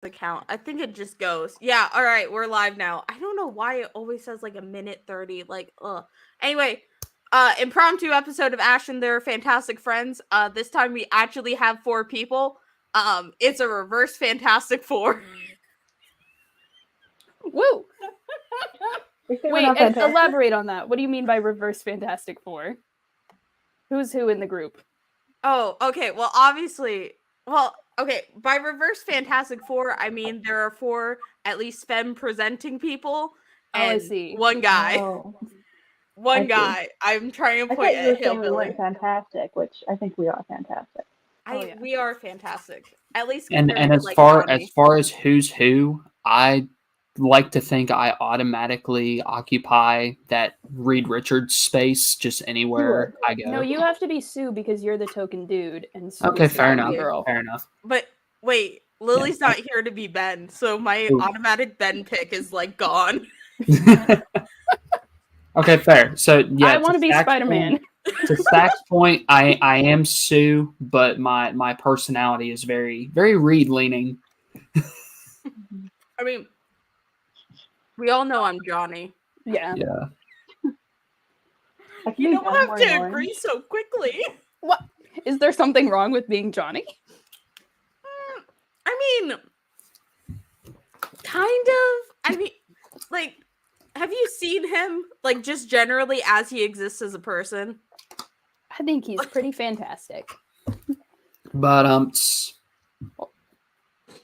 account. I think it just goes. Yeah, all right, we're live now. I don't know why it always says like a minute 30. Like, ugh. Anyway, impromptu episode of Ash and their fantastic friends. This time we actually have 4 people. It's a reverse Fantastic Four. Woo! Wait, and elaborate on that. What do you mean by reverse Fantastic Four? Who's who in the group? Oh, okay. Well, obviously, okay. By reverse Fantastic Four, I mean there are 4 at least femme presenting people, and I see. one guy. Oh, One I see. guy. I'm trying to I point thought you were at saying we Hillbilly. weren't fantastic, which I think we are fantastic. Yeah. We are fantastic. At least And compared as to, like, far Johnny. as who's who, I like to think I automatically occupy that Reed Richards space just anywhere I go. No, you have to be Sue because you're the token dude, and Sue Okay, is the fair token enough. girl. Fair enough. But wait, Lily's not here to be Ben, so my Ooh. automatic Ben pick is like gone. Okay, fair. So yeah, I want to be Spider-Man. To Stack's point, I am Sue, but my personality is very Reed leaning. I mean, we all know I'm Johnny. Yeah. Yeah. I can You be don't done have more to annoying. agree so quickly. What? Is there something wrong with being Johnny? I mean, kind of. I mean, like, have you seen him, like, just generally as he exists as a person? I think he's pretty fantastic. But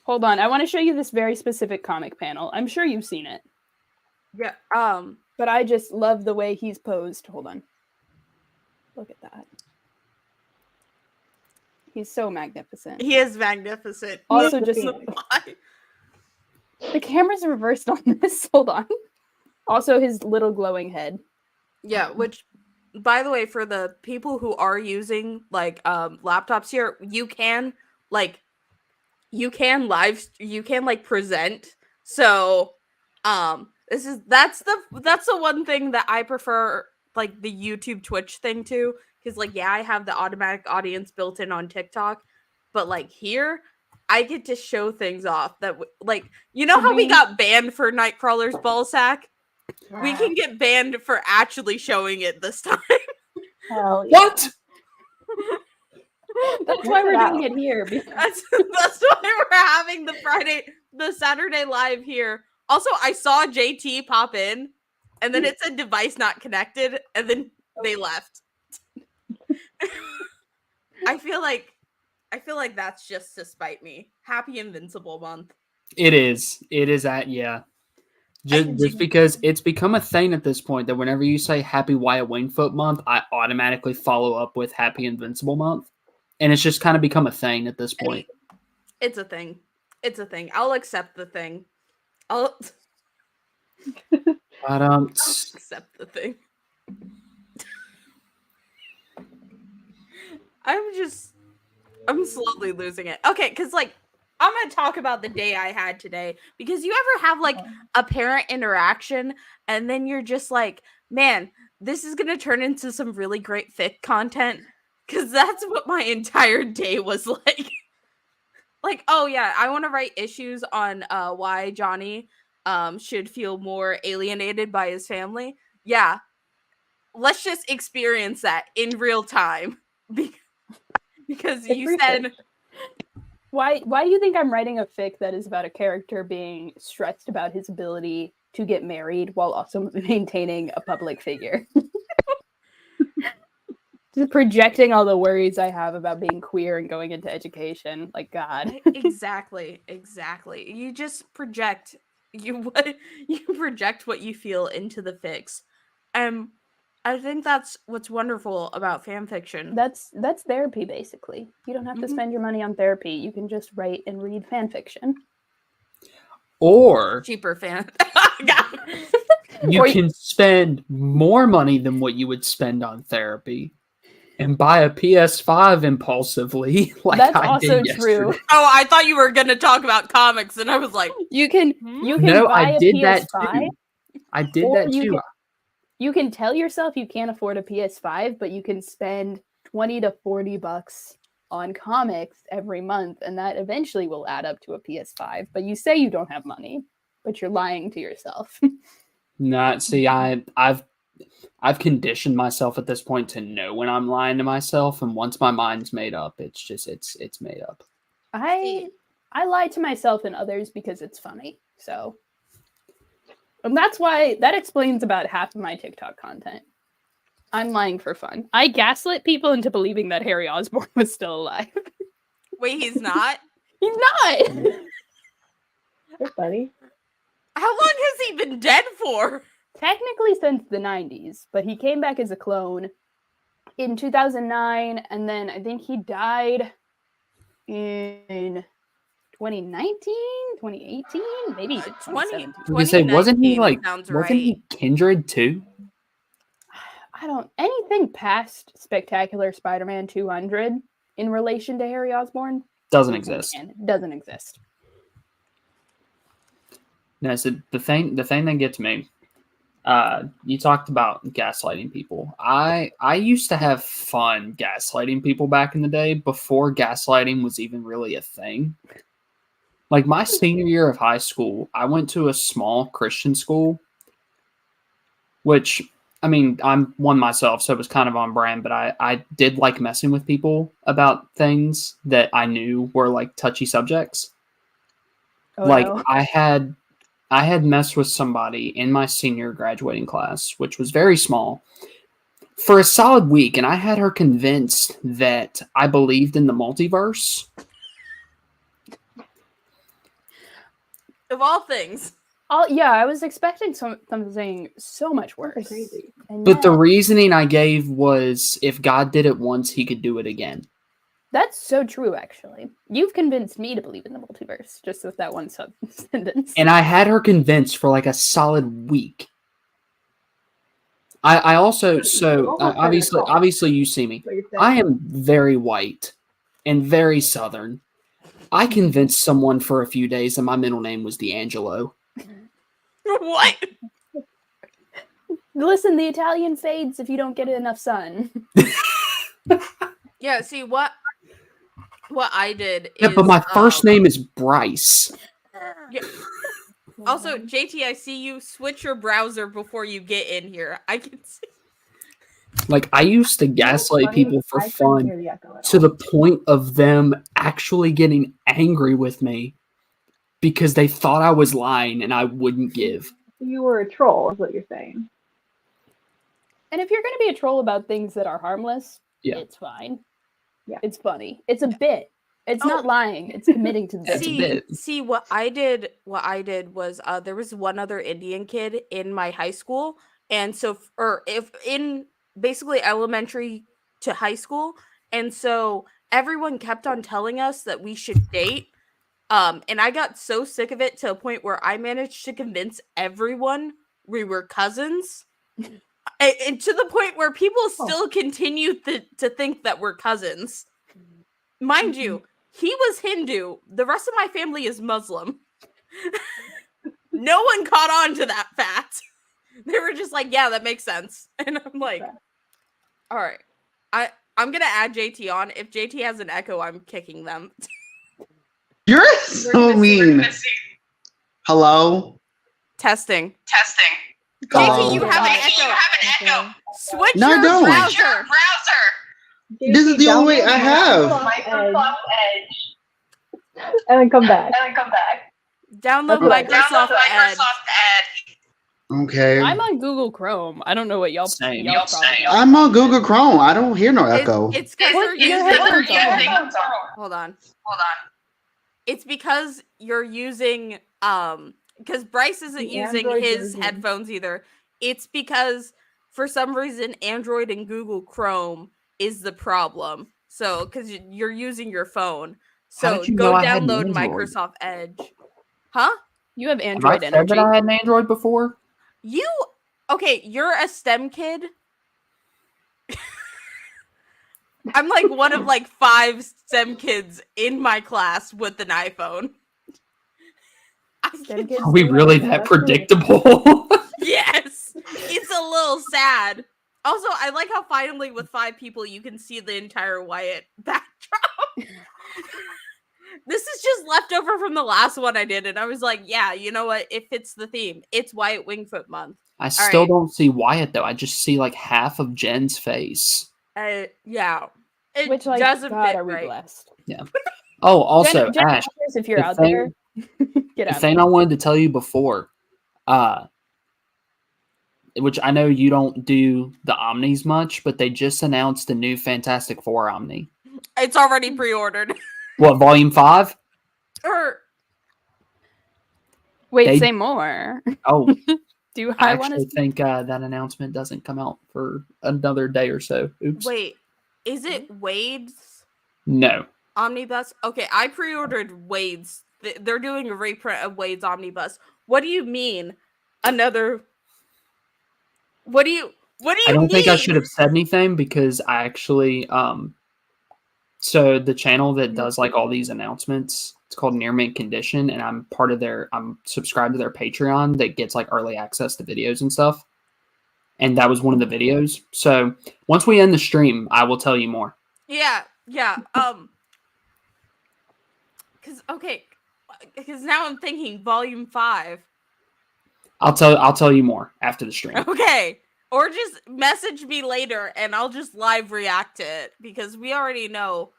Hold on, I want to show you this very specific comic panel. I'm sure you've seen it. Yeah. But I just love the way he's posed. Hold on. Look at that. He's so magnificent. He is magnificent. Also, He is just the Phoenix. the camera's reversed on this. Hold on. Also, his little glowing head. Yeah, which, by the way, for the people who are using like laptops here, you can like present. So that's the one thing that I prefer, like the YouTube Twitch thing too, because like I have the automatic audience built in on TikTok, but like here I get to show things off that like how we got banned for Nightcrawler's ballsack. We can get banned for actually showing it this time. Hell yeah. what? That's why we're doing it here. That's why we're having the Saturday live here. Also, I saw JT pop in, and then it said device not connected, and then they left. I feel like that's just to spite me. Happy Invincible month. It is. It is yeah. Just because it's become a thing at this point that whenever you say Happy Wyatt Wingfoot month, I automatically follow up with Happy Invincible month. And it's just kind of become a thing at this point. It's a thing. It's a thing. I'll accept the thing. I'll accept the thing. I'm slowly losing it. Okay, because like I'm gonna talk about the day I had today, because you ever have like a parent interaction and then you're just like, man, this is gonna turn into some really great fic content, because that's what my entire day was like. Like, oh yeah, I want to write issues on why Johnny should feel more alienated by his family. Yeah, let's just experience that in real time, because you said. Why do you think I'm writing a fic that is about a character being stressed about his ability to get married while also maintaining a public figure? Just projecting all the worries I have about being queer and going into education. Like, God. Exactly. You just project you project what you feel into the fics. I think that's what's wonderful about fan fiction. That's therapy, basically. You don't have to spend your money on therapy. You can just write and read fan fiction. Or cheaper fan. You can spend more money than what you would spend on therapy and buy a PS5 impulsively. Like that's I also did true. yesterday. Oh, I thought you were going to talk about comics, and I was like, you can No, buy I did a PS5, that too. I did that too. You can tell yourself you can't afford a PS5, but you can spend $20 to $40 on comics every month, and that eventually will add up to a PS5. But you say you don't have money, but you're lying to yourself. Not see, I've conditioned myself at this point to know when I'm lying to myself, and once my mind's made up, it's made up. I lie to myself and others because it's funny. So, and that explains about half of my TikTok content. I'm lying for fun. I gaslit people into believing that Harry Osborn was still alive. Wait, he's not? He's not. Hey, buddy. How long has he been dead for? Technically since the 90s, but he came back as a clone in 2009, and then I think he died in 2019, 2018, maybe 2017. You say, wasn't he 2019 sounds wasn't right. he Kindred too? I don't anything past Spectacular Spider-Man 200 in relation to Harry Osborn Doesn't exist. doesn't exist. No, so the thing that gets me, you talked about gaslighting people. I used to have fun gaslighting people back in the day before gaslighting was even really a thing. Like my senior year of high school, I went to a small Christian school, which, I mean, I'm one myself, so it was kind of on brand, but I did like messing with people about things that I knew were like touchy subjects. Oh, Like no. I had messed with somebody in my senior graduating class, which was very small, for a solid week, and I had her convinced that I believed in the multiverse. Of all things. Yeah, I was expecting something so much worse. That's crazy. And But the yet- reasoning I gave was if God did it once, he could do it again. that's so true, actually. You've convinced me to believe in the multiverse just with that one sentence. And I had her convinced for like a solid week. I also, so obviously you see me. What you're saying. I am very white and very Southern. I convinced someone for a few days that my middle name was D'Angelo. What? Listen, the Italian fades if you don't get enough sun. Yeah, see what I did Yeah, is but my first name is Bryce. Yeah. Also, JT, I see you switch your browser before you get in here. I can see. Like, I used to gaslight people for I couldn't fun hear the echo at to all. the point of them actually getting angry with me because they thought I was lying and I wouldn't give. You were a troll, is what you're saying. And if you're going to be a troll about things that are harmless, Yeah. it's fine. Yeah. It's funny. It's a bit. It's Oh. not lying. It's committing to the That's a bit. bit. See what I did was there was one other Indian kid in my high school, and so if in basically elementary to high school, and so everyone kept on telling us that we should date. And I got so sick of it to a point where I managed to convince everyone we were cousins. And to the point where people still continue to think that we're cousins. Mind you, he was Hindu. The rest of my family is Muslim. No one caught on to that fact. They were just like, yeah, that makes sense. And I'm like, all right. I'm going to add JT on. If JT has an echo, I'm kicking them. You're so mean. Hello? Testing. Hello? JT, you have an echo. Switch No, I your don't. browser. This is the only way I have. And then come back. Download Okay. Microsoft Edge. Okay. I'm on Google Chrome. I don't know what y'all Same. y'all probably- I'm on Google Chrome. I don't hear no echo. It's because What? you're Your using. headphones on. Hold on. It's because you're using because Bryce isn't The using Android his version. headphones either. It's because for some reason Android and Google Chrome is the problem. So because you're using your phone. How So did you go know I had an download Android? Microsoft Edge. Huh? You have Have I Android said energy. that I had an Android before? You're a STEM kid. I'm like one of like 5 STEM kids in my class with an iPhone. STEM kids Are we do really have- that predictable? Yes, it's a little sad. Also, I like how finally with 5 people you can see the entire Wyatt backdrop. This is just leftover from the last one I did, and I was like, yeah, you know what? It fits the theme. It's Wyatt Wingfoot month. I still don't see Wyatt though. I just see like half of Jen's face. Yeah. It Which, like, doesn't God, fit are we right. blessed? Yeah. Oh, also, Jen Ash, Walters, if you're the out thing- there, get the out. thing I wanted to tell you before, which I know you don't do the Omnis much, but they just announced the new Fantastic Four Omni. It's already pre-ordered. What, Volume 5? Or Wait, they- say more. Oh, Do I I want actually to? think that announcement doesn't come out for another day or so. Oops. wait, is it Wade's No. Omnibus? Okay, I pre-ordered Wade's. They're doing a reprint of Wade's Omnibus. What do you mean? Another? What do you I don't think I mean? should have said anything because I actually so the channel that does like all these announcements, it's called Near Mint Condition, and I'm subscribed to their Patreon that gets like early access to videos and stuff. And that was one of the videos. So once we end the stream, I will tell you more. Yeah. Because now I'm thinking Volume 5. I'll tell you more after the stream. Okay. Or just message me later and I'll just live react to it because we already know.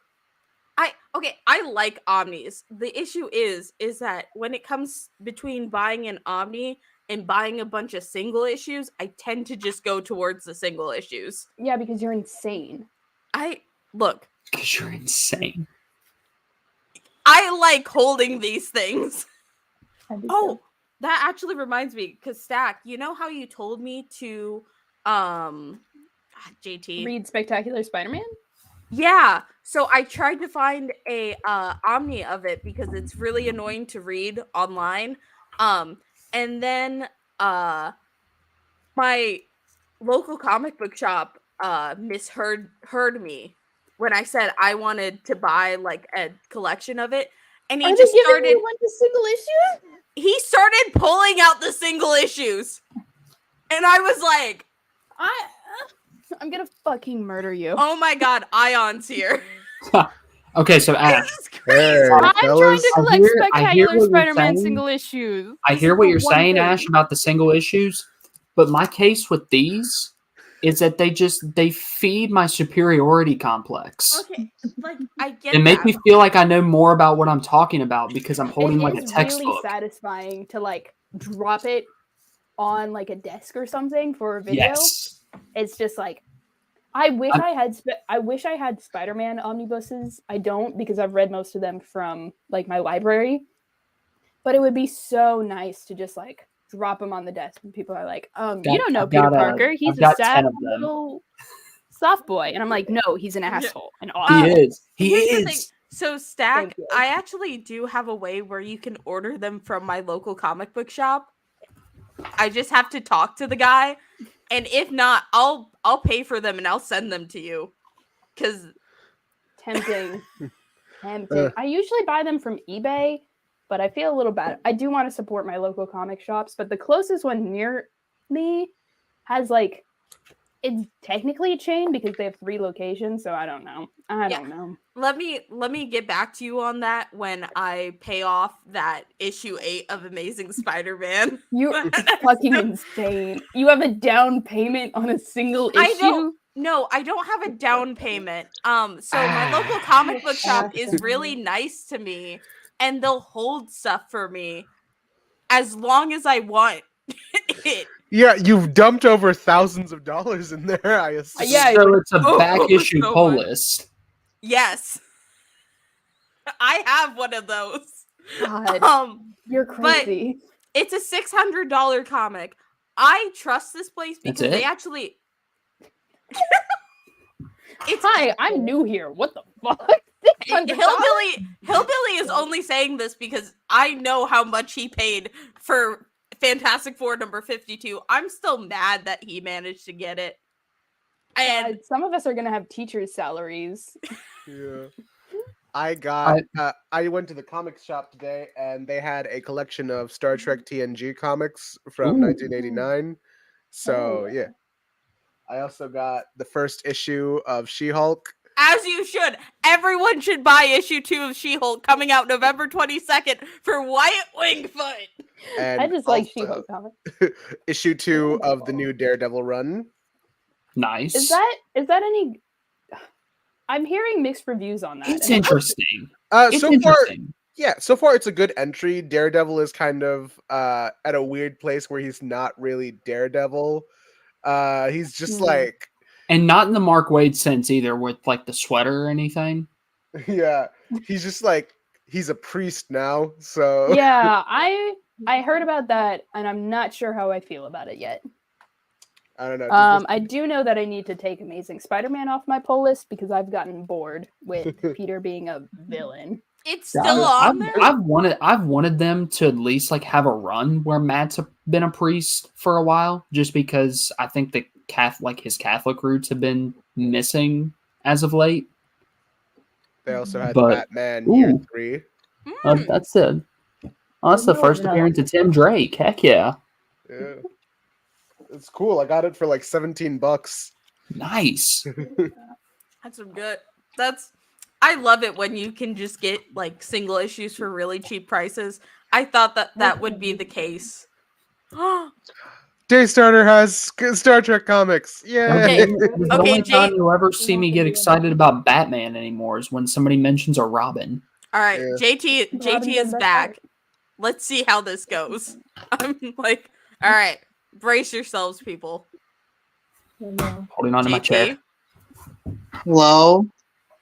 I like Omnis. The issue is that when it comes between buying an Omni and buying a bunch of single issues, I tend to just go towards the single issues. Yeah, because you're insane. Look, Because you're insane. I like holding these things. I do Oh, too. that actually reminds me, because Stack, you know how you told me to JT Read Spectacular Spider-Man? Yeah, so I tried to find a Omni of it because it's really annoying to read online. And then my local comic book shop misheard me when I said I wanted to buy like a collection of it, and he just started. one to single issue? He started pulling out the single issues, and I was like, I'm gonna fucking murder you. "Oh my god, Ayaan's here!" Okay, so Ash, This is crazy. Hey, I'm trying fellas. to I collect hear what Spectacular you're Spider-Man saying. single issues. I This hear is what the you're one saying, thing. Ash, about the single issues, but my case with these is that they feed my superiority complex. Okay, like I get It make that. me feel like I know more about what I'm talking about because I'm holding It like a is textbook. really satisfying to like drop it on like a desk or something for a video. Yes. It's just like I wish I had Spider-Man omnibuses. I don't because I've read most of them from like my library. But it would be so nice to just like drop them on the desk and people are like, you don't know I've Peter got, Parker. He's I've a got sad 10 of them. little soft boy. And I'm like, no, he's an asshole. And He awesome. is. He Here's the thing. is. So Stack, Thank you. I actually do have a way where you can order them from my local comic book shop. I just have to talk to the guy, and if not, I'll pay for them and I'll send them to you. Cause Tempting. I usually buy them from eBay, but I feel a little bad. I do want to support my local comic shops, but the closest one near me has like it's technically a chain because they have 3 locations, so I don't know. I don't know. let me get back to you on that when I pay off that issue 8 of Amazing Spider-Man. You're fucking insane. You have a down payment on a single issue? I don't. No, I don't have a down payment. So my local comic book shop is really nice to me, and they'll hold stuff for me as long as I want it. Yeah, you've dumped over thousands of dollars in there, I assume. Yeah. So it's a Oh, back issue so pull much. list. Yes, I have one of those. God, you're crazy. It's a $600 comic. I trust this place That's because they it? actually. It's Hi, I'm new here. What the fuck? Hillbilly is only saying this because I know how much he paid for Fantastic Four number 52. I'm still mad that he managed to get it. And Some of us are gonna have teachers' salaries. Yeah. I went to the comic shop today and they had a collection of Star Trek TNG comics from Ooh. 1989. So, yeah. I also got the first issue of She-Hulk As you should. Everyone should buy issue 2 of She-Hulk coming out November 22nd for Wyatt Wingfoot. And I just like also She-Hulk comics. issue 2 of the new Daredevil run. Nice. Is that any? I'm hearing mixed reviews on that. It's and interesting. It's So far, interesting. yeah, so far it's a good entry. Daredevil is kind of at a weird place where he's not really Daredevil. He's just like, And not in the Mark Waid sense either, with like the sweater or anything. yeah, he's just like, he's a priest now. So Yeah, I heard about that, and I'm not sure how I feel about it yet. I don't know. I do know that I need to take Amazing Spider-Man off my poll list because I've gotten bored with Peter being a villain. It's still on there? I've wanted them to at least like have a run where Matt's been a priest for a while, just because I think the his Catholic roots have been missing as of late. They also had But- Batman year Ooh. 3. That's it. Oh, that's the first appearance of Tim Drake. Heck yeah. Yeah. It's cool. I got it for like $17. Nice. That's some good. I love it when you can just get like single issues for really cheap prices. I thought that would be the case. Daystar has Star Trek comics. Yeah. Okay. The Okay, only Jake- time you'll ever see me get excited about Batman anymore is when somebody mentions a Robin. All right, Yeah. JT is back. Let's see how this goes. I'm like, all right, brace yourselves, people. Holding on to my chair. Hello.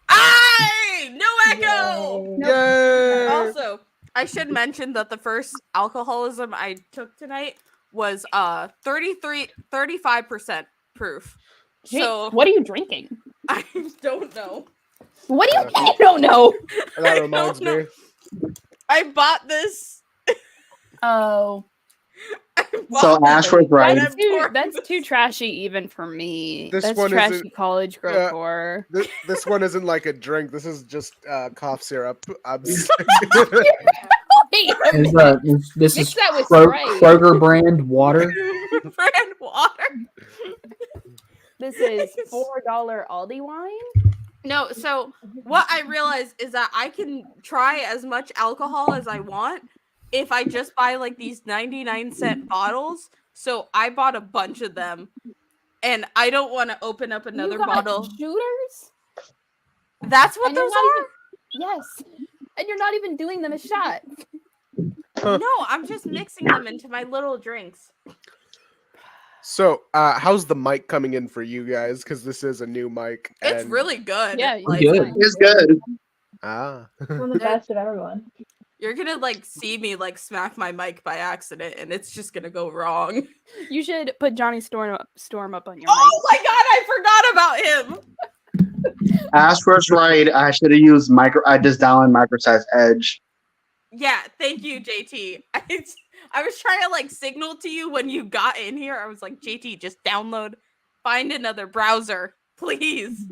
Aye! No echo! Yay! Also, I should mention that the first alcoholism I took tonight was 35% proof. Jake, So what are you drinking? I don't know. What do you mean you don't know? That reminds know. me. I bought this. Oh, So Ash was right. that's too trashy even for me. This That's one trashy isn't- college girl yeah. core. This one isn't like a drink. This is just cough syrup. I'm sick. Wait a minute. This Mix is that with Sprite. Kroger brand water. Brand water. This is $4 Aldi wine. No, so what I realized is that I can try as much alcohol as I want if I just buy like these 99-cent bottles. So I bought a bunch of them, and I don't want to open up another You got bottle. shooters. That's what And you're those not are? Yes, and you're not even doing them a shot. No, I'm just mixing them into my little drinks. So, how's the mic coming in for you guys? Because this is a new mic. It's and- really good. Yeah, Like, good. It's good. Ah. One of the best of everyone. you're gonna like see me like smack my mic by accident, and it's just gonna go wrong. You should put Johnny Storm up on your Oh my god, I forgot about him. Ash was right. I should have used I just downloaded microsize Edge. Yeah, thank you, JT. I was trying to like signal to you when you got in here. I was like, JT, just find another browser, please.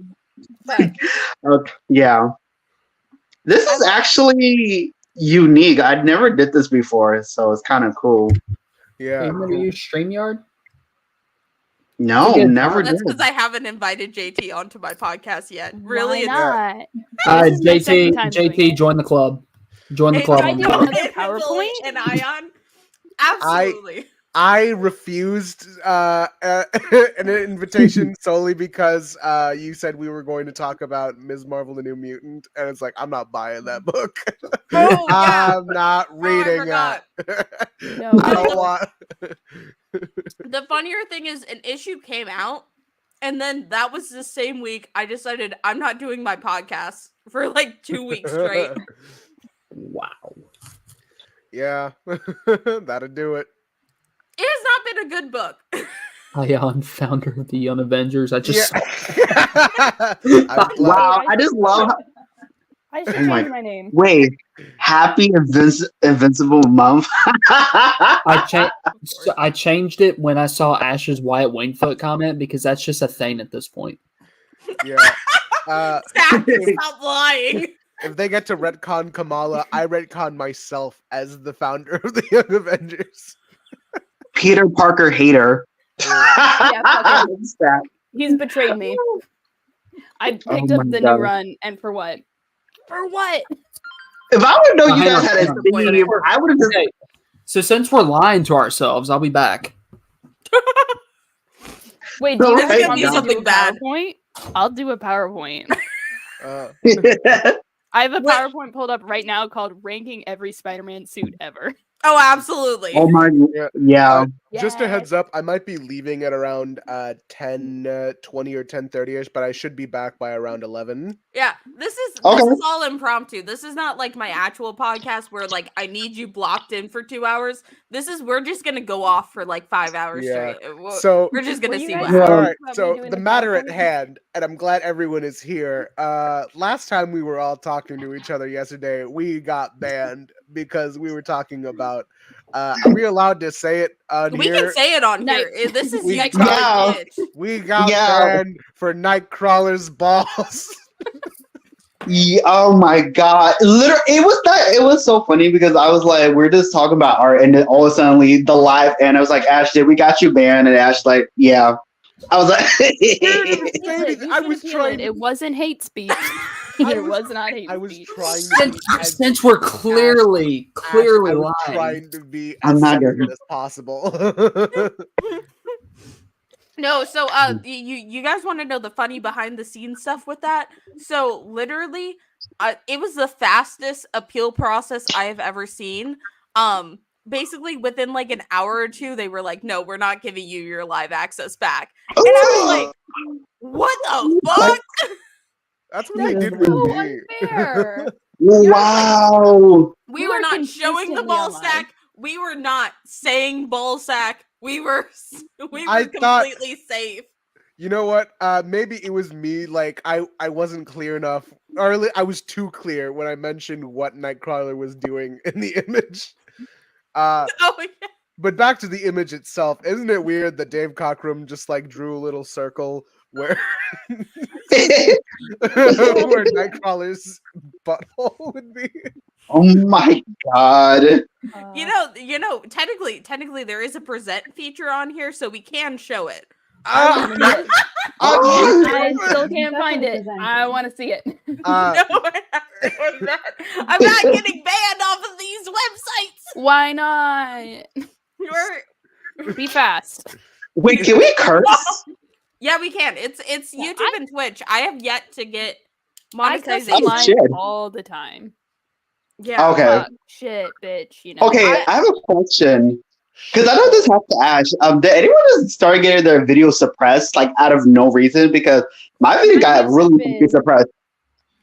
But Yeah. This is actually unique. I never did this before, so it's kind of cool. Yeah. You never use StreamYard? No, Okay. never that's did. because I haven't invited JT onto my podcast yet. Really, Why it's not? This is my second JT, time doing JT, it. join the club. Join the Hey, club. I on do the another club. PowerPoint? and Ayaan. Absolutely. I refused an invitation solely because you said we were going to talk about Ms. Marvel: The New Mutant, and it's like I'm not buying that book. Oh, yeah. I'm not reading forgot. that. No, I don't want. The funnier thing is, an issue came out, and then that was the same week I decided I'm not doing my podcast for like 2 weeks straight. Wow. Yeah, that'll do it. It has not been a good book. Ayaan, founder of the Young Avengers. I just I'm glad- Wow, I just love. I should Oh my- change my name. Wait, happy Invincible Month. I changed it when I saw Ash's Wyatt Wingfoot comment because that's just a thing at this point. Yeah. Stop lying. If they get to retcon Kamala, I retcon myself as the founder of the Young Avengers. Peter Parker hater. fuck What's that? He's betrayed me. I picked Oh up my the God. new run, and for what? For what? If I would know Oh, you hang guys on, had hang a on. theme, I would have just. Okay, so since we're lying to ourselves, I'll be back. Wait, do you Oh guys my want me to God. do a Something bad. PowerPoint? I'll do a PowerPoint. Uh, I have a What? PowerPoint pulled up right now called "Ranking Every Spider-Man Suit Ever." Oh, absolutely. Oh my, Yeah. yeah. Just a Yes. heads up, I might be leaving at around 10:20 or 10:30ish, but I should be back by around 11. Yeah, this is Okay. all impromptu. This is not like my actual podcast where like I need you blocked in for 2 hours. This is we're just gonna go off for like 5 hours Yeah. straight. So We're just Were gonna you see guys what Yeah. happens. all right, about me so doing the the matter at PowerPoint? hand, and I'm glad everyone is here. Last time we were all talking to each other yesterday, we got banned because we were talking about. Are we allowed to say it on We here? can say it on Night- here. This is We- YouTube, Yeah. bitch. We got Yeah. banned for Nightcrawler's balls. Yeah, oh my God! Literally, it was that. It was so funny because I was like, we're just talking about art, and then all of a sudden, the live, and I was like, Ash, did we got you banned? And Ash like, yeah. I was like, I was trying. It wasn't hate speech. I It was- was not hate I was speech. trying to be as Since we're clearly I was lying. trying to be I'm as not sensitive gonna- as possible. No, so you guys want to know the funny behind the scenes stuff with that? So literally, it was the fastest appeal process I have ever seen. Basically within like an hour or two, they were like, "No, we're not giving you your live access back." And I was like, "What the fuck?" That's what they That's did with So me. unfair. wow! We You were are not showing the consistently ball online. sack. We were not saying ball sack. We were I thought- completely safe. You know what? Maybe it was me. Like I wasn't clear enough, or I was too clear when I mentioned what Nightcrawler was doing in the image. Oh yeah. But back to the image itself. Isn't it weird that Dave Cockrum just like drew a little circle where where Nightcrawler's butthole would be? Oh my God! You know, technically there is a present feature on here, so we can show it. Ah, I Oh, still can't find it. Definitely I want to see it. uh, No, I'm not getting banned off of these websites. Why not? Be fast. wait, can we curse? Yeah, we can. It's Yeah, YouTube and Twitch. I have yet to get I cuss monetization. online shit. all the time. Yeah. Okay. Fuck, shit, bitch. You know. Okay, I have a question. Because I know this has to Ash. Did anyone just start getting their video suppressed like out of no reason? Because my video got Mine's really been- suppressed.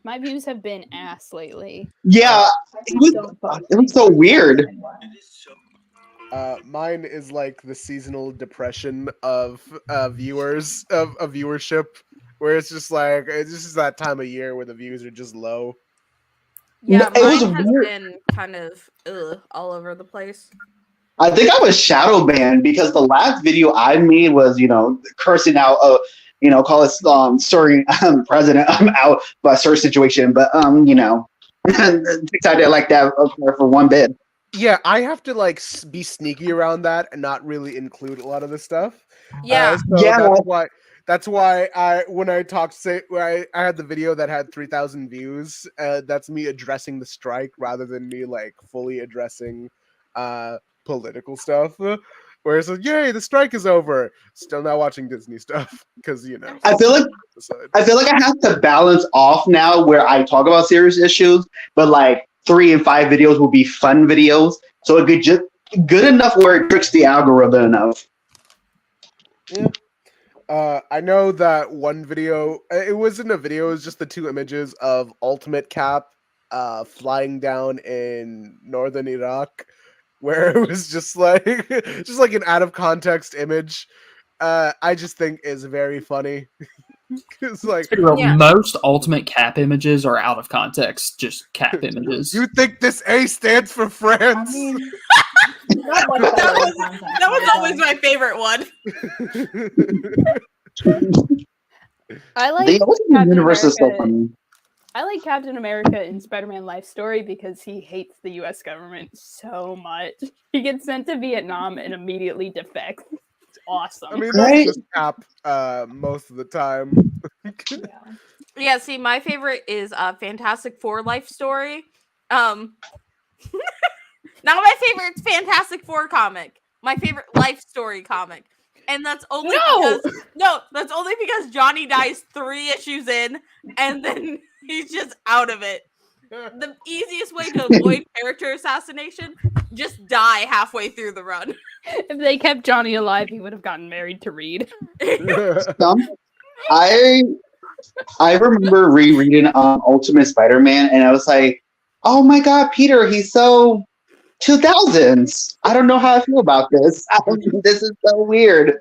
My views have been ass lately. Yeah, it was so weird. Mine is like the seasonal depression of viewers of viewership, where it's just like it's just that time of year where the views are just low. Yeah, It was mine has weird. been kind of all over the place. I think I was shadow banned because the last video I made was, cursing out, call it story president out by a certain situation, but TikTok didn't like that for one bit. Yeah, I have to like be sneaky around that and not really include a lot of this stuff. Yeah. So Yeah. that's why when I had the video that had 3,000 views, that's me addressing the strike rather than me like fully addressing political stuff. Where it's like, yay, the strike is over. Still not watching Disney stuff because I feel like I have to balance off now where I talk about serious issues, but like 3 and 5 videos will be fun videos, so it could just good enough where it tricks the algorithm enough. Yeah. I know that one video, it wasn't a video, it was just the 2 images of Ultimate Cap flying down in northern Iraq, where it was just like an out of context image. I just think is very funny. It's like, Yeah. Most Ultimate Cap images are out of context, just Cap images. you think this A stands for France? That was always my favorite one. I like The Ultimate Captain Universe is so America. funny. I like Captain America in Spider-Man Life Story because he hates the U.S. government so much. He gets sent to Vietnam and immediately defects. It's awesome. I mean, Right? that's just Cap most of the time. Yeah. Yeah, see, my favorite is Fantastic Four life story. Not my favorite Fantastic Four comic. My favorite life story comic. And that's only that's only because Johnny dies 3 issues in and then he's just out of it. The easiest way to avoid character assassination, just die halfway through the run. If they kept Johnny alive, he would have gotten married to Reed. I remember rereading Ultimate Spider-Man, and I was like, "Oh my God, Peter, he's so 2000s." I don't know how I feel about this. This is so weird.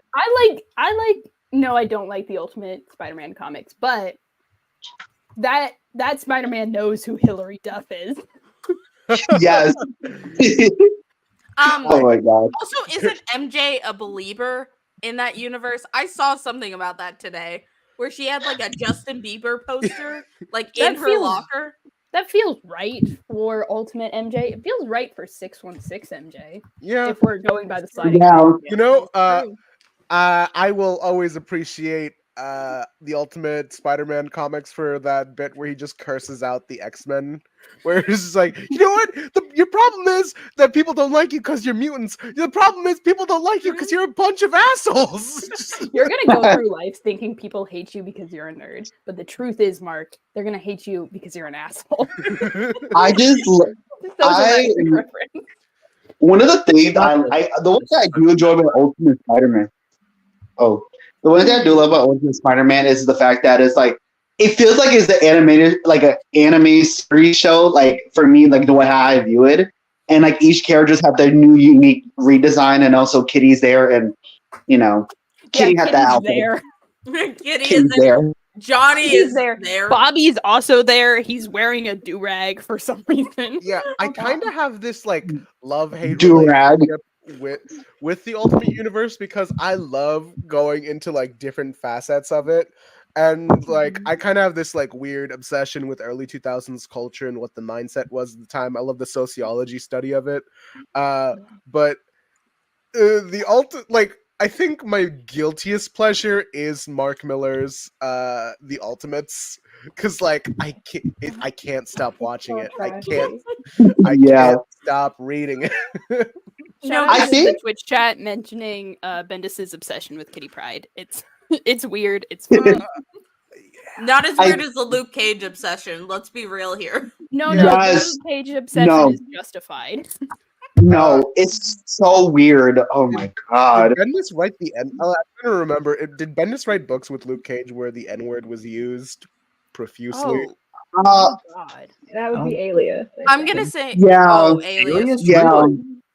No, I don't like the Ultimate Spider-Man comics, but that Spider-Man knows who Hilary Duff is. Yes. Oh my God. Also, isn't MJ a believer in that universe? I saw something about that today, where she had like a Justin Bieber poster, like in her locker. That feels right for Ultimate MJ. It feels right for 616 MJ. Yeah. If we're going by the sliding. Yeah. You know, I will always appreciate the Ultimate Spider-Man comics for that bit where he just curses out the X-Men. Where he's just like, you know what? Your problem is that people don't like you because you're mutants. The problem is people don't like you because you're a bunch of assholes. You're gonna go through life thinking people hate you because you're a nerd, but the truth is, Mark, they're gonna hate you because you're an asshole. I just one of the things the one thing I do enjoy about Ultimate Spider-Man. Oh, the one thing I do love about Ultimate Spider-Man is the fact that it's like it feels like it's the animated, like an anime series show. Like for me, like the way how I view it, and like each characters have their new unique redesign, and also Kitty's there, and you know, Kitty had that outfit. Kitty is there. Johnny is there. Bobby's also there. He's wearing a do-rag for some reason. Yeah, I kind of have this like love-hate Do-rag with the Ultimate Universe because I love going into like different facets of it. And like I kind of have this like weird obsession with early 2000s culture and what the mindset was at the time. I love the sociology study of it. But I think my guiltiest pleasure is Mark Miller's The Ultimates, because like I can't stop watching it. I can't stop reading it. Shout out to the Twitch chat mentioning Bendis's obsession with Kitty Pryde. It's weird. It's fun. Not as weird as the Luke Cage obsession. Let's be real here. No, the Luke Cage obsession is justified. No, it's so weird. Oh my God. Did Bendis write the N? I'm trying to remember. Did Bendis write books with Luke Cage where the N-word was used profusely? Oh God. That would be Alias. I'm gonna say Alias. Yeah.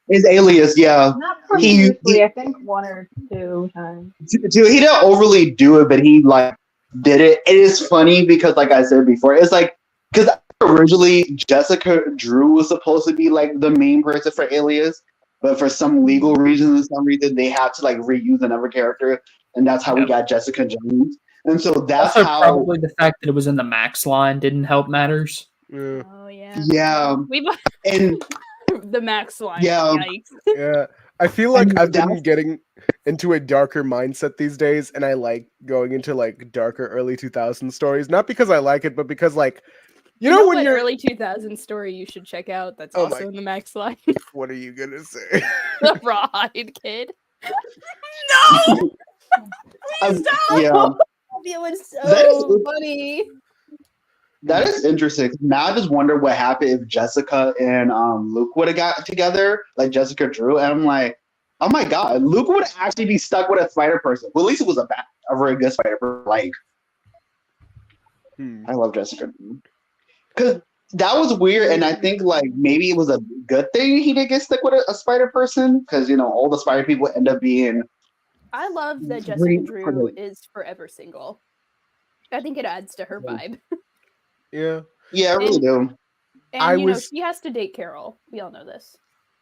It's Alias, yeah. Not profusely, I think 1 or 2 times. He didn't overly do it, but he like did it. It is funny because, like I said before, it's like because originally Jessica Drew was supposed to be like the main person for Alias, but for some legal reasons, they had to like reuse another character, and that's how we got Jessica Jones. And so that's also how probably the fact that it was in the Max line didn't help matters. Oh yeah. Yeah. And the Max line. Yeah. Yikes. Yeah. I feel like I've been getting into a darker mindset these days, and I like going into like darker early 2000s stories. Not because I like it, but because like you know when you're early 2000s story you should check out. That's also in the Max line. What are you gonna say? The Rawhide Kid. No. Please stop. Yeah. It was so funny. That is interesting. Now I just wonder what happened if Jessica and Luke would have got together, like Jessica Drew, and I'm like, oh my God, Luke would actually be stuck with a spider person. Well, at least it was a very good spider person. Like, I love Jessica Drew because that was weird, and I think like maybe it was a good thing he didn't get stuck with a spider person because all the spider people end up being. I love that Jessica Drew is forever single. I think it adds to her vibe. Yeah. Yeah, I really do. And she has to date Carol. We all know this.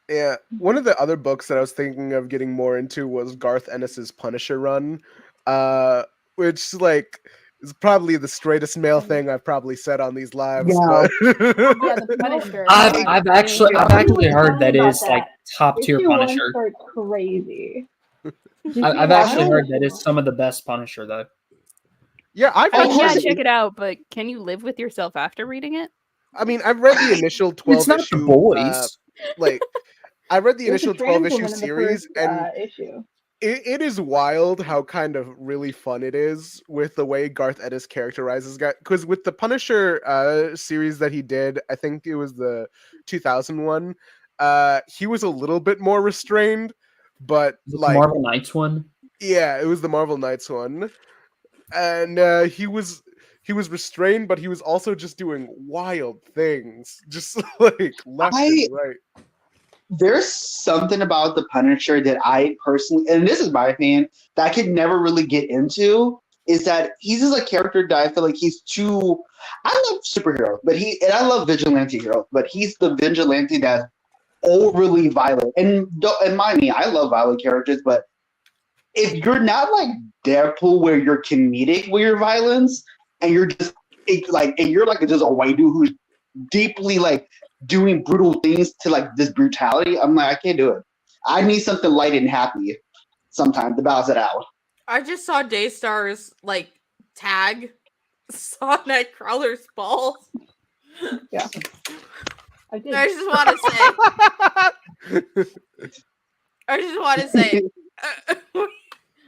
Yeah. One of the other books that I was thinking of getting more into was Garth Ennis's Punisher run, which like is probably the straightest male thing I've probably said on these lives. Yeah. But... Yeah, the Punisher. I've actually heard that is like top tier Punisher. Crazy. I've actually heard that is some of the best Punisher though. Yeah, I've I mean, yeah, course check it out, but can you live with yourself after reading it? I mean, I've read the initial 12 It's not the issue. boys. Like, I read the There's a initial trans 12 issue woman in the series, first and issue. it is wild how kind of really fun it is with the way Garth Ennis characterizes guys. Because with the Punisher series that he did, I think it was the 2001, he was a little bit more restrained, but The like, Marvel Knights one. yeah, it was the Marvel Knights one, and he was restrained, but he was also just doing wild things, just like left and right. There's something about the Punisher that I personally, and this is my opinion, that I could never really get into. Is that he's just a character that I feel like he's too. I love superheroes, and I love vigilante heroes, but he's the vigilante that's overly violent. And mind me, I love violent characters, but if you're not like Deadpool, where you're comedic with your violence, and you're just and you're like just a white dude who's deeply like doing brutal things to like this brutality, I'm like, I can't do it. I need something light and happy sometimes to balance it out. I just saw Daystar's like tag saw Nightcrawler's balls. Yeah. I did. I just want to say,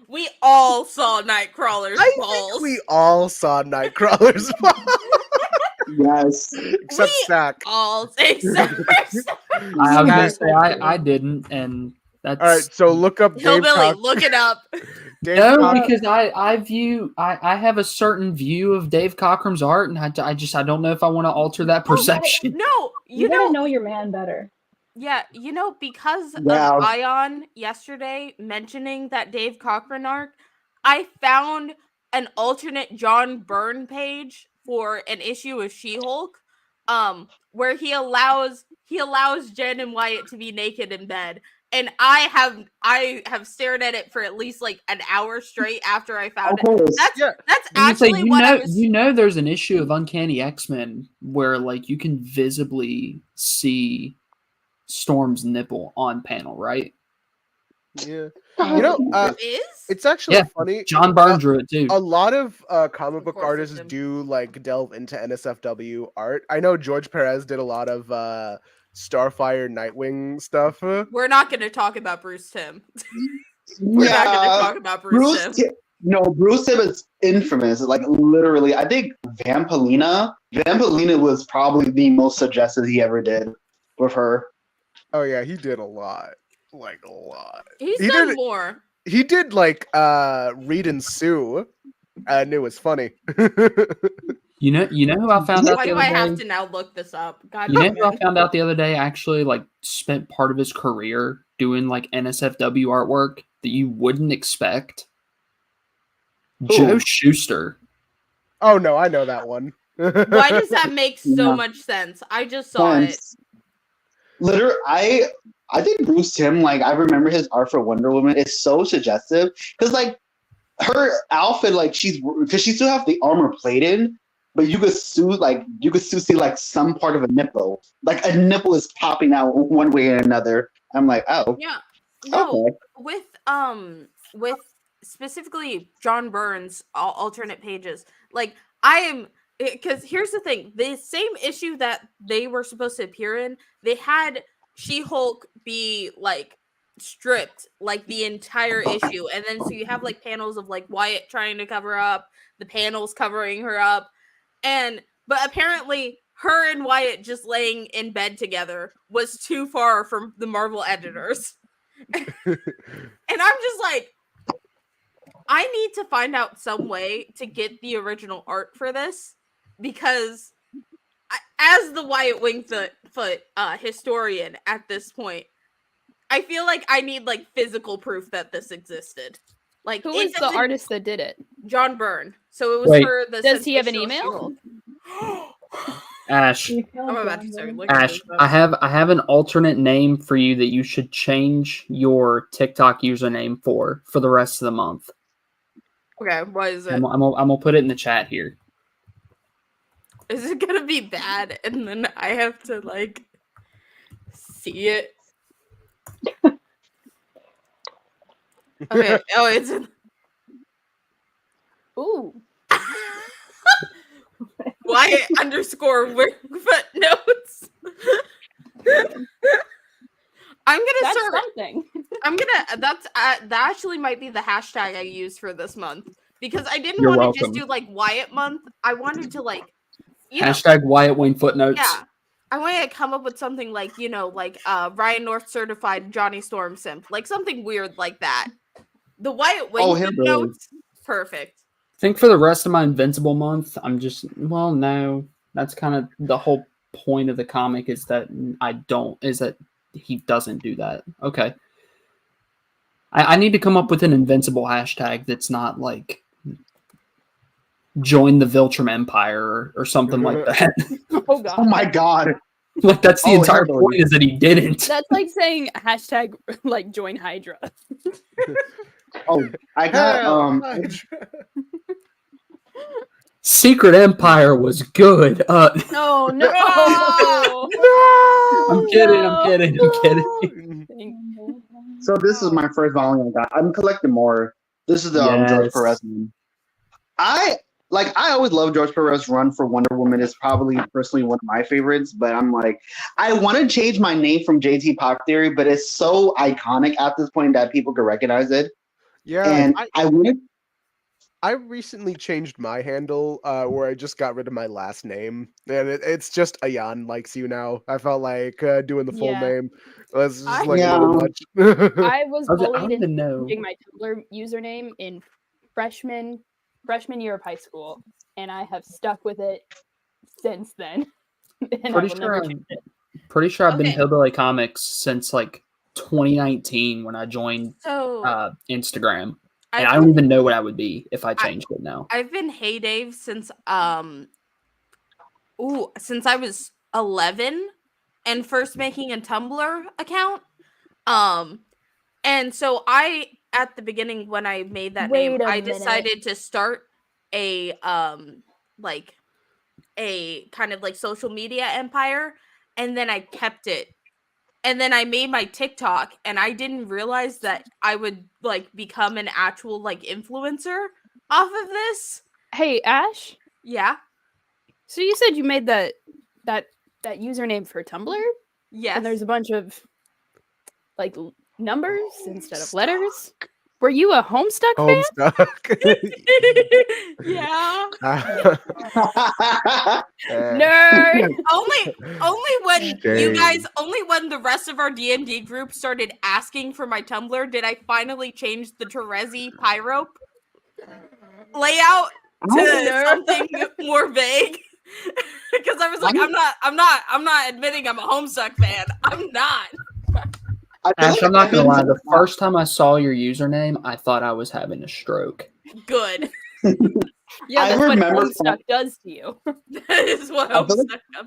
we all saw Nightcrawler's I balls. think we all saw Nightcrawler's balls. Yes. Except Stack. All except for I was gonna say I didn't, and that's All right, so look up Dave Hillbilly. Cock- Look it up. Dave no, Cock- because I have a certain view of Dave Cockrum's art, and I don't know if I want to alter that perception. No, You gotta know your man better. Yeah, because Yeah. of Ayaan yesterday mentioning that Dave Cochran arc, I found an alternate John Byrne page for an issue of She-Hulk, where he allows Jen and Wyatt to be naked in bed. And I have stared at it for at least like an hour straight after I found it. That's actually what I was. There's an issue of Uncanny X-Men where like you can visibly see Storm's nipple on panel, right? Yeah. Is? It's actually Yeah. funny. John Byrne drew it too. A lot of comic book course artists it's him. do like delve into NSFW art. I know George Perez did a lot of Starfire Nightwing stuff. We're not going to talk about Bruce Timm. We're not going to talk about Bruce Timm. Bruce Timm is infamous. Like literally, I think Vampalina was probably the most suggestive he ever did with her. Oh yeah, he did a lot. Like a lot. He He done did- more. He did like Reed and Sue, and it was funny. You know who I found out Why the do other I have day? to now look this up? God You know damn who I it. found out the other day actually like spent part of his career doing like NSFW artwork that you wouldn't expect? Who? Joe Shuster. Oh no, I know that one. Why does that make so Yeah. much sense? I just saw it. Literally, I think Bruce Timm, like I remember his art for Wonder Woman is so suggestive because like her outfit, like she still have the armor plated, but you could still see like some part of a nipple, like a nipple is popping out one way or another. I'm like, oh, Yeah. No, okay. with specifically John Byrne's alternate pages. Like I am because here's the thing, the same issue that they were supposed to appear in, they had She-Hulk be like stripped like the entire issue, and then so you have like panels of like Wyatt trying to cover up, the panels covering her up, but apparently her and Wyatt just laying in bed together was too far from the Marvel editors. And I'm just like, I need to find out some way to get the original art for this, because as the Wyatt Wingfoot historian at this point, I feel like I need like physical proof that this existed. Like, Who is the artist that did it? John Byrne. So it was Wait. for the. Does he have an sensational email? She-Hulk. Ash, I'm about to start looking. Ash, this up. I have an alternate name for you that you should change your TikTok username for the rest of the month. Okay, what is it? I'm gonna put it in the chat here. Is it gonna be bad and then I have to like see it? Okay. Oh, it's in... Ooh. underscore footnotes. I'm gonna That's start. something. That actually might be the hashtag I use for this month because I didn't You're want to just welcome. do like Wyatt month. I wanted to like, Hashtag Wyatt Wayne footnotes. yeah. I wanted to come up with something like Ryan North certified Johnny Storm simp, like something weird like that. The Wyatt Wayne him. footnotes, perfect. I think for the rest of my Invincible month, I'm just no. That's kind of the whole point of the comic is that he doesn't do that. Okay. I need to come up with an Invincible hashtag that's not like join the Viltrum Empire or something like that. Oh god. Oh my god. Like that's the entire hell point is that he didn't. That's like saying hashtag like join Hydra. Oh, I got Secret Empire was good. No. No! I'm kidding. So this is my first volume I got. I'm collecting more. This is the George Yes. Perez one. I always love George Perez run for Wonder Woman. It's probably personally one of my favorites, but I'm like, I want to change my name from JT Pop Theory, but it's so iconic at this point that people can recognize it. Yeah, And I want I recently changed my handle where I just got rid of my last name, and it's just Ayaan likes you now. I felt like doing the full Yeah. name was just I- like a little much. I was I bullied don't into even know. changing my Tumblr username in freshman year of high school, and I have stuck with it since then. And I will never change it. Pretty sure I've been Okay. Hillbilly Comics since like 2019 when I joined So Instagram. And I've I don't been- even know what I would be if I changed it now. I've been Hey Dave since since I was 11 and first making a Tumblr account. And so at the beginning when I made that name, Wait a I minute. decided to start a like a kind of like social media empire, and then I kept it. And then I made my TikTok, and I didn't realize that I would like become an actual like influencer off of this. Hey Ash, Yeah. so you said you made that username for Tumblr, Yes. and there's a bunch of like numbers instead of letters. Were you a Homestuck fan? Homestuck. Yeah. Nerd. Only when the rest of our D&D group started asking for my Tumblr did I finally change the Terezi Pyro layout to something more vague. Because I was like, I'm not admitting I'm a Homestuck fan. I'm not. Ash, I'm not gonna lie. The first time I saw your username, I thought I was having a stroke. Good. Yeah, I that's what remember Homestuck does to you. That is what I feel like- Homestuck does.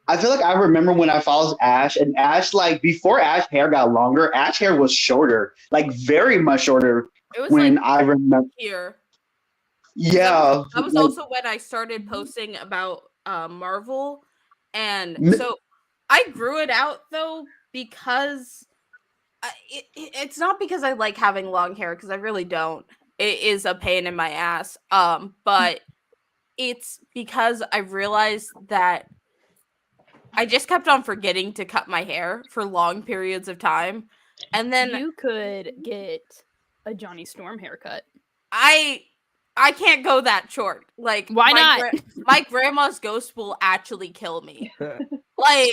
I feel like I remember when I followed Ash, and Ash, like, before Ash hair got longer, Ash hair was shorter, like, very much shorter It was when like I remember. here. Yeah. That was like, also when I started posting about Marvel, and M- so I grew it out though because it's not because I like having long hair, because I really don't. It is a pain in my ass. But it's because I realized that I just kept on forgetting to cut my hair for long periods of time, and then You could get a Johnny Storm haircut. I can't go that short. Like, Why not? My grandma's ghost will actually kill me. Like,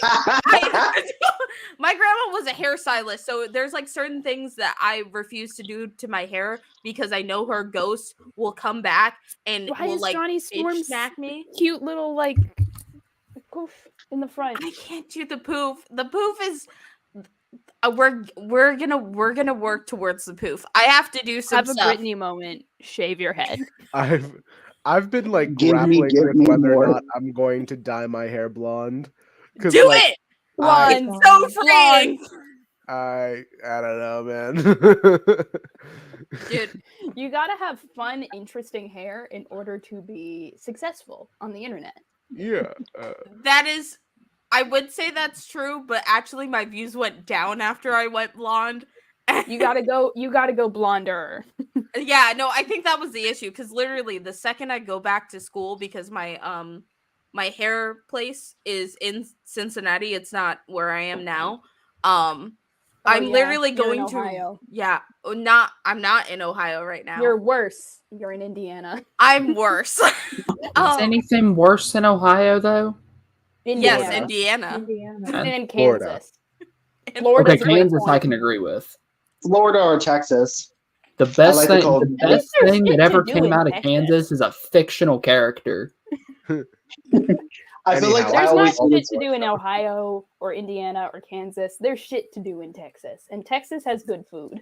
my grandma was a hairstylist, so there's like certain things that I refuse to do to my hair because I know her ghost will come back and Why will is like Johnny bitch Storm's smack me. cute little like poof in the front? I can't do the poof. The poof is we're gonna work towards the poof. I have to do some Have a stuff. Brittany moment. Shave your head. I've been like Give me grappling with whether more. or not I'm going to dye my hair blonde. 'Cause, Do like, it. I- It's so freeing. I don't know, man. Dude, You gotta have fun, interesting hair in order to be successful on the internet. Yeah. that is, I would say that's true, but actually my views went down after I went blonde. You gotta go blonder. Yeah, no, I think that was the issue because literally the second I go back to school, because my my hair place is in Cincinnati. It's not where I am now. I'm yeah, literally you're in going to Ohio. yeah, I'm not in Ohio right now. You're worse. You're in Indiana. I'm worse. Is anything worse than Ohio though? Yes, Indiana. Indiana. Indiana. And Florida. Kansas. Florida's Okay, a great Kansas I point. can agree with. Florida or Texas. The I best like the thing, cold. the At least best there's thing shit that to ever do came in out of Texas. Kansas is a fictional character. I feel like Anyhow, I There's always not shit to do in Ohio or Indiana or Kansas. There's shit to do in Texas. And Texas has good food.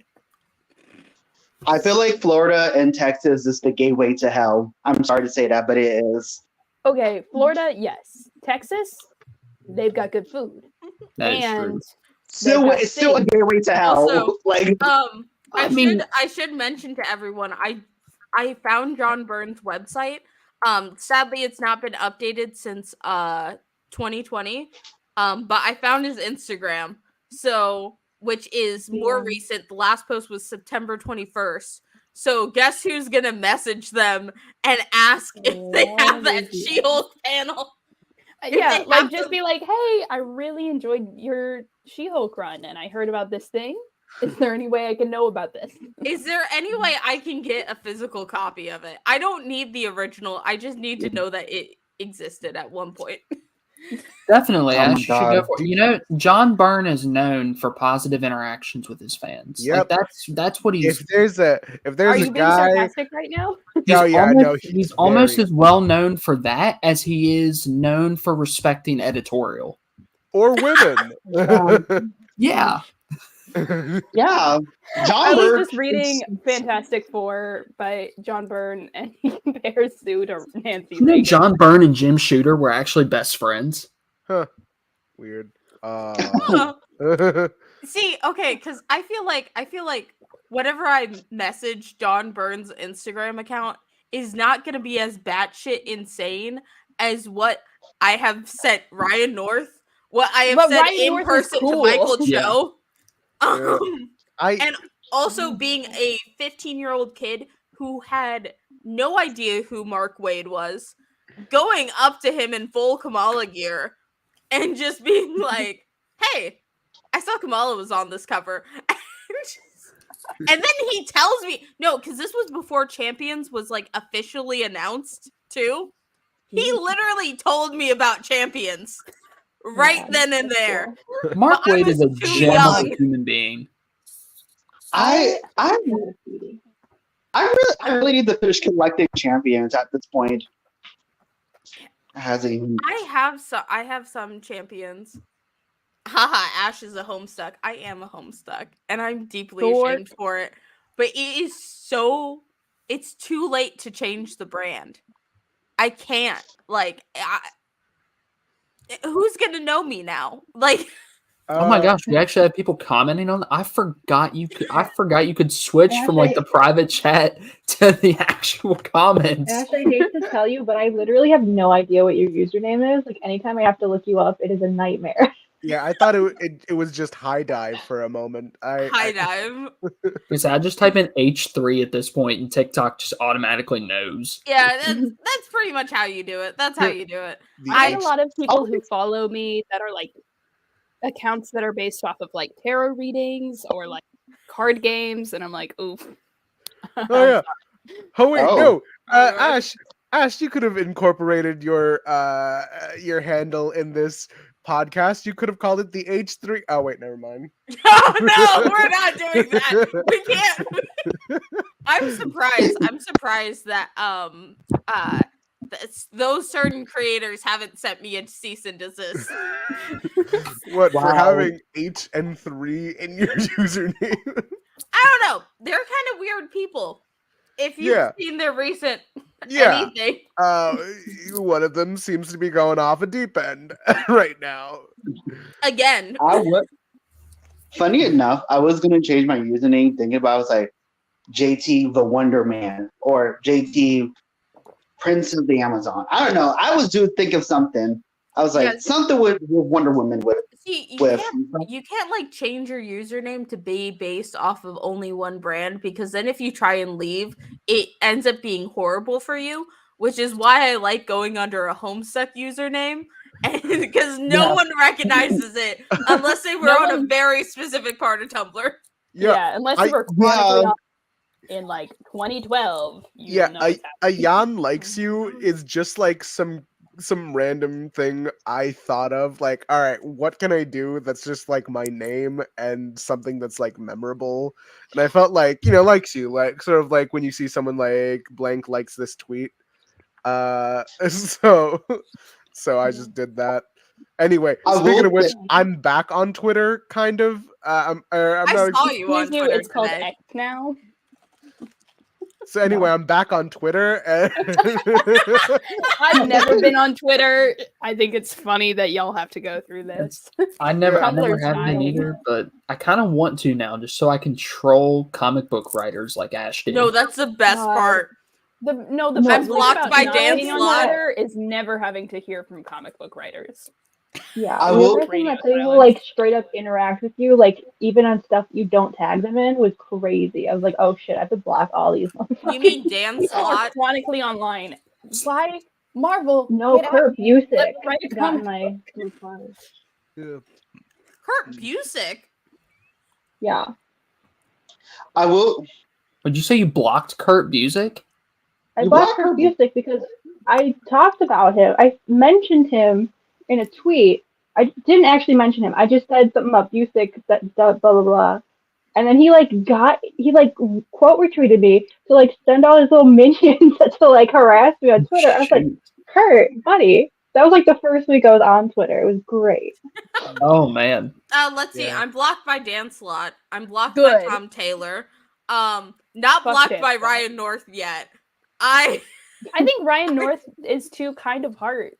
I feel like Florida and Texas is the gateway to hell. I'm sorry to say that, but it is. Okay, Florida, yes. Texas, they've got good food. That is true. And Still, got it's still a steak. gateway to hell. Also, like, I should mention to everyone I found John Byrne's website. Sadly it's not been updated since 2020. But I found his Instagram. So, which is more Yeah. recent. The last post was September 21st. So, guess who's going to message them and ask if they have that Love you. She-Hulk panel? Yeah, they like have just to- be like, hey, I really enjoyed your She-Hulk run and I heard about this thing. Is there any way I can know about this? Is there any way I can get a physical copy of it? I don't need the original. I just need to know that it existed at one point. Definitely, Oh my Ash, you should go God. for it. You know, John Byrne is known for positive interactions with his fans. Yep. Like that's what he's. If there's Are a you being guy, sarcastic right now? He's Oh, yeah, almost, no, he's almost very- as well known for that as he is known for respecting editorial. or women. Yeah, yeah, I John was Byrne. just reading Fantastic Four by John Byrne, and he compares Sue to Nancy you know, Reagan. John Byrne and Jim Shooter were actually best friends. Weird. See, okay, because I feel like whatever I message John Byrne's Instagram account is not gonna be as batshit insane as what I have sent Ryan North, what I have But said Ryan in North is person to cool. Michael Yeah. Cho. Yeah. And also being a 15-year-old kid who had no idea who Mark Wade was, going up to him in full Kamala gear and just being like, hey, I saw Kamala was on this cover. And then he tells me, no, because this was before Champions was like officially announced too. He literally told me about Champions right Yeah, then and that's there. cool. Mark But I Wade is was a too gem of young. a human being. I Yeah, sweetie. I really need to finish collecting champions at this point. Has even I have some Champions. Haha, Ash is a homestuck. I am a homestuck, and I'm deeply Dork. ashamed for it. But it's too late to change the brand. I can't. Like, who's gonna know me now? Like, Oh my gosh, we actually have people commenting on that. I forgot you could switch from like the private chat to the actual comments. Ash, I hate to tell you, but I literally have no idea what your username is. Like anytime I have to look you up, it is a nightmare. Yeah, I thought it was just high dive for a moment. high dive. Because I just type in H3 at this point and TikTok just automatically knows. Yeah, that's pretty much how you do it. That's how you do it. I have a lot of people who follow me that are like accounts that are based off of like tarot readings or like card games, and I'm like, oof. Oh yeah. Oh wait, Oh. no. Oh, God. Ash, you could have incorporated your handle in this podcast. You could have called it the H3. Oh wait, never mind. No, we're not doing that. We can't. I'm surprised that those certain creators haven't sent me a cease and desist. What for Wow. having H and 3 in your username? I don't know. They're kind of weird people. If you've Yeah. seen their recent Yeah. anything. One of them seems to be going off a deep end right now. Again. I would. Funny enough, I was gonna change my username, thinking about it, I was like JT the Wonder Man or JT Prince of the Amazon. I don't know. I was think of something. I was like Yeah. something with Wonder Woman with. See, with you can't like change your username to be based off of only one brand, because then if you try and leave, it ends up being horrible for you. which is why I like going under a Homestuck username, and because no one recognizes it unless they were on a very specific part of Tumblr. Yeah, unless you were chronically on in like 2012. Ayaan likes you is just like some random thing I thought of. Like, all right, what can I do that's just like my name and something that's like memorable? And I felt like, likes you, like sort of like when you see someone like blank likes this tweet. So I just did that. Anyway, speaking of which, I'm back on Twitter, kind of. I saw you on Twitter. It's called X now. So anyway, I'm back on Twitter. And I've never been on Twitter. I think it's funny that y'all have to go through this. I never have been either, but I kind of want to now, just so I can troll comic book writers like Ash did. No, that's the best part. The I'm blocked by Dan Slott is never having to hear from comic book writers. Yeah, the person that they will like straight up interact with you, like even on stuff you don't tag them in, was crazy. I was like, oh shit, I have to block all these. You mean Dan Slott? Chronically online. Why Marvel? No, Kurt Busiek got in my reply. Kurt Busiek? Yeah. I will. Would you say you blocked Kurt Busiek? I blocked Kurt Busiek because I talked about him. I mentioned him in a tweet. I didn't actually mention him. I just said something about Busiek, that blah blah blah, and then he quote retweeted me to like send all his little minions to like harass me on Twitter. I was like, Kurt, buddy, that was like the first week I was on Twitter. It was great. Oh man. Let's see. I'm blocked by Dan Slott. I'm blocked by Tom Taylor. Not blocked by Ryan North yet. I think Ryan North is too kind of hard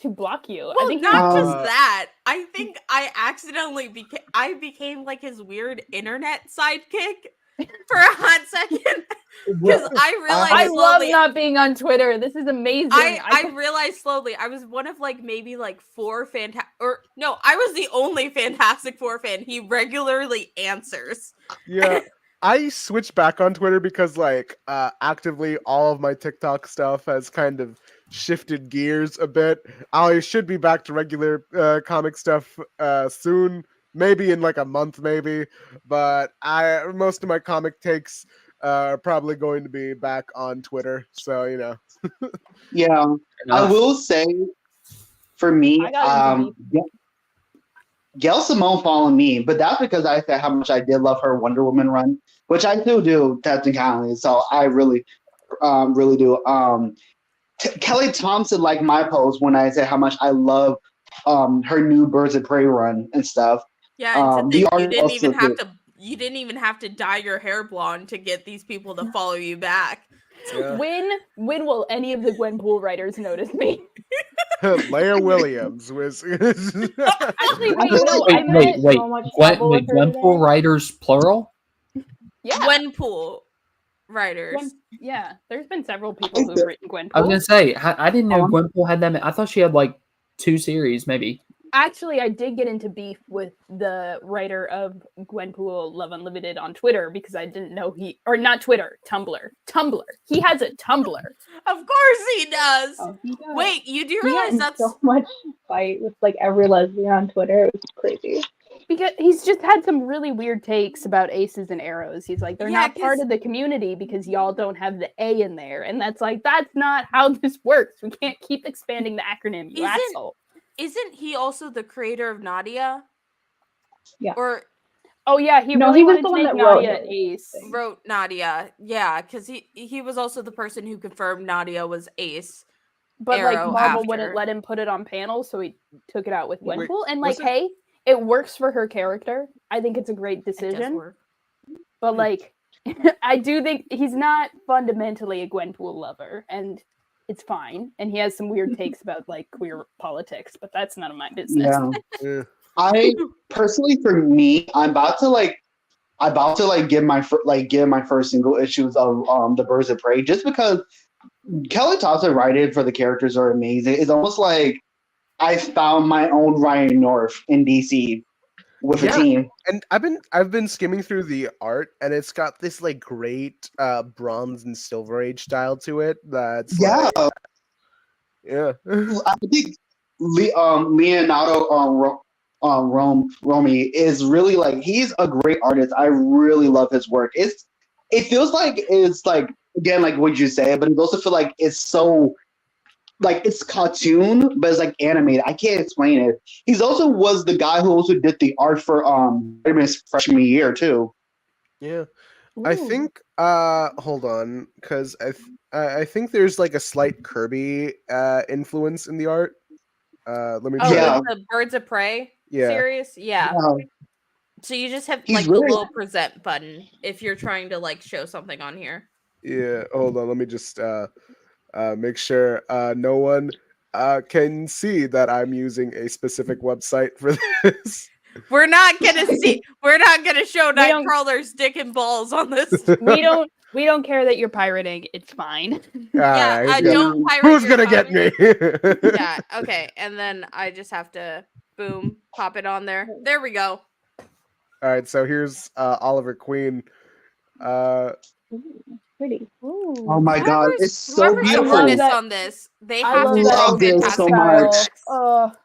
to block you. Well, I think not just that. I think I accidentally became like his weird internet sidekick for a hot second because I realized I love not being on Twitter. This is amazing. I realized slowly I was one of like maybe like four I was the only Fantastic Four fan he regularly answers. Yeah. I switched back on Twitter because like actively all of my TikTok stuff has kind of shifted gears a bit. I should be back to regular comic stuff soon, maybe in like a month maybe, but most of my comic takes are probably going to be back on Twitter, so Yeah, I will say for me, Gail Simone followed me, but that's because I said how much I did love her Wonder Woman run, which I still do technically. So I really, really do. Kelly Thompson liked my post when I said how much I love her new Birds of Prey run and stuff. Yeah, and you didn't even have to dye your hair blonde to get these people to follow you back. Yeah. When will any of the Gwenpool writers notice me? Leia Williams was. Actually, wait. Gwenpool writers plural? Yeah. Gwenpool writers. There's been several people who've written Gwenpool. I was gonna say I didn't know Gwenpool had that many. I thought she had like 2 series, maybe. Actually, I did get into beef with the writer of Gwenpool Love Unlimited on Twitter because I didn't know Tumblr. He has a Tumblr. Of course he does. Oh, he does. Wait, you do realize that's so much fight with like every lesbian on Twitter. It was crazy. Because he's just had some really weird takes about aces and arrows. He's like, they're not part of the community because y'all don't have the A in there. And that's not how this works. We can't keep expanding the acronym, you asshole. Isn't he also the creator of Nadia? Yeah. Or he was the one that wrote Nadia. Yeah, because he was also the person who confirmed Nadia was Ace. But Marvel wouldn't let him put it on panels, so he took it out with Gwenpool. And hey, it works for her character. I think it's a great decision. It does work. But I do think he's not fundamentally a Gwenpool lover, and it's fine. And he has some weird takes about queer politics, but that's none of my business. Yeah. I personally, for me, I'm about to give my first single issues of the Birds of Prey, just because Kelly Thompson writing for the characters are amazing. It's almost like I found my own Ryan North in DC with a team. And I've been skimming through the art, and it's got this great Bronze and Silver Age style to it. That's Yeah. I think Leonardo Romy is really like he's a great artist. I really love his work. It feels like it's like again like what you say, but it also feel like it's so like it's cartoon, but it's like animated. I can't explain it. He's also was the guy who also did the art for Spider-Man's freshman year too. Yeah. I think hold on, because I think there's like a slight Kirby influence in the art. Let me Oh, try. Yeah. with the Birds of Prey Yeah. series? Yeah. Yeah. So you just have He's like really- the little present button if you're trying to like show something on here. Yeah, hold on. Let me just make sure no one can see that I'm using a specific website for this. We're not gonna show We don't- Nightcrawler's dick and balls on this. we don't care that you're pirating. It's fine. Yeah, Alright, don't pirate who's your gonna get comment. me? Yeah, okay. And then I just have to boom, pop it on there. There we go. All right, so here's Oliver Queen. Pretty. Oh my god, it's so Whoever's the beautiful. artist that- on this, they I have love to that love do this fantastic so style. much. artworks.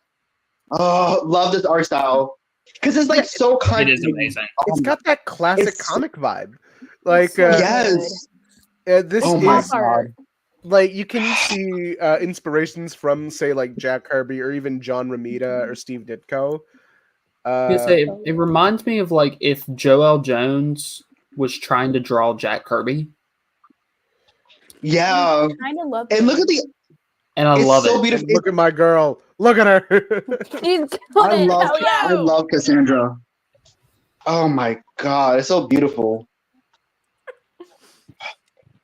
Oh, love this art style because it's like so kind. It is amazing. It's got that classic It's- comic vibe. Like so good. Yes. this Oh my is god. like you can see inspirations from say like Jack Kirby or even John Romita or Steve Ditko. I was gonna say, it reminds me of like if Joel Jones was trying to draw Jack Kirby, Yeah. Kind of love. And look at the. and I It's love so it. beautiful. Look at my girl. Look at her. She's I killing it. love. Hell yeah. I love Cassandra. Oh my god, it's so beautiful.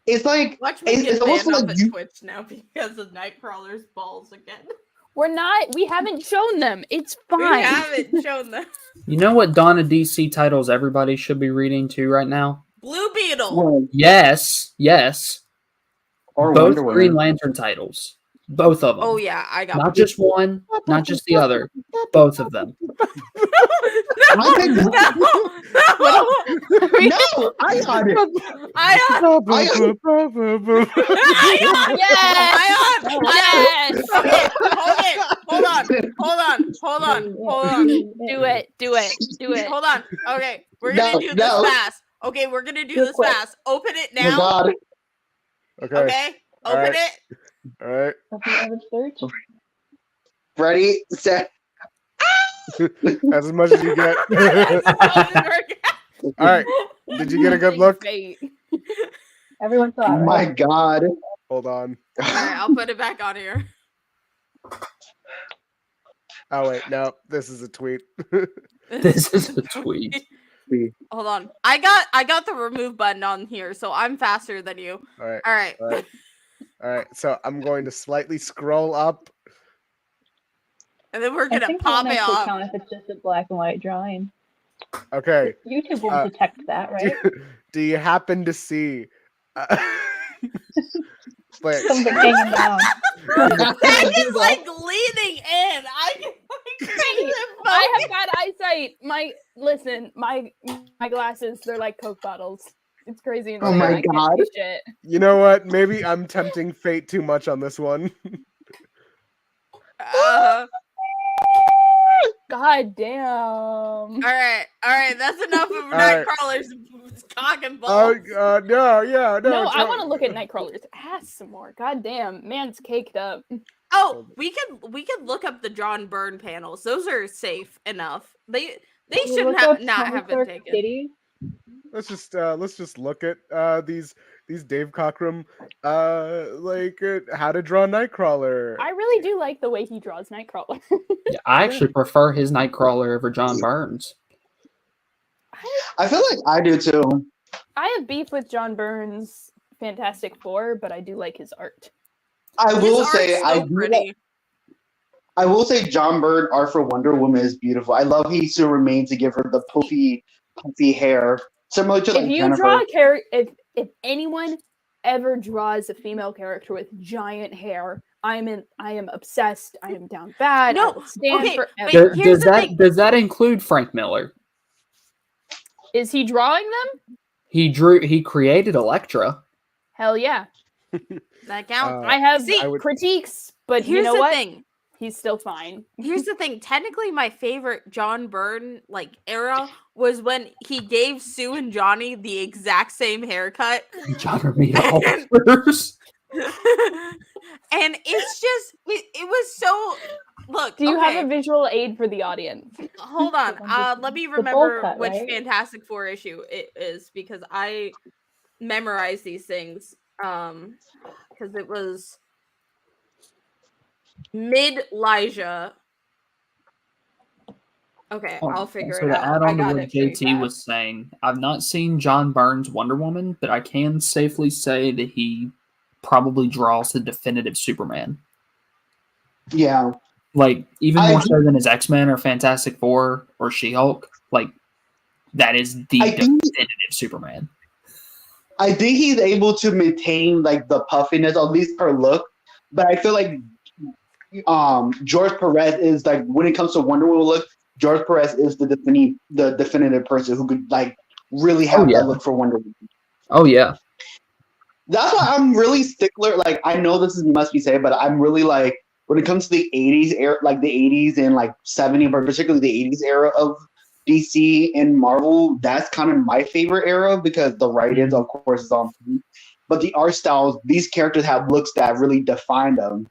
It's like Watch me it's get almost banned like off of you. Twitch now because of Nightcrawler's balls again. We haven't shown them. It's We fine. haven't shown them. You know what Donna DC titles everybody should be reading too right now? Blue Beetle. Well, Yes, or both Wonder Green Woman. Lantern titles, both of them. Oh yeah, I got Not just one, not just the other, both of them. I think- no, No, I got it. Ayaan, Yes. Ayaan, Yes. Okay, hold on. Do it. Hold on. Okay, we're gonna do this No. fast. Okay, we're gonna do Do it this quick. fast. Open it Oh now. god. Okay. Okay, open Alright. it. All right. Search. Ready, set. That's as much as you get. All right. Did you get a good look? Fate. Everyone saw Oh it. Right? my god. Hold on. All right, I'll put it back on here. Oh wait, no. This is a tweet. This is a tweet. Hold on. I got the remove button on here, so I'm faster than you. All right. All right. All right. All right. So I'm going to slightly scroll up. And then we're I gonna think pop that it actually off. count if it's just a black and white drawing. Okay. YouTube will Uh, detect that, right? Do you happen to see? Wait. Something hanging down. Megan's like leaning in. I can like see them I both. have bad eyesight. My glasses, they're like Coke bottles. It's crazy. Oh my I can't God. see shit. You know what? Maybe I'm tempting fate too much on this one. God damn. All right. That's enough of right. Nightcrawler's cock and Oh balls. no, yeah, no. No, it's I not- want to look at Nightcrawler's ass some more. God damn, man's caked up. Oh, we could look up the John Byrne panels. Those are safe enough. They shouldn't have not have been taken. Kitty. Let's just look at these Dave Cockrum how to draw Nightcrawler. I really do like the way he draws Nightcrawler. Yeah, I actually prefer his Nightcrawler over John Burns. I feel like I do too. I have beef with John Byrne's Fantastic Four, but I do like his art. I His will art's say so I do pretty. I will say John Byrne art for Wonder Woman is beautiful. I love he still remains to give her the puffy hair, similar to like If you Jennifer. draw a character, if anyone ever draws a female character with giant hair, I am obsessed. I am down bad. No, I will stand okay, forever. wait, here's the thing. Does that include Frank Miller? Is he drawing them? He created Elektra. Hell yeah. That counts. I have See, I would- critiques. But you Here's know the what? thing. He's still fine. Here's the thing. Technically, my favorite John Byrne era was when he gave Sue and Johnny the exact same haircut. John Romita Officers. And it's just it was so look. Do you okay, have a visual aid for the audience? hold on. Let me bowl remember cut, which right? Fantastic Four issue it is because I memorize these things. Because it was mid Elijah. Okay, I'll figure So it to out. add I on to got what it pretty JT fast. was saying, I've not seen John Byrne's Wonder Woman, but I can safely say that he probably draws the definitive Superman. Yeah. Like, even I more agree. so than his X-Men or Fantastic Four or She-Hulk. Like, that is the I think- definitive Superman. I think he's able to maintain like the puffiness, at least per look. But I feel like George Perez is like when it comes to Wonder Woman look, George Perez is the definitive person who could like really have yeah. that look for Wonder Woman. Oh, yeah. That's why I'm really stickler. Like I know this must be said, but I'm really like when it comes to the 80s era, like the 80s and like 70s, but particularly the 80s era of DC and Marvel, that's kind of my favorite era because the write-ins, of course, is on point. But the art styles, these characters have looks that really define them.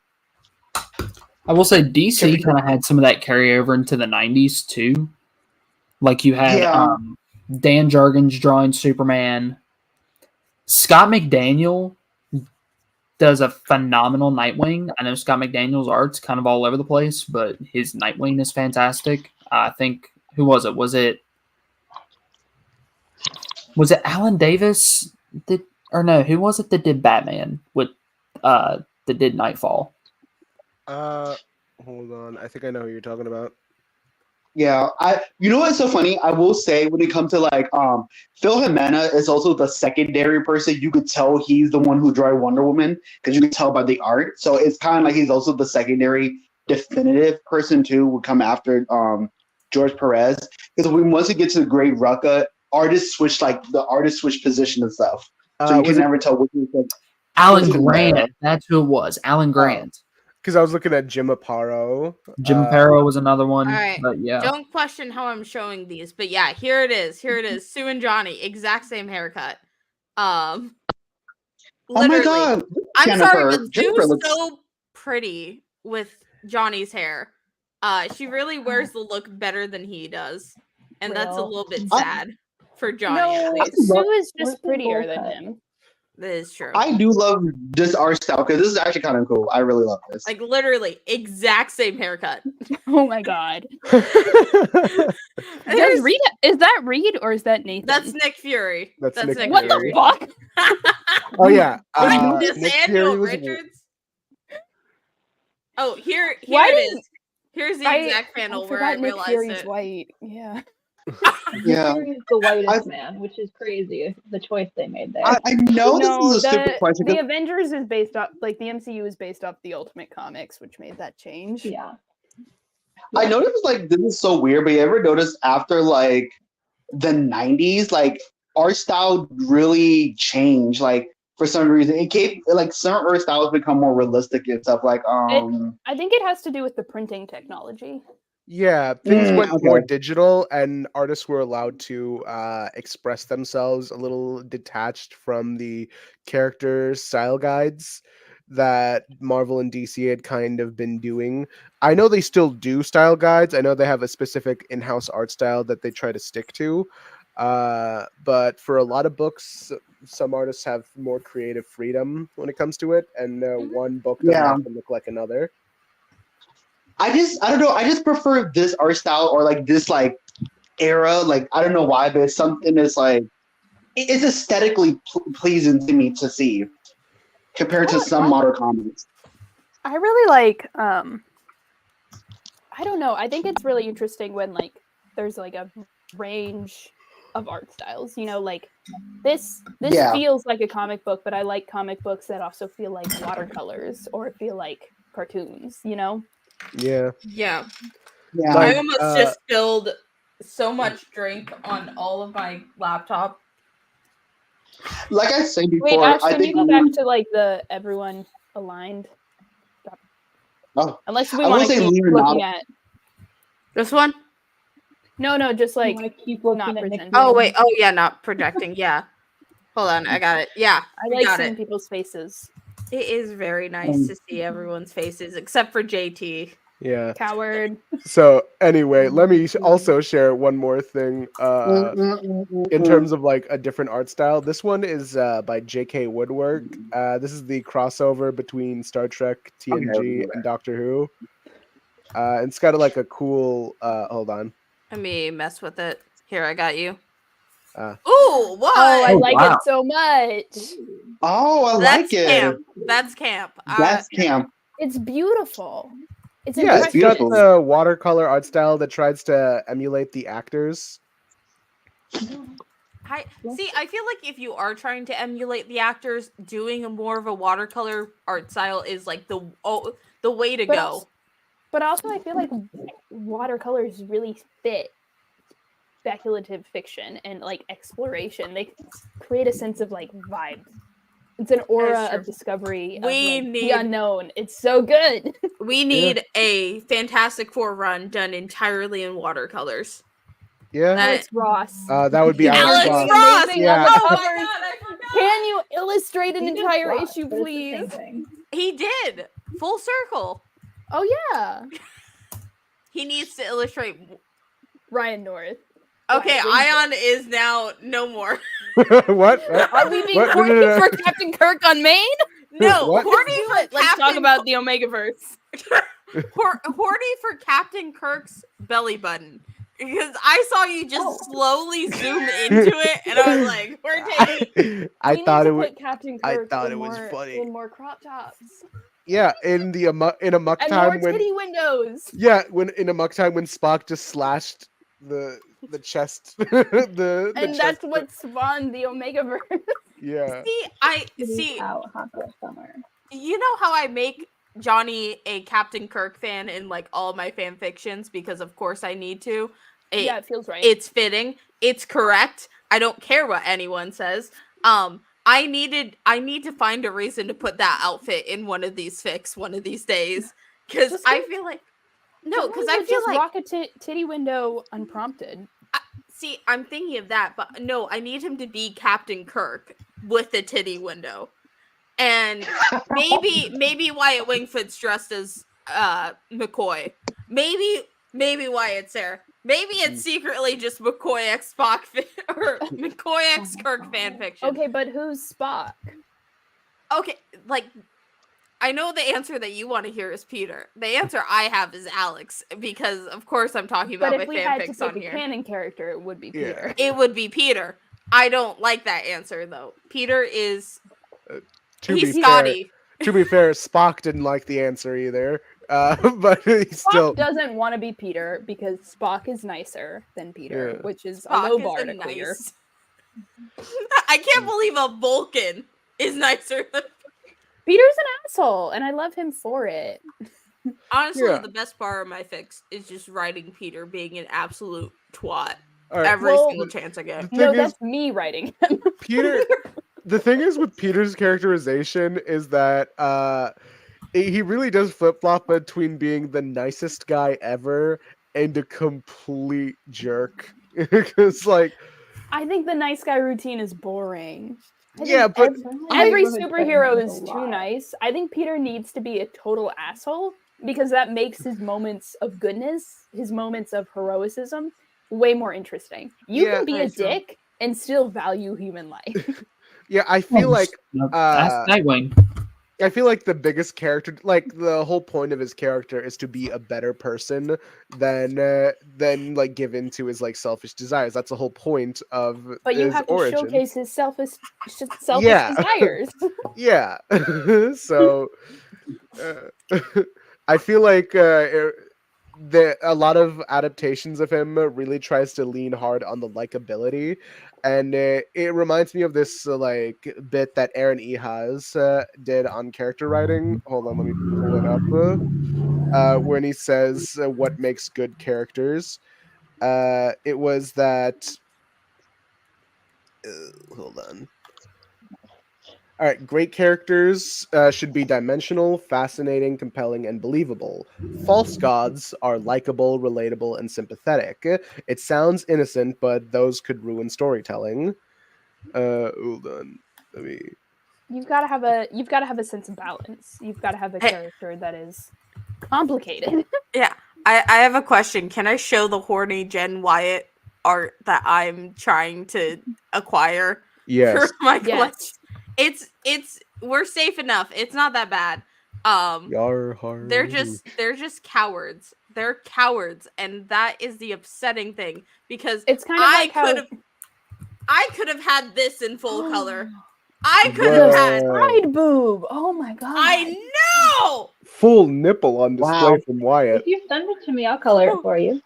I will say DC kind of had some of that carryover into the 90s, too. Like, you had Dan Jurgens drawing Superman. Scott McDaniel does a phenomenal Nightwing. I know Scott McDaniel's art's kind of all over the place, but his Nightwing is fantastic. I think, who was it? Was it Alan Davis? Who was it that did Batman with that did Nightfall? Hold on. I think I know who you're talking about. Yeah, you know what's so funny? I will say when it comes to like Phil Jimenez is also the secondary person. You could tell he's the one who drew Wonder Woman because you can tell by the art. So it's kind of like he's also the secondary definitive person too. Would come after George Perez because once it gets to the Great Rucka, artists switch position and stuff. So you can never tell which is like Alan Grant. That's who it was. Alan Grant. Because I was looking at Jim Aparo. Jim Aparo was another one. All right. But yeah. Don't question how I'm showing these, but yeah, here it is. Here it is. Sue and Johnny, exact same haircut. Oh Literally. my god! I'm sorry, but Jennifer Sue's looks so pretty with Johnny's hair. She really wears the look better than he does, and that's a Real. little bit sad for Johnny. At No, least. Sue is Where's just the prettier bowl than cut? him. That is true. I do love this art style because this is actually kind of cool. I really love this. Like literally exact same haircut. Oh my god. There's- Is that Reed or is that Nathan? That's Nick Fury. That's Nick Nick what Fury. the fuck? Oh yeah, Wait, Nick Nathaniel Fury was. Richards. Oh, here Why it did- is. Here's the exact panel where I forgot Nick realized Fury's it. white. Yeah. Yeah. Fury's the whitest man, which is crazy. The choice they made there. I know no, this is a stupid question. the Avengers is based off, like the MCU is based off the Ultimate Comics, which made that change. Yeah. I noticed like this is so weird, but you ever notice after like the 90s, like art style really changed. Like for some reason, it came like some art styles become more realistic and stuff. Like I think it has to do with the printing technology. Yeah, things went okay. more digital, and artists were allowed to express themselves a little detached from the character style guides that Marvel and DC had kind of been doing. I know they still do style guides. I know they have a specific in-house art style that they try to stick to. But for a lot of books, some artists have more creative freedom when it comes to it, and one book doesn't have to look like another. I don't know. I just prefer this art style or like this like era. Like I don't know why, but it's something that's like it's aesthetically pleasing to me to see compared to some modern comics. I really like I don't know. I think it's really interesting when like there's like a range of art styles. You know, like this feels like a comic book, but I like comic books that also feel like watercolors or feel like cartoons, you know? Yeah. Yeah. Yeah. I Like, almost just spilled so much drink on all of my laptop. Like I said before, Wait, Ash, I can you think go back to like the everyone aligned? Oh, Unless we I will want to say keep Leonardo. looking at. This one? No, just I like want to keep looking not at pretending. Nick's Oh wait. Oh yeah, not projecting. Yeah. Hold on, I got it. Yeah, I we like got seeing it. people's faces. It is very nice to see everyone's faces, except for JT. Yeah. Coward. So anyway, let me also share one more thing. In terms of like a different art style, this one is by J.K. Woodwork. This is the crossover between Star Trek, TNG, and Doctor Who. It's got like a cool. Hold on. Let me mess with it. Here, I got you. Uh, Ooh, what? Oh, I like wow. it so much. Oh, I That's like it. camp. That's camp. That's camp. It's beautiful. It's yeah, That's it's got beautiful. the watercolor art style that tries to emulate the actors. I feel like if you are trying to emulate the actors, doing a more of a watercolor art style is like the way to go. But also, I feel like watercolors really fit speculative fiction and like exploration. They create a sense of like vibes. It's an aura That's true. of discovery of We like, the need- unknown. It's so good. We need a Fantastic Four run done entirely in watercolors. Yeah, Alex Ross. that would be Alex Alex Ross. Ross. Amazing Yeah. on the Oh my covers. god, I forgot. Can you illustrate an He just entire lost, issue, but it's the same please? thing. He did. Full circle. Oh yeah, He needs to illustrate. Ryan North. Okay, Ryan Ayaan is now no more. What? Are we being What? No, horny no, no. for Captain Kirk on Maine? No, What? horny for Let's Captain. talk about the Omegaverse. Horny for Captain Kirk's belly button. Because I saw you just slowly zoom into it, and I was like, "We're taking." I We thought need it to was. put Captain I Kirk thought in it was more, funny. in more crop tops Yeah, in a muck and more time when. titty windows. Yeah, when in a muck time when Spock just slashed the chest. the And chest. that's what spawned the Omegaverse. Yeah. See. Out hot girl summer. You know how I make Johnny a Captain Kirk fan in like all my fan fictions because of course I need to. Yeah, it feels right. It's fitting. It's correct. I don't care what anyone says. I need to find a reason to put that outfit in one of these fics one of these days because I feel like rock a titty window unprompted. See, I'm thinking of that, but no, I need him to be Captain Kirk with a titty window. And maybe Wyatt Wingfoot's dressed as McCoy. Maybe Wyatt's there. Maybe it's secretly just McCoy X Spock or McCoy X Kirk fan fiction. Okay, but who's Spock? Okay, like I know the answer that you want to hear is Peter. The answer I have is Alex because of course I'm talking about But my if we had to fanfics pick on a here. canon character, it would be Peter. It would be Peter. I don't like that answer though. Peter is he's Scotty. To be fair, Spock didn't like the answer either. But he still doesn't want to be Peter because Spock is nicer than Peter, which is a low bar to clear. I can't believe a Vulcan is nicer than Peter's an asshole, and I love him for it. Honestly, the best part of my fix is just writing Peter being an absolute twat right. every single chance I get. No, that's me writing him. Peter. The thing is with Peter's characterization is that he really does flip-flop between being the nicest guy ever and a complete jerk. Because, like... I think the nice guy routine is boring. But... Every superhero is too nice. I think Peter needs to be a total asshole because that makes his moments of goodness, his moments of heroicism, way more interesting. You can be a dick and still value human life. Yeah, I feel like... that's Nightwing. I feel like the biggest character, like the whole point of his character is to be a better person than like give in to his like selfish desires. That's the whole point of But you his have to origin. showcase his selfish desires. Yeah. So I feel like a lot of adaptations of him really tries to lean hard on the likability, and it reminds me of this like bit that Aaron Ehas did on character writing. Hold on, let me pull it up. When he says what makes good characters, it was that. Hold on. All right, great characters should be dimensional, fascinating, compelling, and believable. False gods are likable, relatable, and sympathetic. It sounds innocent, but those could ruin storytelling. Hold on. Let me. You've got to have a sense of balance. You've got to have a character that is complicated. Yeah, I have a question. Can I show the horny Jen Wyatt art that I'm trying to acquire Yes. for my collection? Yes. It's we're safe enough. It's not that bad. They're just cowards. They're cowards, and that is the upsetting thing because It's kind of like how I could have had this in full color. I could have had side boob. Oh my god! I know. Full nipple on display Wow. from Wyatt. If you send it to me, I'll color it for you.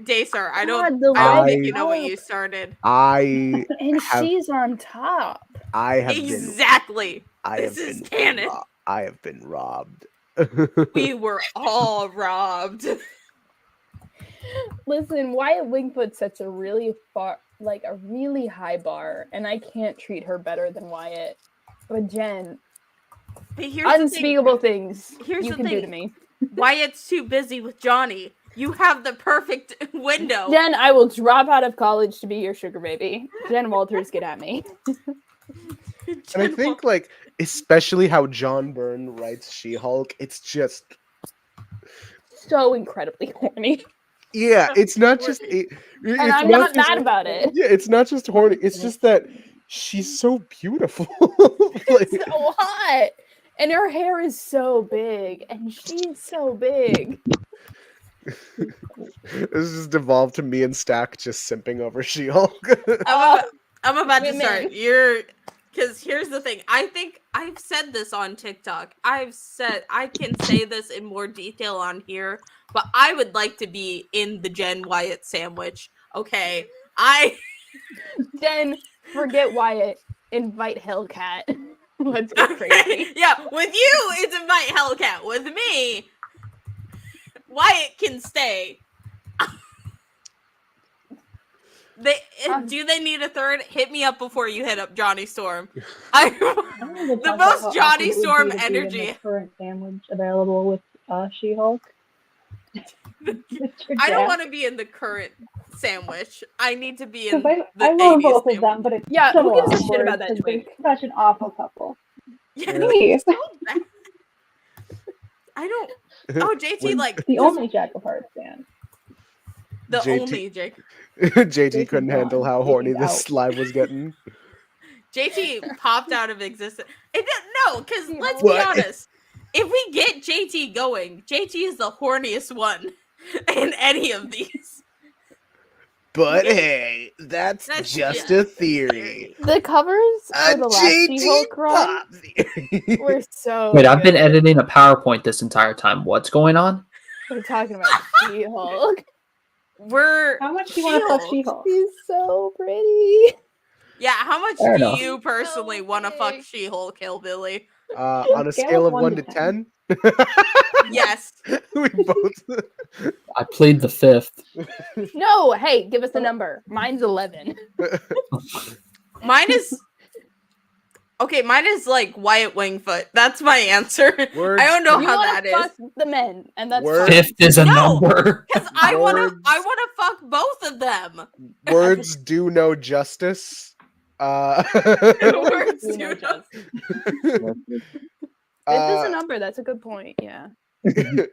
Daystar, I God, don't I- think you know what you started. I And have- she's on top. I have Exactly. I have This is been canon. I have been robbed. We were all robbed. Listen, Wyatt Wingfoot sets a really high bar, and I can't treat her better than Wyatt. But Jen, But here's the thing. unspeakable things Here's you the can do thing. to me. Wyatt's too busy with Johnny. You have the perfect window. Jen, I will drop out of college to be your sugar baby. Jen Walters, get at me. And I think, like, especially how John Byrne writes She-Hulk, it's just, So incredibly horny. yeah, it's not just, it's And I'm not just- mad about it. Yeah, it's not just horny. It's just that she's so beautiful. Like, It's so hot. And her hair is so big. And she's so big. this just devolved to me and Stack just simping over She-Hulk. I'm about to women. start. Because here's the thing. I think I've said this on TikTok. I can say this in more detail on here, but I would like to be in the Jen Wyatt sandwich. Okay. Jen, forget Wyatt. Invite Hellcat. Let's go crazy. Yeah, with you, it's invite Hellcat. With me, Wyatt can stay. Do they need a third? Hit me up before you hit up Johnny Storm. The most Johnny Storm energy. Current sandwich available with She-Hulk. I don't want to be in the current sandwich. I need to be in Because the I love 80s both sandwich. of them, but it's Yeah, so who gives a shit awkward about that because they're twink? such an awful couple. Yeah, Me. I don't. Oh, JT, When- like The only Jack of Hearts fan. the JT only Jake. JT couldn't gone. handle how horny JT's this out. live was getting. JT popped out of existence. No, because let's What? be honest. If we get JT going, JT is the horniest one in any of these. But hey, that's That's just just a theory. The covers A for the last JT She-Hulk run pop theory. were so Wait, I've been good. editing a PowerPoint this entire time. What's going on? We're talking about She-Hulk. How much do you want to fuck She-Hulk? She's so pretty. Yeah, how much Fair do enough. you personally So want to fuck big. She-Hulk, Hillbilly? On a scale of 1 to 10, Yes. we both. I plead the fifth. No, hey, give us a number. Mine's 11. Mine is okay. Mine is like Wyatt Wingfoot. That's my answer. Words, I don't know You how want that to is fuck the men, and that's Word. fine. Fifth is a No. number. because I want Words. to fuck both of them. words do no justice. Words You do know, not- just- This is a uh, number. That's a good point. Yeah. it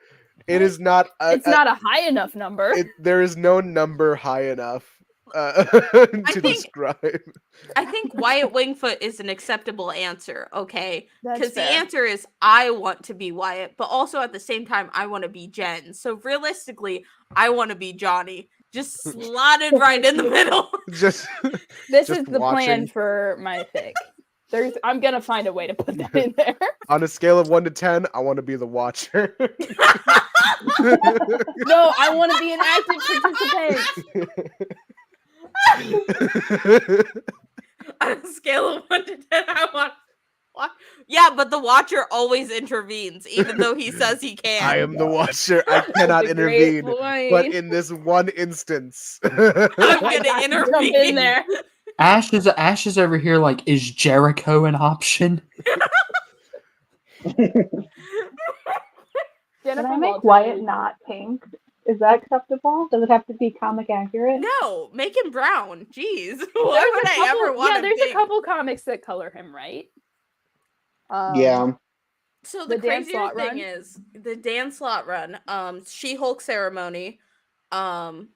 is not. It's not a high enough number. There is no number high enough to think- describe. I think Wyatt Wingfoot is an acceptable answer. Okay, That's because the fair. answer is I want to be Wyatt, but also at the same time I want to be Jen. So realistically, I want to be Johnny. Just slotted right in the middle. Just This just is the watching. plan for my fic. I'm gonna find a way to put that in there. on a scale of 1 to 10, I want to be the watcher. No, I want to be an active participant. On a scale of 1 to 10, I want. Yeah, but the watcher always intervenes, even though he says he can't. I am the watcher. I cannot That's a great intervene. point. But in this one instance, I'm I gonna got to intervene. jump in there. Ash is over here like, is Jericho an option? Can Jennifer I make Walters Wyatt is- not pink? Is that acceptable? Does it have to be comic accurate? No, make him brown. Jeez. Why would I ever want Yeah, him there's pink? a couple comics that color him, right? Yeah. So The the dance crazier lot thing run? is the dance lot run, She-Hulk ceremony, and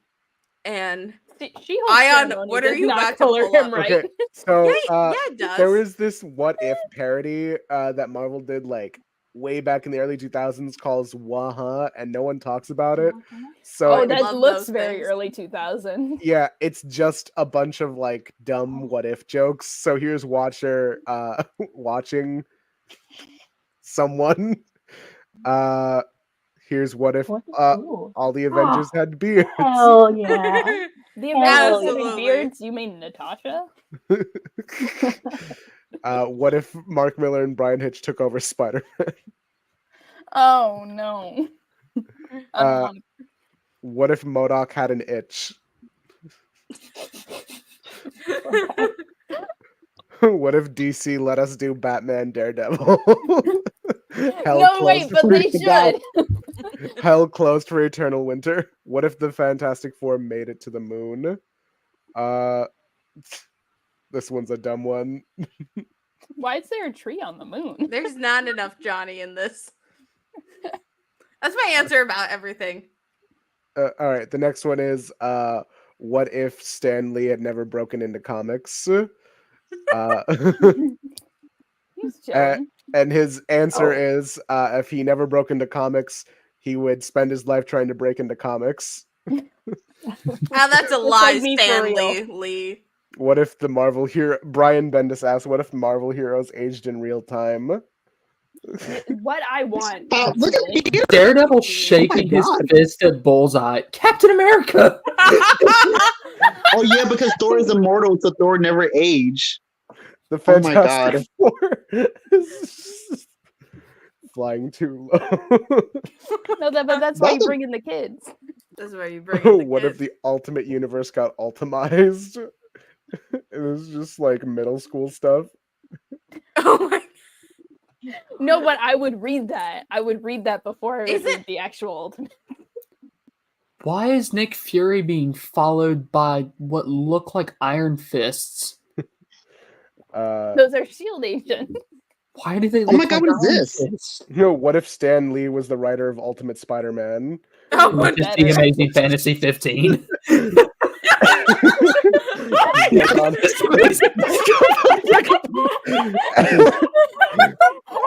She-Hulk Ayaan, ceremony what are does you not about to color pull him up? right. Okay, so yeah, it does. there was this What If parody that Marvel did like way back in the early 2000s called Waha, and no one talks about it. So Oh, I that love looks those very things. early 2000. yeah, it's just a bunch of like dumb What If jokes. So here's Watcher watching someone. Here's What If Ooh. all the Avengers had beards. Hell yeah. The Hell Avengers having Absolutely. beards, you mean Natasha? What if Mark Miller and Brian Hitch took over Spider-Man? Oh no. I don't want What if MODOK had an itch? What if DC let us do Batman Daredevil? Hell No, wait, closed but for- they should. Hell closed for eternal winter. What if the Fantastic Four made it to the moon? This one's a dumb one. Why is there a tree on the moon? There's not enough Johnny in this. That's my answer about everything. All right, the next one is what if Stan Lee had never broken into comics? He's chilling. And his answer Oh. is if he never broke into comics, he would spend his life trying to break into comics. That's a Just lie, like me for Stanley real. Lee. What if the Marvel hero Brian Bendis asked, what if Marvel heroes aged in real time? What I want. Look at personally- me. Daredevil shaking his God. fist at Bullseye. Captain America! Oh yeah, because Thor is immortal, so Thor never age. The Oh my Fantastic Four is flying too low. No, but that's why you That's a- bring in the kids. That's where you bring in the What if kids. the Ultimate Universe got ultimized? It was just like middle school stuff. Oh my. No, but I would read that. I would read that before I would Is read it- the actual ultimate. Why is Nick Fury being followed by what look like Iron Fists? Those are shield agents. Why do they Oh look my God, like what is Iron this? Fists? What if Stan Lee was the writer of Ultimate Spider-Man? Oh, Would Just better. the Amazing Fantasy 15.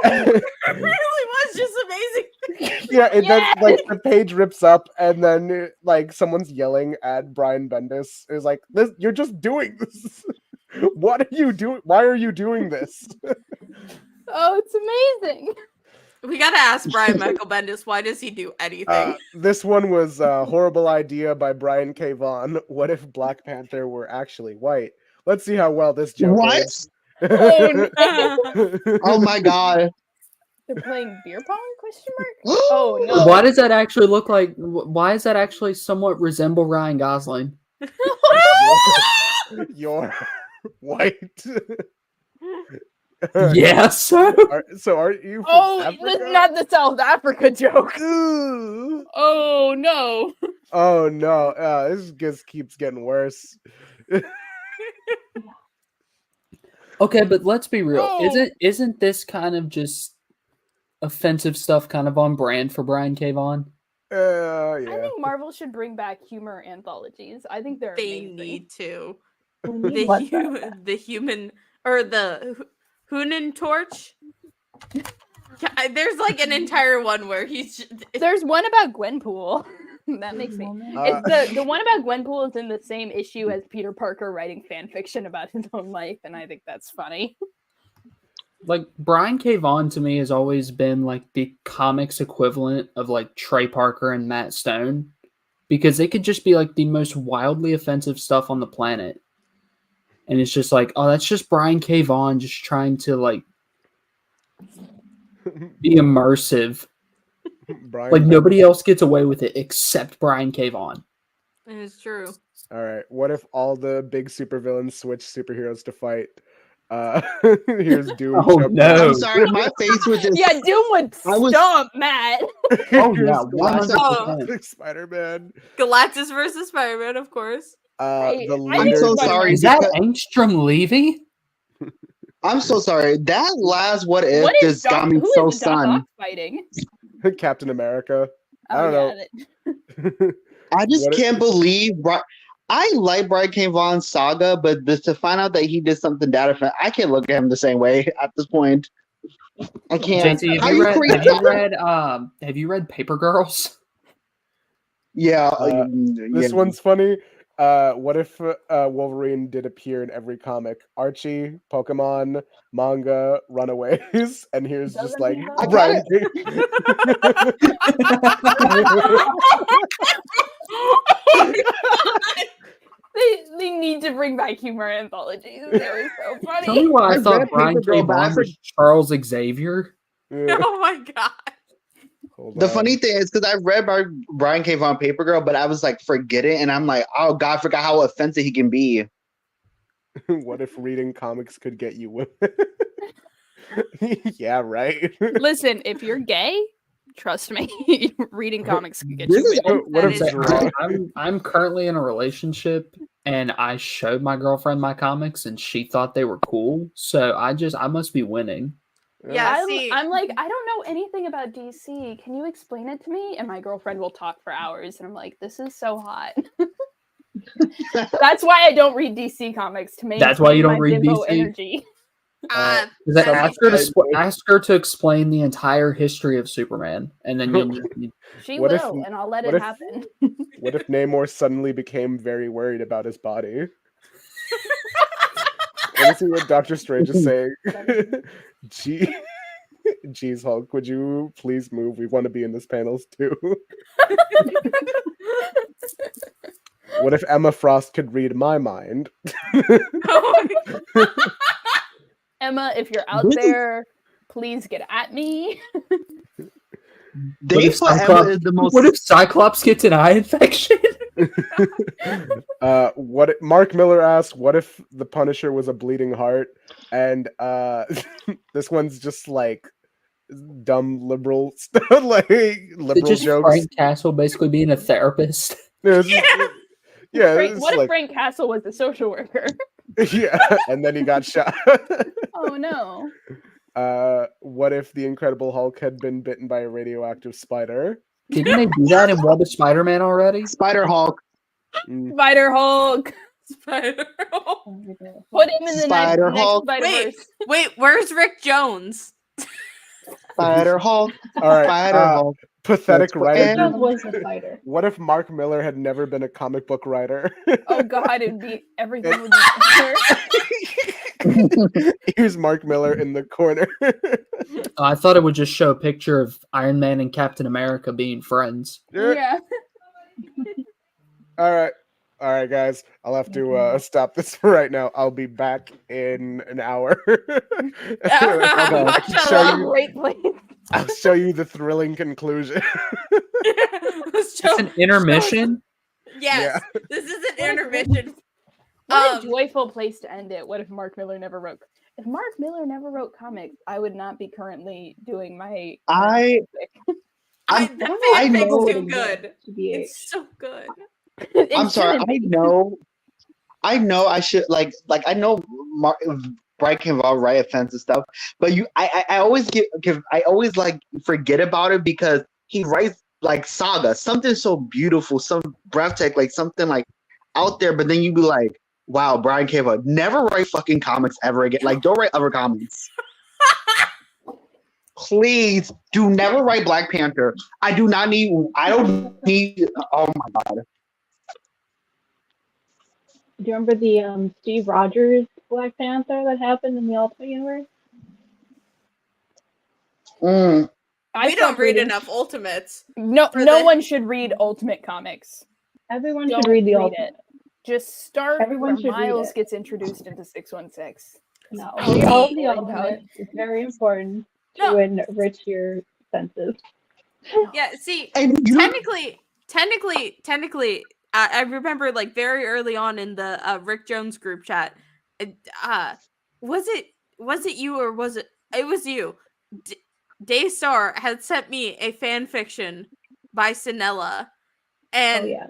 It really was just amazing. Yeah, and then Yes! like the page rips up, and then like someone's yelling at Brian Bendis. Is like, "This, you're just doing this. What are you doing? Why are you doing this?" Oh, it's amazing. We gotta ask Brian Michael Bendis, why does he do anything? This one was a horrible idea by Brian K. Vaughan. What if Black Panther were actually white? Let's see how well this joke What? is. Oh, no. Oh my God. They're playing beer pong? Question mark. Oh no. Why does that actually look like? Why does that actually somewhat resemble Ryan Gosling? You're white. Yeah, so So aren't you? From Oh, Africa? that's not the South Africa joke. Ooh. Oh no. Oh no! This just keeps getting worse. okay, but let's be real. Oh. Isn't this kind of just offensive stuff kind of on brand for Brian K. Vaughan? I Yeah. think Marvel should bring back humor anthologies. I think they're They amazing. need to. We The, need what the human or the Hunan torch. Yeah, there's like an entire one where he's There's one about Gwenpool. That makes me. Uh, It's the one about Gwenpool is in the same issue as Peter Parker writing fan fiction about his own life, and I think that's funny. Like Brian K. Vaughan to me has always been like the comics equivalent of like Trey Parker and Matt Stone, because they could just be like the most wildly offensive stuff on the planet, and it's just like, oh, that's just Brian K. Vaughan just trying to like be immersive. Brian Like Bendis. nobody else gets away with it except Brian K. Vaughan. It's true. All right. What if all the big supervillains switch superheroes to fight? Here's Doom. Oh, no. I'm sorry, my face was just. Yeah, Doom would I was- stomp Matt. Oh, Here's yeah, 100%. Spider-Man. Galactus versus Spider-Man, of course. I The think I'm leader. so it's funny. sorry. Is that because- Angstrom Levy? I'm so sorry. That last what if What is just got me who so is Doc stunned. Ock fighting? Captain America. I Oh, don't know. I just What if- can't believe. I like Brian K. Vaughan's saga, but just to find out that he did something that I can't look at him the same way at this point. I can't. JT, How have you read? create Have you that? read? Have you read Paper Girls? Yeah, This yeah. one's funny. What if Wolverine did appear in every comic? Archie, Pokemon, manga, Runaways, and here's just Doesn't like he have- I Brian. They need to bring back humor anthologies. They were so funny. Tell me why I I thought read Brian Paper K. Girl, but I Vaughan was Charles Xavier. Yeah, Oh my god. hold The on. funny thing is because I read Brian K. Vaughan Paper Girl, but I was like, forget it, and I'm like, oh god, I forgot how offensive he can be. What if reading comics could get you women? Yeah, right. Listen, if you're gay, trust me, reading comics can get This you is- women. What That if is Gerard- I'm currently in a relationship, and I showed my girlfriend my comics, and she thought they were cool. So I must be winning. Yeah. see- I'm like, I don't know anything about DC. Can you explain it to me? And my girlfriend will talk for hours, and I'm like, this is so hot. That's why I don't read DC comics to maintain That's why you don't my read bimbo DC? energy. Because That'd be ask her to explain the entire history of Superman, and then you She What if- will, and I'll let what it if- happen. What if Namor suddenly became very worried about his body? Let me see what Doctor Strange is saying. Jeez, Hulk, would you please move? We want to be in this panels too. What if Emma Frost could read my mind? Emma, if you're out This is- there, please get at me. They if put Emma Cyclops- is the most. What if Cyclops gets an eye infection? Mark Miller asked, "What if the Punisher was a bleeding heart?" And this one's just like dumb liberal stuff, like It's liberal just jokes. Frank Castle basically being a therapist. It's just- yeah, Frank, it's what if like, Frank Castle was the social worker? yeah, and then he got shot. Oh no. What if the Incredible Hulk had been bitten by a radioactive spider? Didn't they do that in Web of Spider-Man already? Spider Hulk. Mm, Spider Hulk. Spider. Put him in the Spider next Hulk. Spider-Verse. Wait, where's Rick Jones? Spider Hulk. All right, Spider Hulk. pathetic That's what- writer. Jones was the fighter. What if Mark Miller had never been a comic book writer? Oh god, it'd be everything would be better. Here's Mark Miller in the corner. I thought it would just show a picture of Iron Man and Captain America being friends. Yeah. All right, guys. I'll have to stop this for right now. I'll be back in an hour. I can show you. Great place. I'll show you the thrilling conclusion. Let's It's an intermission. Yes, this is an What if- intermission. What a joyful place to end it. What if Mark Miller never wrote? If Mark Miller never wrote comics, I would not be currently doing my. I I, I'm- that I fanfic's know too good. To be It's so good. I'm sorry. I know I should like I know Brian K. Vaughan write offensive stuff, but I always forget about it because he writes like saga, something so beautiful, some breathtaking, like something like out there. But then you be like, wow, Brian K. Vaughan, never write fucking comics ever again. Like, don't write other comics. Please do never write Black Panther. I don't need. Oh my god. Do you remember the Steve Rogers Black Panther that happened in the Ultimate Universe? Mm. I We don't stopped read reading- enough Ultimates. No, for no the- one should read Ultimate Comics. Everyone Don't should read the Ultimate. it. Just start Everyone where should read Miles it. gets introduced into 616. No, Oh, read no. the Ultimate. It's very important No. to enrich your senses. Yeah, see, And you know, technically, I remember like very early on in the Rick Jones group chat. Was it you or was it was you? Daystar had sent me a fan fiction by Sinella, and yeah.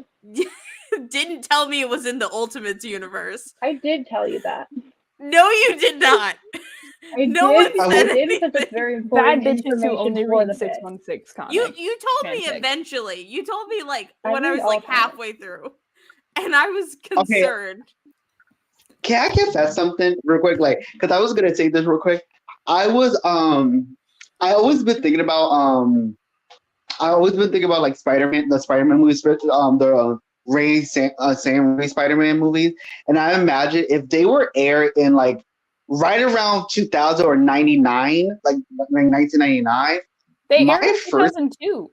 didn't tell me it was in the Ultimates universe. I did tell you that. No, you did not. I No did. one I said did because anything. it's very Bad important bitches who information only for read the bit. 616 comics. You told me fanfic. eventually. You told me like I when I read was all like comics. halfway through, and I was concerned. Can I confess something real quick? Like, because I was gonna say this real quick. I always been thinking about like Spider-Man, the Spider-Man movies, the Sam Raimi Spider-Man movies, and I imagine if they were aired in like right around 2000 or 99, like 1999. They my aired in first- 2002.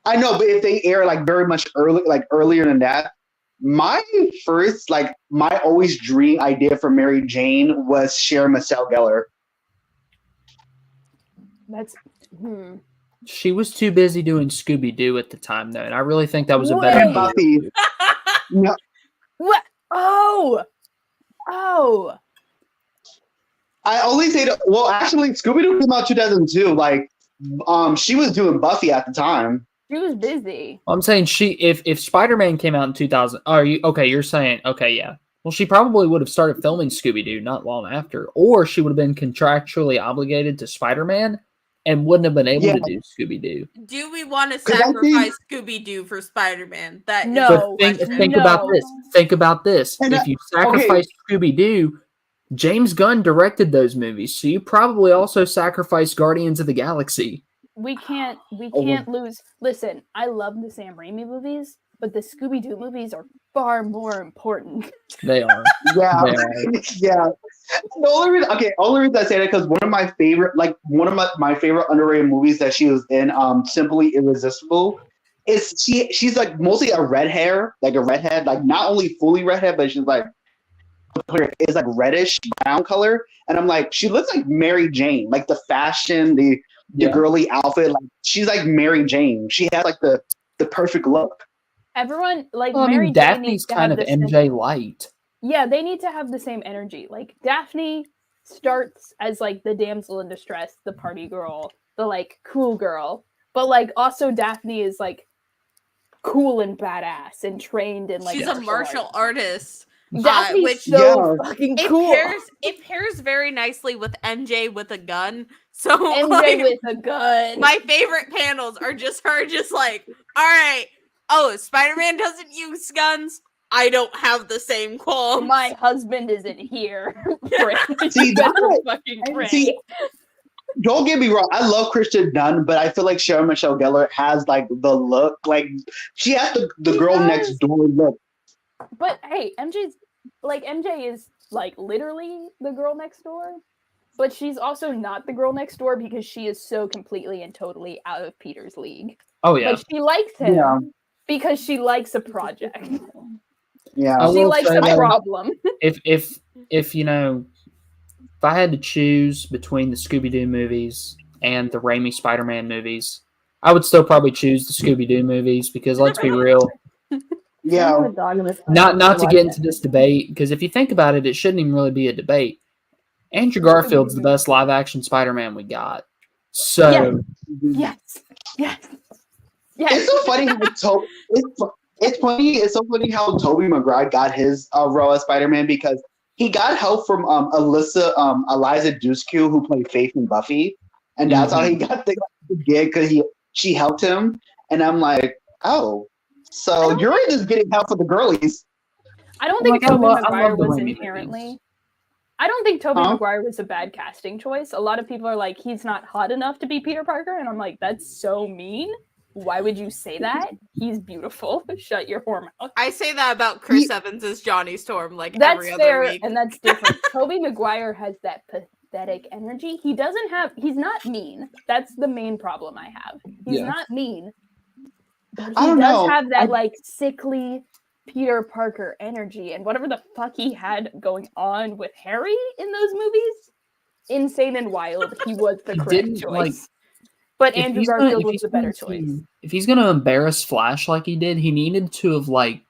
I know, but if they air like very much earlier than that, my first my always dream idea for Mary Jane was Sarah Michelle Gellar. That's She was too busy doing Scooby Doo at the time, though, and I really think that was a Wait. better And idea. Buffy. No, what? Oh. I only say that. Well, actually, Scooby Doo came out 2002. Like, she was doing Buffy at the time. She was busy. I'm saying if Spider-Man came out in 2000, are you okay? You're saying okay, yeah. Well, she probably would have started filming Scooby Doo not long after, or she would have been contractually obligated to Spider-Man and wouldn't have been able to do Scooby Doo. Do we want to 'Cause I think- sacrifice Scooby Doo for Spider-Man? That is No. the But question. think about this. Think about this. And if you sacrifice Scooby Doo, James Gunn directed those movies, so you probably also sacrifice Guardians of the Galaxy. We can't Oh. lose. Listen, I love the Sam Raimi movies, but the Scooby Doo movies are far more important. They are. Yeah, They are. yeah. The only reason I say that because one of my favorite underrated movies that she was in, Simply Irresistible, is she's like mostly a redhead, like not only fully redhead, but she's like is like reddish brown color, and I'm like, she looks like Mary Jane, like the fashion, the girly outfit, like she's like Mary Jane. She has like the perfect look. Everyone like Well, I Mary mean, Jane Daphne's needs to kind have of the same- MJ light. Yeah, they need to have the same energy. Like Daphne starts as like the damsel in distress, the party girl, the like cool girl, but like also Daphne is like cool and badass and trained in like She's a martial artist. Daphne's which so fucking it cool. pairs very nicely with MJ with a gun. So MJ like, with a gun. my favorite panels are just her just like, all right, oh, Spider-Man doesn't use guns. I don't have the same qualms. My husband isn't here. See, You better that- fucking and pray. see, don't get me wrong, I love Kristen Dunn, but I feel like Sarah Michelle Gellar has like the look, like she has the She girl does. next door look. But hey, MJ is like literally the girl next door, but she's also not the girl next door because she is so completely and totally out of Peter's league. Oh yeah. But she likes him Yeah. because she likes a project. Yeah, I She will likes say a that- problem. if you know, if I had to choose between the Scooby Doo movies and the Raimi Spider-Man movies, I would still probably choose the Scooby Doo movies because let's be real. yeah. I'm a dog in this Not to watch get it. into this debate because if you think about it, it shouldn't even really be a debate. Andrew Garfield's the best live action Spider-Man we got. So Yes. It's Yes. so funny how it's so funny how Tobey Maguire got his role as Spider-Man because he got help from Eliza Dushku, who played Faith in Buffy, and that's how he got the gig because she helped him. And I'm like, oh, so you're just getting help for the girlies. I don't think Like, I Tobey love Maguire the was Raimi inherently. movies. I don't think Tobey Huh? Maguire was a bad casting choice. A lot of people are like, he's not hot enough to be Peter Parker, and I'm like, that's so mean. Why would you say that? He's beautiful. Shut your whore mouth. I say that about Chris Evans as Johnny Storm like That's every other fair, week. and that's different. Tobey Maguire has that pathetic energy. He's not mean. That's the main problem I have. He's Yeah. not mean. But I he don't does know. have that like sickly Peter Parker energy, and whatever the fuck he had going on with Harry in those movies, insane and wild. He was the He correct didn't, choice. like, But Andrew Garfield was the better choice. If he's gonna embarrass Flash like he did, he needed to have like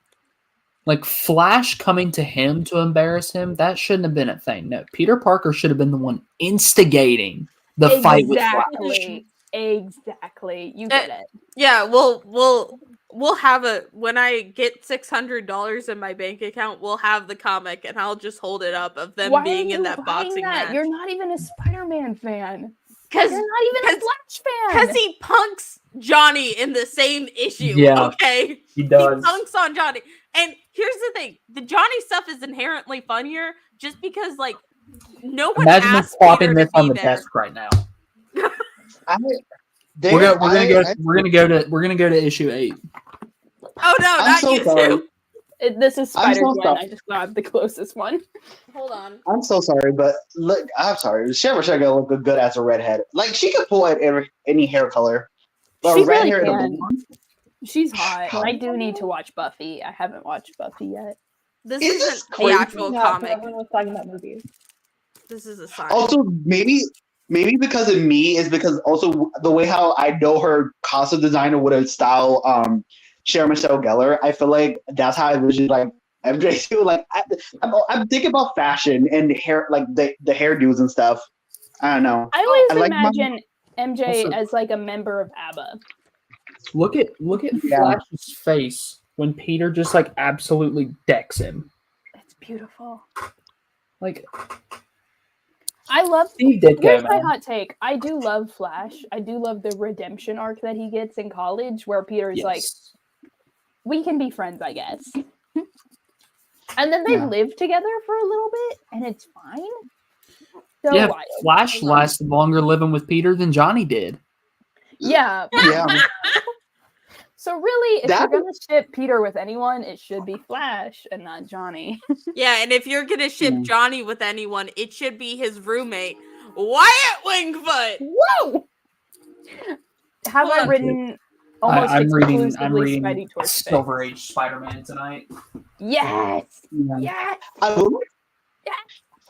Flash coming to him to embarrass him. That shouldn't have been a thing. No, Peter Parker should have been the one instigating the fight with Flash. Exactly. You get it. Yeah, we'll have a when I get $600 in my bank account, we'll have the comic and I'll just hold it up of them being in that boxing match. You're not even a Spider-Man fan. Because you're not even a Flash fan. Because he punks Johnny in the same issue. Yeah, okay, he does. He punks on Johnny. And here's the thing: the Johnny stuff is inherently funnier, just because like no one. Imagine asked flopping Peter this to on be the there. desk right now. We're gonna go to issue 8. Oh no, I'm not so you sorry. too. This is I'm so Spider-Gwen. sorry. I just grabbed the closest one. Hold on. I'm so sorry, but look, I'm sorry. Sarah Michelle look good as a redhead. Like she could pull at any hair color. But She red really hair and a can. blonde. She's hot. I do need to watch Buffy. I haven't watched Buffy yet. This It's isn't just the crazy. actual No, comic. everyone was talking about movies. This is a sign. Also, maybe because of me is because also the way how I know her costume designer would have style Sarah Michelle Gellar. I feel like that's how I envision like MJ too. Like I'm thinking about fashion and hair, like the hairdos and stuff. I don't know. I always I like imagine MJ Also- as like a member of ABBA. Look at Yeah. Flash's face when Peter just like absolutely decks him. It's beautiful. Like I love. Steve Ditko, Here's my man. hot take. I do love Flash. I do love the redemption arc that he gets in college, where Peter's like, Yes. "We can be friends, I guess." And then they Yeah. live together for a little bit, and it's fine. So Yeah, wild. Flash lasted longer living with Peter than Johnny did. Yeah. Yeah. So really, if That- you're gonna ship Peter with anyone, it should be Flash and not Johnny. Yeah, and if you're gonna ship Yeah. Johnny with anyone, it should be his roommate, Wyatt Wingfoot. Whoa! Have Hold I on. written almost I'm reading exclusively Spidey Torch Silver fics? Age Spider-Man tonight. Yes! Yeah. Yes! I will.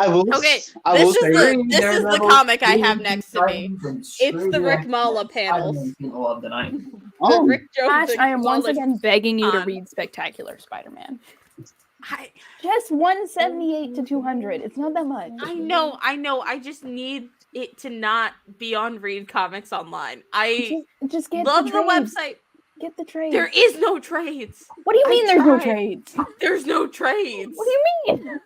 I will. Okay, I this will is say. the comic I have next to me. It's the Rick Mala panels. Tonight. The Oh, Rick Jones Flash, and I am once Wallace again begging you to on. read Spectacular Spider-Man. I Just 178 to 200. It's not that much. know. I just need it to not be on Read Comics Online. I Just get love the the trades. website. Get the trades. There is no trades. What do you I mean there's no tried. trades? There's no trades. What do you mean?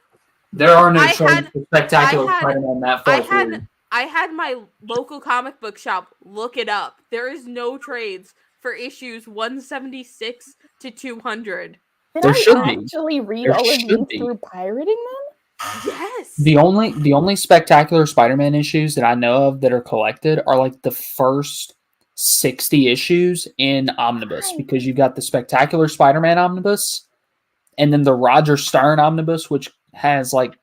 There are no I trades had- for Spectacular I had- Spider-Man that I far had through. I had my local comic book shop look it up. There is no trades for issues 176 to 200. Did There I should be. actually read There all of should these be. through pirating them? Yes. The only Spectacular Spider-Man issues that I know of that are collected are like the first 60 issues in Omnibus, Why? because you've got the Spectacular Spider-Man Omnibus and then the Roger Stern Omnibus, which has like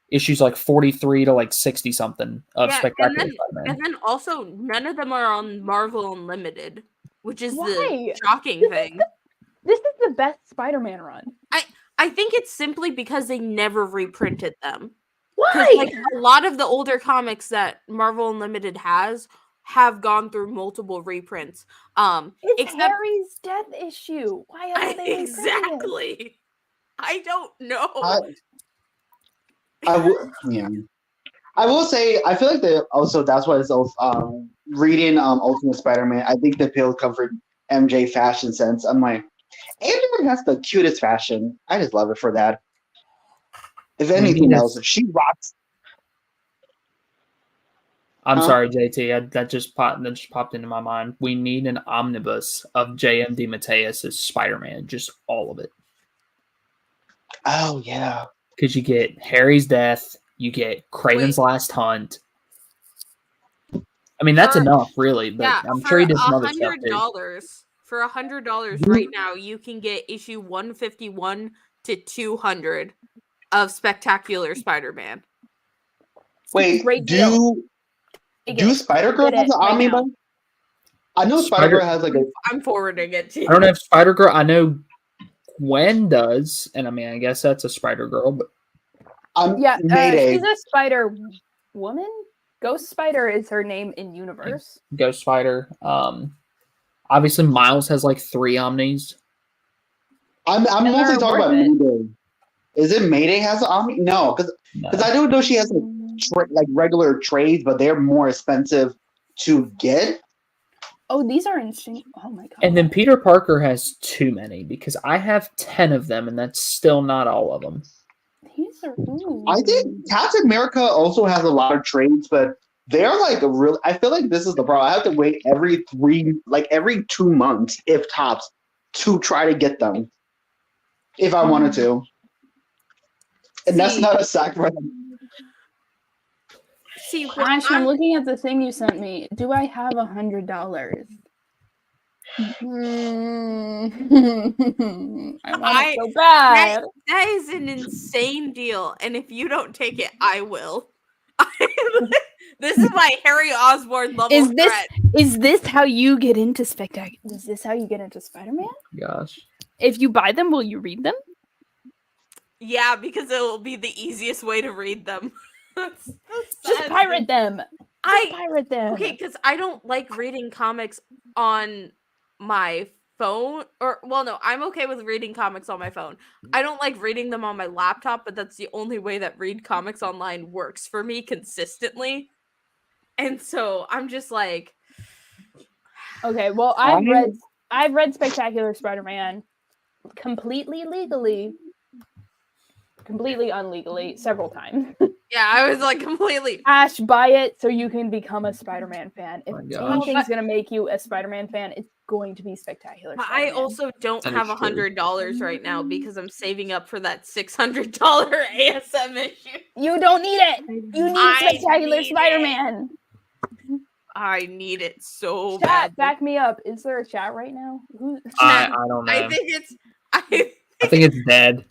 issues like 43 to like 60 something of Yeah, Spectacular and Spider-Man. then also none of them are on Marvel Unlimited, which is Why? the shocking thing. This is the best Spider-Man run. I think it's simply because they never reprinted them. 'Cause, Why? like a lot of the older comics that Marvel Unlimited have gone through multiple reprints. It's except Harry's death issue. Why haven't they reprinted it? exactly. I don't know. I will. Yeah. I will say. I feel like that's why it's also reading Ultimate Spider-Man. I think the appeal comes from MJ fashion sense. I'm like, MJ has the cutest fashion. I just love it for that. If anything else, she rocks. I'm Huh? sorry, JT. That just popped into my mind. We need an omnibus of JMD Mateus' Spider-Man, just all of it. Oh yeah. Because you get Harry's death, you get Craven's Last Hunt. I mean, that's For- enough, really. But Yeah, I'm for sure he does some other stuff too. $100. For $100 You- right now, you can get issue 151 to 200 of Spectacular Spider-Man. Wait. Great deal. Do Spider Girl Get has it an right omnibus? I know Spider Girl has like a. I'm forwarding it to you. I don't know if Spider Girl. I know Gwen does, and I mean, I guess that's a Spider Girl. But Yeah, Mayday. she's a Spider Woman. Ghost Spider is her name in universe. Ghost Spider. Obviously Miles has like 3 Omnis. I'm And mostly they're talking worth about it. Mayday. Is it Mayday has an Omni? No, because No. I do know she has like regular trades, but they're more expensive to get. Oh, these are insane. Oh my god. And then Peter Parker has too many because I have 10 of them, and that's still not all of them. These are. Ooh. I think Captain America also has a lot of trades, but they're like a real. I feel like this is the problem. I have to wait every 2 months, if tops, to try to get them if I wanted to. And that's See- not a sacrifice. See, what Ash, I'm I'm- looking at the thing you sent me. Do I have $100? I want it so bad. that is an insane deal, and if you don't take it, I will. This is my Harry Osborn level Is this threat. is this how you get into Spectacular? Is this how you get into Spider-Man? Gosh. If you buy them, will you read them? Yeah, because it will be the easiest way to read them. That's Just sad. pirate them. Just I pirate them. okay, because I don't like reading comics on my phone. Or well, no, I'm okay with reading comics on my phone. I don't like reading them on my laptop, but that's the only way that read comics online works for me consistently. And so I'm just like, Okay, well, I've read Spectacular Spider-Man completely legally, completely unlegally several times. yeah, I was like completely. Ash, buy it so you can become a Spider-Man fan. If My gosh. anything's gonna make you a Spider-Man fan, it's going to be Spectacular. But I Spider-Man. also don't That have is true. $100 right now because I'm saving up for that $600 ASM issue. You don't need it. You need I Spectacular need it. Spider-Man. I need it so Chat, bad. back me up. Is there a chat right now? I don't know. I think it's I think it's dead.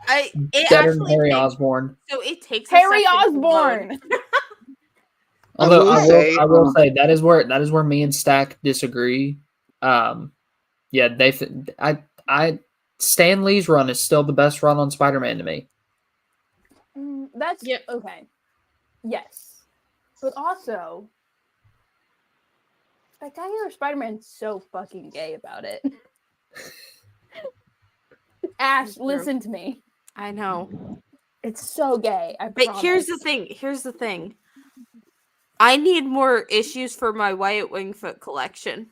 it Deader than actually Harry takes, Osborn. so it takes a Harry second to load. Osborn. Although I will um, say that is where me and Stack disagree. Yeah, Stan Lee's run is still the best run on Spider-Man to me. That's Yep. okay. Yes, but also, Spectacular Spider-Man's so fucking gay about it. Ash, True. listen to me. I know. It's so gay. I But promise. here's the thing. I need more issues for my Wyatt Wingfoot collection.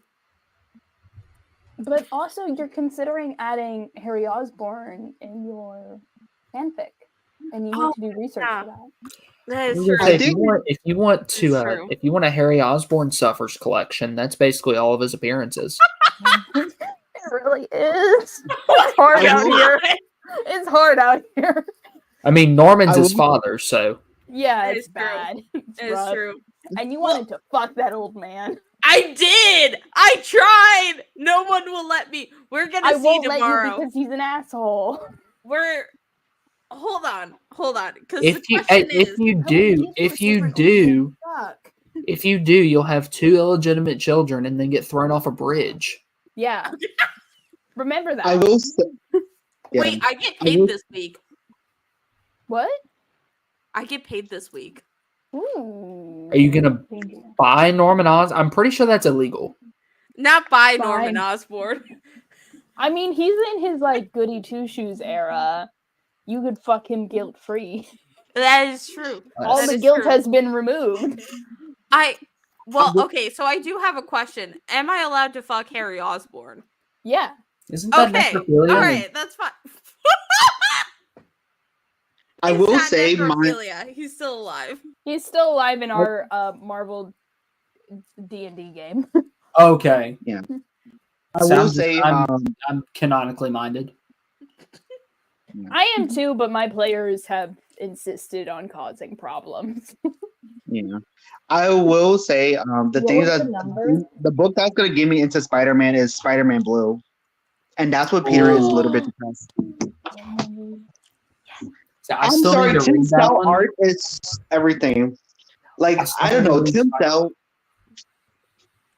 But also, you're considering adding Harry Osborn in your fanfic, and you need Oh, to do research yeah. for that. That I is was true. gonna say, I think- if you want It's to true. if you want a Harry Osborn suffers collection, that's basically all of his appearances. It really is. It's hard I out will- here. It's hard out here. I mean, Norman's I his will- father, so Yeah, That it's is true. bad. It's That is rough. true. And you wanted to fuck that old man. I did. I tried. No one will let me. We're gonna I see won't tomorrow. let you because he's an asshole. We're hold on. Because if the you question if is, you I will do give you a if you secret do Fuck. if you do, you'll have 2 illegitimate children and then get thrown off a bridge. Yeah. Remember that. I will say, yeah. wait, I get I paid will- this week. What? I get paid this week. Ooh. Are you gonna buy Norman Oz? I'm pretty sure that's illegal. Not by Fine. Norman Osborn. I mean, he's in his like goody two shoes era. You could fuck him guilt free. That is true. All That the is guilt true. has been removed. Well, okay, so I do have a question. Am I allowed to fuck Harry Osborn? Yeah. Isn't that Okay. All necrophilia? right, that's fine. I It's will not say my necrophilia. He's still alive. He's still alive in our Marvel D&D game. Okay. I will Sounds- say I'm canonically minded. I am too, but my players have insisted on causing problems. yeah. I will say the What thing was that the number? the book that's gonna get me into Spider-Man is Spider-Man Blue. And that's what Peter is a little bit depressed. So I I'm still sorry, need to Tim read that Cell one. art is everything. Like I still I don't need to know, read Tim Spider-Man. Cell.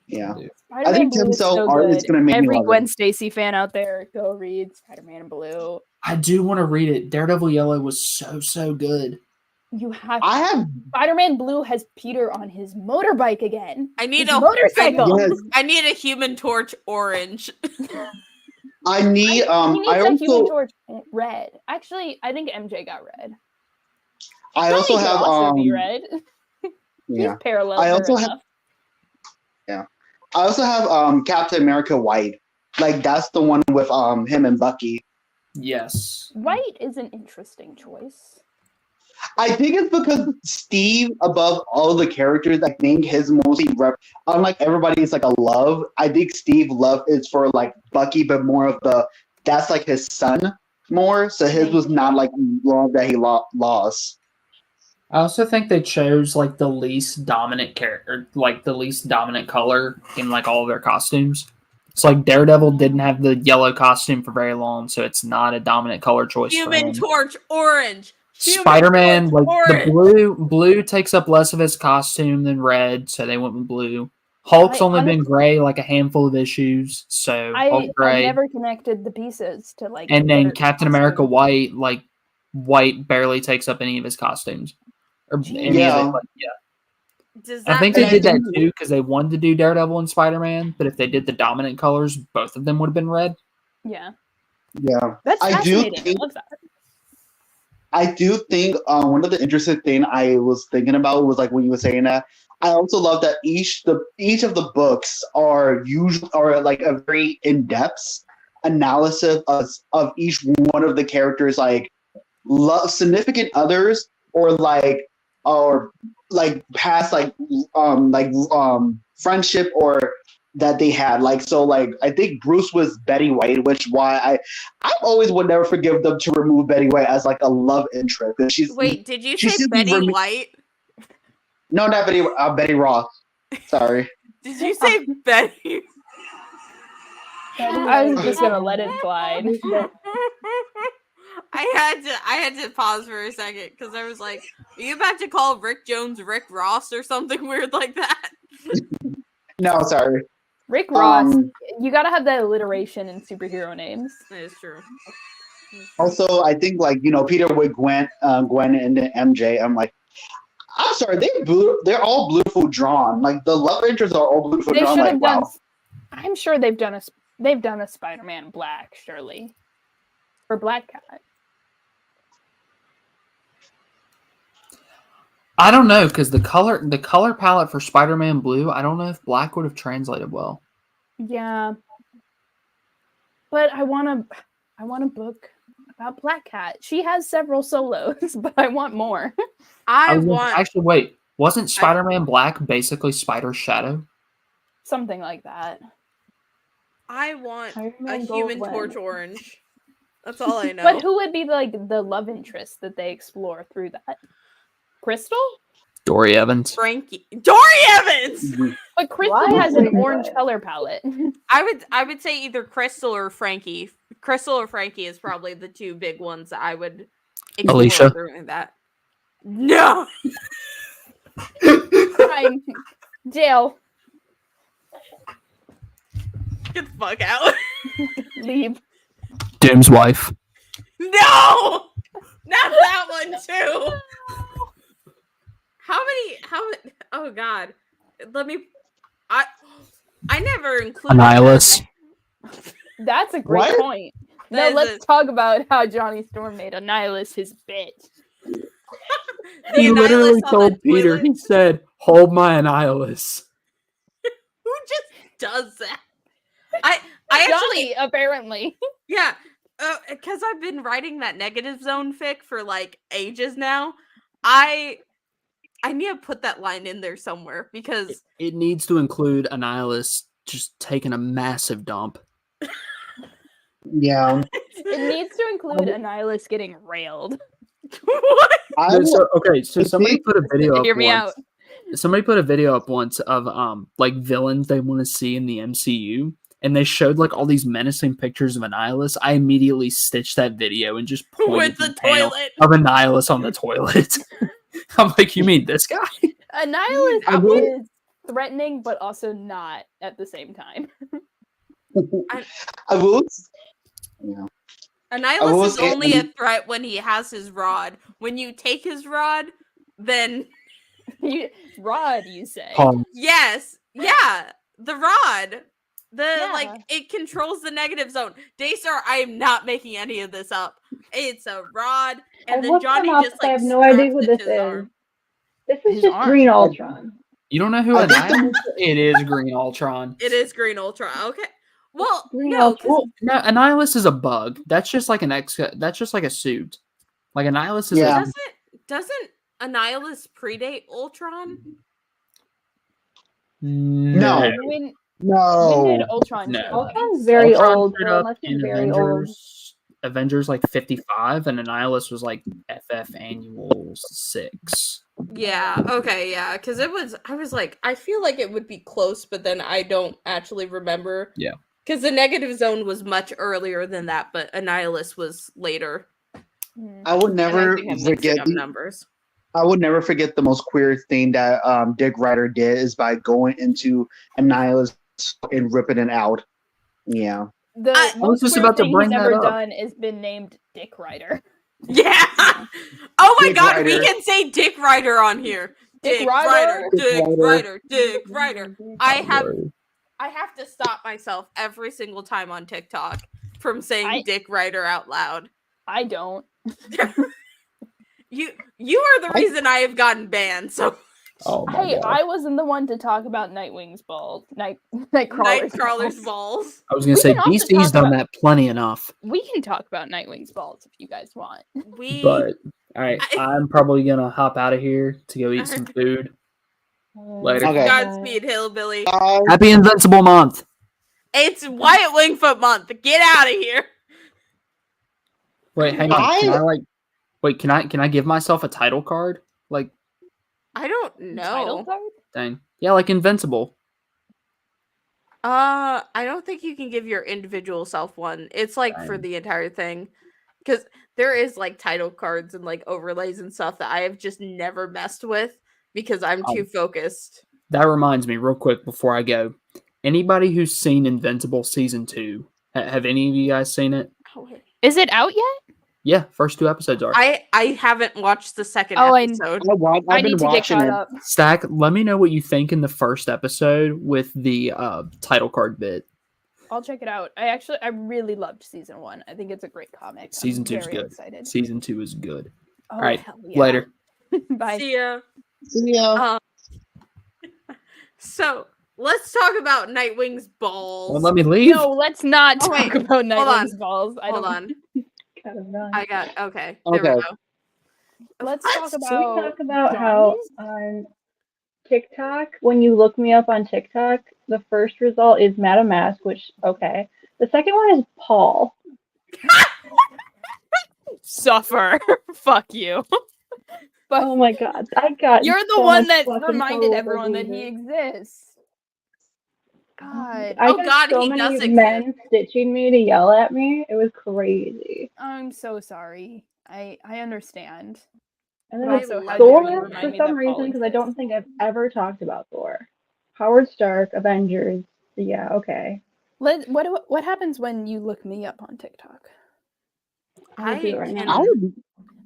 Yeah. Spider-Man think Blue Tim is Cell so art is good. gonna make me Every love it. Gwen Stacy fan out there, go read Spider-Man Blue. I do want to read it. Daredevil Yellow was so good. You have I have Spider-Man Blue has Peter on his motorbike again. I need His a motorcycle. Yes. I need a Human Torch orange. I need He needs I a Human also Torch red. Actually, I think MJ got red. I also Johnny could have also be red. yeah. He's parallel I her also have enough. I also have Captain America White. Like that's the one with him and Bucky. Yes. White is an interesting choice. I think it's because Steve, above all the characters, I think his mostly unlike everybody's like a love. I think Steve love is for like Bucky, but more of that's like his son more. So his was not like love that he lost. I also think they chose like the least dominant character, like the least dominant color in like all of their costumes. It's like Daredevil didn't have the yellow costume for very long, so it's not a dominant color choice for Human him. Torch orange. Human Spider-Man, Torch like the blue takes up less of his costume than red, so they went with blue. Hulk's only been gray like a handful of issues, so Hulk I gray. never connected the pieces to like. And then their Captain America White, like white barely takes up any of his costumes. Or any of it, but yeah. Does I that think they mean- did that too because they wanted to do Daredevil and Spider-Man, but if they did the dominant colors, both of them would have been red. Yeah, Yeah. that's I do fascinating. think- I love that. I do think one of the interesting thing I was thinking about was like when you were saying that. I also love that each of the books are like a very in-depth analysis of each one of the characters, like significant others or past friendship or that they had. Like so like I think Bruce was Betty White, which why I always would never forgive them to remove Betty White as like a love interest. Wait, did you she say seems Betty remi- White? No, not Betty. Betty Ross. Sorry. Did you say Betty? I was just gonna let it slide. I had to pause for a second because I was like, "Are you about to call Rick Jones Rick Ross or something weird like that?" No, sorry. Rick Ross. You gotta have that alliteration in superhero names. That is true. Also, I think like Peter with Gwen and then MJ. I'm like, I'm sorry, they're all beautiful drawn. Like the love interests are all beautiful They drawn. should Like have done. wow. I'm sure they've done a Spider-Man Black, surely, or Black Cat. I don't know because the color palette for Spider-Man Blue, I don't know if black would have translated well. Yeah, but I want a book about Black Cat. She has several solos, but I want more. Actually wait, wasn't Spider-Man Black basically Spider's shadow? Something like that. I want Spider-Man a Gold Human Web. Torch orange. That's all I know. But who would be like the love interest that they explore through that? Crystal? Dory Evans. Frankie. Dory Evans! But Crystal Why has is an it orange red? color palette. I would say either Crystal or Frankie. Crystal or Frankie is probably the two big ones that I would explore Alicia. through that. No! Crime. Jail. Get the fuck out. Leave. Doom's wife. No! Not that one too. How many oh god. Let me I never included Annihilus. That's a great What? point. That Now is let's talk about how Johnny Storm made Annihilus his bitch. The Annihilus on the toilet. he said, "Hold my Annihilus." Who just does that? I actually Johnny, apparently. yeah, because I've been writing that negative zone fic for like ages now. I need to put that line in there somewhere because It needs to include Annihilus just taking a massive dump. Yeah. It needs to include Annihilus getting railed. what? So somebody put a video up Hear me once. Somebody put a video up once of like villains they want to see in the MCU, and they showed like all these menacing pictures of Annihilus. I immediately stitched that video and just pointed With to the panel toilet. of Annihilus on the toilet. I'm like, you mean this guy? Annihilus is threatening, but also not at the same time. I will. Yeah. I will Annihilus is say- only a threat when he has his rod. When you take his rod, then Rod, you say? Pause. yes, yeah, the rod. Like Yeah. it controls the negative zone. Daystar, I am not making any of this up. It's a rod, I and then looked Johnny him up, just but I like have no idea straps who it this to his is. arm. This is His just arm. Green Ultron. You don't know who I think Annihilus is? It is Green Ultron. It is Green Ultra. Okay. Well, Green no, Ultron. Well, no, Annihilus is a bug. That's just like That's just like a suit. Like Annihilus is Yeah. doesn't Annihilus predate Ultron? No. When No. did Ultron No. show up? Ultron's very Ultron old, showed so up unless he's in very old. Avengers like 55, and Annihilus was like FF Annual 6. Yeah. Okay. Yeah. Because I was like, I feel like it would be close, but then I don't actually remember. Yeah. Because the negative zone was much earlier than that, but Annihilus was later. I would And I never think I'm mixing forget. up numbers. I would never forget the most queer thing that Dick Ryder did is by going into Annihilus and ripping it out. Yeah. The I most was just queer about to thing bring he's that ever up. done is been named Dick Ryder. Yeah. Oh my Dick God, we Ryder. can say Dick Ryder on here. Dick Dick Ryder. Ryder. Dick Ryder. Ryder. Dick Ryder. I have to stop myself every single time on TikTok from saying Dick Ryder out loud. I don't. You are the reason I have gotten banned. So Oh my Hey, god. I wasn't the one to talk about Nightwing's balls. Nightcrawler's Nightcrawler's balls. balls. I was gonna We say can also DC's talk done about- that plenty enough. We can talk about Nightwing's balls if you guys want. But all right, I'm probably gonna hop out of here to go eat some food. Later. Okay. Godspeed, Hillbilly. Happy Invincible Month. It's Wyatt Wingfoot month. Get out of here. Wait, hang on. Can I give myself a title card? Like, I don't Title know. card? dang. Yeah, like Invincible. I don't think you can give your individual self one. It's like for Dang. the entire thing. Because there is like title cards and like overlays and stuff that I have just never messed with because I'm too focused. That reminds me, real quick before I go. Anybody who's seen Invincible season 2, have any of you guys seen it? Is it out yet? Yeah, first 2 episodes are. I haven't watched the second Oh, episode. I need to get caught up. Stack, let me know what you think in the first episode with the title card bit. I'll check it out. I really loved season 1. I think it's a great comic. Season I'm 2 is very good. excited. Season 2 is good. Oh, All right, hell yeah. later. Bye. See ya. See ya. So let's talk about Nightwing's balls. Well, let me leave. No, let's not Oh, talk wait. about Hold on. Nightwing's balls. Hold on. Gotta run. I got okay. There Okay. we go. Let's What? talk Can we about talk about how on TikTok, when you look me up on TikTok, the first result is Madam Mask, which, okay. The second one is Paul. suffer. Fuck you. But Oh my god. I got you're the so one much that fucking reminded trouble everyone for that he these. exists. God, I Oh got God, so he many does exist. men stitching me to yell at me. It was crazy. I'm so sorry. I understand. And then I it's love how it. dare you Thor, remind for me some that Paul reason, because I don't exists. think I've ever talked about Thor. Howard Stark, Avengers. Yeah, okay. What happens when you look me up on TikTok? I'll do it right can- now.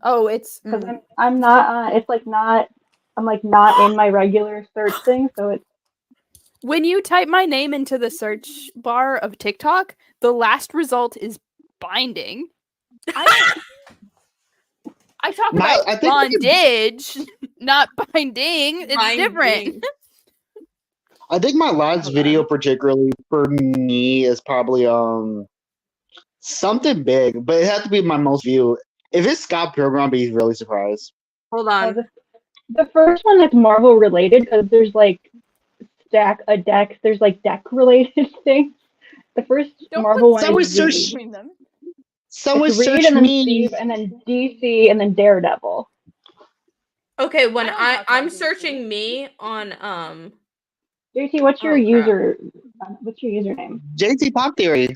Oh, it's Because I'm not. It's like not. I'm like not in my regular search thing, so it's. when you type my name into the search bar of TikTok, the last result is binding. I talk about I think bondage, not binding. It's Binding. different. I think my last Hold video, on. particularly for me, is probably something big, but it had to be my most viewed. If it's Scott Pilgrim, I'd be really surprised. Hold Oh, on. the first one that's Marvel related because there's like deck. There's like deck related things. The first Don't Marvel put one Someone is search- Reed. between them. Someone It's Reed search and then me. Steve and then DC and then Daredevil. Okay, when I don't talk I'm about DC. searching me on JT, what's your Oh, crap. user? What's your username? JT Pop Theory.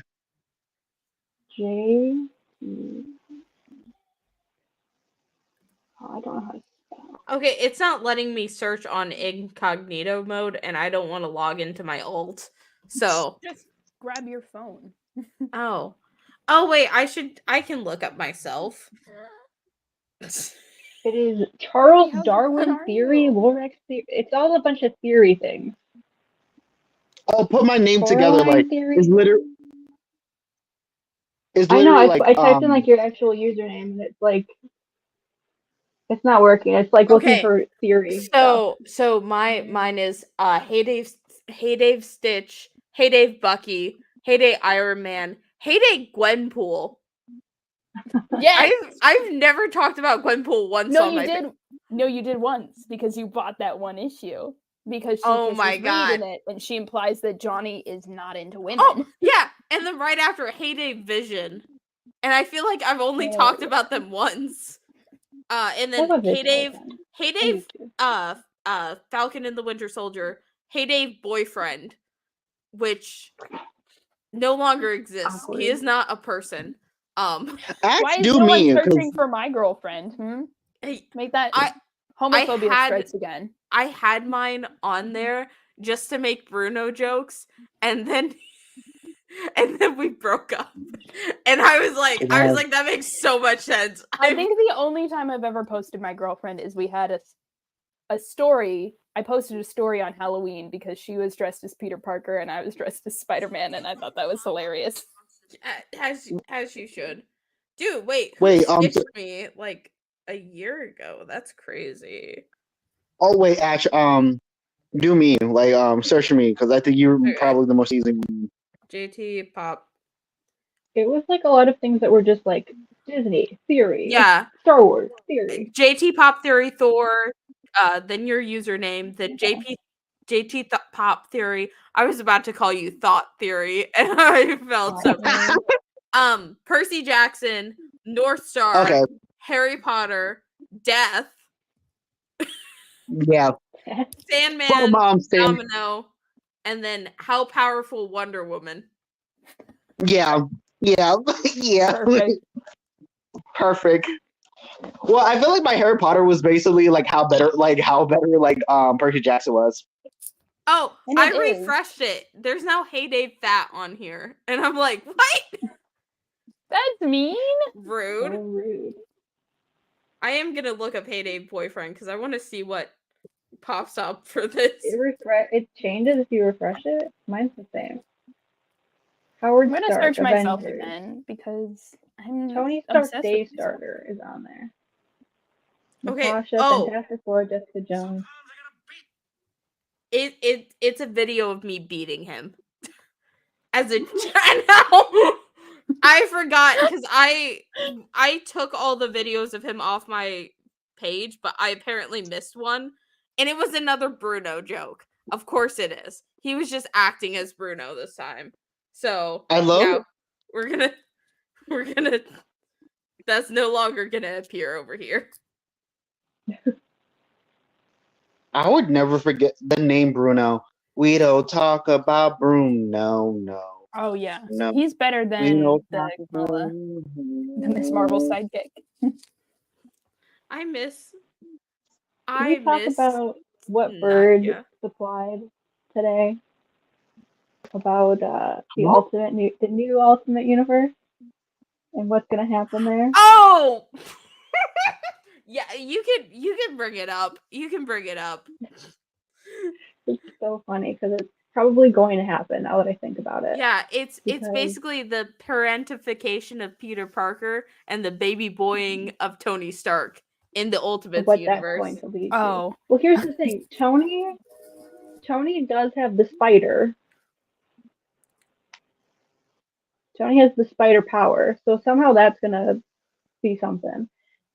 J. Oh, I don't know how to spell. okay, it's not letting me search on incognito mode, and I don't want to log into my alt. So Just grab your phone. oh wait, I can look up myself. It is Charles How Darwin are theory, you? Lorex theory. It's all a bunch of theory things. I'll put my name together. Like Coraline theory. it's literally I know. like I typed in like your actual username, and it's like it's not working. It's like looking Okay. for theory stuff. So mine is Hey Dave Stitch, Hey Dave Bucky, Hey Day Iron Man, Hey Day Gwenpool. Yes. I've never talked about Gwenpool once No, on you my did. No, you did once because you bought that one issue because she Oh kisses my Reed God. in it, and she implies that Johnny is not into women. Oh, yeah, and then right after Hey Day Vision. And I feel like I've only talked about them once. And then What was Hey this all Dave, then? Hey I Dave, used to. Falcon and the Winter Soldier, Hey Dave Boyfriend, which no longer exists. Awkward. He is not a person. ask Why is do no one me searching because for my girlfriend? Make that I homophobia had- strikes again. I had mine on there just to make Bruno jokes, and then we broke up. And I was like, that makes so much sense. I think the only time I've ever posted my girlfriend is we had a story. I posted a story on Halloween because she was dressed as Peter Parker and I was dressed as Spider-Man, and I thought that was hilarious. As you should. Dude, wait, who Wait, stitched me like a year ago? That's crazy. oh wait, Ash, do me like search me because I think you're Okay. probably the most easy one. JT Pop. It was like a lot of things that were just like Disney theory. Yeah. Star Wars theory. JT Pop Theory Thor, then your username, the JT Pop Theory. I was about to call you Thought Theory, and I felt so bad. Percy Jackson, North Star, Okay, Harry Potter, Death, yeah. Sandman, Well, Mom, Sam. Domino, and then How Powerful Wonder Woman. Yeah, yeah, yeah. Perfect. Perfect. Well, I feel like my Harry Potter was basically like how better Percy Jackson was. Oh, And I it is. refreshed it. There's now Hey Dave Fat on here. And I'm like, what? That's mean. Rude. So rude. I am going to look up Hey Dave Boyfriend because I want to see what pops up for this. It changes if you refresh it. Mine's the same. Howard I'm gonna Stark, search myself Avengers. again because I'm Tony Stark obsessed with myself. Daystar is on there. Okay. Natasha, Oh, Fantastic Four, Jessica Jones. it's a video of me beating him. As a child. I forgot because I took all the videos of him off my page, but I apparently missed one. And it was another Bruno joke. Of course it is. He was just acting as Bruno this time. So I love we're gonna that's no longer gonna appear over here. I would never forget the name Bruno. We don't talk about Bruno, no. Oh yeah, No. he's better We than don't the talk about Kamala, the Miss Marvel sidekick. I miss Can we talk about what Bird Nadia. supplied today? About the What? new Ultimate Universe and what's gonna happen there? Oh yeah, you can bring it up. You can bring it up. It's so funny because it's probably going to happen now that I think about it. Yeah, it's Because- basically the parentification of Peter Parker and the baby boying of Tony Stark in the Ultimate what universe. that's going to lead to. Oh, Well, here's the thing. Tony does have the spider. Tony has the spider power, so somehow that's gonna be something.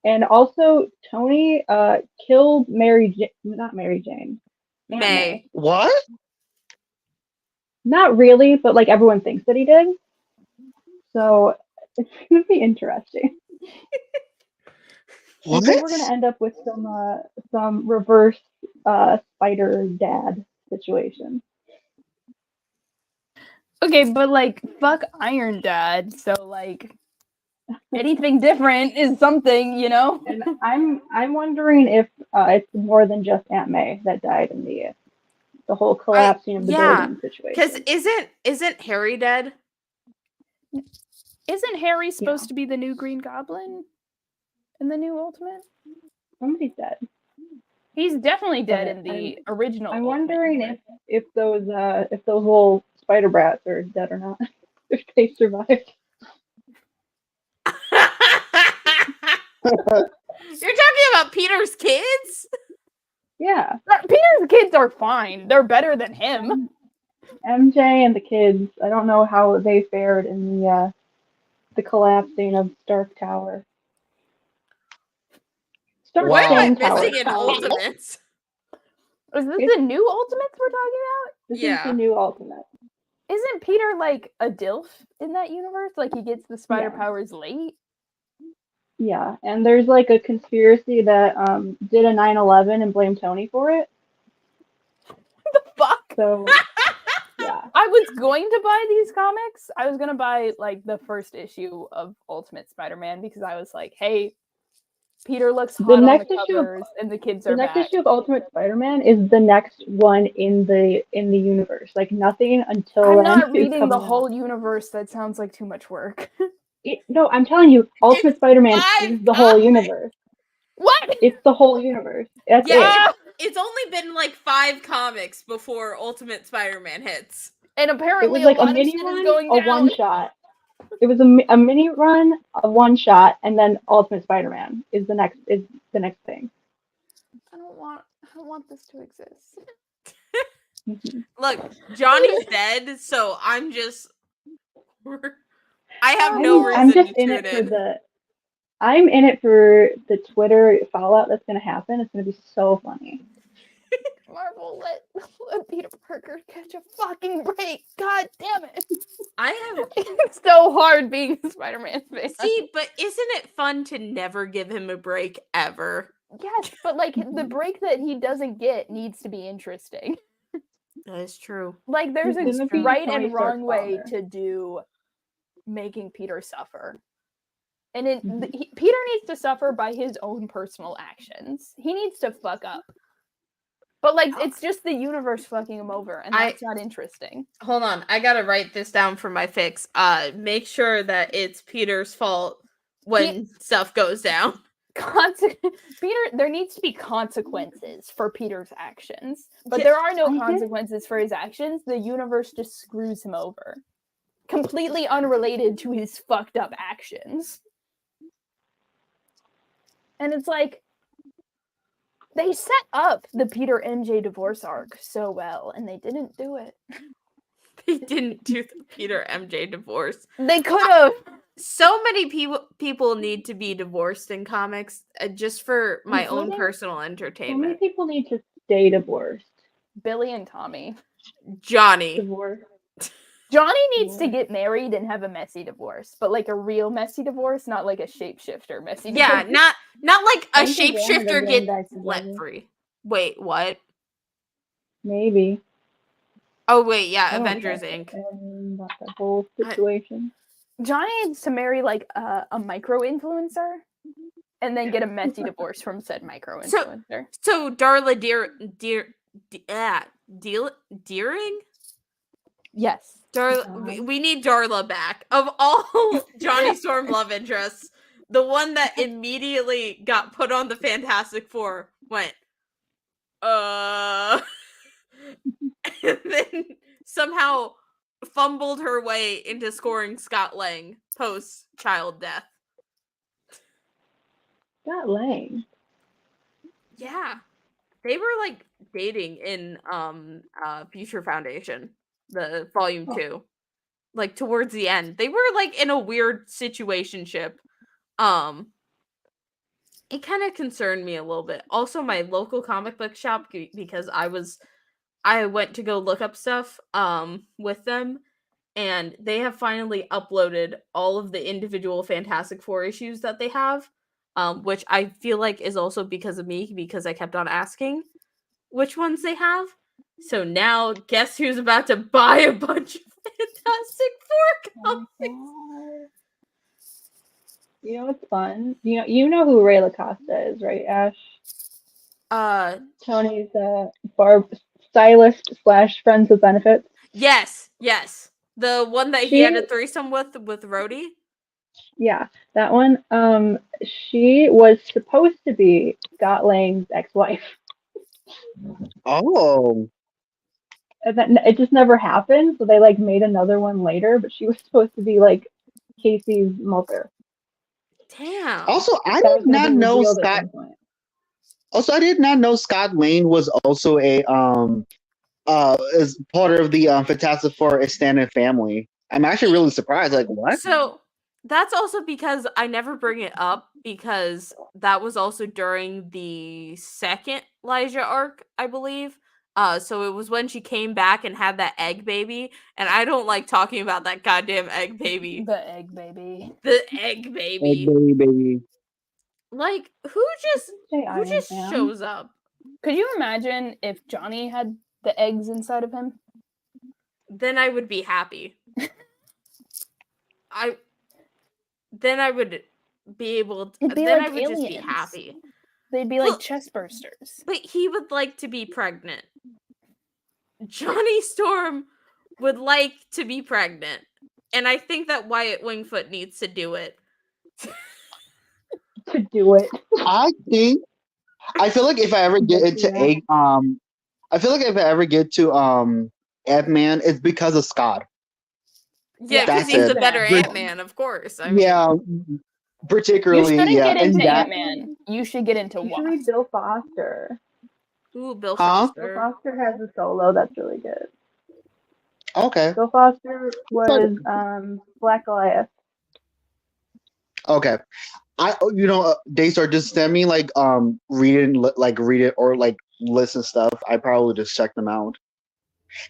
And also, Tony killed not Mary Jane. Aunt May. What? Not really, but like everyone thinks that he did. So it's gonna be interesting. I think we're gonna end up with some reverse spider dad situation. okay, but like fuck Iron Dad. So like anything different is something, you know. And I'm wondering if it's more than just Aunt May that died in the whole collapsing of the building situation. Because isn't Harry dead? Isn't Harry supposed to be the new Green Goblin in the new Ultimate? Somebody's dead. He's definitely dead But in the original. I'm Ultimate wondering Universe. if those little spider brats are dead or not. If they survived. You're talking about Peter's kids? Yeah. Peter's kids are fine. They're better than him. MJ and the kids. I don't know how they fared in the collapsing of Stark Tower. Stark What am I Stone Tower. missing in Ultimates? Is this It's- the new Ultimates we're talking about? This is Yeah. the new Ultimate. Isn't Peter like a DILF in that universe? Like he gets the spider Yeah. powers late? Yeah, and there's like a conspiracy that did a 9/11 and blamed Tony for it. The fuck? So yeah. I was going to buy these comics. I was gonna buy like the first issue of Ultimate Spider-Man because I was like, hey, Peter looks hot on next the issue of- covers and the kids The are next back. issue of Ultimate Spider-Man is the next one in the universe. Like nothing until I'm then not is reading the coming out. whole universe. That sounds like too much work. No, I'm telling you, Ultimate It's Spider-Man 5 is the whole comics. universe. What? It's the whole universe. That's Yeah, it. it's only been like 5 comics before Ultimate Spider-Man hits. And It apparently was like a a lot of mini shit is run, going a down. one shot. It was a mini run, a one shot, and then Ultimate Spider-Man is the next thing. I don't want this to exist. Mhm. Look, Johnny's dead, so I'm just I have no reason I'm just to in tune it for in. I'm in it for the Twitter fallout that's gonna happen. It's gonna be so funny. Marvel, let Peter Parker catch a fucking break. God damn it. I have It's so hard being a Spider-Man fan. see, but isn't it fun to never give him a break ever? Yes, but like the break that he doesn't get needs to be interesting. That is true. Like there's He's a gonna be right Tony and wrong Stark's way father. to do making Peter suffer. And Mhm. Peter needs to suffer by his own personal actions. He needs to fuck up. But like it's just the universe fucking him over, and that's not interesting. Hold on, I gotta write this down for my fix. Make sure that it's Peter's fault when stuff goes down. Peter, there needs to be consequences for Peter's actions, but Yeah, there are no I did- consequences for his actions. The universe just screws him over, completely unrelated to his fucked up actions. And it's like they set up the Peter MJ divorce arc so well, and they didn't do it. They didn't do the Peter MJ divorce. They could have. So many people need to be divorced in comics just for my own Including- personal So many entertainment. people need to stay divorced. Billy and Tommy. Johnny. Divorce. Johnny needs to Yeah. get married and have a messy divorce, but like a real messy divorce, not like a shapeshifter messy Yeah, divorce. not like a I think they're shapeshifter getting gets back let together. free. Wait, what? Maybe. Oh wait, yeah, I don't Avengers know Inc. about that whole situation. Johnny needs to marry like a micro influencer and then get a messy divorce from said micro influencer. So Darla Deering? Yes. Darla, we need Darla back. Of all Johnny Storm love interests, the one that immediately got put on the Fantastic Four went, and then somehow fumbled her way into scoring Scott Lang post child death. Scott Lang. Yeah. They were like dating in Future Foundation, the volume 2. Like towards the end. They were like in a weird situationship. It kind of concerned me a little bit. Also my local comic book shop, because I went to go look up stuff with them, and they have finally uploaded all of the individual Fantastic Four issues that they have. Which I feel like is also because of me, because I kept on asking which ones they have. So now, guess who's about to buy a bunch of Fantastic Four comics? You know what's fun? You know who Ray LaCosta is, right, Ash? Tony's stylist / friends with benefits. Yes. The one that he had a threesome with Rhodey. Yeah, that one. She was supposed to be Scott Lang's ex-wife, Oh, and then it just never happened. So they like made another one later, but she was supposed to be like Casey's mother. Damn. also I That did was gonna not be know revealed at Scott. some point. Also, I did not know Scott Lane was also a is part of the Fantastic Four extended family. I'm actually really surprised. Like, what? So that's also because I never bring it up because that was also during the second Elijah arc, I believe. So it was when she came back and had that egg baby, and I don't like talking about that goddamn egg baby. The egg baby. The egg Oh, baby. baby. Like who Say Iron just Man. shows up? Could you imagine if Johnny had the eggs inside of him? Then I would be happy. I would be able to, It'd be then like I would just be aliens. happy. They'd be Well- like chest bursters. But he would like to be pregnant. Johnny Storm would like to be pregnant. And I think that Wyatt Wingfoot needs to do it. To do it. I feel like if I ever get into Yeah. I feel like if I ever get to Ant-Man, it's because of Scott. Yeah, because That's he's a it. better But- Ant-Man, of course. I mean, Yeah, You particularly shouldn't yeah. get And into that, Ant-Man. You should get into You should read Wasp. Bill Foster. Ooh, Bill Huh? Bill Foster. Foster has a solo that's really good. okay, Bill Foster was Black Goliath. okay. Daystar, just send me like read it or like listen stuff. I probably just check them out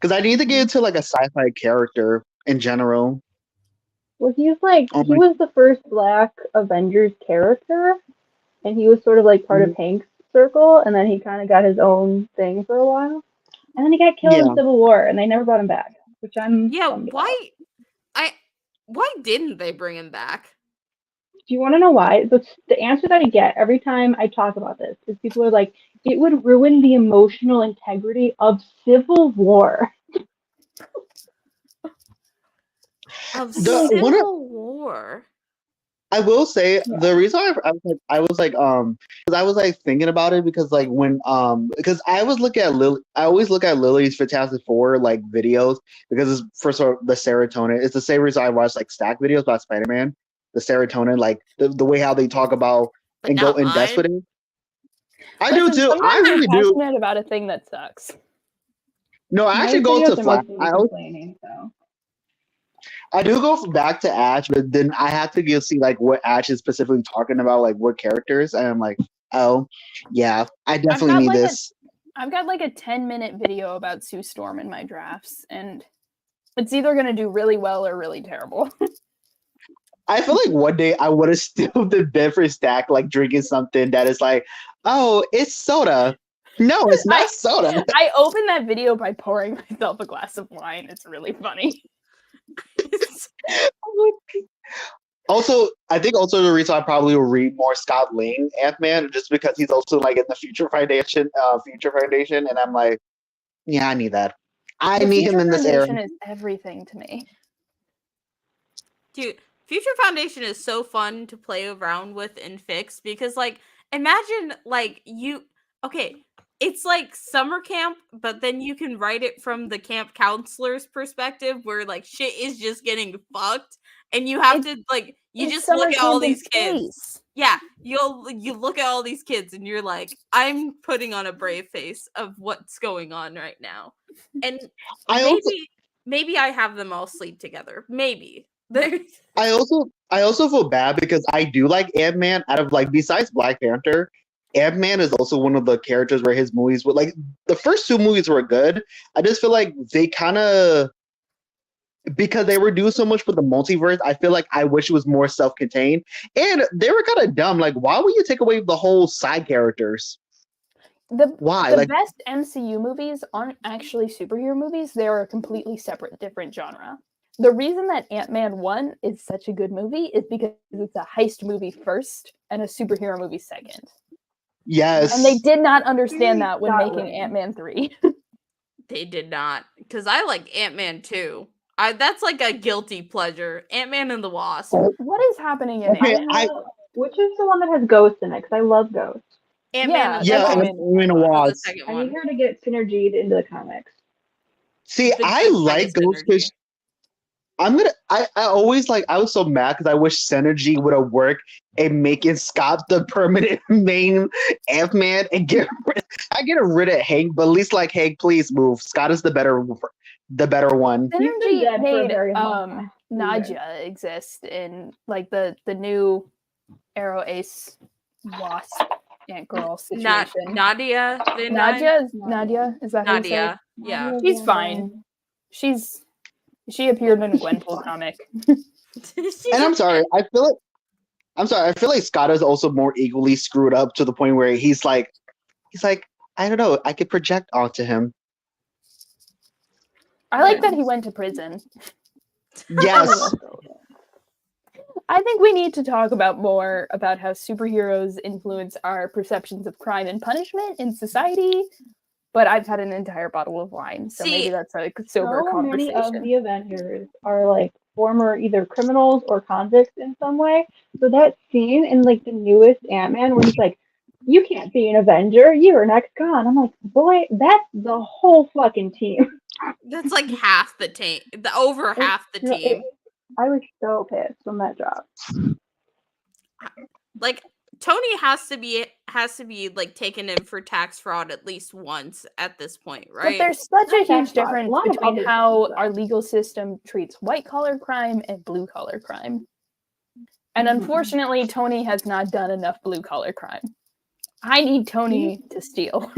because I need to get into like a sci-fi character in general. Well, he's like Oh he my- was the first Black Avengers character, and he was sort of like part of Hank's circle, and then he kind of got his own thing for a while, and then he got killed Yeah. in Civil War, and they never brought him back, which I'm Yeah, bummed about. why didn't they bring him back? Do you want to know why? The answer that I get every time I talk about this is people are like, it would ruin the emotional integrity of Civil War. Of The- Civil one of- War. I will say Yeah. the reason I was like because I was like thinking about it because like when because I always look at Lily's Fantastic Four like videos because it's first of all the serotonin. It's the same reason I watch like stack videos about Spider-Man. The serotonin, like the way how they talk about But and go not in depth with mine. it. I do Listen, too. I sometimes really you're do. passionate about a thing that sucks. No, I My actually go videos to are Flash. mostly me complaining, so. I do go back to Ash, but then I have to go see like what Ash is specifically talking about, like what characters, and I'm like, oh, yeah, I definitely got, need like, a- this. I've got like a 10-minute video about Sue Storm in my drafts, and it's either going to do really well or really terrible. I feel like one day I would have still the Bedford stack, like drinking something that is like, oh, it's soda. No, it's not soda. I opened that video by pouring myself a glass of wine. It's really funny. Also, I think also the reason I probably will read more Scott Lang Ant-Man just because he's also like in the Future Foundation, and I'm like, yeah, I need that. I The need him Future in this Foundation era. is everything to me. Dude, Future Foundation is so fun to play around with and fix because, like, imagine, like, it's like summer camp, but then you can write it from the camp counselor's perspective where, like, shit is just getting fucked, and you have to, like, you It's just summer look at all camp in these kids. space. Yeah, you look at all these kids, and you're like, I'm putting on a brave face of what's going on right now. And maybe I have them all sleep together. Maybe. I also feel bad because I do like Ant-Man out of like besides Black Panther, Ant-Man is also one of the characters where his movies were like the first two movies were good. I just feel like they kind of because they were doing so much with the multiverse, I feel like I wish it was more self-contained. And they were kind of dumb. Like, why would you take away the whole side characters? Why? The Like, best MCU movies aren't actually superhero movies. They're a completely separate, different genre. The reason that Ant-Man 1 is such a good movie is because it's a heist movie first and a superhero movie second. yes. And they did not understand that when Scott making Lang. Ant-Man 3. They did not, because I like Ant-Man 2. That's like a guilty pleasure. Ant-Man and the Wasp. What is happening in Okay, it? Which is the one that has ghosts in it? Because I love ghosts. Ant-Man and the yeah, that's Wasp. Ant-Man. Ant-Man and The Wasp. second I one. need her to get synergied into the comics. See, The I good like kind of those synergy. because I always like I was so mad because I wish synergy would have worked and making Scott the permanent main Ant-Man and get rid of Hank, but at least like Hank, please move. Scott is the better one. He's been dead Synergy for a made very long time. Nadia exist in like the new Arrow Ace Wasp Ant Girl situation. Nadia. Nadia, is that how you say it? Nadia. Yeah. She's fine. She appeared in a Gwenpool comic. And I'm sorry, I feel like Scott is also more equally screwed up to the point where he's like, I don't know, I could project onto him. I like that he went to prison. Yes. I think we need to talk more about how superheroes influence our perceptions of crime and punishment in society. But I've had an entire bottle of wine, so maybe that's a sober So many conversation. of the Avengers are like former either criminals or convicts in some way. So that scene in like the newest Ant-Man where he's like, "You can't be an Avenger. You are next con." I'm like, boy, that's the whole fucking team. That's like half the team. Over half the team. I was so pissed when that dropped. Like Tony has to be like taken in for tax fraud at least once at this point, right? But there's such a huge A difference lot of between other how things, our legal system treats white collar crime and blue collar crime. And unfortunately, Tony has not done enough blue collar crime. I need Tony to steal.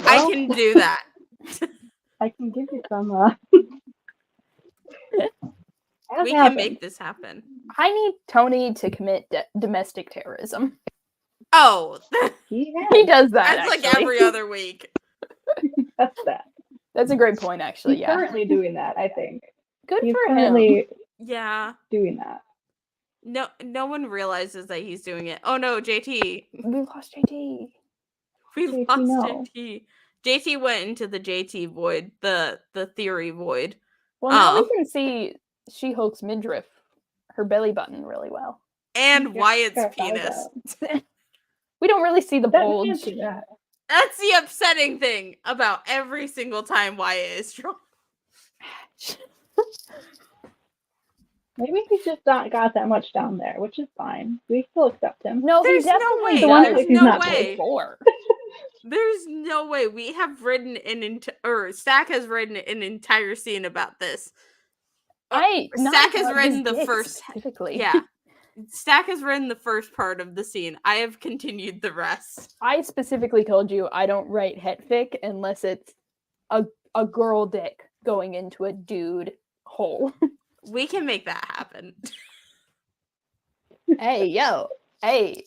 I can do that. I can give you some. We can make this happen. I need Tony to commit domestic terrorism. Oh, He does that. that's like actually. every other week. That's that. That's a great point, actually. He's Yeah, currently doing that. I think good he's for him. currently Yeah. doing that. No one realizes that he's doing it. Oh no, JT. We lost JT. We JT, lost no. JT. JT went into the JT void, the theory void. Well, now we can see She-Hulk's midriff, her belly button, really well. And Yeah, Wyatt's got penis. We don't really see the That bulge. can't see that. That's the upsetting thing about every single time Wyatt is drunk. Maybe he's just not got that much down there, which is fine. We still accept him. No, There's he no definitely way. The one does. that he's no not way. Before. There's no way. We have written or Stack has written an entire scene about this. Stack has written the first. Specifically. Yeah. Stack has written the first part of the scene. I have continued the rest. I specifically told you I don't write hetfic unless it's a girl dick going into a dude hole. We can make that happen. Hey, yo. I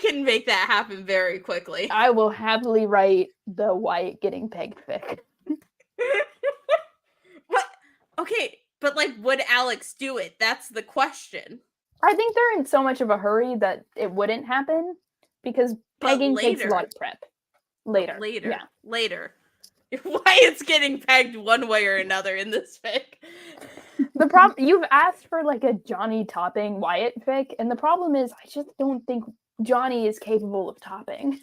can make that happen very quickly. I will happily write the Wyatt getting pegged fic. What? Okay, but like, would Alex do it? That's the question. I think they're in so much of a hurry that it wouldn't happen because pegging takes a lot of prep. Later. Wyatt's getting pegged one way or another in this fic. The problem you've asked for like a Johnny topping Wyatt fic, and the problem is I just don't think Johnny is capable of topping.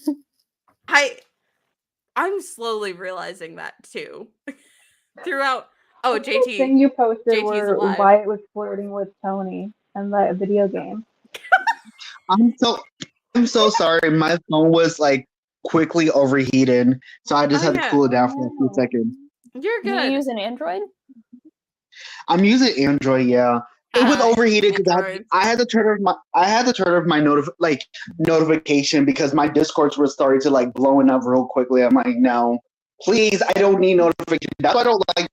I'm slowly realizing that too. Throughout. Oh, The JT. thing you posted JT's where alive. Wyatt was flirting with Tony and that video game. I'm so sorry. My phone was like quickly overheated, so I just had to cool it down for a few seconds. You're Do good. you use an Android? I'm using Android, yeah. It was overheated because I had to turn off my notification because my Discords were starting to like blowing up real quickly. I'm like, no, please, I don't need notifications. That's why I don't like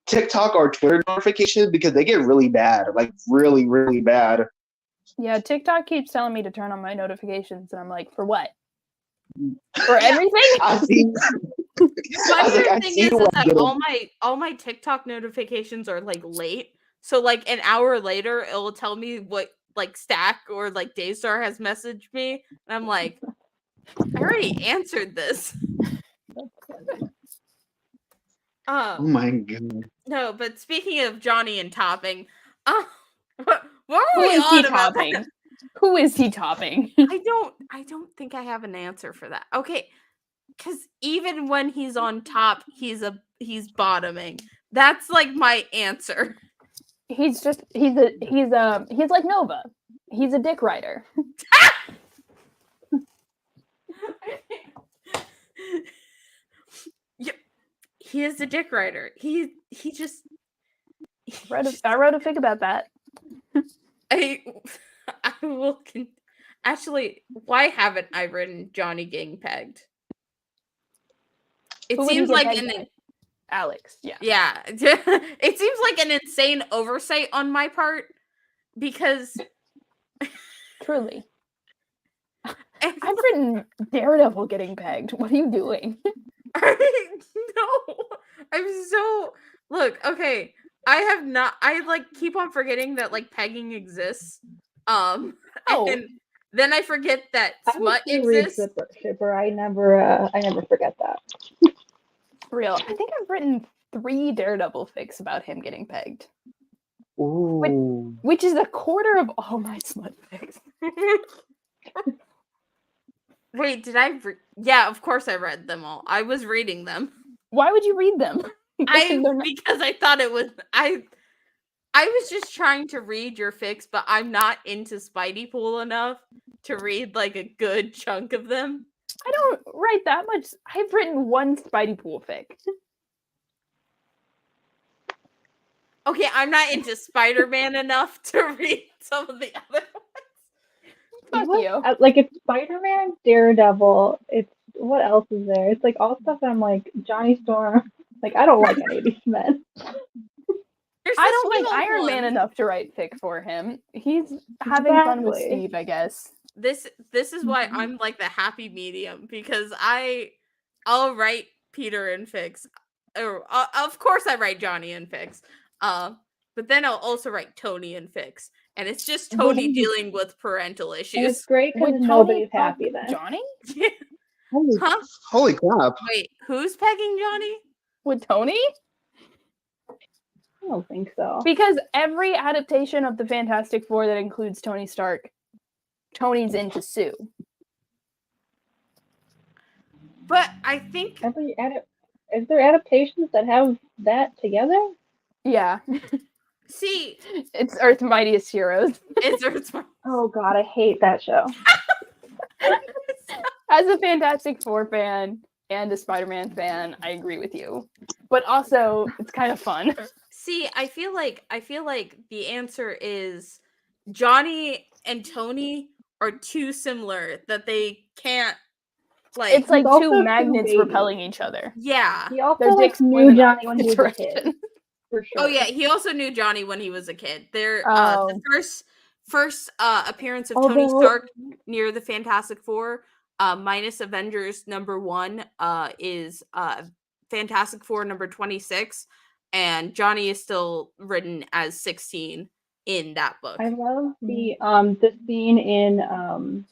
TikTok or Twitter notifications because they get really bad, like really, really bad. Yeah, TikTok keeps telling me to turn on my notifications, and I'm like, for what? For everything? I see. My favorite thing is that all my TikTok notifications are like late. So like an hour later, it will tell me what like Stack or like Daystar has messaged me, and I'm like, I already answered this. Oh my god. No, but speaking of Johnny and topping, what were Who we is he on about topping? that? Who is he topping? I don't think I have an answer for that. Okay, because even when he's on top, he's bottoming. That's like my answer. He's like Nova. He's a dick rider. Yeah, he is a dick rider. He just. I wrote a fic about that. I will. Actually, why haven't I written Johnny getting pegged? It Who would he seems get like pegged by? Alex. Yeah. yeah. It seems like an insane oversight on my part because Truly. I've written Daredevil getting pegged. What are you doing? No, I'm so look. Okay, I have not. I like keep on forgetting that like pegging exists. Oh. And then I forget that I'm a smut free exists. shipper. I never forget that. For real. I think I've written 3 Daredevil fics about him getting pegged, Ooh. which is a quarter of all my smut fics. Wait, did I? Yeah, of course I read them all. I was reading them. Why would you read them? They're not- Because I thought it was I was just trying to read your fics, but I'm not into Spidey Pool enough to read like a good chunk of them. I don't write that much. I've written 1 Spidey Pool fic. Okay, I'm not into Spider-Man enough to read some of the other ones. Fuck What? you. Like it's Spider-Man, Daredevil. It's what else is there? It's like all stuff that I'm like Johnny Storm. Like I don't like any of these men. There's I this don't like little Iron Man one. enough to write fic for him. He's having fun with Exactly. Steve, I guess. This is why I'm like the happy medium because I'll write Peter in fics. Or, of course I write Johnny in fics. But then I'll also write Tony in fics. And it's just Tony dealing with parental And it's issues. great because Would nobody's Tony happy fuck then. Johnny? Holy, Huh? holy crap. Wait, who's pegging Johnny? Would Tony? I don't think so. Because every adaptation of the Fantastic Four that includes Tony Stark, Tony's into Sue. But I think Is there adaptations that have that together? Yeah. see, It's Earth's Mightiest Heroes. it's Oh god, I hate that show. As a Fantastic Four fan and a Spider-Man fan, I agree with you. But also, it's kind of fun. see, I feel like the answer is Johnny and Tony are too similar that they can't like It's like also two two magnets babies. repelling each other. yeah. He also Their like dicks point knew in Johnny when he was a opposite kid. direction. For sure. Oh yeah, he also knew Johnny when he was a kid. The Oh. first appearance of Tony Although- Stark near the Fantastic Four, minus Avengers #1, is Fantastic Four number 26, and Johnny is still written as 16 in that book. I love the scene in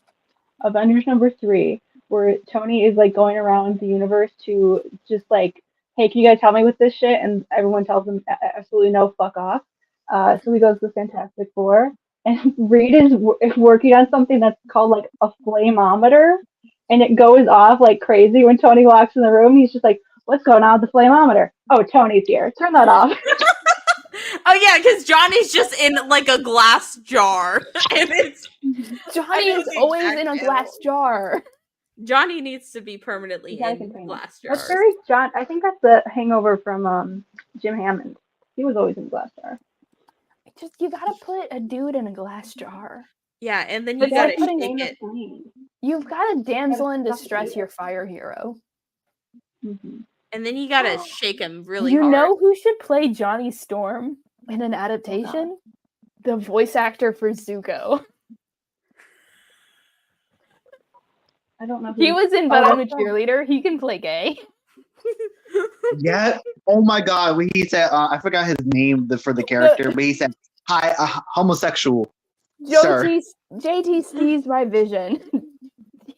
Avengers #3 where Tony is like going around the universe to just like, hey, can you guys help me with this shit? And everyone tells him absolutely no, fuck off. So he goes to the Fantastic Four, and Reed is working on something that's called like a flameometer, and it goes off like crazy when Tony walks in the room. He's just like, what's going on with the flameometer? Oh, Tony's here. Turn that off. Oh yeah, because Johnny's just in like a glass jar, and it's Johnny know is the always exact in a animal. glass jar. Johnny needs to be permanently You gotta in contain it. glass That's jars. very John. I think that's the hangover from Jim Hammond. He was always in glass jar. You gotta put a dude in a glass jar. Yeah, and then you But gotta that's putting shake in the it. flame. You've got a damsel in Gotta distress, suffocate your it. fire hero. Mm-hmm. And then you gotta shake him really You hard. know who should play Johnny Storm in an adaptation? The voice actor for Zuko. I don't know. He was in But I'm a that's right. Cheerleader. He can play gay. Yeah. Oh my god. When he said, I forgot his name for the character, but he said, "Hi, homosexual." Sir. JT sees my vision.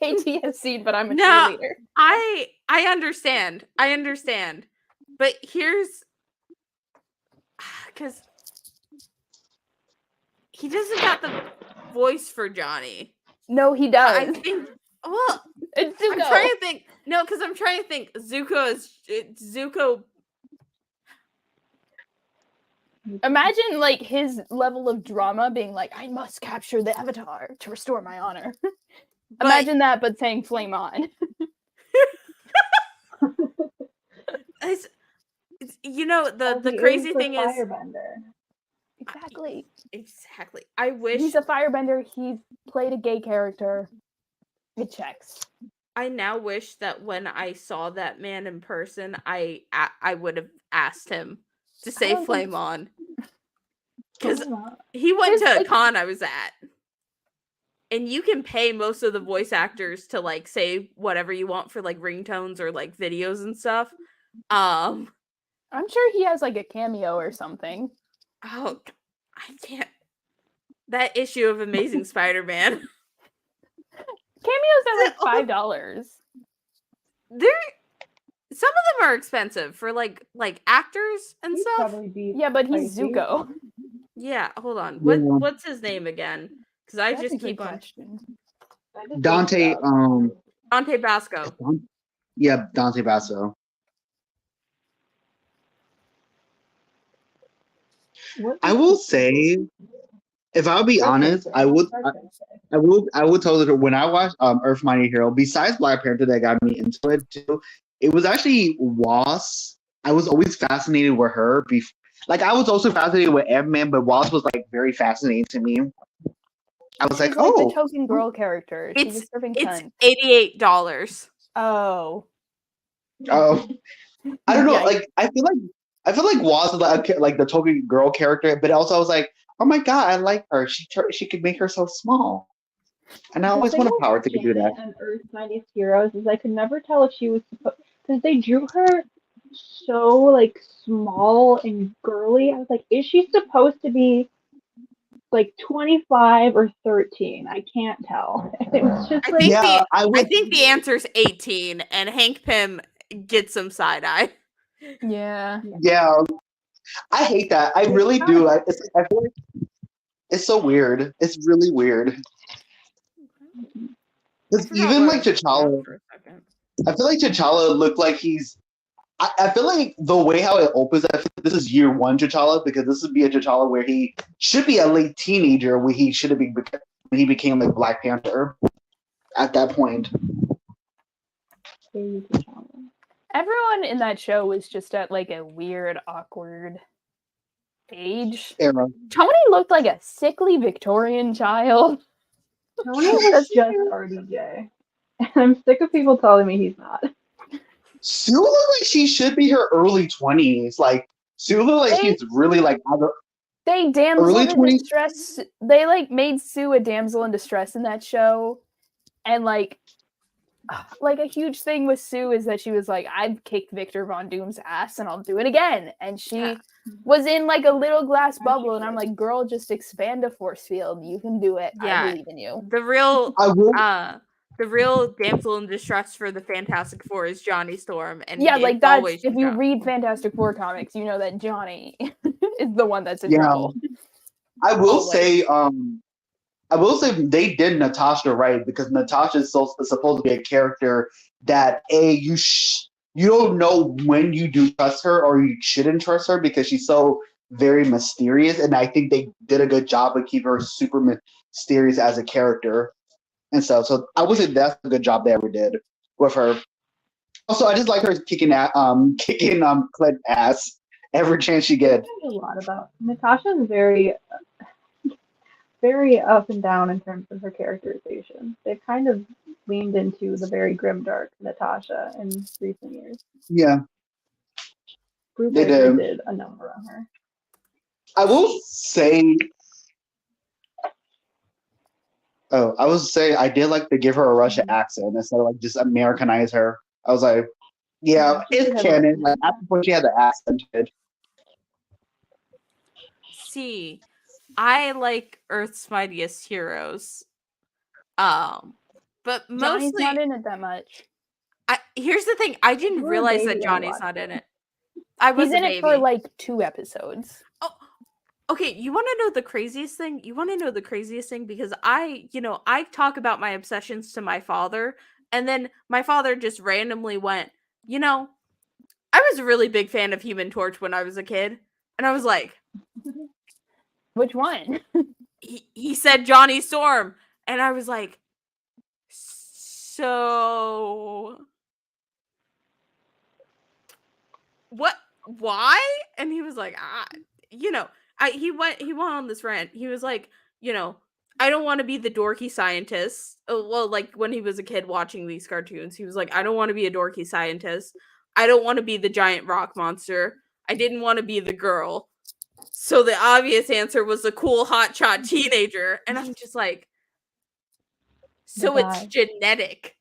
JT has seen But I'm a No. Cheerleader. I understand. But here's because he doesn't got the voice for Johnny. No, he But I does. think well, It's I'm Zuko. trying to think. No, because I'm trying to think. Zuko. Imagine like his level of drama being like, I must capture the Avatar to restore my honor. Imagine that, but saying flame on. It's the He crazy is the thing is firebender. exactly. I wish He's a firebender. He's played a gay character. It checks. I now wish that when I saw that man in person, I would have asked him to say don't think- flame on. Because Why not? he went His, to a like- con I was at. And you can pay most of the voice actors to like say whatever you want for like ringtones or like videos and stuff. I'm sure he has like a cameo or something. Oh, I can't. That issue of Amazing Spider-Man. Cameos are like $5. They're some of them are expensive for like actors and He'd stuff. probably be Yeah, but he's pricey. Zuko. Yeah, hold on. Yeah. What's his name again? Because I That's a just good keep on question. I just Dante, looked it up. Dante Basco. yeah, Dante Basso. What I did will he say, if I'll be What honest, did I he would, say? I would tell her when I watched Earth Mighty Hero. Besides Black Panther, that got me into it too. It was actually Was. I was always fascinated with her. Like I was also fascinated with Ant-Man, but Was was like very fascinating to me. I was She's like, like oh, the token girl character. She's a serving It's cunt. $88. Oh. oh. I don't know. Yikes. Like I feel like Was is like the token girl character, but also I was like, oh my god, I like her. She could make her so small, and I always The wanted thing power with to do that. Janet and Earth's Mightiest Heroes is I could never tell if she was supposed because they drew her so like small and girly. I was like, is she supposed to be like 25 or 13? I can't tell. It was just I like think Yeah, I think the answer's 18, and Hank Pym gets some side eye. Yeah. Yeah, I hate that. I really do. I feel like it's so weird. It's really weird. Because even like T'Challa, I feel like T'Challa looked like he's. I feel like the way how it opens, I feel like this is year one T'Challa because this would be a T'Challa where he should be a late teenager, where he should have been when he became like Black Panther. At that point, Everyone in that show was just at like a weird, awkward age. era. Tony looked like a sickly Victorian child. Tony was just RDJ. And I'm sick of people telling me he's not. Sue looks like she should be her early 20s. Like Sue looks like she's really like either They damsel Early in 20s? distress. They like made Sue a damsel in distress in that show, and like a huge thing with Sue is that she was like, I've kicked Victor Von Doom's ass and I'll do it again. And she was in like a little glass bubble, and I'm like, girl, just expand a force field. You can do it. Yeah. I believe in you. The real I will. the real damsel in distress for the Fantastic Four is Johnny Storm, and Yeah, it's like that's always if you John. read Fantastic Four comics, you know that Johnny is the one that's in Yeah. trouble. I will Always. say, they did Natasha right because Natasha is supposed to be a character that you don't know when you do trust her or you shouldn't trust her because she's so very mysterious, and I think they did a good job of keeping her super mysterious as a character and stuff. So I would say that's a good job they ever did with her. Also, I just like her kicking Clint ass every chance she gets. A lot about Natasha's very up and down in terms of her characterization. They've kind of leaned into the very grimdark Natasha in recent years. Yeah, Brubaker did. did a number on her. I will say. Oh, I was saying I did like to give her a Russian accent instead of like just Americanize her. I was like, yeah, it's canon. Like at the point she had the accent. See, I like Earth's Mightiest Heroes. But Johnny's mostly not in it that much. here's the thing, I didn't You were a realize baby that when you Johnny's watched not in it. I was He's a in baby. it for like 2 episodes. Oh, okay. You want to know the craziest thing? Because I talk about my obsessions to my father, and then my father just randomly went, I was a really big fan of Human Torch when I was a kid, and I was like, Which one? he said Johnny Storm, and I was like, so what? Why? And he was like, he went on this rant. He was like, I don't want to be the dorky scientist. Well, like when he was a kid watching these cartoons, he was like, I don't want to be a dorky scientist. I don't want to be the giant rock monster. I didn't want to be the girl. So the obvious answer was the cool hotshot teenager. And I'm just like, so it's genetic.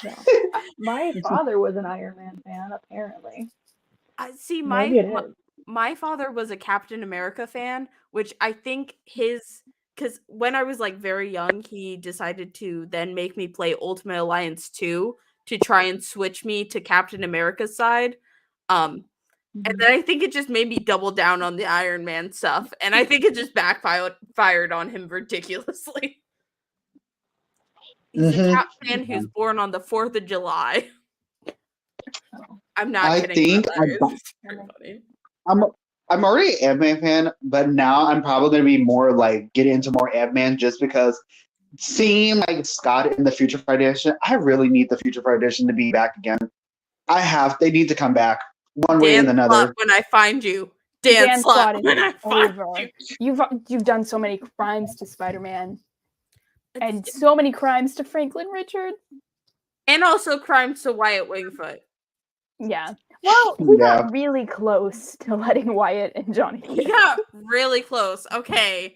Yeah. My father was an Iron Man fan, apparently. See, Maybe it is. my father was a Captain America fan, which I think because when I was like very young, he decided to then make me play Ultimate Alliance 2 to try and switch me to Captain America's side. And then I think it just made me double down on the Iron Man stuff, and I think it just backfired on him ridiculously. He's a Cap fan who's born on the 4th of July. I'm not I kidding. think It's very funny. I'm already an Ant-Man fan, but now I'm probably gonna be more like get into more Ant-Man just because seeing like Scott in the Future Fright edition, I really need the Future Fright edition to be back again. They need to come back one way and another. When I find you, Dan Slott when I find you. You've done so many crimes to Spider-Man, and so many crimes to Franklin Richards, and also crimes to Wyatt Wingfoot. Yeah. Well, he got really close to letting Wyatt and Johnny. He got really close. Okay,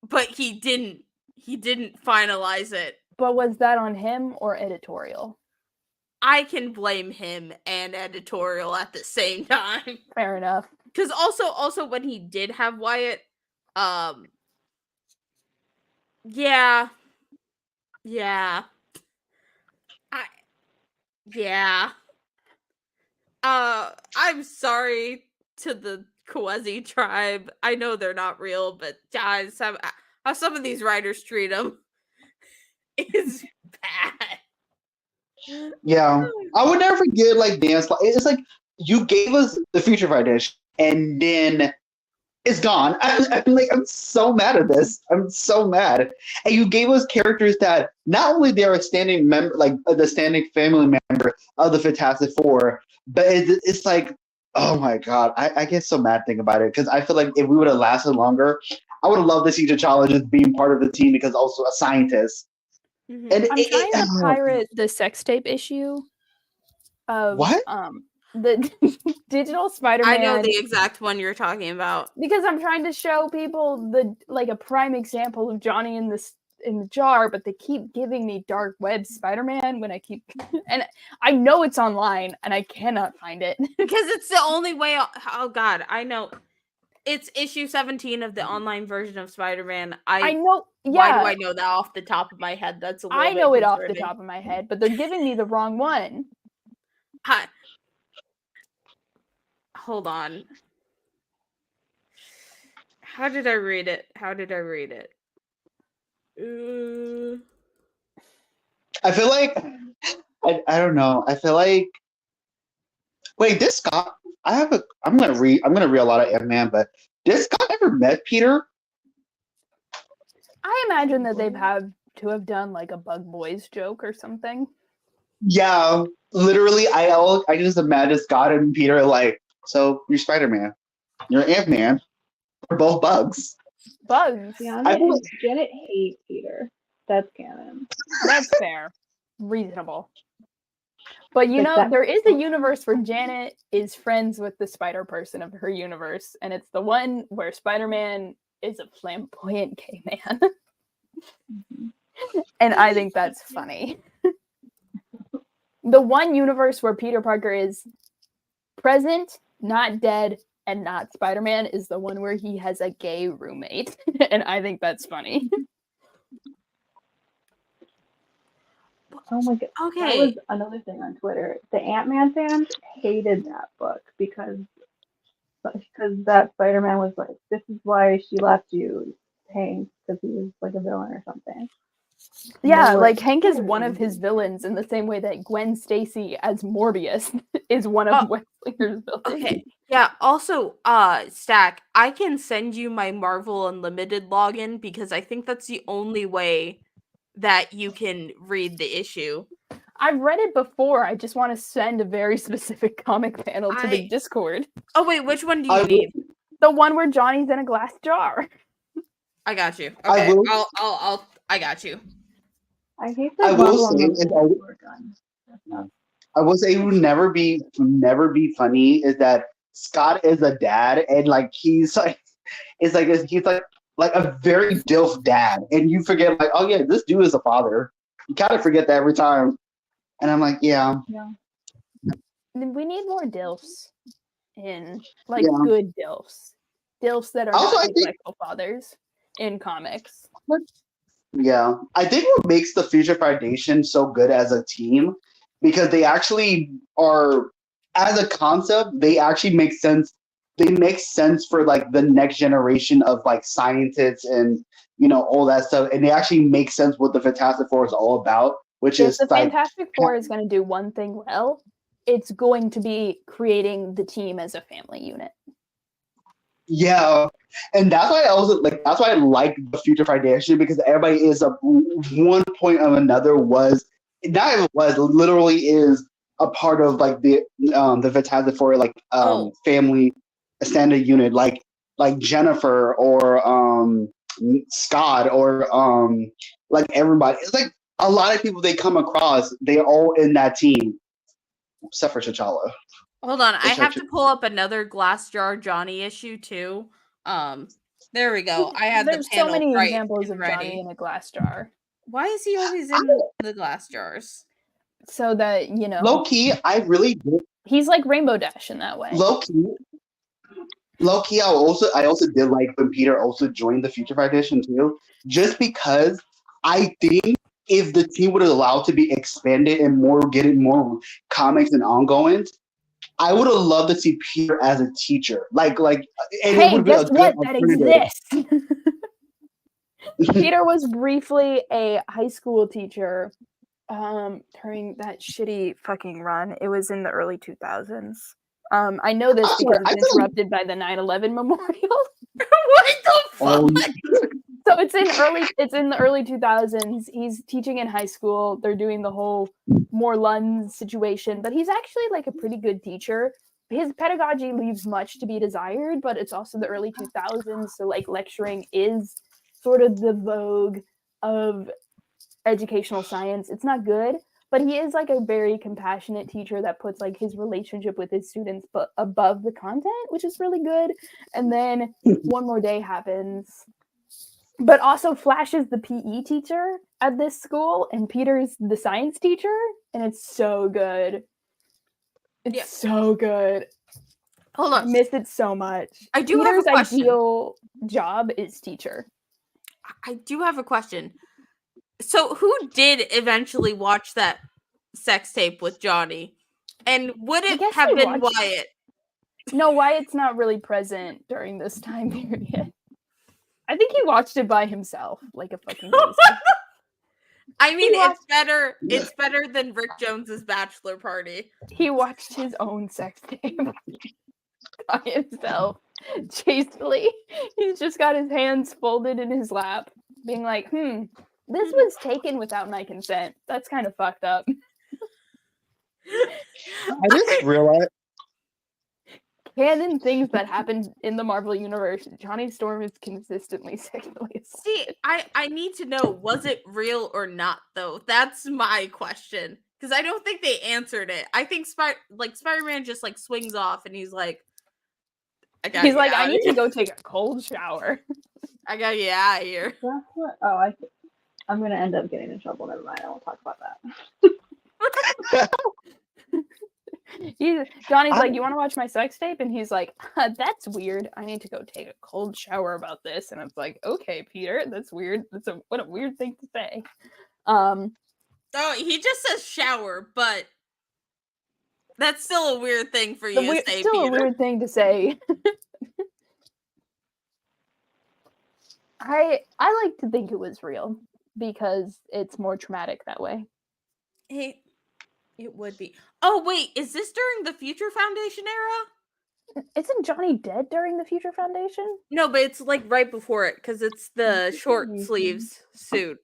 but he didn't finalize it. But was that on him or editorial? I can blame him and editorial at the same time. Fair enough. Because also when he did have Wyatt, yeah. I'm sorry to the Kwezi tribe. I know they're not real, but guys, how some of these writers treat them is bad. Yeah, I would never forget like Dan Slott. It's like you gave us the Future Fright edition, and then it's gone. I'm so mad at this. I'm so mad. And you gave us characters that not only they are a standing member, like the standing family member of the Fantastic Four, but it's like, oh my god, I get so mad thinking about it because I feel like if we would have lasted longer, I would have loved to see T'Challa just being part of the team because also a scientist. Mm-hmm. And I'm trying to pirate the sex tape issue of what? The digital Spider-Man. I know the exact one you're talking about because I'm trying to show people a prime example of Johnny in the jar, but they keep giving me dark web Spider-Man when I keep and I know it's online and I cannot find it because it's the only way. Oh god, I know. It's issue 17 of the online version of Spider-Man. I know. Yeah. Why do I know that off the top of my head? That's a little I know it off the top of my head, but they're giving me the wrong one. Hold on. How did I read it? I feel like I don't know. I feel like wait, did Scott? I'm gonna read a lot of Ant-Man, but did Scott ever met Peter? I imagine that they've had to have done like a Bug Boys joke or something. Yeah, literally, I just imagine Scott and Peter like, so you're Spider-Man, you're Ant-Man, we're both bugs. Bugs. Janet hates Peter. That's canon. That's fair. Reasonable. But there is a universe where Janet is friends with the spider person of her universe, and it's the one where Spider-Man is a flamboyant gay man. And I think that's funny. The one universe where Peter Parker is present, not dead, and not Spider-Man is the one where he has a gay roommate. And I think that's funny. Oh my god. That Okay. was another thing on Twitter. The Ant-Man fans hated that book because that Spider-Man was like, this is why she left you, Hank, because he was like a villain or something. Yeah, They were like Hank is one of angry. his villains in the same way that Gwen Stacy as Morbius is one of Wes Slinger's villains. Okay. Yeah, also, Stack, I can send you my Marvel Unlimited login because I think that's the only way that you can read the issue. I've read it before. I just want to send a very specific comic panel to the Discord. Oh wait, which one do you need? The one where Johnny's in a glass jar. I got you. I Okay, will- I got you. I hate I that will Marvel say Unlimited is I- were done. That's not- I will say it would never be funny is that Scott is a dad and like he's like he's like a very dilf dad and you forget like, oh yeah, this dude is a father. You kind of forget that every time. And I'm like, yeah. We need more DILFs in Yeah. good DILFs. DILFs that are Also, I not think- neglectful fathers in comics. Yeah, I think what makes the Future Foundation so good as a team because they actually are, as a concept, they actually make sense. They make sense for like the next generation of like scientists and all that stuff, and they actually make sense what the Fantastic Four is all about, which If is the like Fantastic Four is going to do one thing well, it's going to be creating the team as a family unit. yeah, and that's why I like the Future Foundation because everybody is one point of another was not even was literally is a part of like the Fantastic Four family standard unit like Jennifer or Scott or like everybody. It's like a lot of people they come across. They're all in that team except for T'Challa. Hold on, I have to pull up another Glassjar Johnny issue too. There we go. I have There's the panel so many right examples and of Johnny ready. in a glass jar. Why is he always in the glass jars? So that, Low key, I really did. he's like Rainbow Dash in that way. Low key, I also did like when Peter also joined the Future Foundation too, just because I think if the team would allow to be expanded and getting more comics and ongoings, I would have loved to see Peter as a teacher. And Hey, it would be guess a good what? That alternative. exists. Peter was briefly a high school teacher during that shitty fucking run. It was in the early 2000s. I know this because it's interrupted by the 9/11 memorial. What the fuck? So it's in the early 2000s. He's teaching in high school. They're doing the whole more Lund situation, but he's actually like a pretty good teacher. His pedagogy leaves much to be desired, but it's also the early 2000s, so like lecturing is sort of the vogue of educational science. It's not good, but he is like a very compassionate teacher that puts like his relationship with his students but above the content, which is really good. And then One More Day happens, but also Flash is the PE teacher at this school and Peter's the science teacher, and it's so good. It's so good. Hold on. I miss it so much. I do Peter's have a question. ideal job is teacher. I do have a question. So who did eventually watch that sex tape with Johnny? And would it guess have he been watched- Wyatt? No, Wyatt's not really present during this time period. I think he watched it by himself, like a fucking crazy. I mean, He watched- it's better than Rick Jones's bachelor party. He watched his own sex tape by himself, chastely. He's just got his hands folded in his lap, being like, this was taken without my consent. That's kind of fucked up. I just realized. Canon things that happen in the Marvel universe, Johnny Storm is consistently sexually assaulted. See, I need to know, was it real or not, though? That's my question. Because I don't think they answered it. I think Spider-Man just like swings off and he's like, I need to go take a cold shower. I gotta get out of here. That's what. Oh, I'm gonna end up getting in trouble. Never mind. I won't talk about that. Johnny's like, you want to watch my sex tape? And he's like, that's weird. I need to go take a cold shower about this. And I was like, okay, Peter, that's weird. What a weird thing to say. Oh, he just says shower, but that's still a weird thing for you to say, Still Peter. a weird thing to say. I like to think it was real because it's more traumatic that way. Hey, it would be. Oh wait, is this during the Future Foundation era? Isn't Johnny dead during the Future Foundation? No, but it's like right before it because it's the short sleeves suit.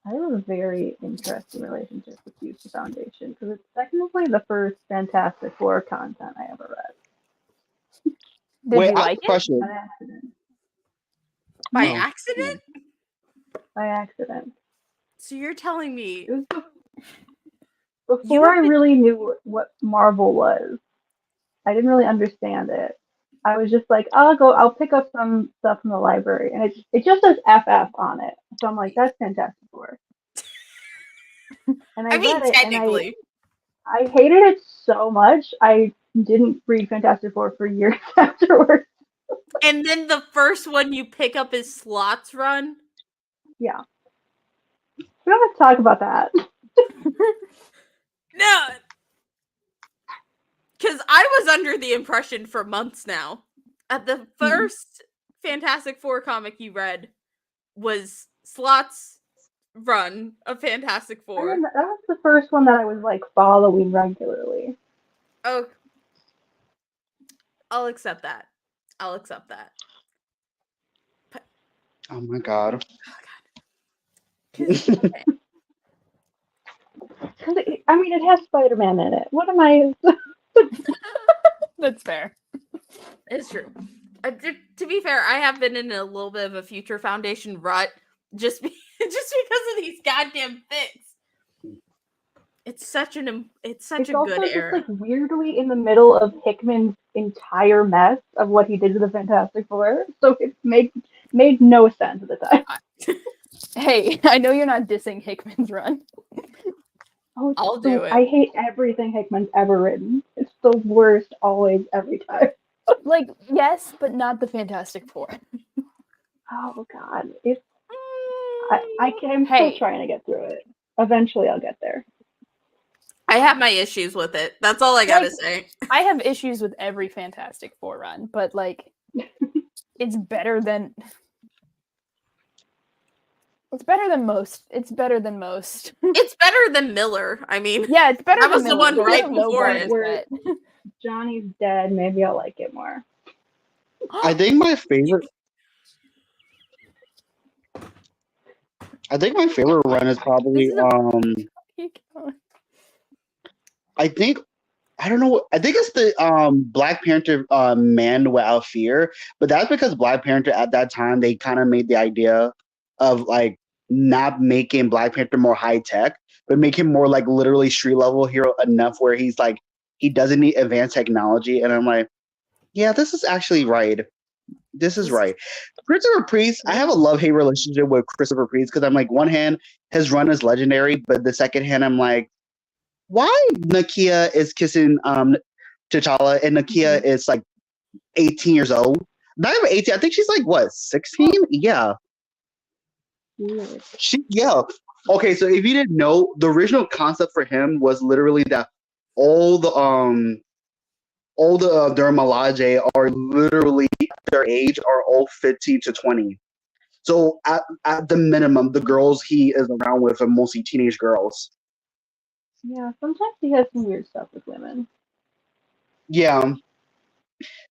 I have a very interesting relationship with Future Foundation because it's technically the first Fantastic Four content I ever read. Did Wait, you I have like a it? question. By accident. By Oh, accident? By accident. So you're telling me It was You before have I been- really knew what Marvel was. I didn't really understand it. I was just like, I'll pick up some stuff from the library, and it just says FF on it. So I'm like, that's Fantastic Four. And I I mean, read it, and technically. I hated it so much. I didn't read Fantastic Four for years afterwards. And then the first one you pick up is Slots Run. Yeah. We don't have to talk about that. No. Because I was under the impression for months now that the first Fantastic Four comic you read was Slots Run of Fantastic I Four. mean, that was the first one that I was like following regularly. Oh, I'll accept that. I'll accept that. Oh my god. 'Cause- okay. Because it has Spider-Man in it. What am I? That's fair. It's true. To be fair, I have been in a little bit of a Future Foundation rut just because of these goddamn things. It's such a It's good also just era. like weirdly in the middle of Hickman's entire mess of what he did to the Fantastic Four, so it made no sense at the time. Hey, I know you're not dissing Hickman's run. Oh, it's I'll do it. I hate everything Hickman's ever written. It's the worst, always, every time. Like, yes, but not the Fantastic Four. Oh God, I'm Hey. still trying to get through it. Eventually, I'll get there. I have my issues with it. That's all I gotta Like- say. I have issues with every Fantastic Four run, but like, it's better than. It's better than most. It's better than most. It's better than Miller. I mean, Yeah, it's better That than was the Miller, one but right I don't know before what it. is that. Johnny's dead. Maybe I'll like it more. I think my favorite run is probably This is I don't know. I think it's the Black Panther Man Without Fear, but that's because Black Panther at that time they kind of made the idea of like not making Black Panther more high tech, but make him more like literally street level hero enough where he's like he doesn't need advanced technology. And I'm like, yeah, this is actually right. This is right. Christopher Priest, I have a love-hate relationship with Christopher Priest because I'm like, one hand, his run is legendary, but the second hand, I'm like, why Nakia is kissing T'Challa and Nakia is like 18 years old? Not even 18. I think she's like what, 16? Yeah. Weird. Yeah. Okay, so if you didn't know, the original concept for him was literally that all the Dora Milaje are literally their age are all 15 to 20. So at the minimum, the girls he is around with are mostly teenage girls. Yeah, sometimes he has some weird stuff with women. Yeah.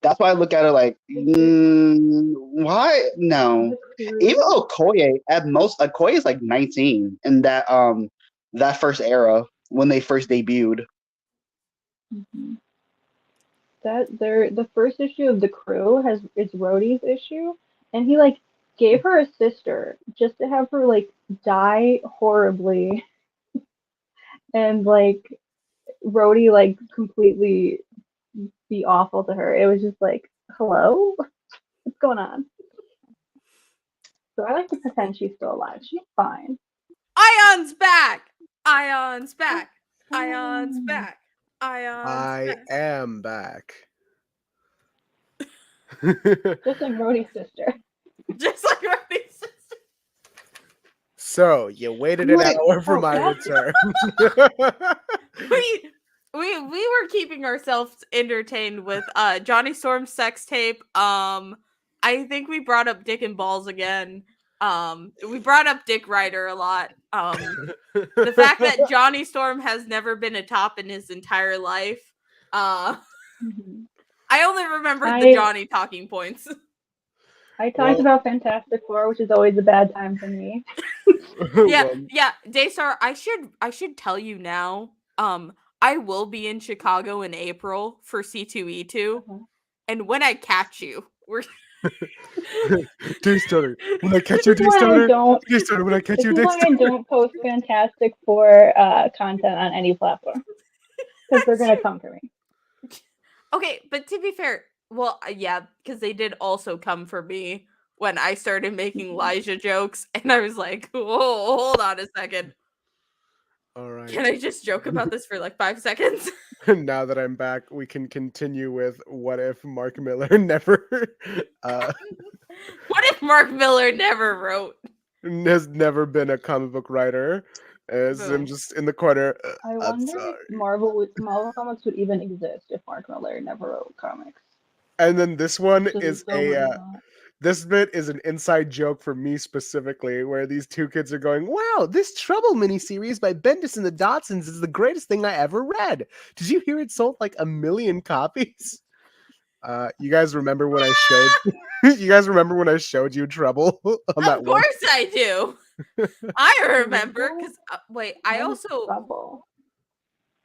That's why I look at it like, why? No. Even Okoye, at most, Okoye is like 19 in that first era when they first debuted. Mm-hmm. The first issue of The Crew is Rhodey's issue, and he like gave her a sister just to have her like die horribly, and like Rhodey like completely be awful to her. It was just like, hello, what's going on? So I like to pretend she's still alive. She's fine. Ayon's back. Ayon's back. Ayon's back. Ayon's I back. am back. Just like Rhodey's sister. Just like Rodney's sister. So you waited an Wait, hour for oh, my that's- return. We were keeping ourselves entertained with Johnny Storm's sex tape. I think we brought up Dick and Balls again. We brought up Dick Ryder a lot. The fact that Johnny Storm has never been a top in his entire life. Mhm. I only remembered the Johnny talking points. I talked Well- about Fantastic Four, which is always a bad time for me. Yeah, Well, yeah, Daystar, I should tell you now. I will be in Chicago in April for C2E2, Uh-huh. and when I catch you, we're Daystar, when I catch This you, is why I Daystar, don't. Daystar, when I catch This you, is why I Daystar. don't post Fantastic Four content on any platform because they're gonna come for me. okay. But to be fair, well, yeah, because they did also come for me when I started making Elijah jokes, and I was like, "Whoa, hold on a second. All right. Can I just joke about this for like 5 seconds?" Now that I'm back, we can continue with what if Mark Miller never What if Mark Miller never wrote? has never been a comic book writer? As I'm Boom. just in the corner. I I'm wonder sorry. if Marvel comics would even exist if Mark Miller never wrote comics. And then this one Which is so might a not. this bit is an inside joke for me specifically, where these two kids are going, "Wow, this Trouble miniseries by Bendis and the Dodsons is the greatest thing I ever read. Did you hear it sold like 1 million copies?" You guys remember when I showed you guys remember when I showed you Trouble on that Of one? course I do. I remember because wait, I What is also Trouble?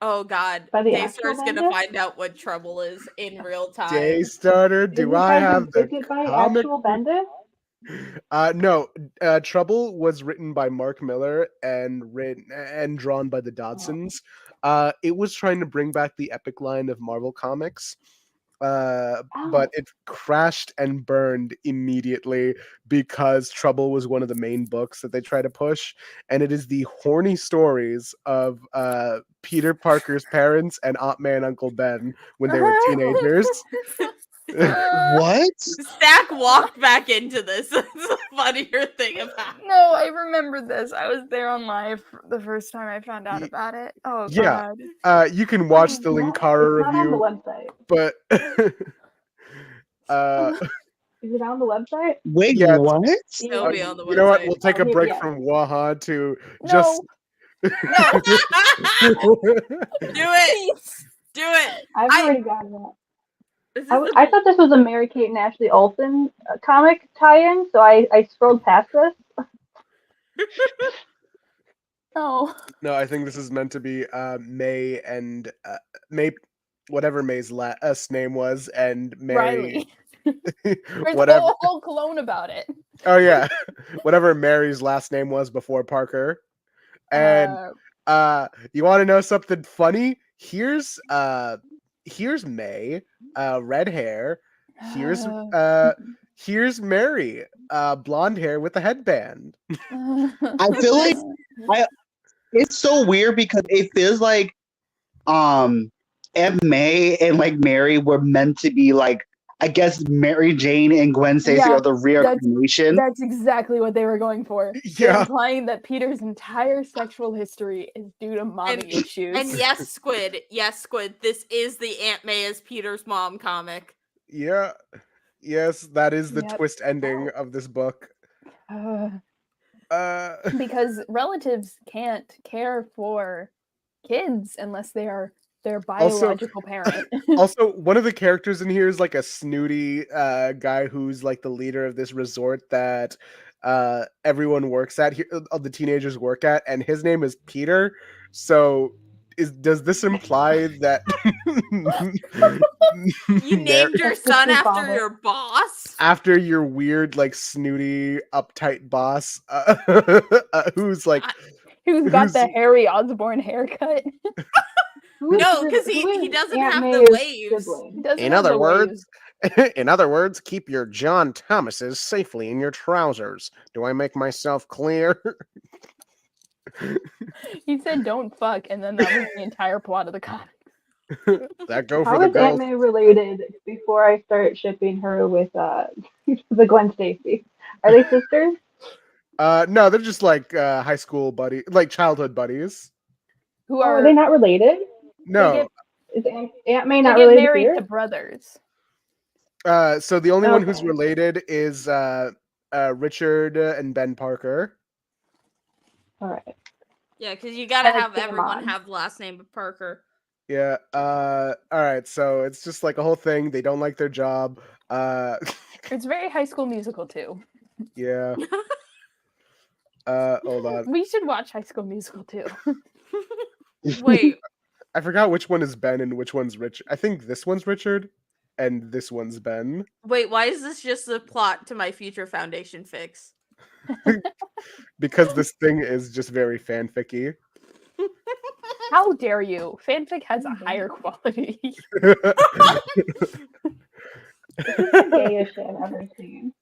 oh god, By the actual Daystar's gonna Bendis? find out what trouble is in real time. Daystarter, do I have Is the it by comic? actual Bendis? No. Trouble was written by Mark Miller and drawn by the Dodsons. It was trying to bring back the epic line of Marvel Comics. But it crashed and burned immediately because Trouble was one of the main books that they try to push, and it is the horny stories of Peter Parker's parents and Aunt May and Uncle Ben when they were teenagers. What? Stack walked back into this. That's the funnier thing about it. No, I remember this. I was there on live the first time I found out about it. Oh Yeah. god. You can watch the It's Linkara not on the review, website. but Is it on the website? Wait, Yeah, what? It'll be on the you know what? website. We'll take a here- break yeah. from Waha to just No. Do it. Do it. I've I- already gotten that. This is I thought this was a Mary Kate and Ashley Olsen comic tie-in, so I scrolled past this. No. No, I think this is meant to be May and May, whatever May's last name was, and Mary. Riley. There's whatever. a whole clone about it. Oh yeah, whatever Mary's last name was before Parker. And you want to know something funny? Here's May, red hair. Here's Mary, blonde hair with a headband. I feel like it's so weird because it feels like Aunt May and like Mary were meant to be like, I guess Mary Jane and Gwen Stacy Yeah, are the reincarnation. That's exactly what they were going for. They're Yeah. implying that Peter's entire sexual history is due to mommy issues. and yes, Squid. Yes, Squid. This is the Aunt May as Peter's mom comic. Yeah. Yes, that is the Yep. twist ending of this book. Because relatives can't care for kids unless they are their biological parent. Also, one of the characters in here is like a snooty guy who's like the leader of this resort that everyone works at here, the teenagers work at, and his name is Peter. So does this imply that You named your That's son just after father. your boss? after your weird, like snooty, uptight boss, who's like Who's got the Who's- Harry Osborn haircut? No, because he Who is doesn't Aunt have May's the waves. sibling? He doesn't In have other the words- waves. in other words, keep your John Thomases safely in your trousers. Do I make myself clear? He said don't fuck, and then that was the entire plot of the comic. That go for How the is Aunt girls. May related before I start shipping her with the Gwen Stacy? Are they sisters? No, they're just like high school buddy, like childhood buddies. Who Are they not related? No. Is Aunt May they not get related married here? to brothers. So the only one who's Okay. related is Richard and Ben Parker. All right. Yeah, because you gotta And it's have everyone Damon. have the last name of Parker. Yeah. All right. So it's just like a whole thing. They don't like their job. It's very High School Musical too. Yeah. Hold on. We should watch High School Musical too. Wait, I forgot which one is Ben and which one's Richard. I think this one's Richard, and this one's Ben. wait, why is this just the plot to my future foundation fix? Because this thing is just very fanficky. How dare you? Fanfic has a higher quality. This is the gayest shit I've ever seen.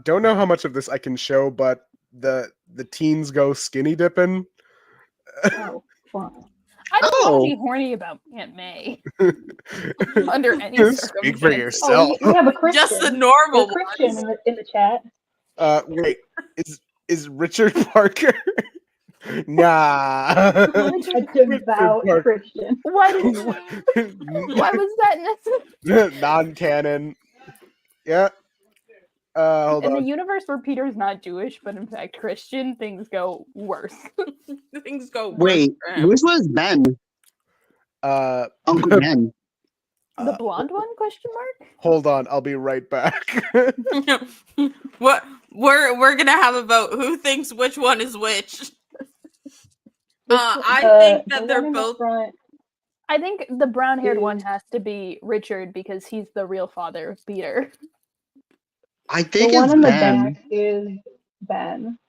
Don't know how much of this I can show, but the teens go skinny dipping. Oh, fuck. I don't Oh. want to be horny about Aunt May under any Speak for circumstances. yourself. Oh, we have a Christian. Just the We normal have a Christian ones. in the chat. Wait, is Richard Parker? Nah. A devout Parker. Christian. Why was that necessary? Non-canon. Yeah. Hold In the on. universe where Peter's not Jewish, but in fact Christian, things go worse. Things go worse Wait, for him. which was Ben? Uncle Ben. The blonde one? Question mark. Hold on. I'll be right back. What we're gonna have a vote. Who thinks which one is which? I think that The they're one in the both. front. I think the brown-haired one Is- has to be Richard because he's the real father of Peter. I The think one it's in the Ben. back is Ben.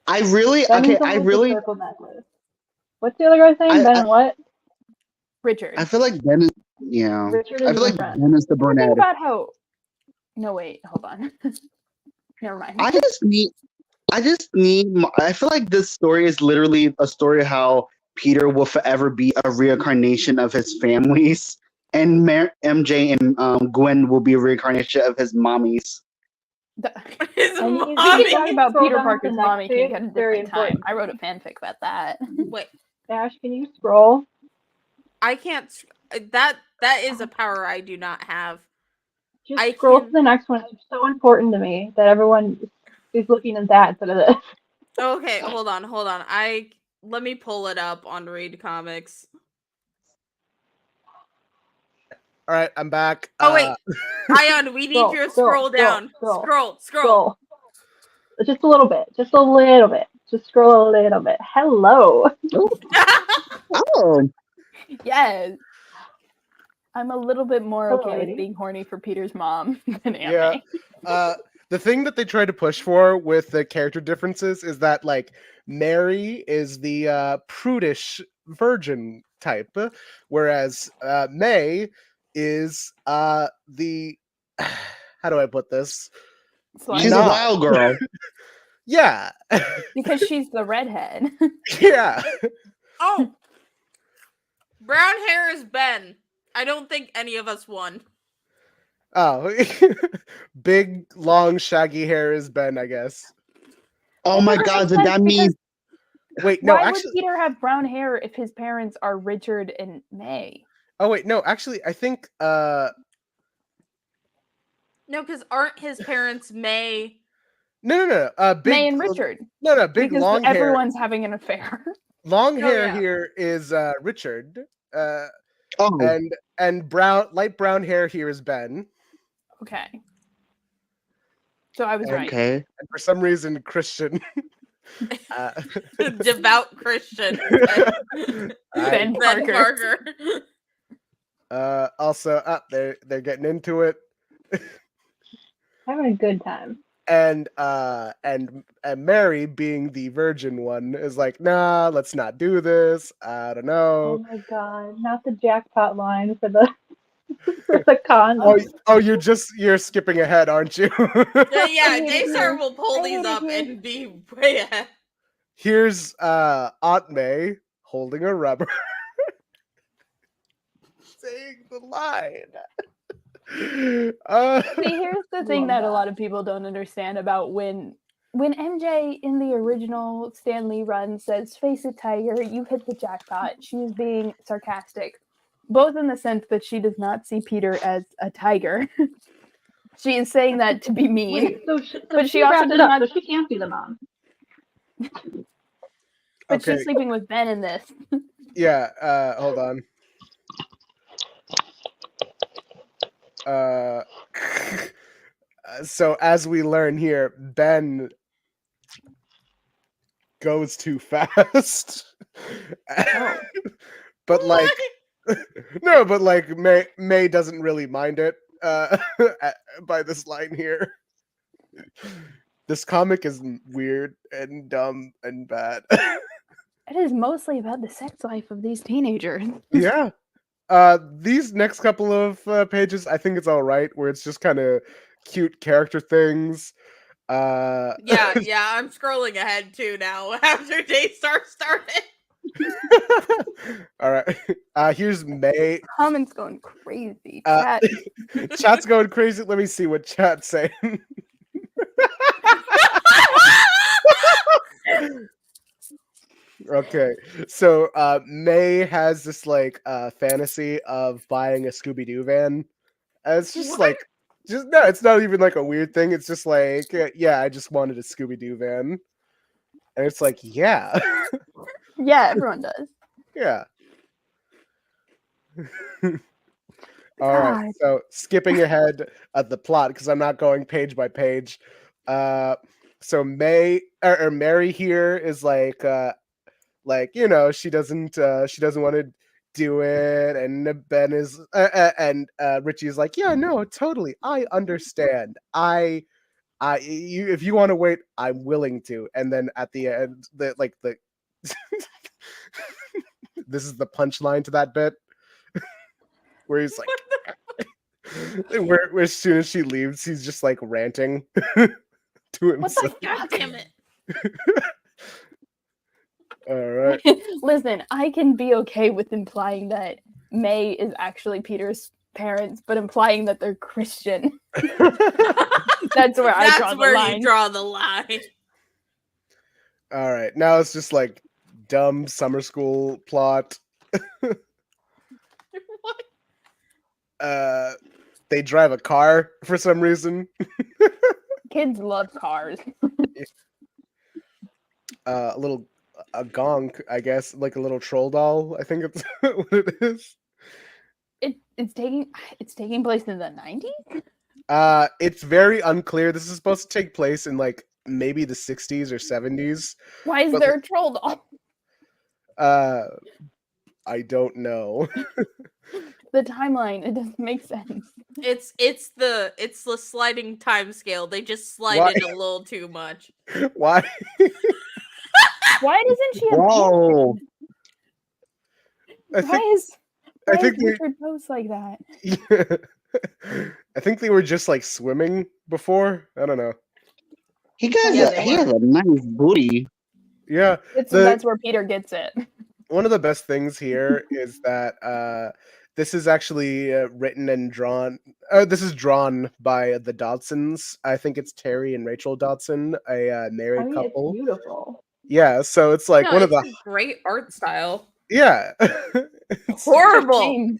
I really Ben okay. is the I one with the really circle necklace. What's the other guy's name? Ben what? Richard. I feel like Ben is yeah. Richard I is feel the like friend. Ben is the Think brunette. about how. No, wait, hold on. Never mind. I just need. I feel like this story is literally a story of how Peter will forever be a reincarnation of his families, and MJ and Gwen will be a reincarnation of his mommies. His And you- We mommy. can talk about Scroll Peter down to Parker's the next mommy page, at a very different time. important. I wrote a fanfic about that. Wait, Ash, can you scroll? I can't. That is a power I do not have. Just I scroll can- to the next one. It's so important to me that everyone is looking at that instead of this. Okay, hold on. Let me pull it up on Read Comics. All right, I'm back. Oh wait, Ayaan, we need Scroll, you to scroll, scroll down. scroll, Scroll. Scroll. Just a little bit. Just a little bit. Just scroll a little bit. Hello. Oh, Yes. I'm a little bit more Hello, okay lady. with being horny for Peter's mom than Aunt Yeah. May. The thing that they try to push for with the character differences is that like Mary is the prudish virgin type, whereas May is the how do I put this? Slut. she's Not- a wild girl. Yeah, Because she's the redhead. yeah. Oh, brown hair is Ben. I don't think any of us won. Oh, big long shaggy hair is Ben, I guess. Oh my God! Did that mean? Wait, no, Why actually. would Peter have brown hair if his parents are Richard and May? Oh wait, no, actually, I think. No, because aren't his parents May? No. Big, May and Richard. No, big Because long hair. everyone's having an affair. Long Oh, hair yeah. here is Richard. Oh, And light brown hair here is Ben. Okay. So I was right. okay. And for some reason, Christian. uh, Devout Christian. Ben Ben Parker. Parker. Also, they're getting into it, Having a good time. and Mary, being the virgin one, is like, nah, let's not do this. I don't Oh know. my god. Not the jackpot line for the for the condom. You're skipping ahead, aren't you? Yeah, hate it Daystar here. will pull I these hate it up here. and be way ahead. Here's Aunt May holding a rubber, saying the line. See, here's the thing that a lot of people don't understand about when MJ in the original Stan Lee run says, "Face it, Tiger, you hit the jackpot," she's being sarcastic, both in the sense that she does not see Peter as a tiger. She is saying that to be mean. Wait, so but she she also wrapped does it up, not. so she can't be the mom. But Okay. she's sleeping with Ben in this. Yeah, hold on. So as we learn here, Ben goes too fast. But like no, but like May doesn't really mind it by this line here. This comic is weird and dumb and bad. It is mostly about the sex life of these teenagers. Yeah. These next couple of pages, I think it's all right, where it's just kind of cute character things. Yeah, I'm scrolling ahead too now after Daystar started. All right. Here's May. Comments going crazy. Chat's going crazy. Let me see what chat's saying. Okay, so May has this like fantasy of buying a Scooby-Doo van. It's just What? no, it's not even like a weird thing. It's just like, yeah, I just wanted a Scooby-Doo van, and it's like, yeah, Yeah, everyone does. yeah. All right, God. so skipping ahead at the plot because I'm not going page by page. So May or Mary here is like she doesn't want to do it, and Ben is and Richie is like, yeah, no, totally, I understand. If you want to wait, I'm willing to. And then at the end, the this is the punchline to that bit where he's like, where as soon as she leaves, he's just like ranting to himself. God damn it. All right. Listen, I can be okay with implying that May is actually Peter's parents, but implying that they're Christian. That's where I draw the line. You draw the line. All right. Now it's just like dumb summer school plot. What? They drive a car for some reason. Kids love cars. A gonk, I guess, like a little troll doll. I think it's what it is. It's taking place in the 90s? It's very unclear. This is supposed to take place in like maybe the 60s or 70s. Why is there a troll doll? I don't know. The timeline, it doesn't make sense. It's the sliding time scale. They just slide it a little too much. Why? Why doesn't she have Whoa. I think they post like that. I think they were just like swimming before. I don't know. He has a nice booty. Yeah, That's where Peter gets it. One of the best things here is that this is actually written and drawn. This is drawn by the Dodsons. I think it's Terry and Rachel Dodson, a married couple. It's beautiful. Yeah, so it's like one of the a great art style. yeah. Horrible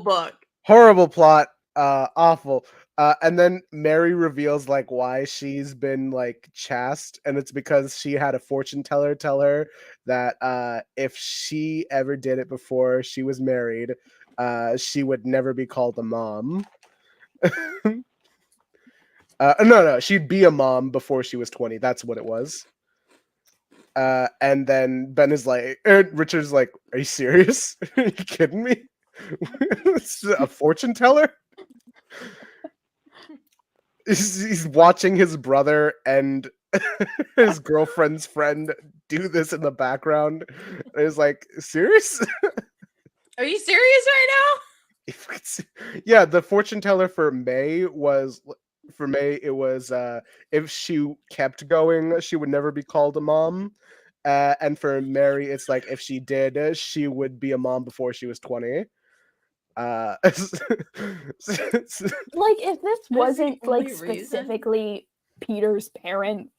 book. Horrible plot. Awful. And then Mary reveals like why she's been like chaste, and it's because she had a fortune teller tell her that if she ever did it before she was married, she would never be called a mom. No, she'd be a mom before she was 20. That's what it was. And then Ben is like, Richard's like, are you serious? Are you kidding me? This is a fortune teller? He's watching his brother and his girlfriend's friend do this in the background. And he's like, serious? Are you serious right Yeah, the fortune teller for May it was if she kept going, she would never be called a mom. And for Mary, it's like if she did, she would be a mom before she was 20. Like, if this wasn't like only reason? specifically Peter's parent,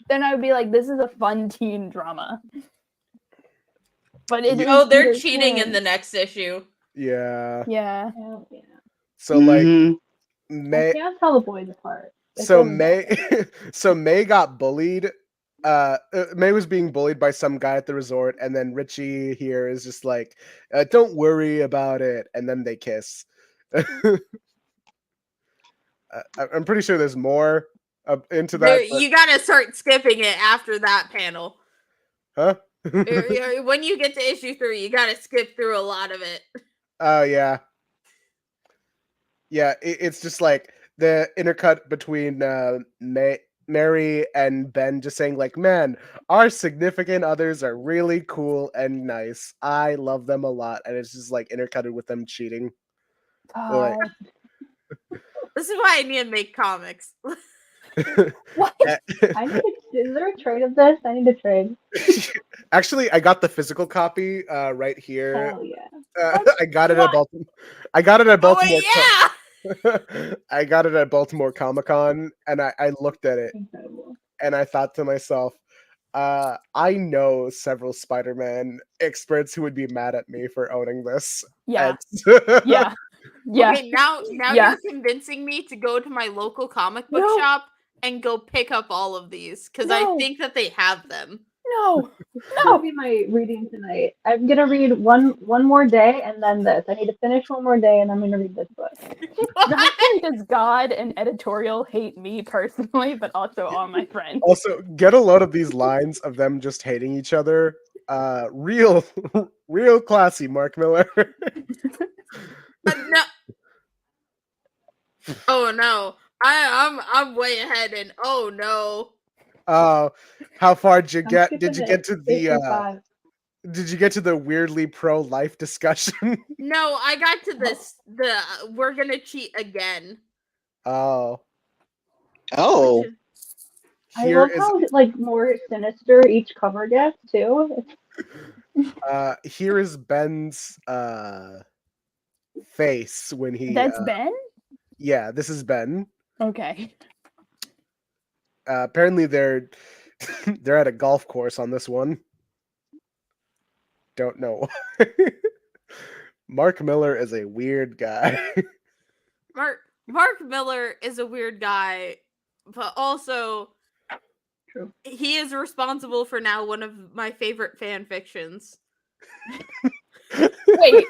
then I would be like, this is a fun teen drama. But it is Oh, they're Peter's cheating in parent. the next issue. Yeah. Yeah. Oh, yeah. So like Mhm. I May can't tell the boys apart. It so doesn't May matter. so May got bullied. May was being bullied by some guy at the resort, and then Richie here is just like, don't worry about it, and then they kiss. I'm pretty sure there's more into that. There, But, you gotta start skipping it after that panel. huh? When you get to issue 3, you gotta skip through a lot of it. Oh yeah, yeah. It's just like the intercut between Mary and Ben just saying like, "Man, our significant others are really cool and nice. I love them a lot," and it's just like intercutted with them cheating. Like, This is why I need to make comics. What? I need to, is there a trade of this? I need to trade. Actually, I got the physical copy right here. Hell yeah. I got it at Baltimore. I got it at Oh Baltimore. wait, yeah. I got it at Baltimore Comic-Con, and I looked at it, Incredible. and I thought to myself, I know several Spider-Man experts who would be mad at me for owning this. Yeah. And- Yeah. Yeah. Okay, now Yeah. you're convincing me to go to my local comic book No. shop and go pick up all of these because I No. think that they have them. No. That'll be my reading tonight. I'm gonna read one more day and then this. I need to finish one more day and I'm gonna read this book. Not only does God and editorial hate me personally, but also all my friends. Also, get a load of these lines of them just hating each other. Real classy, Mark Miller. No. Oh no. I'm way ahead and oh no. How far did you I'm get? skipping Did you get to issue the? 5. Did you get to the weirdly pro-life discussion? No, I got to this we're gonna cheat again. Oh, Oh, I here love is how like more sinister each cover gets too. here is Ben's face when he. That's Ben? Yeah, this is Ben. Okay. Apparently they're they're at a golf course on this one. Don't know. Mark Miller is a weird guy. Mark Miller is a weird guy, but also True. he is responsible for now one of my favorite fan fictions. Wait.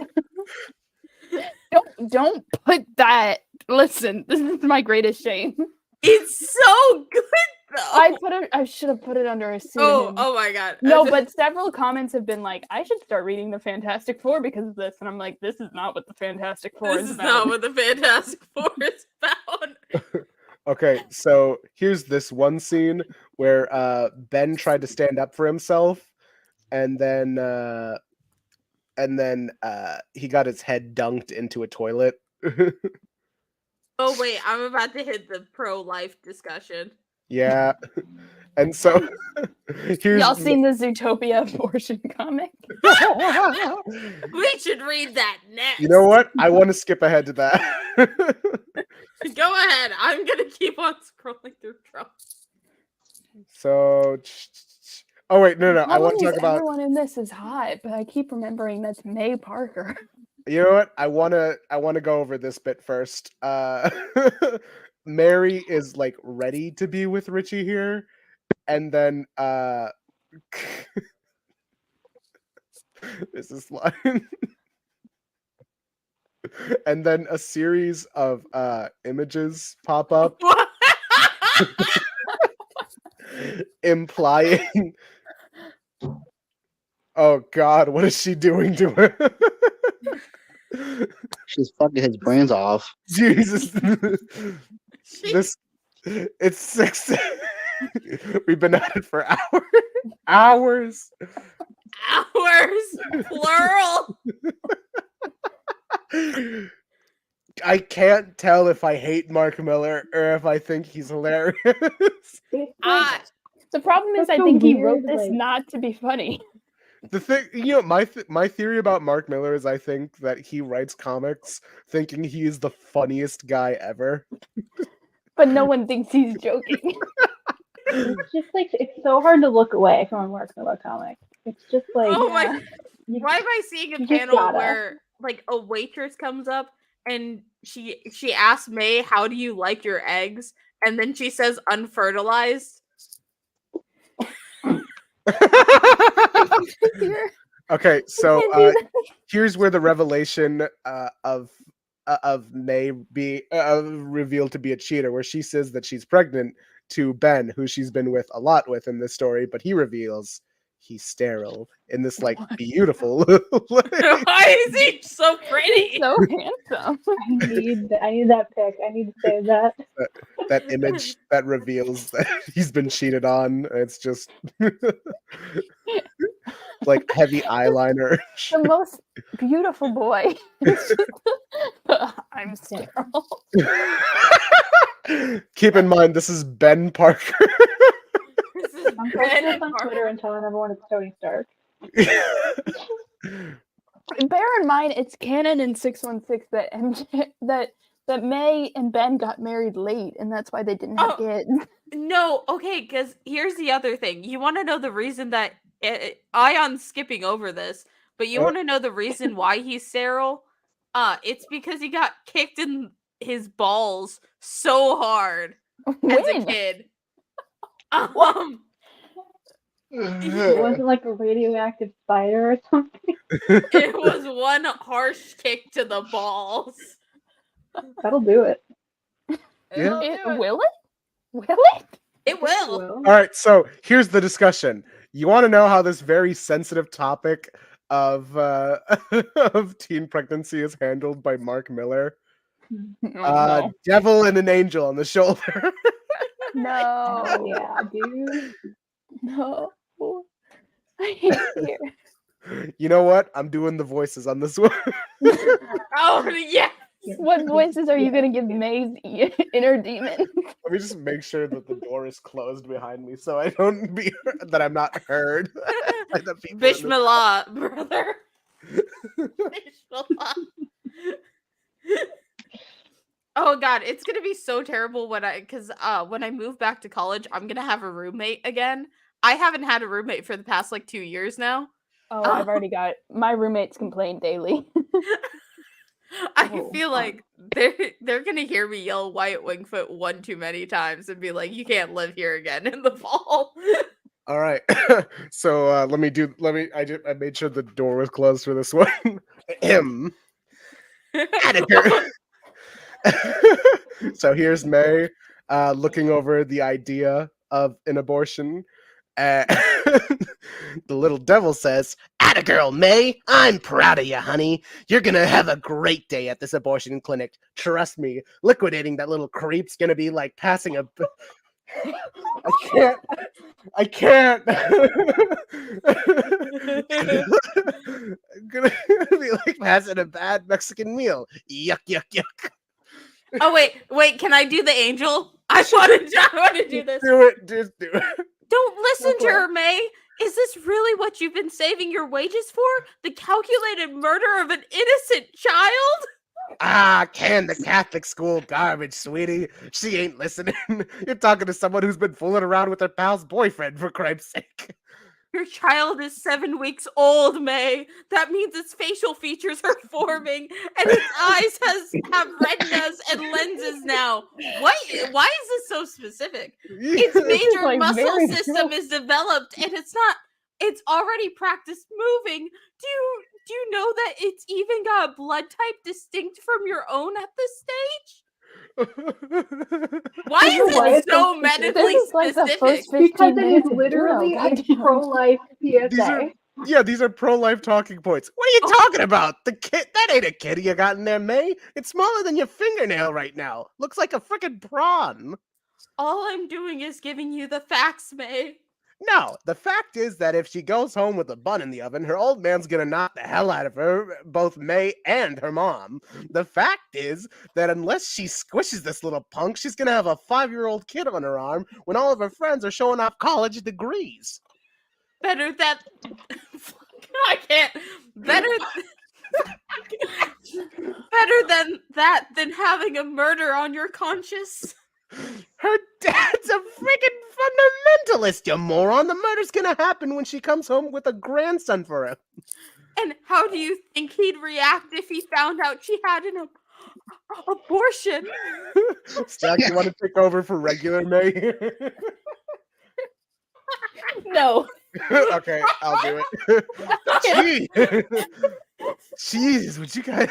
Don't put that. Listen, this is my greatest shame. It's so good though. I should have put it under a pseudonym. Oh my god. No, but several comments have been like, I should start reading the Fantastic Four because of this. And I'm like, this is not what the Fantastic Four this is is about. not what the Fantastic Four is about. Okay, so here's this one scene where Ben tried to stand up for himself, and then he got his head dunked into a toilet. Oh wait, I'm about to hit the pro-life discussion. Yeah, and so here's Y'all seen the Zootopia abortion comic? We should read that next. You know what? I want to skip ahead to that. Go ahead. I'm gonna keep on scrolling through Trumps. So, oh wait, no, I want to talk about. Everyone in this is hot, but I keep remembering that's May Parker. You know what? I want to go over this bit first. Mary is like ready to be with Richie here, and then this is line. And then a series of images pop up implying oh god, what is she doing to her? she's fucking his brains off. Jesus. This it's 6. We've been at it for hours. Plural. I can't tell if I hate Mark Miller or if I think he's hilarious. It's like, The problem is, That's I so think he wrote weird, this like- not to be funny. The thing, my theory about Mark Miller is I think that he writes comics thinking he is the funniest guy ever. But no one thinks he's joking. It's just like it's so hard to look away from a Mark Miller comic. It's just like Oh my! you, Why am I seeing a you just panel gotta. where like a waitress comes up and she asks May, "How do you like your eggs?" And then she says, "Unfertilized." Okay, so Can't do that. here's where the revelation of May be revealed to be a cheater, where she says that she's pregnant to Ben, who she's been with a lot with in this story, but he reveals he's sterile in this like beautiful. Why is he so pretty? So handsome. I need that pic. I need to save that. that image that reveals that he's been cheated on. It's just like heavy eyeliner. The most beautiful boy. I'm sterile. Keep in mind, this is Ben Parker. This is I'm Ben posting this on Parker. Twitter and telling everyone it's Tony Stark. Bear in mind, it's canon in 616 that that May and Ben got married late, and that's why they didn't have kids. No, okay, because here's the other thing. You want to know the reason that Ayon's skipping over this, but you want to know the reason why he's sterile? It's because he got kicked in his balls so hard as a When? kid. It wasn't like a radioactive spider or something. It was one harsh kick to the balls. That'll do it. It'll do it. Will it? Will it? It will. All right, so here's the discussion. You want to know how this very sensitive topic of of teen pregnancy is handled by Mark Miller? No. Devil and an angel on the shoulder. No. Oh yeah, dude. No. I hate fear. You know what? I'm doing the voices on this one. Oh yeah. What voices are you gonna give May's inner demon? Let me just make sure that the door is closed behind me, so I don't be that I'm not heard. By the people in the- Bismillah, brother. Bismillah. Oh god, it's gonna be so terrible when I move back to college, I'm gonna have a roommate again. I haven't had a roommate for the past like 2 years now. Oh, I've already got my roommates complain daily. I feel like they're gonna hear me yell Wyatt Wingfoot one too many times and be like, "You can't live here again in the fall." All right. So I made sure the door was closed for this one. So here's May looking over the idea of an abortion. The little devil says, "Atta girl, May, I'm proud of you, honey. You're gonna have a great day at this abortion clinic. Trust me, liquidating that little creep's gonna be like passing a..." I can't. I'm gonna be like passing a bad Mexican meal. Yuck, yuck, yuck. Oh wait, can I do the angel? I want to do this. Do it, just do it. Don't listen to her, May. Is this really what you've been saving your wages for? The calculated murder of an innocent child? Ah, can the Catholic school garbage, sweetie. She ain't listening. You're talking to someone who's been fooling around with her pal's boyfriend, for cripe's sake. Your child is 7 weeks old, May. That means its facial features are forming, and its eyes have retinas and lenses now. Why is this so specific? Its major like muscle very system true. is developed, and it's already practiced moving. Do you know that it's even got a blood type distinct from your own at this stage? Why is Why it is so it medically This is like the specific? first 15 Because it is minutes of literally Duro, a goddamn. pro-life PSA. These are pro-life talking points. What are you talking about? The kid, that ain't a kitty you got in there, May. It's smaller than your fingernail right now. Looks like a frickin' prawn. All I'm doing is giving you the facts, May. No, the fact is that if she goes home with a bun in the oven, her old man's gonna knock the hell out of her, both May and her mom. The fact is that unless she squishes this little punk, she's gonna have a 5-year-old kid on her arm when all of her friends are showing off college degrees. Better that I can't. Better than that than having a murder on your conscience. Her dad's a freaking fundamentalist, you moron. The murder's gonna happen when she comes home with a grandson for him. And how do you think he'd react if he found out she had an abortion? Jack, you want to take over for regular May? No. Okay, I'll do it. Jeez. Jeez, would you guys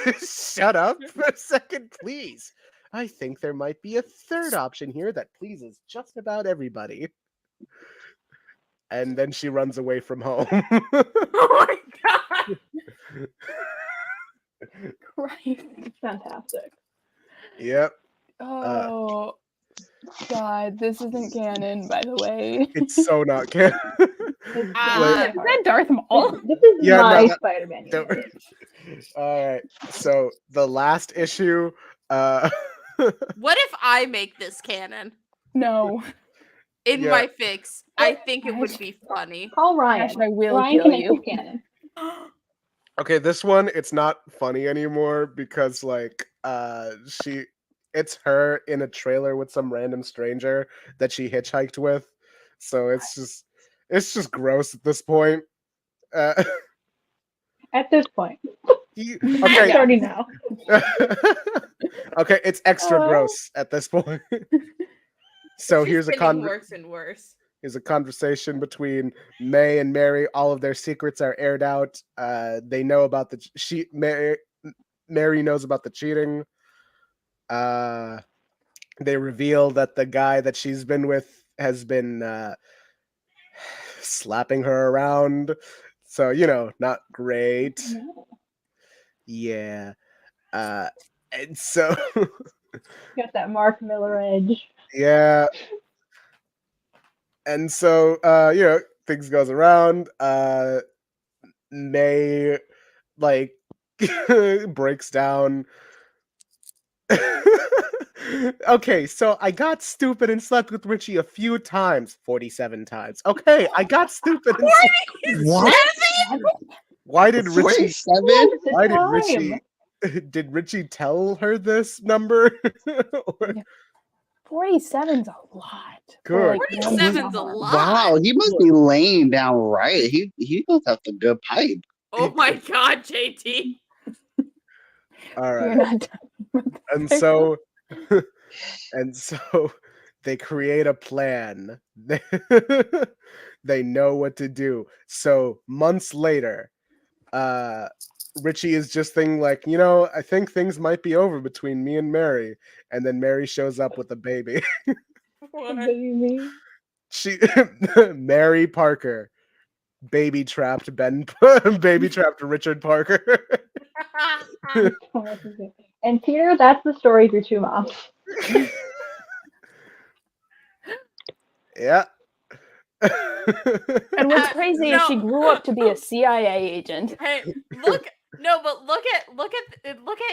shut up for a second, please? I think there might be a third option here that pleases just about everybody. And then she runs away from home. Oh my god! Right. Fantastic. Yep. Oh God, this isn't canon, by the way. It's so not canon. It's Ah. Is that Darth Maul? This is Yeah, no, my that- Spider-Man Don't universe. All right. So the last issue. What if I make this canon No. in Yeah. my fix? I think it would be funny. Call Ryan. Gosh, I will Ryan kill can make you. this canon. Okay, this one it's not funny anymore because it's her in a trailer with some random stranger that she hitchhiked with. So it's just gross at this point. At this point, Okay. starting now. Okay, it's extra Oh. gross at this point. So It's here's just a getting worse and worse. Here's a conversation between May and Mary. All of their secrets are aired out. They know about Mary knows about the cheating. They reveal that the guy that she's been with has been slapping her around. So, not great. Yeah. And so, Got that Mark Miller edge. yeah. And so, things goes around. May, breaks down. Okay, so I got stupid and slept with Richie a few times. 47 times. Okay, I got stupid and What? Why did Richie 47? Why did Richie did Richie tell her this number? Or- 47's a lot. Good. 47's a lot. Wow, he must be laying down right. He must have the good pipe. Oh my god, JT. All You're right. not done. And so and so they create a plan. They know what to do. So months later, Richie is just thinking like, I think things might be over between me and Mary. And then Mary shows up with a baby. What? Baby. Mary Parker baby trapped Richard Parker. And Peter, that's the story of your two moms. Yeah. And what's crazy is she grew up to be a CIA agent. Hey, look at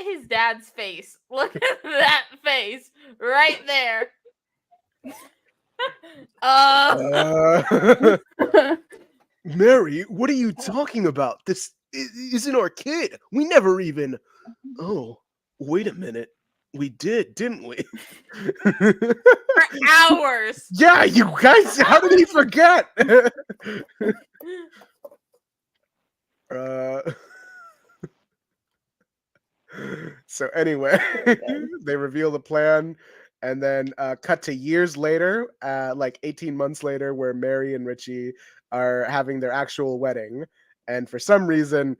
his dad's face. Look at that face right there. Mary, what are you talking about? This isn't our kid. We never even. Oh, wait a minute. We did, didn't we? For hours. Yeah, you guys. How did he forget? So anyway, they reveal the plan, and then cut to years later, like 18 months later, where Mary and Richie are having their actual wedding. And for some reason,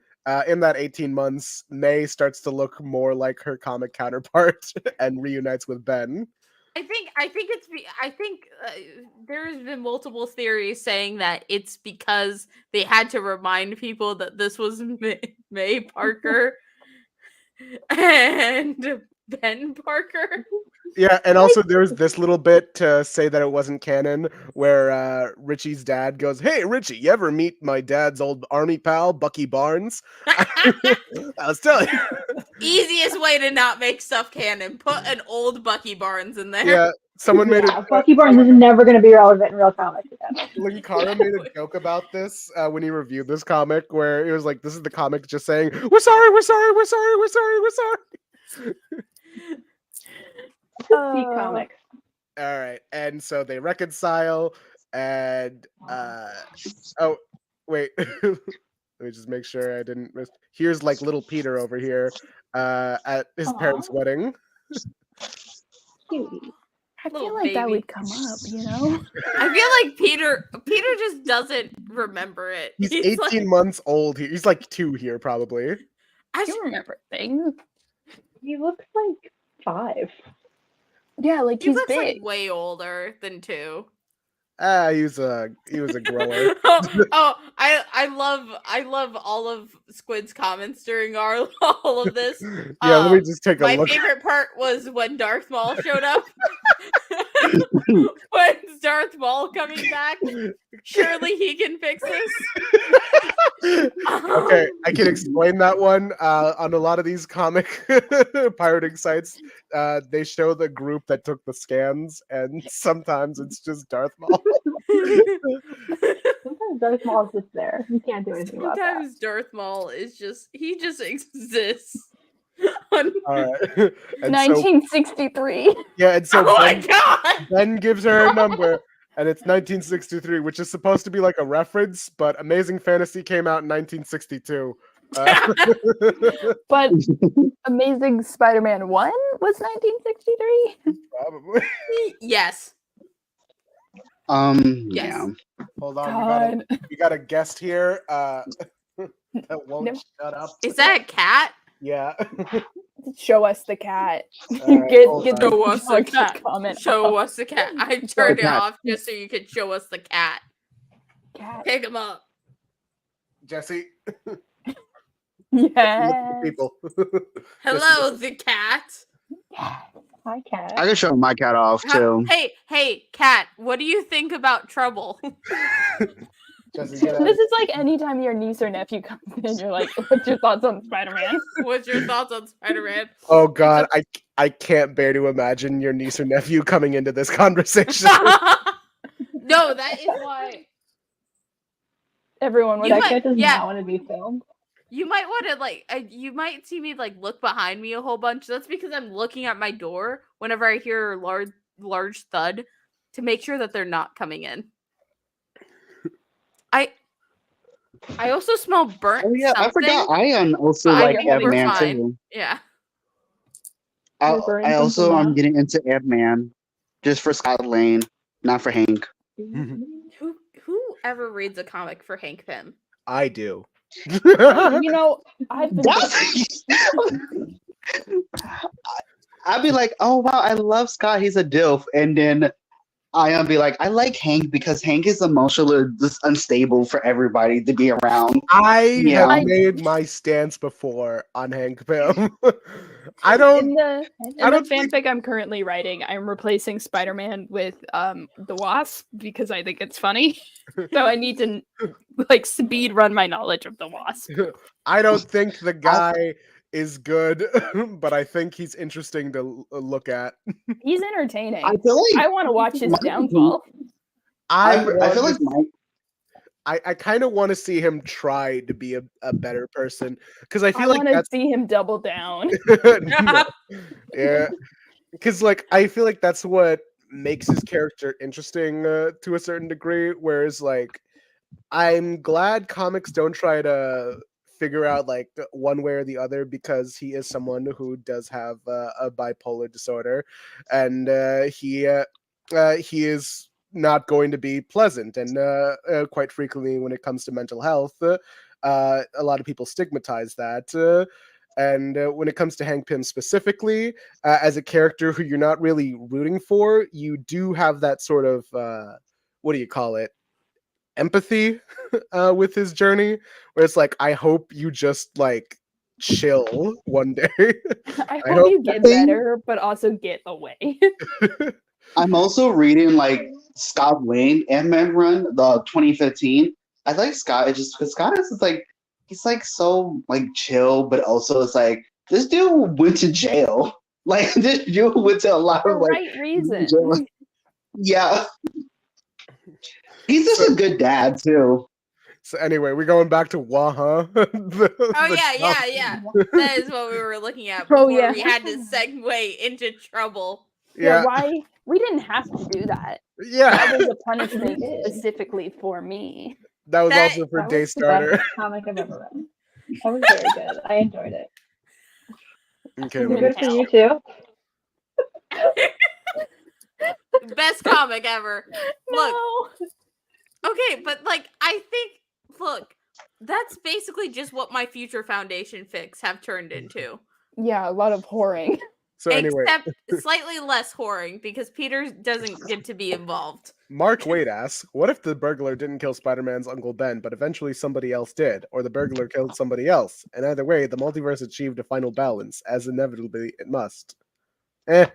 in that 18 months, May starts to look more like her comic counterpart and reunites with Ben. I think there's been multiple theories saying that it's because they had to remind people that this was May Parker and Ben Parker. Yeah, and also there's this little bit to say that it wasn't canon, where Richie's dad goes, "Hey, Richie, you ever meet my dad's old army pal, Bucky Barnes?" I was telling you. Easiest way to not make stuff canon. Put an old Bucky Barnes in there. Yeah, Someone made Yeah, Bucky Barnes is never going to be relevant in real comics again. Linkara made a joke about this when he reviewed this comic, where it was like, "This is the comic just saying we're sorry, we're sorry, we're sorry, we're sorry, we're sorry." Peak comics. All right, and so they reconcile, and oh wait, let me just make sure I didn't miss. Here's like little Peter over here at his parents' wedding. Cutie. I feel Little like that baby. would come up, you know? I feel like Peter just doesn't remember it. He's 18 like, months old. He's like 2 here, probably. I You remember things. He looks like 5. Yeah, like he he's looks big. like way older than 2. He was a grower. Oh, I love all of Squid's comments during all of this. Yeah, let me just take a My look. favorite part was when Darth Maul showed up. When's Darth Maul coming back? Surely he can fix this. Okay, I can explain that one. On a lot of these comic pirating sites, they show the group that took the scans, and sometimes it's just Darth Maul. Sometimes Darth Maul's just there. You can't do anything about that. Sometimes Darth Maul is just exists. On- All right. And so, 1963. yeah, and so oh my Ben, god! Ben gives her a number, and it's 1963, which is supposed to be like a reference, but Amazing Fantasy came out in 1962. But Amazing Spider-Man 1 was 1963? Probably. Yes. Yes. Yes. Hold on, God. we got a guest here. That won't No. shut up. Is that a cat? Yeah. Show us the cat. Alright, get hold get on. the Show us the cat. comment. Show off. us the cat. I turned it cat. off just so you could show us the cat. Cat. Pick him up. Jesse, Yeah. people. Hello, the cat. Hi, cat. I can show my cat off too. Hey, cat. What do you think about trouble? Jesse, get out. This is like anytime your niece or nephew comes in, you're like, what's your thoughts on Spider-Man? What's your thoughts on Spider-Man? Oh God, I can't bear to imagine your niece or nephew coming into this conversation. No, that is why Everyone would You That might- cat does yeah. not want to be filmed. you might want to you might see me look behind me a whole bunch. That's because I'm looking at my door whenever I hear a large thud to make sure that they're not coming in. I also smell burnt. Oh yeah, I something, forgot. Ayaan also but I like think Ant we're Man fine. too. Yeah. You're burning I also something I'm up? getting into Ant Man, just for Scott Lane, not for Hank. Who ever reads a comic for Hank Pym? I do. You know, I've been I'd be like, oh wow, I love Scott. He's a dilf, and then I'll be like, I like Hank because Hank is emotionally just unstable for everybody to be around. I Yeah. have made my stance before on Hank Pym. I in don't. the I don't fanfic I'm currently writing, I'm replacing Spider-Man with the Wasp because I think it's funny. So I need to speed run my knowledge of the Wasp. I don't think the guy is good, but I think he's interesting to look at. He's entertaining. I feel like I want to watch his Mike- downfall. I feel like Mike. I kind of want to see him try to be a better person because I I feel like want to that's see him double down. No. Yeah, because I feel like that's what makes his character interesting to a certain degree. Whereas I'm glad comics don't try to figure out one way or the other because he is someone who does have a bipolar disorder, and he is not going to be pleasant, and quite frequently when it comes to mental health, a lot of people stigmatize that. And when it comes to Hank Pym specifically, as a character who you're not really rooting for, you do have that sort of what do you call it? Empathy with his journey, where it's like, I hope you just chill one day. I I hope hope you get that thing- better, but also get away. I'm also reading Scott Lane Ant-Man run, the 2015. I like Scott. It's just because Scott is he's so chill, but also it's this dude went to jail. Like this dude went to a lot For of like right reason. yeah. He's just a good dad too. So anyway, we're going back to Waha. Yeah. That is what we were looking at Oh, before yeah. we had to segue into trouble. Yeah, why? We didn't have to do that. Yeah. That was a punishment did. specifically for me. That was That- also for That was the Daystar. best comic I've ever read. That was very good. I enjoyed it. Okay, Was it let me good for you too? Best comic ever. Look, No. okay, but like I think look, that's basically just what my future foundation fics have turned into. Yeah, a lot of whoring. So anyway, Except slightly less whoring because Peter doesn't get to be involved. Mark Wade asks, what if the burglar didn't kill Spider-Man's Uncle Ben, but eventually somebody else did, or the burglar killed somebody else? And either way, the multiverse achieved a final balance, as inevitably it must. Eh.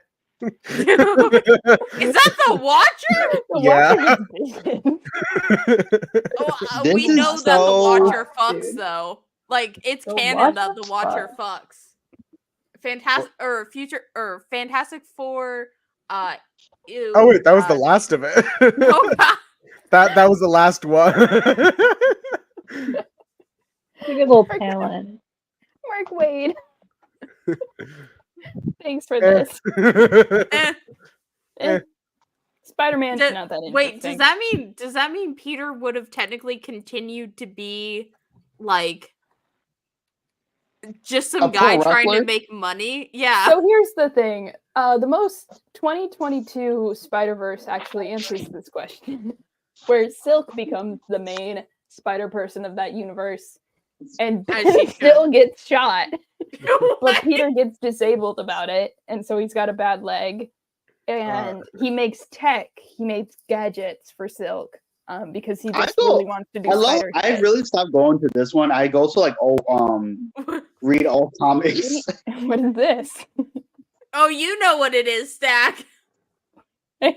Is that the Watcher? The Yeah. Watcher just did. Oh, This we is know that the so- Watcher fucks Dude. though. Like it's The canon that Watcher the Watcher fucks. Fantastic Four. Ew, Oh wait, that was the last of it. oh, God. that was the last one. It's a good little talent. Mark Wade. Thanks for this. Eh. Spider-Man's Does- not that interesting. Wait, does that mean Peter would have technically continued to be like just some A guy pro trying to wrestler? make money? Yeah. So here's the thing. The most 2022 Spider-Verse actually answers this question, where Silk becomes the main Spider-Person of that universe, and As she should. still gets shot, but What? Peter gets disabled about it, and so he's got a bad leg, and he makes he makes gadgets for Silk, because he I just feel- really wants to do spider I shit. really stopped going to this one. I go to like read all comics. What is this? Oh, you know what it is, Stack. I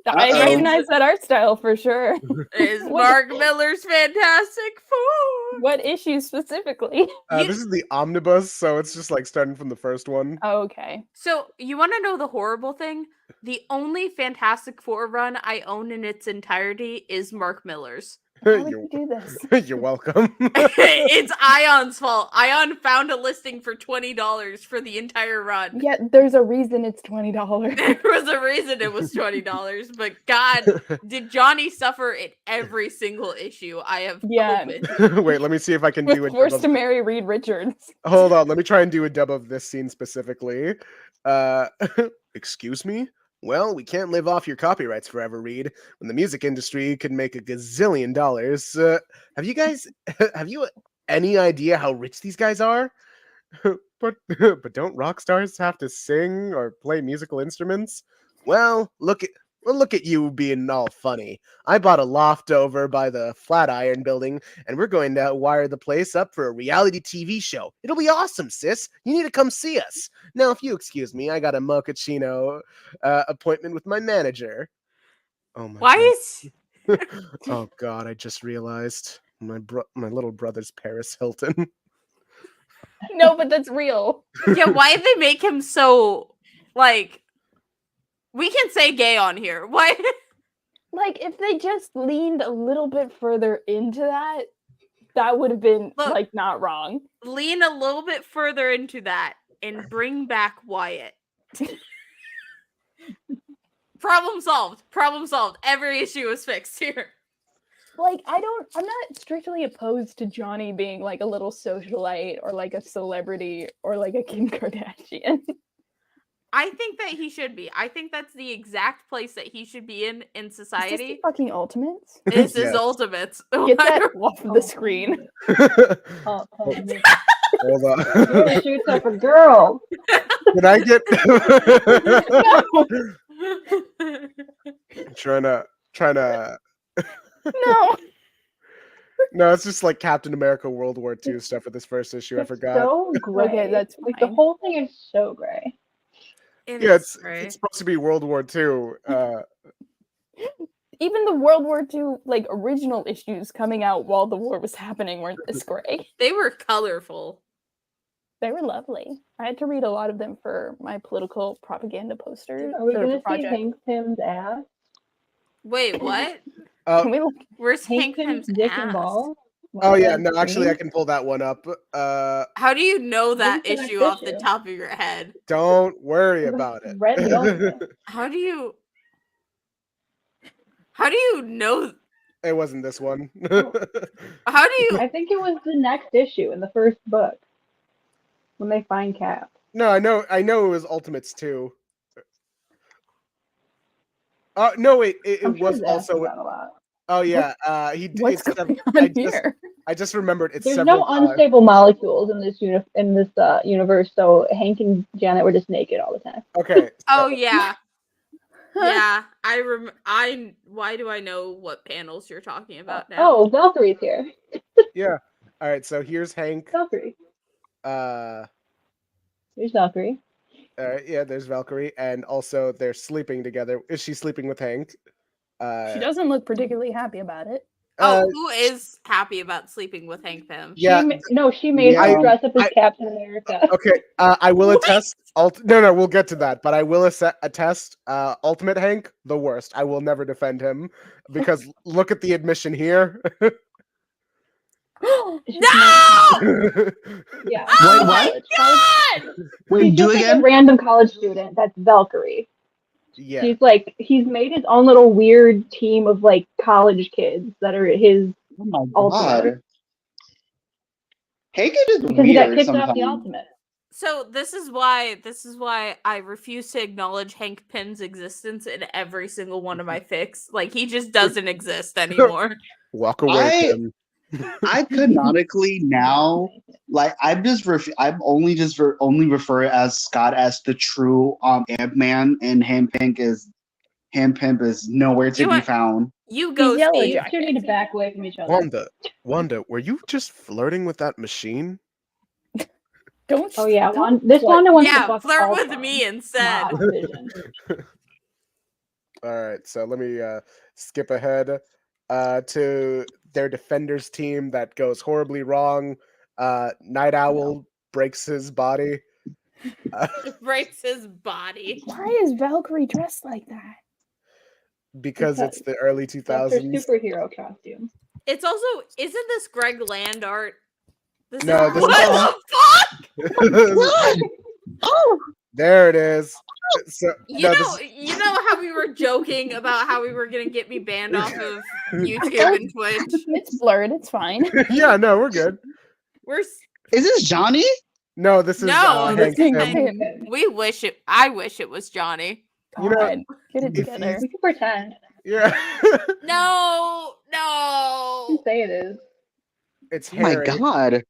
Uh-oh. recognize that art style for sure. Is What- Mark Miller's Fantastic Four. What issue specifically? This is the omnibus, so it's just like starting from the first one. Okay. So, you want to know the horrible thing? The only Fantastic Four run I own in its entirety is Mark Miller's. Why would You're, you do this? you're welcome. It's Ayon's fault. Ayon found a listing for $20 for the entire run. Yeah, there's a reason it's $20. There was a reason it was $20, but God, did Johnny suffer in every single issue I have Yeah. opened. Wait, let me see if I can do a dub Forced of... to marry Reed Richards. Hold on, let me try and do a dub of this scene specifically. Excuse me? Well, we can't live off your copyrights forever, Reed. When the music industry could make a gazillion dollars. Have you any idea how rich these guys are? but don't rock stars have to sing or play musical instruments? Well, look at you being all funny. I bought a loft over by the Flatiron building, and we're going to wire the place up for a reality TV show. It'll be awesome, sis. You need to come see us. Now, if you excuse me, I got a mochaccino appointment with my manager. Oh my Why God. is Oh God, I just realized my little brother's Paris Hilton. No, but that's real. why did they make him so like we can say gay on here? Why Like, if they just leaned a little bit further into that, that would have been, Look. like, not wrong. lean a little bit further into that and bring back Wyatt? Problem solved. Problem solved. Every issue is fixed here. Like, I'm not strictly opposed to Johnny being, like, a little socialite or, like, a celebrity or, like, a Kim Kardashian. I think that he should be. I think that's the exact place that he should be in Is this the society. fucking Ultimates? Is his Yes. ultimates. Get that off of the screen. Oh, you Hold on. really shoots up a girl. Can I get trying to No. No, it's just like Captain America World War II stuff with this first issue. I It's forgot. so gray. Okay, that's like the fine. whole thing is so gray. Yeah, it's great. supposed to be World War II. Even the World War II, like, original issues coming out while the war was happening weren't this gray. They were colorful. They were lovely. I had to read a lot of them for my political propaganda poster. Are we or gonna see project. Hank Pym's ass? Wait, what? Can we look? Where's Hank Hank Pym's Pym's dick ass? and ball? Oh yeah, on no, actually I screen? can pull that one up. How do you know that When's the next issue off the issue? top of your head? Don't worry Because I about it. read the Ultimate. How do you know? It wasn't this one. How do you? I think it was the next issue in the first book when they find Cap. No, I know it was Ultimates 2. No, wait, it I'm sure was his ass also. was out a lot. Oh yeah, he. What's It's going I on here? I just remembered it's There's several no times. unstable molecules in this universe, so Hank and Janet were just naked all the time. Okay. Oh yeah, yeah. Why do I know what panels you're talking about now? Oh, Valkyrie's here. Yeah. All right. So here's Hank. Valkyrie. All Here's Valkyrie. right. Yeah. There's Valkyrie, and also they're sleeping together. Is she sleeping with Hank? She doesn't look particularly happy about it. Who is happy about sleeping with Hank Pym? Yeah. She made her Yeah. dress up as Captain America. Okay. I will What? attest. No, we'll get to that. But I will attest. Ultimate Hank, the worst. I will never defend him because look at the admission here. No! Yeah. Wait, what? God! Wait, He's do just like again? a random college student. That's Valkyrie. Yeah. He's made his own little weird team of like college kids that are his Oh my Ultimate. god. Hank is just because he got weird kicked off sometimes. the Ultimate. So this is why I refuse to acknowledge Hank Pym's existence in every single one of my fics. Like he just doesn't exist anymore. Walk away from. I canonically now, like I'm only refer as Scott as the true Ant-Man, and Handpimp is nowhere to You be are- found. You go, Yellow Steve. Jacket. You two need to back away from each other. Wanda, were you just flirting with that machine? Don't. Oh yeah, don't Wanda flirt. wants to Yeah, fuck flirt with Ultron. me instead. Not Vision. All right, so let me skip ahead to their defenders team that goes horribly wrong. Night Owl breaks his body. Breaks his body. Why is Valkyrie dressed like that? Because it's the early That's her 2000s. superhero costume. It's also isn't this Greg Land art? No, this what is- the fuck? Oh, There it is. So, You know how we were joking about how we were gonna get me banned off of YouTube and Twitch. It's blurred. It's fine. yeah, no, we're good. Is this Johnny? No, this is No, Hank Hank Pym. Pym. I wish it was Johnny. You know, God, get it if together. we can pretend. Yeah, No. You can say it is. it's Oh my Harry. god.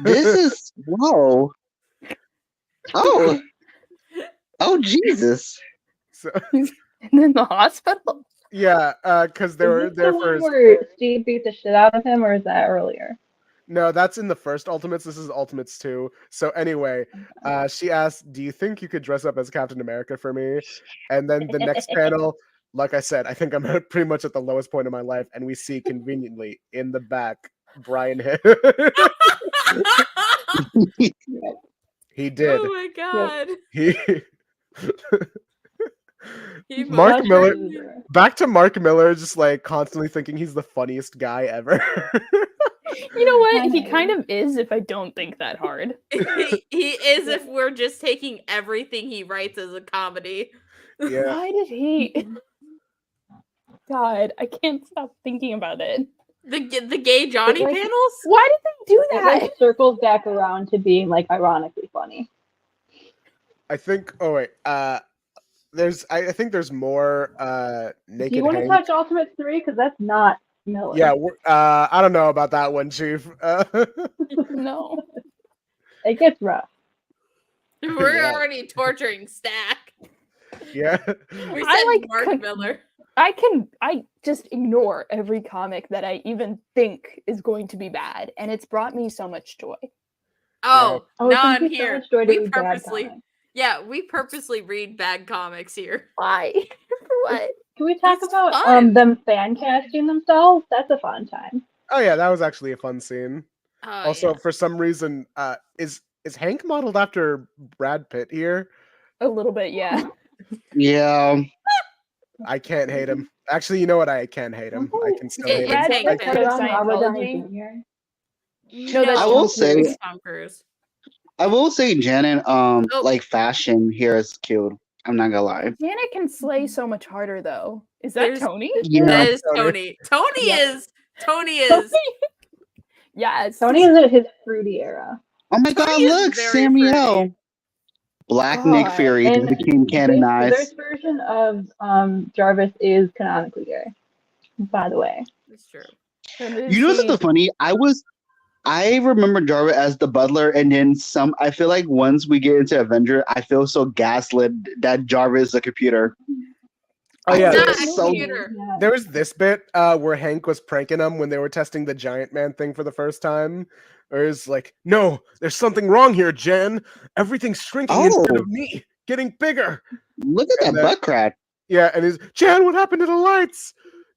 This is whoa. Oh. Oh Jesus. So, And then the hospital. yeah, because they were Is this there the one first. where Steve beat the shit out of him, or is that earlier? No, that's in the first Ultimates. This is Ultimates 2. So anyway, she asked, "Do you think you could dress up as Captain America for me?" And then the next panel, like I said, I think I'm pretty much at the lowest point of my life, and we see conveniently in the back Brian Hill. He did. Oh my god. He He Mark must- Miller- back to Mark Miller, just like constantly thinking he's the funniest guy ever. You know what? I He know. kind of is if I don't think that hard. he is if we're just taking everything he writes as a comedy. Yeah. Why did he? God, I can't stop thinking about it. The gay Johnny like- panels? Why did they do It that? like circles back around to being like ironically funny. I think. Oh wait. I think there's more. Do Naked you want to Hank. touch Ultimate 3? Because that's not Miller. Yeah. I don't know about that one, Chief. No. It gets rough. We're Yeah. already torturing Stack. Yeah. We I said like Mark Miller. I just ignore every comic that I even think is going to be bad, and it's brought me so much joy. Oh, Oh, now it brings I'm me so here. much joy to We read bad purposely, comics. yeah, we purposely read bad comics here. Why? For what? Can we talk It's about fun. them fan casting themselves? That's a fun time. Oh yeah, that was actually a fun scene. Oh, Also, yeah. for some reason, is Is Hank modeled after Brad Pitt here? A little bit, yeah. Yeah. I can't hate him. Actually, you know what? I can hate him. I can still hate him. Brad Hank Pitt's Pym. good at Around Robert Downey Scientology. Jr. No, that's I will Tom say- Cruise. it's Tom Cruise. I will say Janet, Oh. like fashion here is cute. I'm not gonna lie. Janet can slay so much harder, though. Is that There's- Tony? Yeah. That is Tony. Tony. Yeah. Tony is. Yes. Tony is at his fruity era. Oh my Tony God! is Look, very Samuel. pretty. Black Nick God. Fury And became canonized. This version of Jarvis is canonically gay. By the way. It's true. You know what's the funny? I remember Jarvis as the butler, and then some. I feel like once we get into Avenger, I feel so gaslit that Jarvis is a computer. Oh yeah, Not It's a so- computer. Yeah. there was this bit where Hank was pranking him when they were testing the Giant Man thing for the first time. Or it's like, no, there's something wrong here, Jen. Everything's shrinking instead Oh. of me getting bigger. Look at that And, butt crack. Yeah, and he's Jen, what happened to the lights?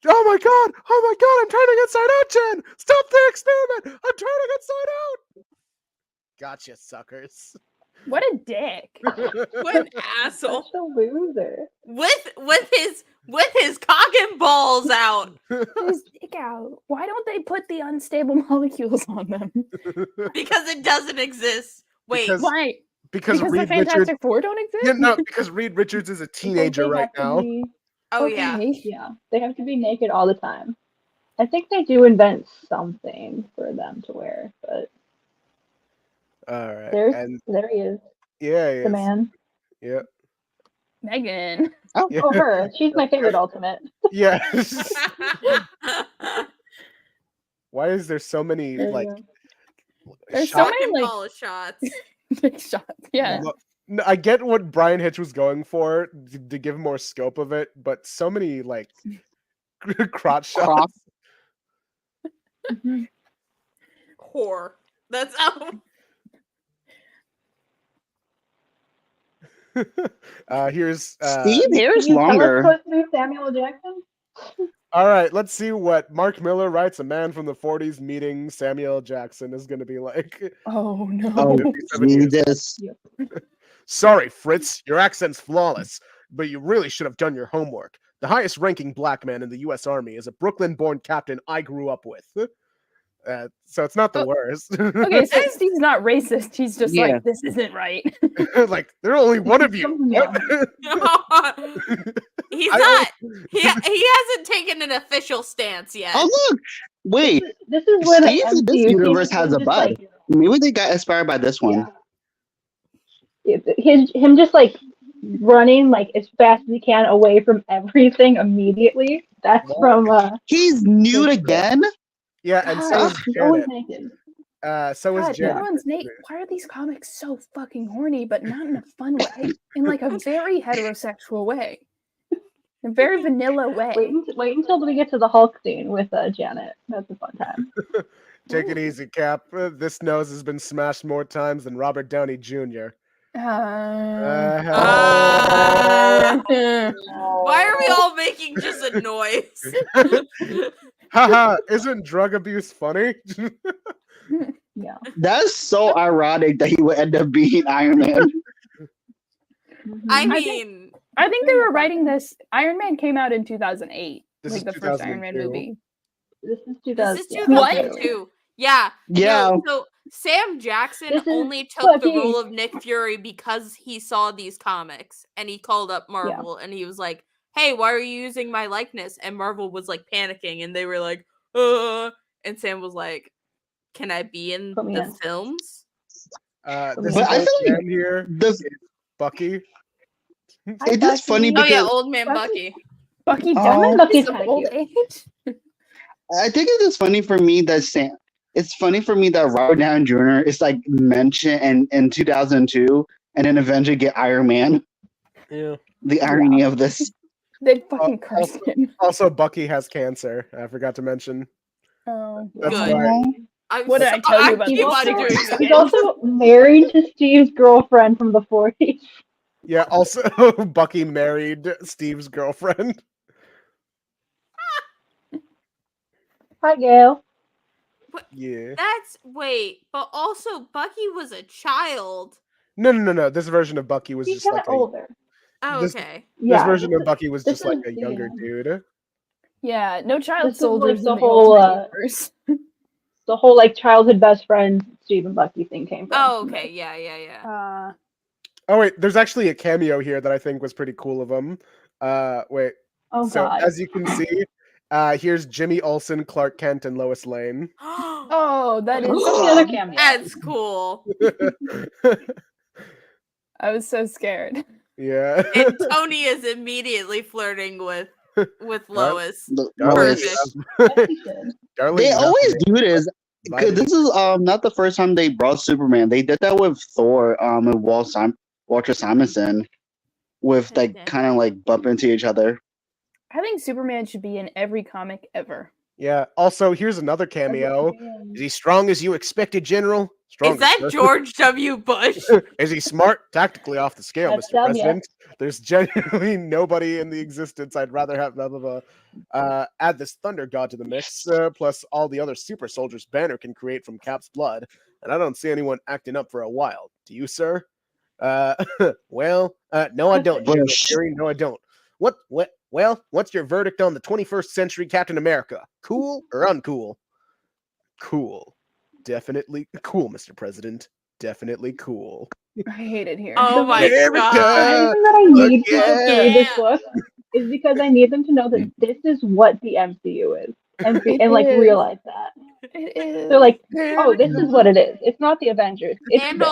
Oh my god, I'm turning inside out, Jen! Stop the experiment! I'm turning inside out! Gotcha, suckers. What a dick. What an asshole. Such a loser. With his cock and balls out. His dick out. Why don't they put the unstable molecules on them? Because it doesn't exist. Wait. Because- Why? Because Because the Reed Richards. Fantastic Four don't exist? Yeah, no, because Reed Richards is a teenager Because they right have to now. be- Oh yeah. Yeah, they have to be naked all the time. I think they do invent something for them to wear, but All right, and there he is, yeah, he the is. man. Yeah, Megan. yeah, Oh, her. She's my favorite ultimate. yeah. Why is there so many There you like? go. There's so shot- Cock many, and like- ball shots. Big shots. Yeah. Look, no, I get what Brian Hitch was going for to give more scope of it, but so many like crotch shots. Whore. That's how. Here's Steve hair's Can you tell us longer. what's new Samuel Jackson? all right. Let's see what Mark Miller writes. A man from the '40s meeting Samuel Jackson is going to be like. Oh no. Oh, 57 years. Jesus. Sorry, Fritz, your accent's flawless, but you really should have done your homework. The highest ranking black man in the U.S. Army is a Brooklyn-born captain I grew up with. So it's not the Oh, worst. Okay, so Steve's not racist. He's just Yeah. like, this isn't right. Like, there are only one of you. Yeah. He's I not. He hasn't taken an official stance yet. Oh look! Wait, This is where Steve the in this MCU universe seems has a just, bud. like, Maybe they got inspired by this one. him just like running like as fast as he can away from everything immediately. That's from He's nude again. Yeah, and so God, is he's always Janet. naked. So is God, Janet. everyone's why are these comics so fucking horny, but not in a fun way? In like a very heterosexual way. A very vanilla way. Wait until we get to the Hulk scene with Janet. That's a fun time. Take it easy, Cap. This nose has been smashed more times than Robert Downey Jr. Why are we all making just a noise? Haha, isn't drug abuse funny? Yeah. That's so ironic that he would end up being Iron Man. I I mean, I think they were writing this. Iron Man came out in 2008. This like is the first Iron Man 2002. movie. This is this is 2002. 2002. Yeah. Yeah. No, so Sam Jackson This is only took the fucking- role of Nick Fury because he saw these comics and he called up Marvel and he was like, "Hey, why are you using my likeness?" And Marvel was like panicking and they were like, and Sam was like, "Can I be in Put me the in." films?" This But is I old feel like man here. The, Bucky. Hi, it's just funny Bucky. Oh yeah, because old man Bucky- Bucky. Bucky Oh. done Bucky's this of kinda old cute. age. I think it is funny for me that Sam. It's funny for me that Robert Downey Jr. is like mentioned in 2002, and then eventually get Iron Man. Yeah. The irony of this. They fucking cursed him. Also, Bucky has cancer. I forgot to mention. Oh, That's Good. why. What did I tell you about keep this on story? doing this. He's also married to Steve's girlfriend from the 40s. Yeah. Also, Bucky married Steve's girlfriend. Hi, Gail. Yeah. But also Bucky was a child. No. This version of Bucky was He just like got older. Oh, this okay. this version of Bucky was this just like is a younger the, dude. Yeah, no child This is, like, soldiers the in the whole, Ultimate Universe. the whole like childhood best friend Steve and Bucky thing came from. Oh, okay. Yeah. Oh wait, there's actually a cameo here that I think was pretty cool of him. Wait. Oh So god. as you can see, here's Jimmy Olsen, Clark Kent, and Lois Lane. Oh, that is What's the other fun. cameo? That's cool. I was so scared. Yeah. And Tony is immediately flirting with Lois. Lois. Yes, he should. Darling, They you have always to do this. Cause this is not the first time they brought Superman. They did that with Thor, and Walter Simonson, with like kind of like bump into each other. I think Superman should be in every comic ever. Yeah. Also, here's another cameo. Is he strong as you expected, General? Strong. Is that George W. Bush? Is he smart? Tactically off the scale, That's Mr. dumb, yeah. President. There's genuinely nobody in the existence I'd rather have blah blah blah. Add this Thunder God to the mix, plus all the other super soldiers Banner can create from Cap's blood, and I don't see anyone acting up for a while. Do you, sir? No, I don't. General Fury. No, I don't. What? Well, what's your verdict on the 21st century Captain America? Cool or uncool? Cool. Definitely cool, Mr. President. Definitely cool. I hate it here. Oh my America! god. The reason that I need people to yeah. read this book is because I need them to know that this is what the MCU is, and like is. realize that. It is. They're like, oh, this is what it is. It's not the Avengers. It's And this.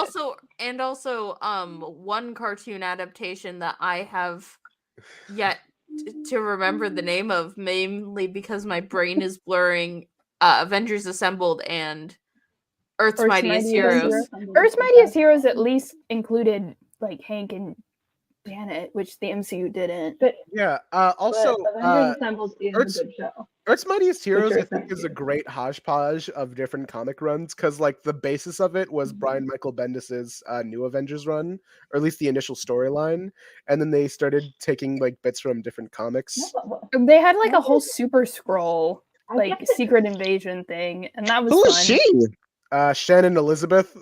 also one cartoon adaptation that I have yet to remember the name of, mainly because my brain is blurring, Avengers Assembled and Earth's Mightiest Heroes. Earth's Mightiest Heroes at least included like Hank and Janet, which the MCU didn't. But Yeah. Also, Avengers Assembled is Earth's- a good show. Earth's Mightiest Heroes, I Earth's think, is a Mightiest great hodgepodge of different comic runs because, like, the basis of it was Brian Michael Bendis's New Avengers run, or at least the initial storyline, and then they started taking like bits from different comics. They had like a whole Super Scroll, I like guess it- Secret Invasion thing, and that was Who fun. is she? Shannon Elizabeth.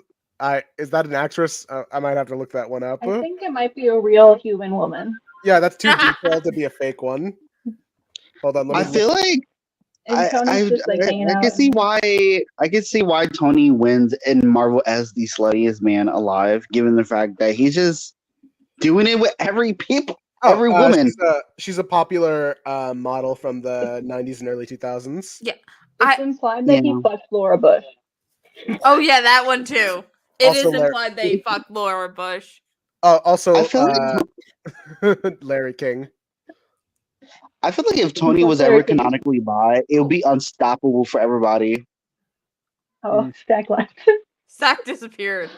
Is that an actress? I might have to look that one up. I think it might be a real human woman. Yeah, that's too detailed to be a fake one. Hold on, let me I feel like And Tony's just like hanging I out. can see why Tony wins in Marvel as the sluttiest man alive, given the fact that he's just doing it with every woman. She's a popular model from the 90s and early 2000s. Yeah. It's implied that he fucked Laura Bush. Oh yeah, that one too. It Also is implied they fucked Laura Bush. Also, I feel Larry King. I feel like if Tony was ever canonically bi, it would be unstoppable for everybody. Oh, Stack left. Stack disappeared.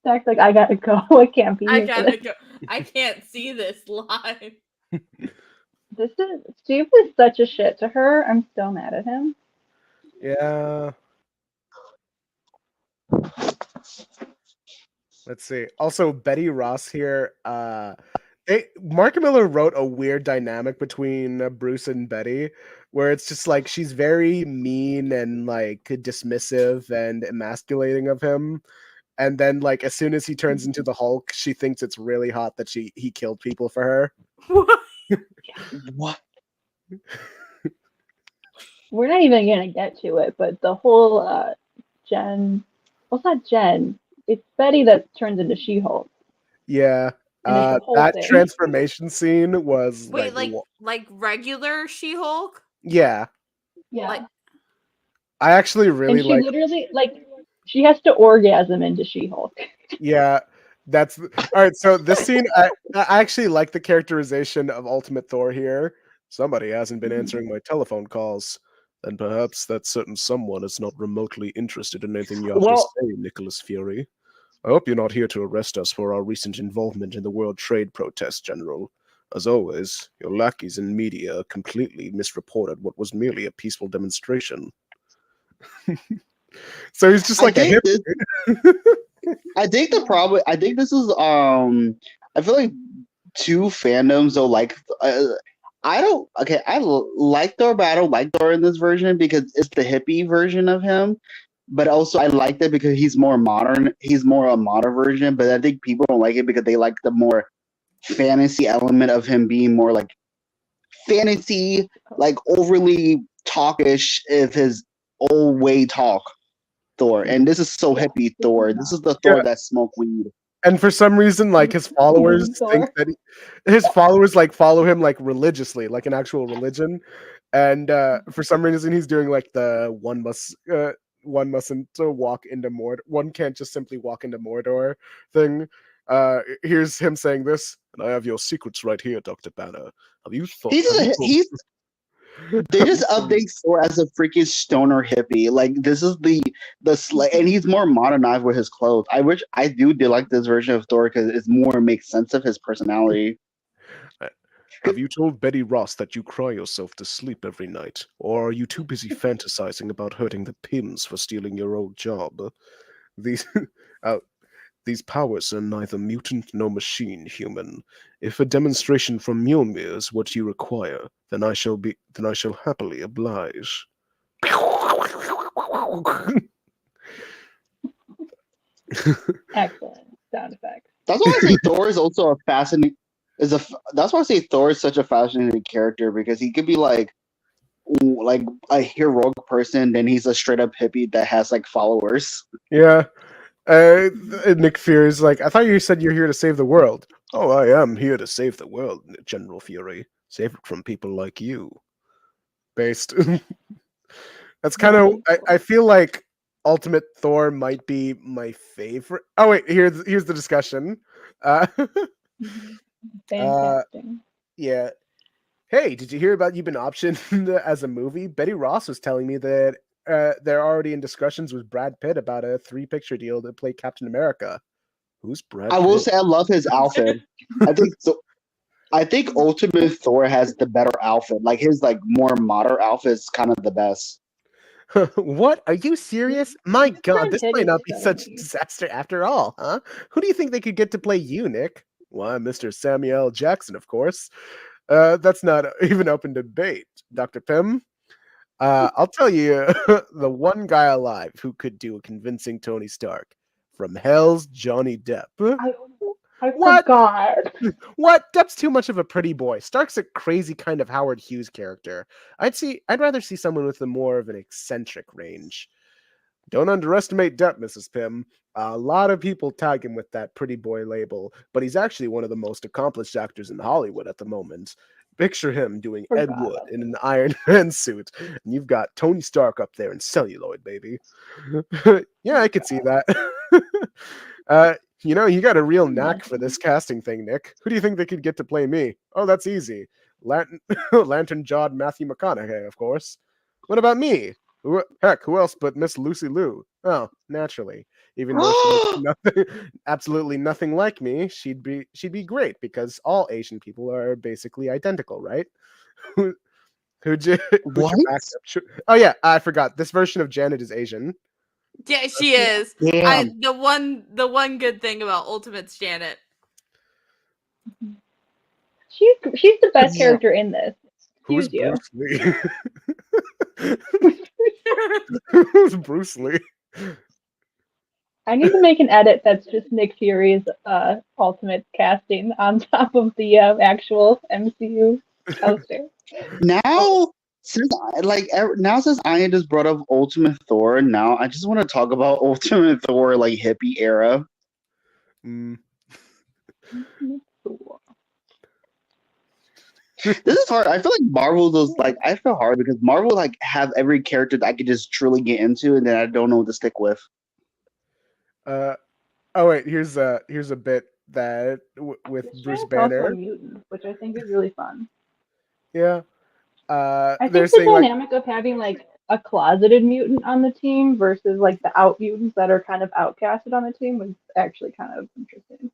Stack's like, I gotta go. I can't be I here. gotta go. I can't see this live. Steve is such a shit to her. I'm so mad at him. Yeah. Let's see. Also, Betty Ross here. Mark Miller wrote a weird dynamic between Bruce and Betty, where it's just like she's very mean and like dismissive and emasculating of him, and then like as soon as he turns into the Hulk, she thinks it's really hot that he killed people for her. What? We're not even gonna get to it, but the whole Jen. Well, it's not Jen. It's Betty that turns into She-Hulk. Yeah. That thing. transformation scene was Wait, like regular She-Hulk? Yeah. Yeah. Like, I actually really and she like. literally she has to orgasm into She-Hulk. Yeah, that's all right. So this scene, I actually like the characterization of Ultimate Thor here. Somebody hasn't been answering my telephone calls, and perhaps that certain someone is not remotely interested in anything you have to say, Nicholas Fury. I hope you're not here to arrest us for our recent involvement in the World Trade protest, General. As always, your lackeys in media completely misreported what was merely a peaceful demonstration. So he's just like a hip. I think the problem. I think this is. I feel like two fandoms though. Like, I don't. Okay, like Thor, but I don't like Thor in this version because it's the hippie version of him. But also, I like that because he's more modern. He's more a modern version. But I think people don't like it because they like the more fantasy element of him being more like fantasy, like overly talkish if his old way talk Thor. And this is so hippie Thor. This is the Thor Yeah. that smoke weed. And for some reason, like his followers Thor. think that his followers like follow him like religiously, like an actual religion. And for some reason, he's doing like the one mustn't walk into Mordor. One can't just simply walk into Mordor thing. Here's him saying this, and I have your secrets right here, Dr. Banner. Have you thought? He's they just update Thor as a freaking stoner hippie. Like this is the and he's more modernized with his clothes. I do like this version of Thor because it's more makes sense of his personality. Have you told Betty Ross that you cry yourself to sleep every night? Or are you too busy fantasizing about hurting the Pims for stealing your old job? These these powers are neither mutant nor machine human. If a demonstration from Mjolnir is what you require, then I shall happily oblige. Excellent sound effects. That's why I say Thor is also a fascinating. That's why I say Thor is such a fascinating character because he could be like a heroic person, then he's a straight up hippie that has like followers. Yeah. Nick Fury is like, I thought you said you're here to save the world. Oh, I am here to save the world, General Fury. Save it from people like you. Based. That's kind of. I feel like Ultimate Thor might be my favorite. Oh wait, here's the discussion. Fantastic. Yeah. Hey, did you hear about you've been optioned as a movie? Betty Ross was telling me that they're already in discussions with Brad Pitt about a 3-picture deal to play Captain America. Who's Brad Pitt? I will say I love his outfit. I think so. I think Ultimate Thor has the better outfit. Like his like more modern outfit is kind of the best. What? Are you serious? My God, this Pitt might is not be so such a neat. disaster after all, huh? Who do you think they could get to play you, Nick? Why, Mr. Samuel L. Jackson, of course. That's not even open debate, Dr. Pym. I'll tell you the one guy alive who could do a convincing Tony Stark. From hell's Johnny Depp. I What? forgot. What? Depp's too much of a pretty boy. Stark's a crazy kind of Howard Hughes character. I'd rather see someone with more of an eccentric range. Don't underestimate Depp, Mrs. Pym. A lot of people tag him with that pretty boy label, but he's actually one of the most accomplished actors in Hollywood at the moment. Picture him doing Ed Forgot Wood about in an Iron Man suit, and you've got Tony Stark up there in celluloid, baby. Yeah, I could see that. You got a real knack for this casting thing, Nick. Who do you think they could get to play me? Oh, that's easy. Lantern-jawed Matthew McConaughey, of course. What about me? Who else but Miss Lucy Liu? Oh, naturally. Even though she looks absolutely nothing like me, she'd be great because all Asian people are basically identical, right? Who'd you What? back up? Oh yeah, I forgot. This version of Janet is Asian. Yeah, she is. Damn. The one good thing about Ultimate's Janet. She's the best Yeah. character in this. Who's Excuse Bruce Lee? Who's Bruce Lee? I need to make an edit that's just Nick Fury's ultimate casting on top of the actual MCU poster. Now since Ayaan just brought up Ultimate Thor, now I just want to talk about Ultimate Thor like hippie era. Mm. This is hard. I feel like Marvel does I feel hard because Marvel like have every character that I could just truly get into, and then I don't know what to stick with. Oh wait, here's a bit that with Bruce It's also a Banner. mutant, which I think is really fun. Yeah. I They're think the saying like dynamic of having like a closeted mutant on the team versus like the out mutants that are kind of outcasted on the team was actually kind of interesting.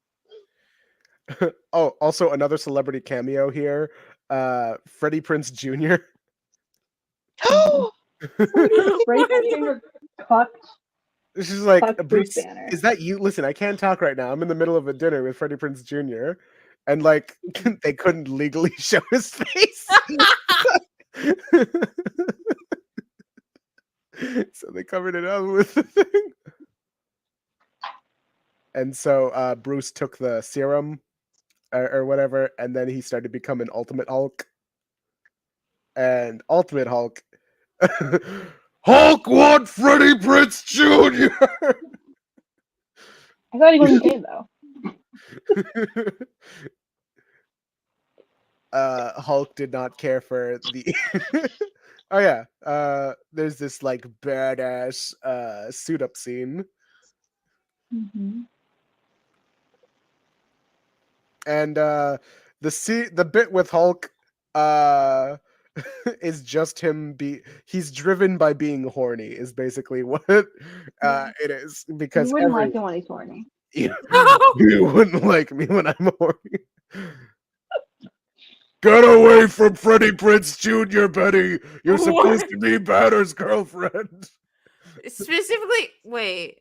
oh, also another celebrity cameo here. Freddie Prinze Jr. Right? Jr. cucked She's like, Bruce Bruce, Banner. is that you? Listen, I can't talk right now. I'm in the middle of a dinner with Freddie Prinze Jr. and like they couldn't legally show his face. So they covered it up with the thing. And so Bruce took the serum or whatever, and then he started becoming Ultimate Hulk. And Ultimate Hulk, Hulk want Freddie Prinze Jr. I thought he wasn't gay though. Hulk did not care for the. Oh yeah, there's this like badass suit up scene, and the bit with Hulk is just him he's driven by being horny is basically what it is, because You wouldn't like him when he's horny. you wouldn't like me when I'm horny. Get away from Freddie Prinze Jr., Betty. You're supposed to be Banner's girlfriend. Specifically, wait.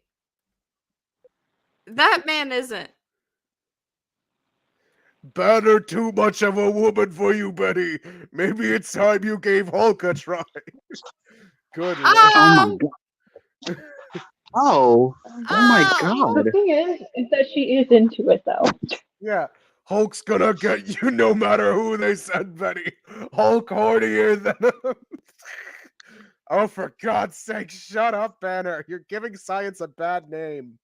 That man isn't. Banner too much of a woman for you, Betty. Maybe it's time you gave Hulk a try. Good Lord. Oh my god. Oh my god. The thing is that she is into it though. Yeah. Hulk's gonna get you no matter who they send, Betty. Hulk hornier than him. Oh, for God's sake, shut up, Banner. You're giving science a bad name.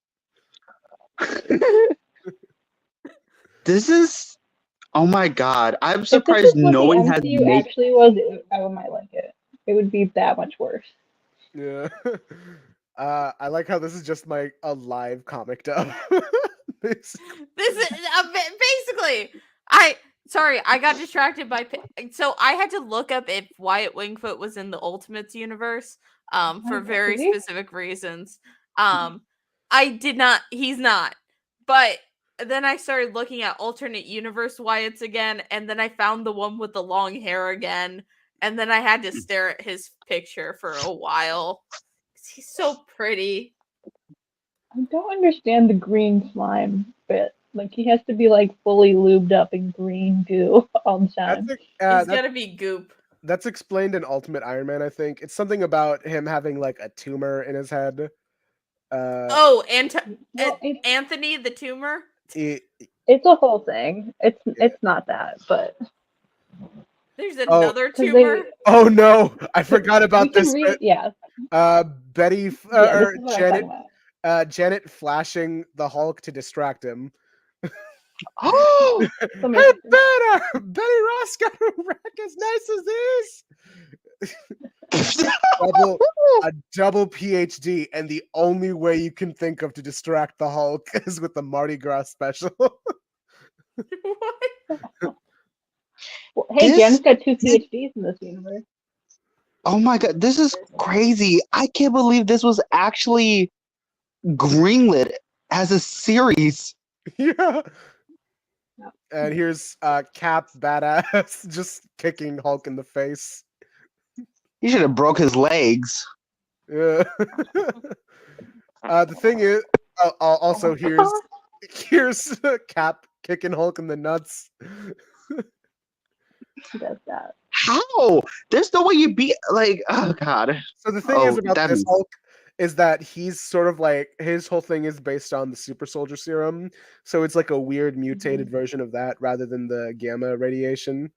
This is, oh my god. I'm surprised no one has made. made. Actually, was I might like it. It would be that much worse. Yeah. I like how this is just a live comic dub. This is basically. Sorry, I got distracted by. So I had to look up if Wyatt Wingfoot was in the Ultimates universe. For very specific reasons. I did not. He's not. But then I started looking at alternate universe Wyatt's again, and then I found the one with the long hair again, and then I had to stare at his picture for a while. He's so pretty. I don't understand the green slime bit. Like, he has to be like fully lubed up in green goo all the time. He's gotta be goop. That's explained in Ultimate Iron Man, I think. It's something about him having like a tumor in his head. Anthony the tumor? It's a whole thing. It's not that, but there's another tumor. Oh no, I forgot about this. Yeah. Betty Janet flashing the Hulk to distract him. Oh, hey, Betty Ross got a rack as nice as this. a double PhD, and the only way you can think of to distract the Hulk is with the Mardi Gras special. Well, hey, Janet's got 2 PhDs in this universe. Oh my god, this is crazy. I can't believe this was actually greenlit as a series. Yeah. And here's Cap badass just kicking Hulk in the face. He should have broke his legs. Yeah. The thing is, also here's Cap kicking Hulk in the nuts. He does that. How? There's no way you beat, like, oh god. So the thing is about this Hulk is that he's sort of like, his whole thing is based on the super soldier serum. So it's like a weird mutated version of that rather than the gamma radiation.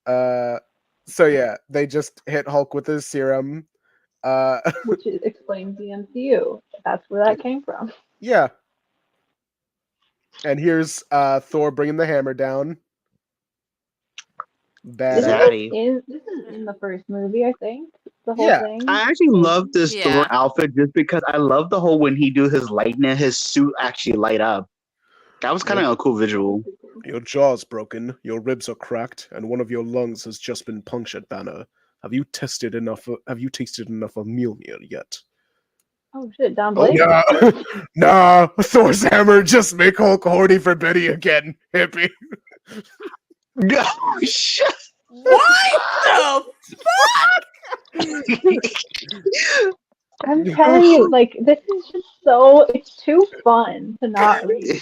So yeah, they just hit Hulk with his serum. Which explains the MCU. That's where that came from. Yeah. And here's Thor bringing the hammer down. This is in the first movie, I think. The whole thing. I actually love this Thor outfit just because I love the whole when he do his lightning, his suit actually light up. That was kind of a cool visual. Your jaw's broken, your ribs are cracked, and one of your lungs has just been punctured, Banner. Have you tasted enough of Mjolnir yet? Oh shit, Don Blake? Nah, Thor's hammer just make Hulk horny for Betty again, hippie. No, shit. What the fuck? I'm telling you, like, this is just it's too fun to not read.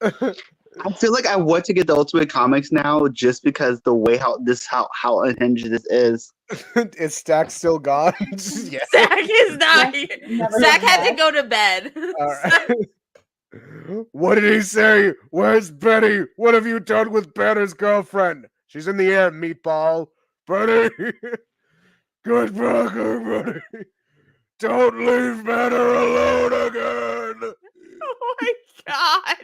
I feel like I want to get the Ultimate Comics now just because the way how unhinged this is. Is Stack still gone? Yeah. Zach is not here. Never Zach come had to back. go to bed. All right. What did he say? Where's Betty? What have you done with Banner's girlfriend? She's in the air, meatball. Betty! Goodbye, Betty. Don't leave Banner alone again. Oh my god.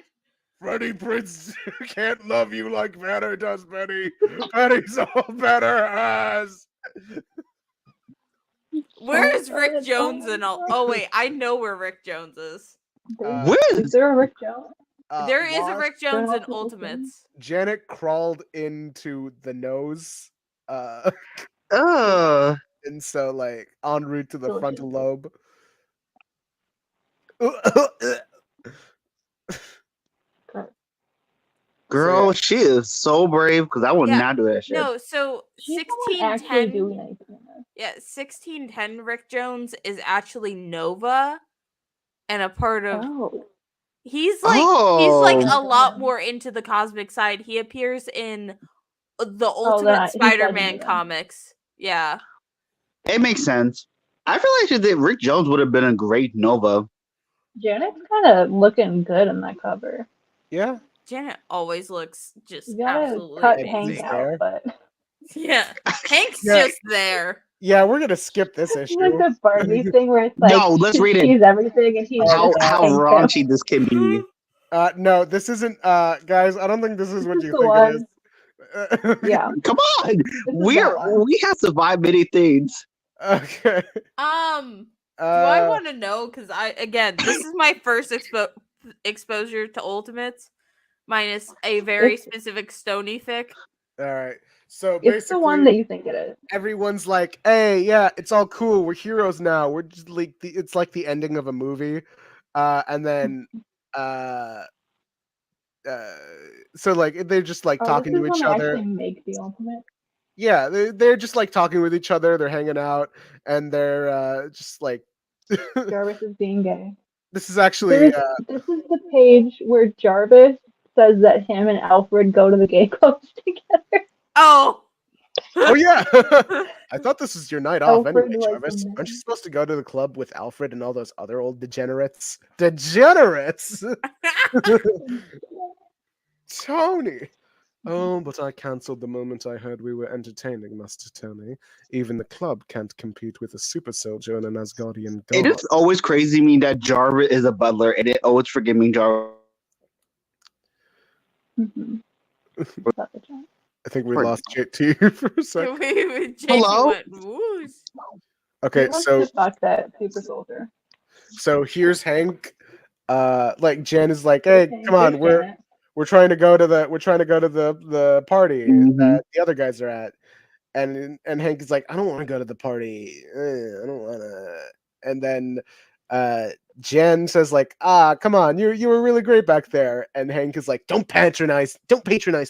Freddie Prince can't love you like Banner does, Betty. Betty's all Banner has. Where is Rick Jones and all? Oh wait, I know where Rick Jones is. Where Is is there a Rick Jones? There is a Lost- Rick Jones in Lost in Ultimates. Janet crawled into the nose. And so like en route to the Delicious. frontal lobe. girl? She is so brave because I would Yeah. not do that shit. No, so She's the one actually 1610. doing anything in this. Yeah, 1610 Rick Jones is actually Nova and a part of Oh. he's like Oh. a lot more into the cosmic side. He appears in the Ultimate that- he does Spider-Man do that. comics. Yeah. It makes sense. I feel like that Rick Jones would have been a great Nova. Janet's kind of looking good in that cover. Yeah. Janet always looks just You gotta absolutely cut amazing. Hank there. out, but Yeah. Hank's Yeah. just there. Yeah, we're gonna skip this it's issue. like the Barbie thing where it's like No, let's read it. he's everything and he's How just how Hank. raunchy this can be. No, this isn't guys, I don't think this is what This you is the think one. it is. Yeah. Come on, This is that one. we have survived many things. Okay. Do I want to know? Because this is my first exposure to Ultimates, minus a very It's- specific Stony Thick. all right. So It's basically the one that you think it is. everyone's like, "Hey, yeah, it's all cool. We're heroes now. We're just like it's like the ending of a movie." And then so like they're just like talking this to is each when they other. actually make the Ultimate. Yeah, they're just like talking with each other. They're hanging out, and they're just like. Jarvis is being gay. This is actually This is the page where Jarvis says that him and Alfred go to the gay clubs together. Oh. oh yeah. I thought this was your night off Alfred anyway, was Jarvis. in Aren't you there. supposed to go to the club with Alfred and all those other old degenerates? Degenerates, Tony. Oh, but I cancelled the moment I heard we were entertaining, Master Tony. Even the club can't compete with a super soldier and an Asgardian god. It is always crazy to me that Jarvis is a butler, and it always forget me Jarvis. Mhm. That's the joke. I think we Pardon. lost JT for a second. Hello? Went, whoosh. Okay, He wants so to fuck that super soldier. here's Hank. Like Jen is like, hey, Okay, come on, here's Janet. we're trying to go to the party Mhm. that the other guys are at, and Hank is like, I don't want to go to the party. I don't want to. And then Jen says like, come on, you were really great back there. And Hank is like, don't patronize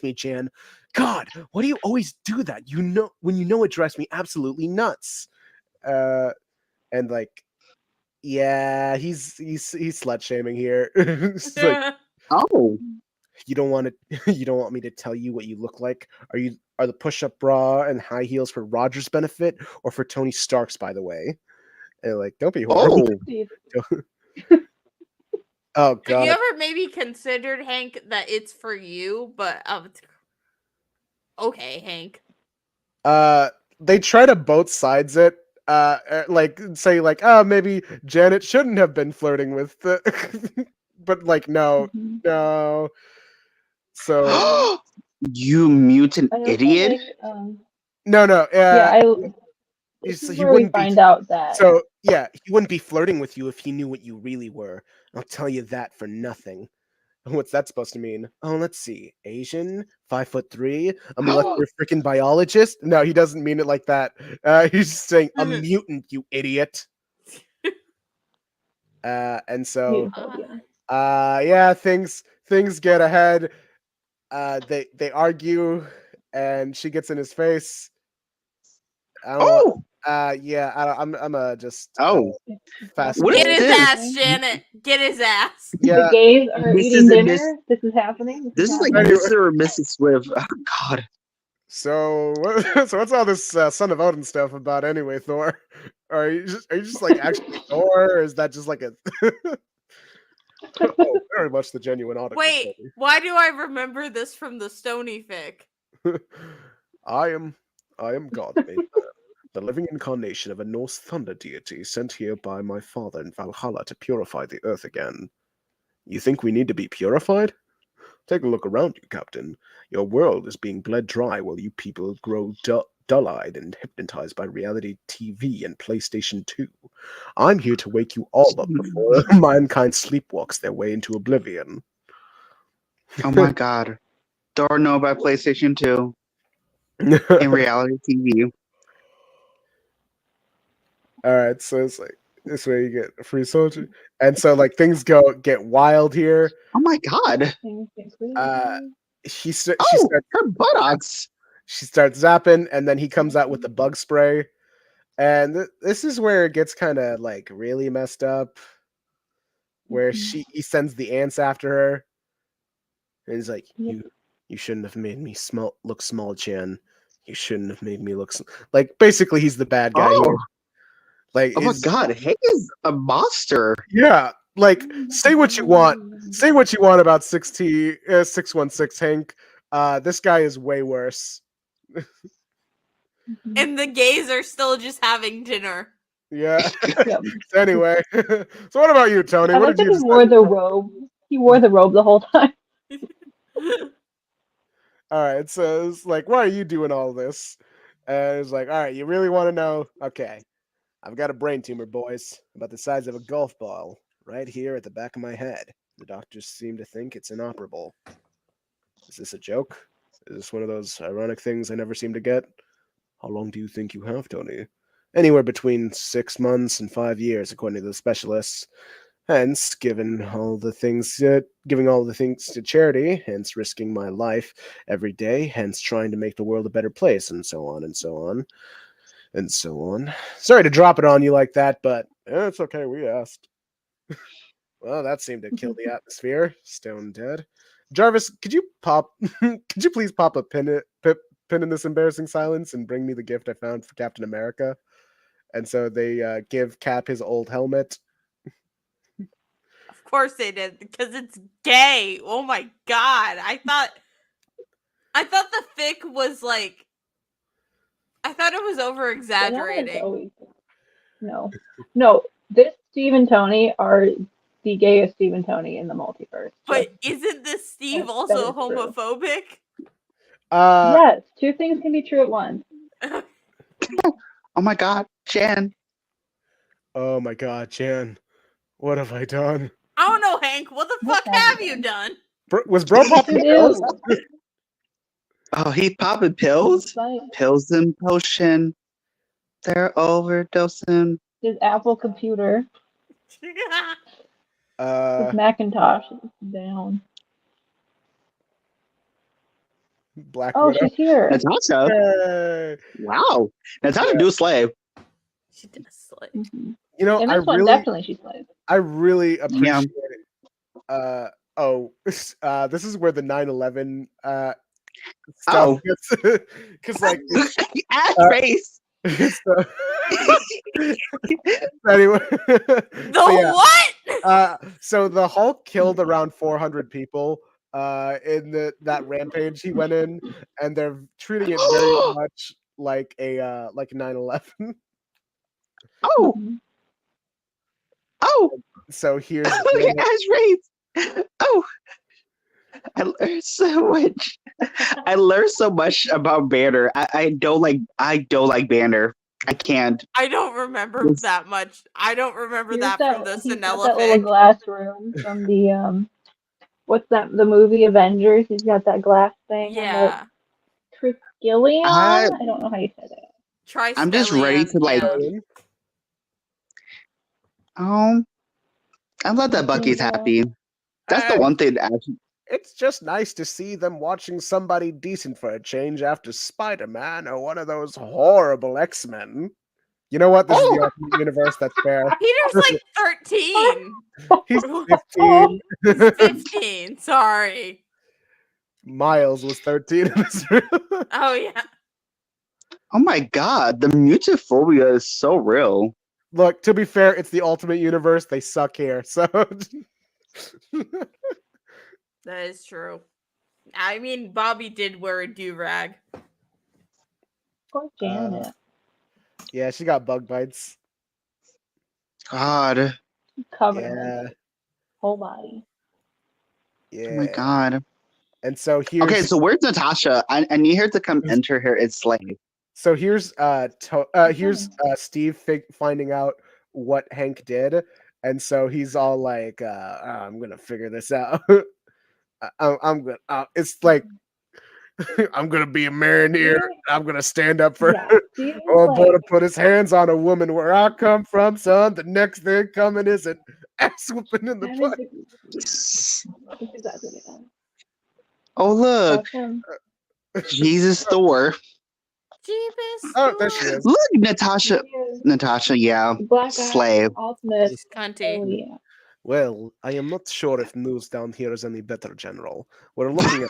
me, Jen. God, why do you always do that? You know when you know it drives me absolutely nuts. And like, yeah, he's slut shaming here. It's like, Oh, you don't want me to tell you what you look like? Are the push-up bra and high heels for Roger's benefit or for Tony Stark's, by the way? And like, don't be horrible. Steve. Oh Have god. you ever maybe considered, Hank, that it's for you? But okay, Hank. They try to both sides it. Like say like, oh, maybe Janet shouldn't have been flirting with the but like no. Mhm. No. So you mutant I also idiot! like, no. yeah, He's- this is he where we wouldn't be- find out that So yeah, he wouldn't be flirting with you if he knew what you really were. I'll tell you that for nothing. What's that supposed to mean? Oh, let's see. Asian, 5'3", a molecular freaking biologist. No, he doesn't mean it like that. He's just saying a mutant, you idiot. And so, mutaphobia. yeah, things get ahead. They argue, and she gets in his face. I don't Yeah, I'm just Oh, fast. What is Get his this? ass, Janet. Get his ass. Yeah. The gays are This eating isn't dinner. Miss- This is happening. This is like Anyway. Mr. or Mrs. Swift. Oh God. So, so what's all this Son of Odin stuff about anyway, Thor? Are you just like actually Thor, or is that just like a oh, very much the genuine article? Wait, why do I remember this from the Stony fic? I am God, made man, the living incarnation of a Norse thunder deity sent here by my father in Valhalla to purify the earth again. You think we need to be purified? Take a look around you, Captain. Your world is being bled dry while you people grow dull-eyed and hypnotized by reality TV and PlayStation 2. I'm here to wake you all up before mankind sleepwalks their way into oblivion. Oh my God. Don't know about PlayStation 2 and reality TV. All right, so it's like this way you get a free soldier, and so like things get wild here. Oh my God. She Oh, her buttocks. she starts zapping, and then he comes out with the bug spray, and this is where it gets kind of like really messed up, where he sends the ants after her, and he's like, you shouldn't have made me look small, Chan. You shouldn't have made me look like basically he's the bad guy here. Like, oh my God, Hank is a monster. Yeah, like say what you want about 616 Hank. This guy is way worse. And the gays are still just having dinner. Yeah. Yep. Anyway, so what about you, Tony? I What like did that you he wore the robe. He wore the robe the whole time. All right, so it's like, why are you doing all this? And it's like, all right, you really want to know? Okay, I've got a brain tumor, boys, about the size of a golf ball, right here at the back of my head. The doctors seem to think it's inoperable. Is this a joke? Is this one of those ironic things I never seem to get? How long do you think you have, Tony? Anywhere between 6 months and 5 years, according to the specialists. Hence, giving all the things to charity, hence risking my life every day, hence trying to make the world a better place, and so on and so on. And so on. Sorry to drop it on you like that, but it's okay, we asked. Well, that seemed to kill the atmosphere. Stone dead. Jarvis, could you please pop a pin in this embarrassing silence and bring me the gift I found for Captain America? And so they give Cap his old helmet. Of course they did, because it's gay. Oh my God. I thought the fic was like, I thought it was over exaggerating. No. This Steve and Tony are the gayest Steve and Tony in the multiverse. But isn't this Steve that also is true. homophobic? Yes, two things can be true at once. Oh my God, Jan. Oh my God, Jan. What have I done? I don't know, Hank. What the fuck have you done? Was bro popping pills? Oh, he popping pills? Pills and potion. They're overdosing. His Apple computer, his Macintosh is down. Black Oh, Widow. she's here. Natasha. Yay. Wow. Natasha do slave. She did a slip. Mm-hmm. You know, And this one definitely she's played. I really appreciate Yeah. it. This is where the 9/11 stuff gets, because like Ass face. so, anyway, so the Hulk killed around 400 people in that rampage he went in, and they're treating it very much like a 9/11. Oh. Mm-hmm. Oh. So here's Look at Ash Race. Oh. I learned so much. I learned so much about Banner. I don't like Banner. I can't. I don't remember that much. I don't remember Here's that from the he's got Sinella that little fic. glass room from the what's that? The movie Avengers. He's got that glass thing. Yeah. Triskelion. I don't know how you say that. I'm just ready to like. Yeah. I'm glad that Bucky's happy. That's the one thing that actually. It's just nice to see them watching somebody decent for a change after Spider-Man or one of those horrible X-Men. You know what? This is the alternate universe. That's fair. Peter's like 13. He's 15. He's 15. Sorry. Miles was 13 in this room. Oh yeah. Oh my god, the mutaphobia is so real. Look, to be fair, it's the ultimate universe. They suck here. So That is true. I mean, Bobby did wear a do-rag. Poor Janet. yeah, she got bug bites. God. Covered Yeah. in whole body. Yeah. Oh my god. And so here's Okay, so where's Natasha? I need her to come enter here. It's Slave. So here's Steve finding out what Hank did, and so he's all like, "I'm gonna figure this out. I'm gonna." It's like I'm gonna be a man here. I'm gonna stand up for. Yeah, Steve is Oh, boy, to like, put his hands on a woman where I come from, son. The next thing coming is an ass whooping in the that butt. is exactly what it is. Oh look, That's him. Jesus Thor. Jeebus. Oh, there she is. Look, Natasha. He is Natasha, yeah. Black Eye, Slave. ultimate. Cunty. Oh, yeah. Well, I am not sure if news down here is any better, General. We're looking at.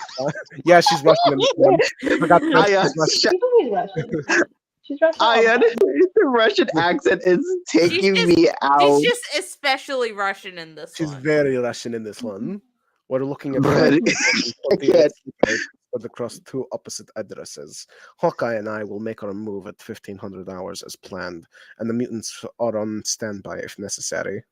Yeah, she's Russian in this one. I forgot to mention Ayaan, she's Russian. She's always Russian. She's Russian. all the Ayaan, time. the Russian accent is taking just- me out. She's just especially Russian in this She's one. very Russian in this one. We're looking at But I can't. spread across two opposite addresses. Hawkeye and I will make our move at 1500 hours as planned, and the mutants are on standby if necessary.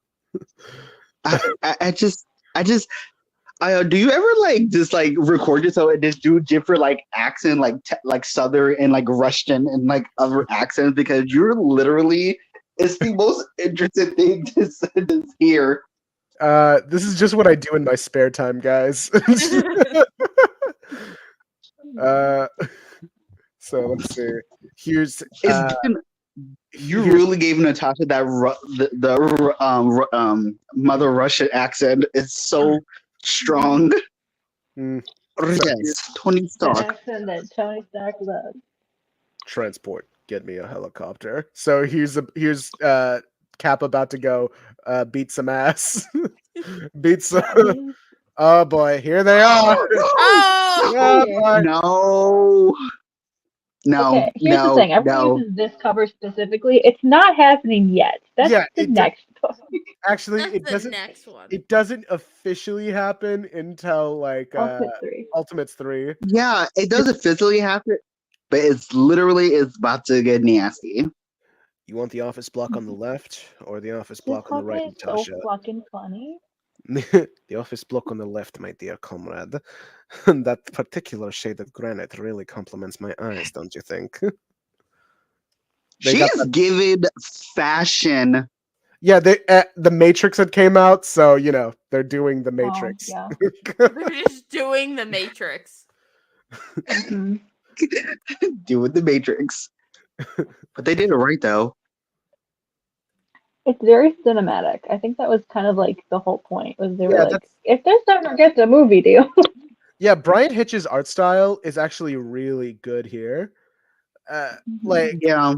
I just, do you ever like just like record yourself and just do different like accent, like Southern and like Russian and like other accents because you're literally it's the most interesting thing to hear. This is just what I do in my spare time, guys. So let's see. Here's You really gave Natasha that Mother Russian accent. It's so strong. Mm, Yes, Tony The Stark. accent that Tony Stark loves. transport. Get me a helicopter. So here's Cap about to go beat some ass. Beat some. Oh boy, here they are. Oh! Oh, Yeah. boy. No, Okay, here's the thing. Everyone uses this cover specifically. It's not happening yet. That's Yeah, the it next book. Actually, That's it the doesn't. next one. It doesn't officially happen until like Ultimate 3. Ultimates 3. Yeah, it doesn't physically happen, but it's about to get nasty. You want the office block on the left or the office This block on the cover right, is so Natasha? fucking funny. The office block on the left, my dear comrade. That particular shade of granite really complements my eyes, don't you think? They got She's giving fashion. Yeah, the Matrix had came out, so you know they're doing the Matrix. Oh, They're just doing the Matrix. yeah. Mhm. Doing the Matrix. But they did it right though. It's very cinematic. I think that was kind of like the whole point. Was they Yeah, were like, that's- if this ever gets a movie deal. Yeah, Brian Hitch's art style is actually really good here. Like Yeah.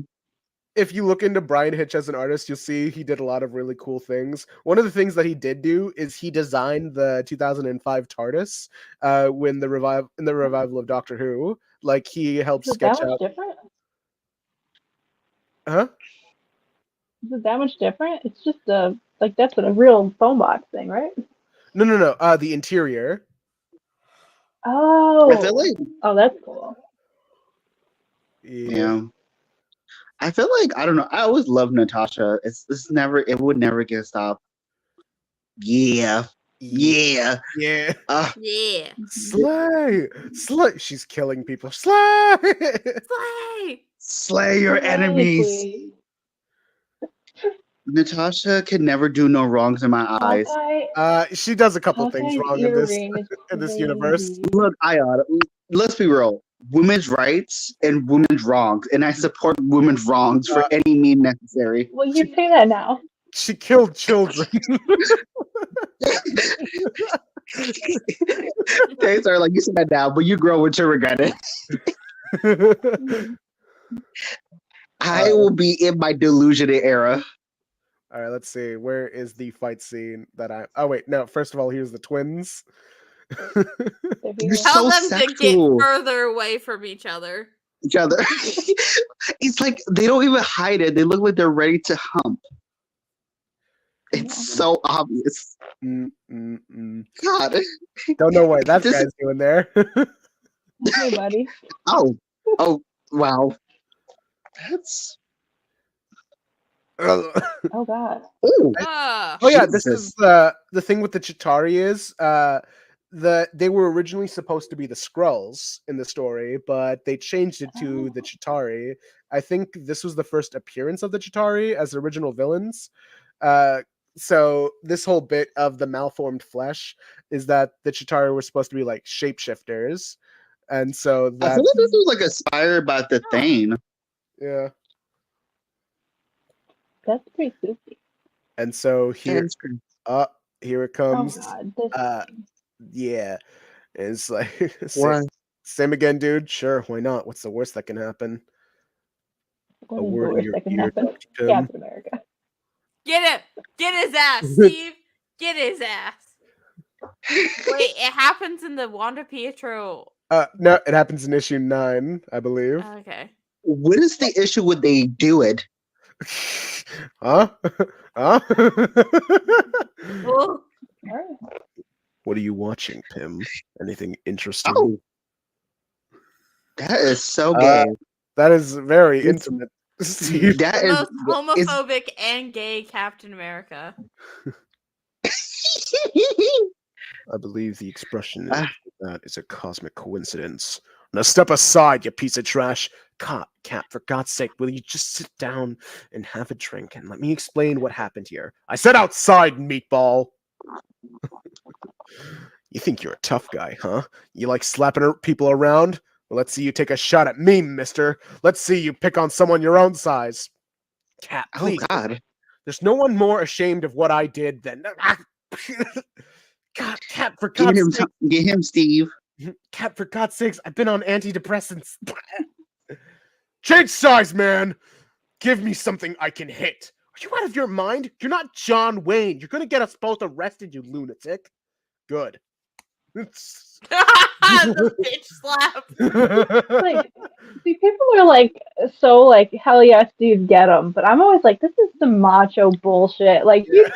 if you look into Brian Hitch as an artist, you'll see he did a lot of really cool things. One of the things that he did do is he designed the 2005 TARDIS when the revival of Doctor Who. Like he helped Is it sketch that much out. different? Huh? Is it that much different? It's just that's a real phone box thing, right? No. The interior. Oh. I feel like Oh, that's cool. yeah. I feel like I don't know. I always love Natasha. It would never get stopped. Yeah. Yeah. Yeah. Yeah. Slay. She's killing people. Slay. Slay! Slay your Yay, enemies. please. Natasha can never do no wrongs in my eyes. Hawkeye, She does a couple things Hawkeye's wrong in this earring is in this crazy. universe. Look, Ayaan, let's be real. Women's rights and women's wrongs, and I support women's wrongs for any means necessary. Well, you say that now. She killed children. Daystar, like you said that now, but you grow into regret it. I will be in my delusional era. All right, let's see. Where is the fight scene that I? Oh wait, no. First of all, here's the twins. They're You're here. Tell so them to get sexual. further away from each other. Each other. It's like they don't even hide it. They look like they're ready to hump. It's so obvious. God. Don't know what that This- guy's doing there. Hey, buddy. Oh, wow. That's. Oh Oh God. Ooh. yeah, this Jesus. is the thing with the Chitauri is they were originally supposed to be the Skrulls in the story, but they changed it to the Chitauri. I think this was the first appearance of the Chitauri as original villains. So this whole bit of the malformed flesh is that the Chitauri were supposed to be like shapeshifters, and so I that feel like this was like inspired by the Thane. yeah, That's pretty spooky. and so here here it Oh comes. God. This Yeah, it's like Why? same again, dude. Sure, why not? What's the worst that can happen? what A is the word in worst your that can ear, happen? Dr. Pym. Captain America. Get him! Get his ass, Steve! Get his ass! Wait, it happens in the Wanda Pietro. No, it happens in issue 9, I believe. Okay. What is the issue when they do it? Huh? Huh? Well, All right. What are you watching, Pym? Anything interesting? Oh, that is so gay. That is very It's- intimate. Steve. That the is. most is- homophobic and gay Captain America. I believe the expression Ah. that is a cosmic coincidence. Now step aside, you piece of trash. Cat, for God's sake, will you just sit down and have a drink and let me explain what happened here? I said outside, meatball. You think you're a tough guy, huh? You like slapping people around? Well, let's see you take a shot at me, mister. Let's see you pick on someone your own size. Cat, Oh please. God. There's no one more ashamed of what I did than... God, Cat, for Get God's him, sake. get him, Steve. Cat, for God's sakes, I've been on antidepressants. Change size, man. Give me something I can hit. Are you out of your mind? You're not John Wayne. You're going to get us both arrested, you lunatic. Good. The bitch slap. Like, see, people are like so like hell yes, dude, get him. But I'm always like, this is some macho bullshit. Like you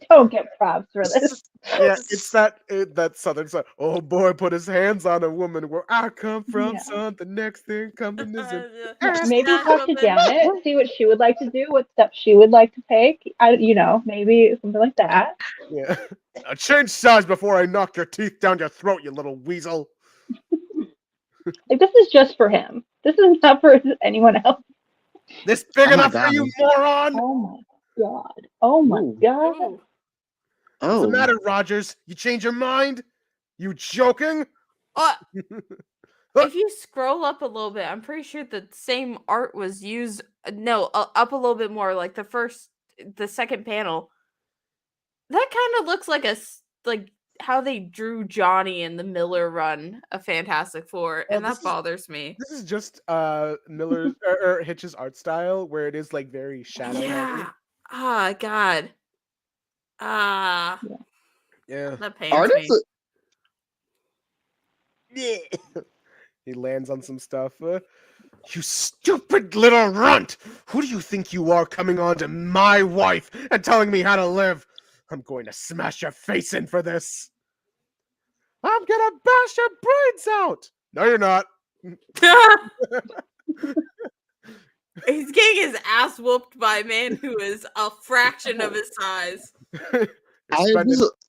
don't get props for this. Yeah, it's that southern side. Oh boy, put his hands on a woman. Where I come from, Yeah. son. The next thing comes is Maybe talk to Janet, see what she would like to do, what steps she would like to take. Maybe something like that. yeah. Now change size before I knock your teeth down your throat, you little weasel. Like this is just for him. This is not for anyone else. This big Oh my enough for God. you, moron? Oh my God. Oh my Ooh. God. Ooh. What's Oh. the matter, Rogers? You change your mind? You joking? If you scroll up a little bit, I'm pretty sure the same art was used. No, up a little bit more, like the second panel. That kind of looks like how they drew Johnny in the Miller run of Fantastic Four, and this that is- bothers me. This is just Miller's or Hitch's art style, where it is like very shadow heavy. Yeah. Ah, God. Ah, Yeah. that pains Artists. me. He lands on some stuff. You stupid little runt! Who do you think you are coming on to my wife and telling me how to live? I'm going to smash your face in for this. I'm gonna bash your brains out. No, you're not. He's getting his ass whooped by a man who is a fraction of his size.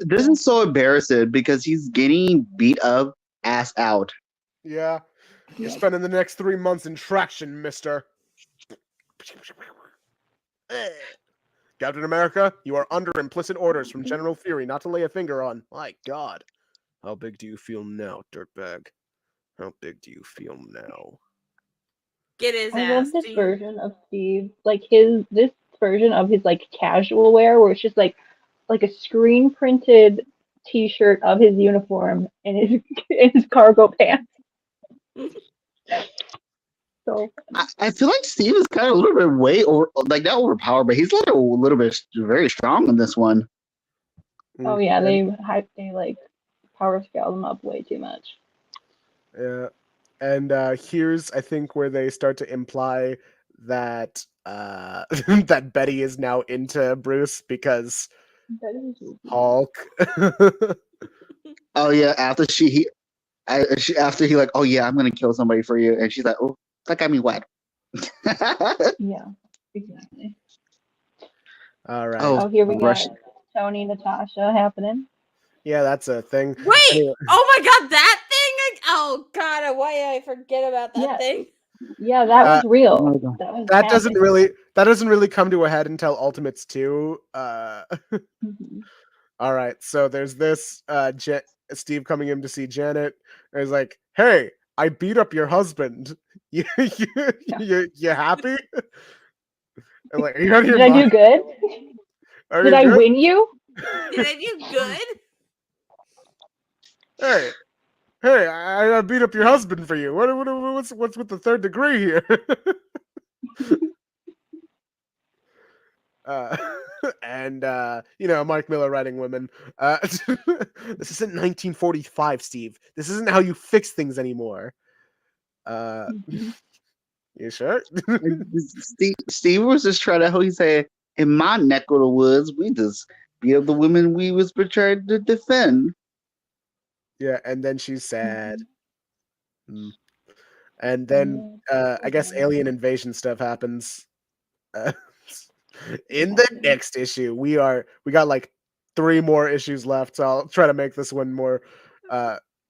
This is so embarrassing because he's getting beat up, ass out. Yeah. You're spending the next 3 months in traction, mister. Captain America, you are under implicit orders from General Fury not to lay a finger on. My God. How big do you feel now, dirtbag? How big do you feel now? Get his I ass. love this Steve. version of Steve, like this version of his like casual wear, where it's just like a screen printed T-shirt of his uniform and his cargo pants. So I feel like Steve is kind of a little bit way over, like not overpowered, but he's like a little bit very strong in this one. oh yeah, they like power scale them up way too much. Yeah. And here's I think where they start to imply that that Betty is now into Bruce because Hulk. Oh yeah, after he like, oh yeah, I'm gonna kill somebody for you, and she's like, oh, that got me wet. Yeah, exactly. All right. Oh, Oh, here we Rush. got Tony Natasha happening. Yeah, that's a thing. Wait! Anyway. Oh my god, that thing! Oh god, why did I forget about that Yeah. thing? Yeah, that was real. oh my God. That was That happening. doesn't really come to a head until Ultimates 2. Mhm. All right, so there's this Steve coming in to see Janet, and he's like, "Hey, I beat up your husband. You happy?" And like, are you out of your Did I do mind? good? Are Did you I good? win you? Did I do good? Hey, I beat up your husband for you. What's with the third degree here? Uh, and Mike Miller writing women. This isn't 1945, Steve. This isn't how you fix things anymore. Mhm. You sure? Steve was just trying to, how he say, in my neck of the woods, we just beat up the women we was trying to defend. Yeah, and then she's sad. Mm-hmm. And then I guess alien invasion stuff happens. Uh, in the next issue, we got like 3 more issues left, so I'll try to make this one more.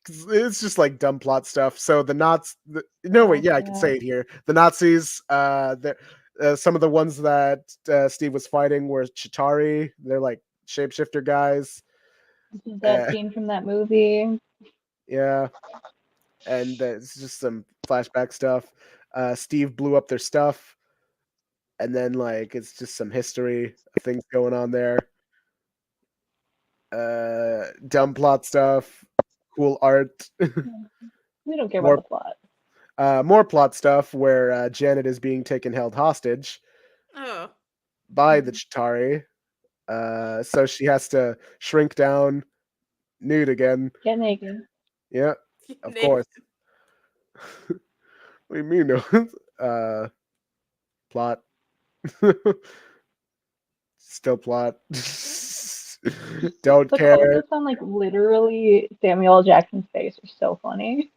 'Cause it's just like dumb plot stuff. So the Nazis. No, wait, yeah, I can say it here. The Nazis. Some of the ones that Steve was fighting were Chitauri. They're like shapeshifter guys. This is that scene from that movie. Yeah, and it's just some flashback stuff. Steve blew up their stuff, and then like it's just some history of things going on there. Dumb plot stuff, cool art. We don't care More- about the plot. More plot stuff where Janet is being held hostage Oh. by the Chitauri. So she has to shrink down, nude again. Get naked. Yeah, of course. What do you mean? No? Plot. Still plot. Don't The care. close-ups on like literally Samuel L. Jackson's face are so funny.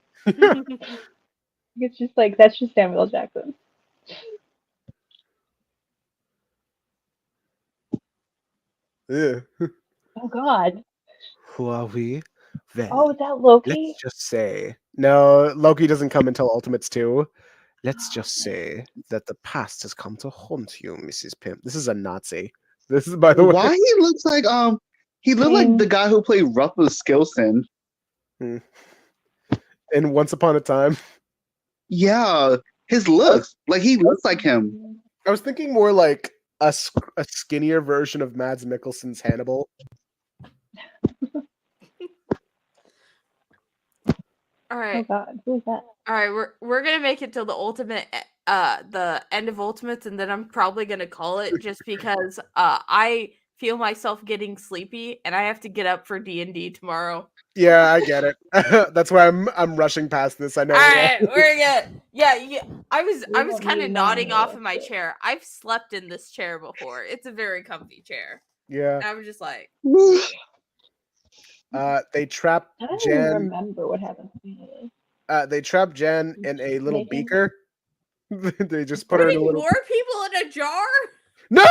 It's just like that's just Samuel L. Jackson. Yeah. Oh God. Who are we? Well, Oh, is that Loki? let's just say no. Loki doesn't come until Ultimates 2. Let's just say that the past has come to haunt you, Mrs. Pimp. This is a Nazi. This is, by the way. Why he looks like he looked like the guy who played Ruffus Skilson. In Once Upon a Time. Yeah, his looks like he looks like him. I was thinking more like a skinnier version of Mads Mikkelsen's Hannibal. All Oh right. God, who's that? All right, we're gonna make it till the end of Ultimates, and then I'm probably gonna call it just because I feel myself getting sleepy and I have to get up for D&D tomorrow. Yeah, I get it. That's why I'm rushing past this. I know. All right, we're good. Yeah. I was won't kind need of a nodding manual, off of my chair. I've slept in this chair before. It's a very comfy chair. Yeah. And I was just like, They trap I don't even Jan. remember what happened to me. They trap Jan in a little Naked? beaker. They just put her in a putting little. more people in a jar? No!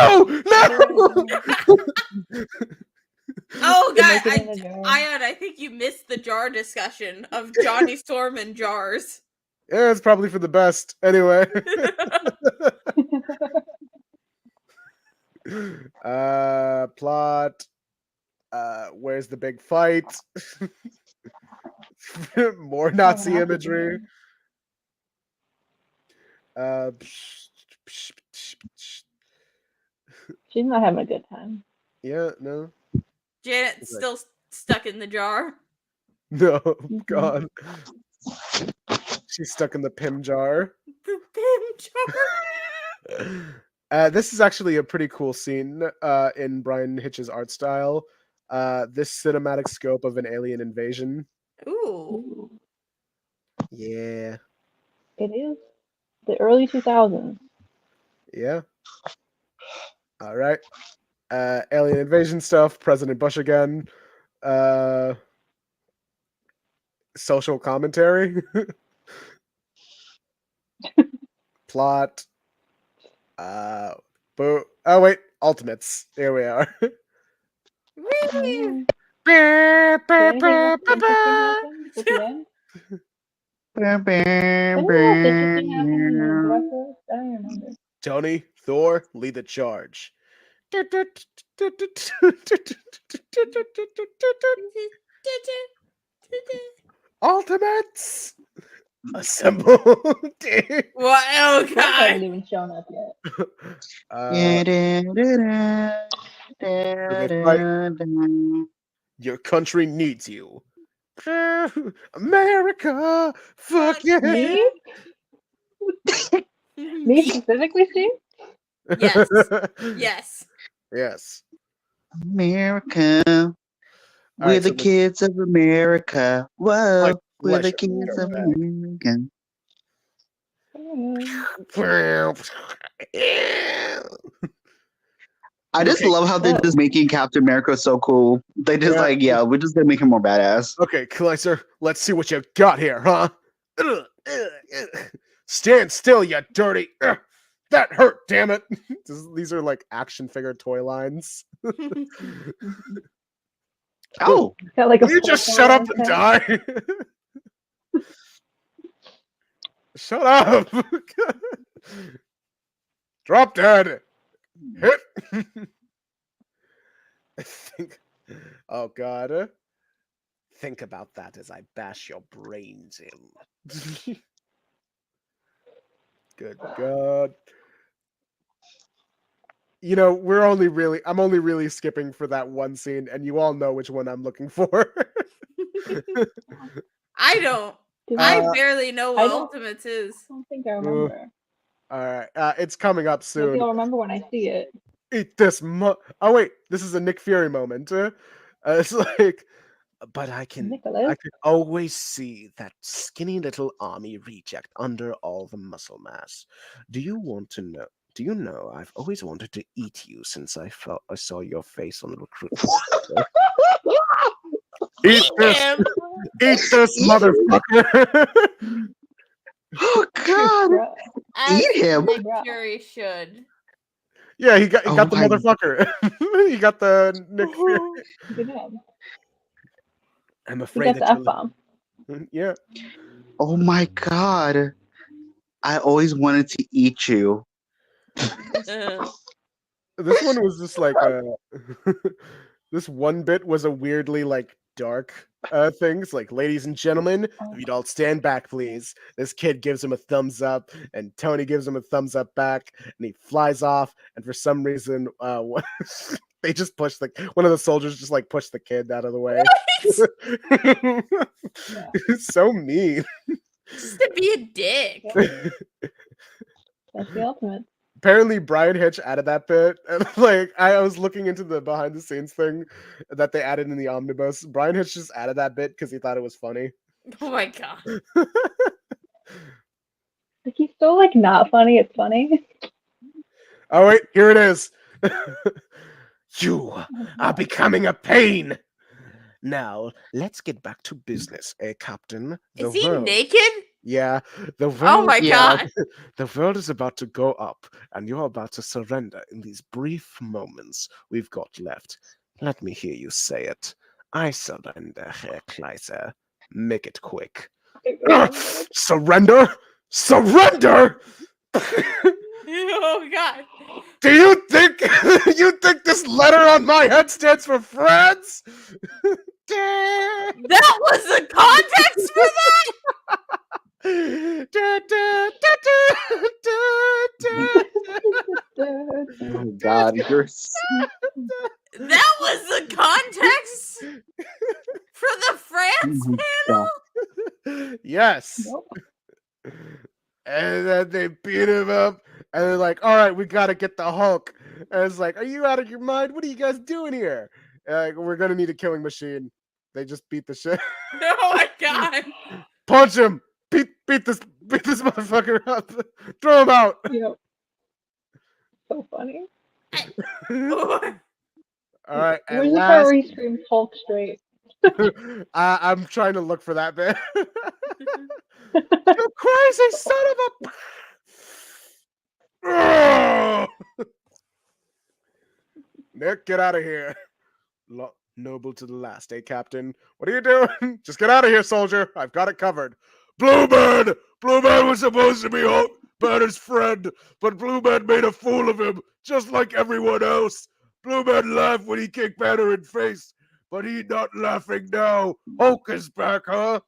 Oh They god, make it in a jar. Ayaan, I think you missed the jar discussion of Johnny Storm and jars. Yeah, it's probably for the best. Anyway. Plot. Where's the big fight? More Nazi imagery. She's not having a good time. Yeah, no. Janet's still stuck in the jar. No, God. She's stuck in the Pym jar. The charge. This is actually a pretty cool scene in Brian Hitch's art style. This cinematic scope of an alien invasion. Ooh. Yeah. It is the early 2000s. Yeah. All right. Alien invasion stuff. President Bush again. Social commentary. Plot. Oh wait, Ultimates. Here we are. Whee! Did anything else interesting happen at the end? Anything else interesting happen in the rest? I don't remember. Tony, Thor, lead the charge. Ultimates, assemble. What? Oh That god. hasn't even shown up yet. Your country needs you. America, fuck yeah. Me? Me specifically, Steve? Yes. Yes. Yes. America. All We're right, the so kids of America. Whoa. Like, We're the pleasure. kids of Go America. I just Okay. love how they're just making Captain America so cool. They just we're just gonna make him more badass. Okay, Kleiser, let's see what you got here, huh? Stand still, you dirty. That hurt, damn it. These are like action figure toy lines. Oh, Got like a Will you just full shut up color and head. die? Shut up. Drop dead. Hit. Think. Oh God. Think about that as I bash your brains in. Good God. You know, I'm only really skipping for that one scene, and you all know which one I'm looking for. I don't. Do I we- barely know I what don't- Ultimates is. I don't think I remember. All right, it's coming up soon. Maybe I'll remember when I see it. Eat this oh wait, this is a Nick Fury moment. It's like, but I can Nicholas? always see that skinny little army reject under all the muscle mass. Do you know I've always wanted to eat you since I saw your face on the recruit. Eat this motherfucker. oh God! As Eat him. Nick Bruh. Fury should. Yeah, he got the my- motherfucker. He got the Nick Fury. Good job. I'm He afraid got the that F-bomb. yeah. Oh my God! I always wanted to eat you. This one was just like this one bit was a weirdly like dark things like, ladies and gentlemen, if you'd all stand back please. This kid gives him a thumbs up and Tony gives him a thumbs up back and he flies off, and for some reason they just push one of the soldiers just like pushed the kid out of the way. It's so mean. Just to be a dick. That's the ultimate. Apparently Brian Hitch added that bit, and like I was looking into the behind the scenes thing that they added in the omnibus. Brian Hitch just added that bit because he thought it was funny. Oh my god. Like, he's so like not funny. It's funny. Oh wait, here it is. You are becoming a pain. Now let's get back to business, Captain. Is he naked? Yeah, the world. Oh my Yeah. god. The world is about to go up, and you're about to surrender in these brief moments we've got left. Let me hear you say it. I surrender, Herr Kleiser. Make it quick. Surrender? Surrender? Oh god. Do you think this letter on my head stands for friends? That was the context for that? Oh God! That was the context for the France Oh my panel? Yes. Nope. And then they beat him up, and they're like, "All right, we gotta get the Hulk." And it's like, "Are you out of your mind? What are you guys doing here?" And like, we're gonna need a killing machine. They just beat the shit. Oh my god. Punch him. Beat this motherfucker up. Throw him out. Yep. So funny. All right, and Where's the part last, where he screams Hulk straight? I'm trying to look for that bit. You crazy son of a! Nick, get out of here. Noble to the last, eh, Captain? What are you doing? Just get out of here, soldier. I've got it covered. Bluebeard! Bluebeard was supposed to be Hulk Banner's friend, but Bluebeard made a fool of him, just like everyone else. Bluebeard laughed when he kicked Banner in face, but he's not laughing now. Hulk is back, huh?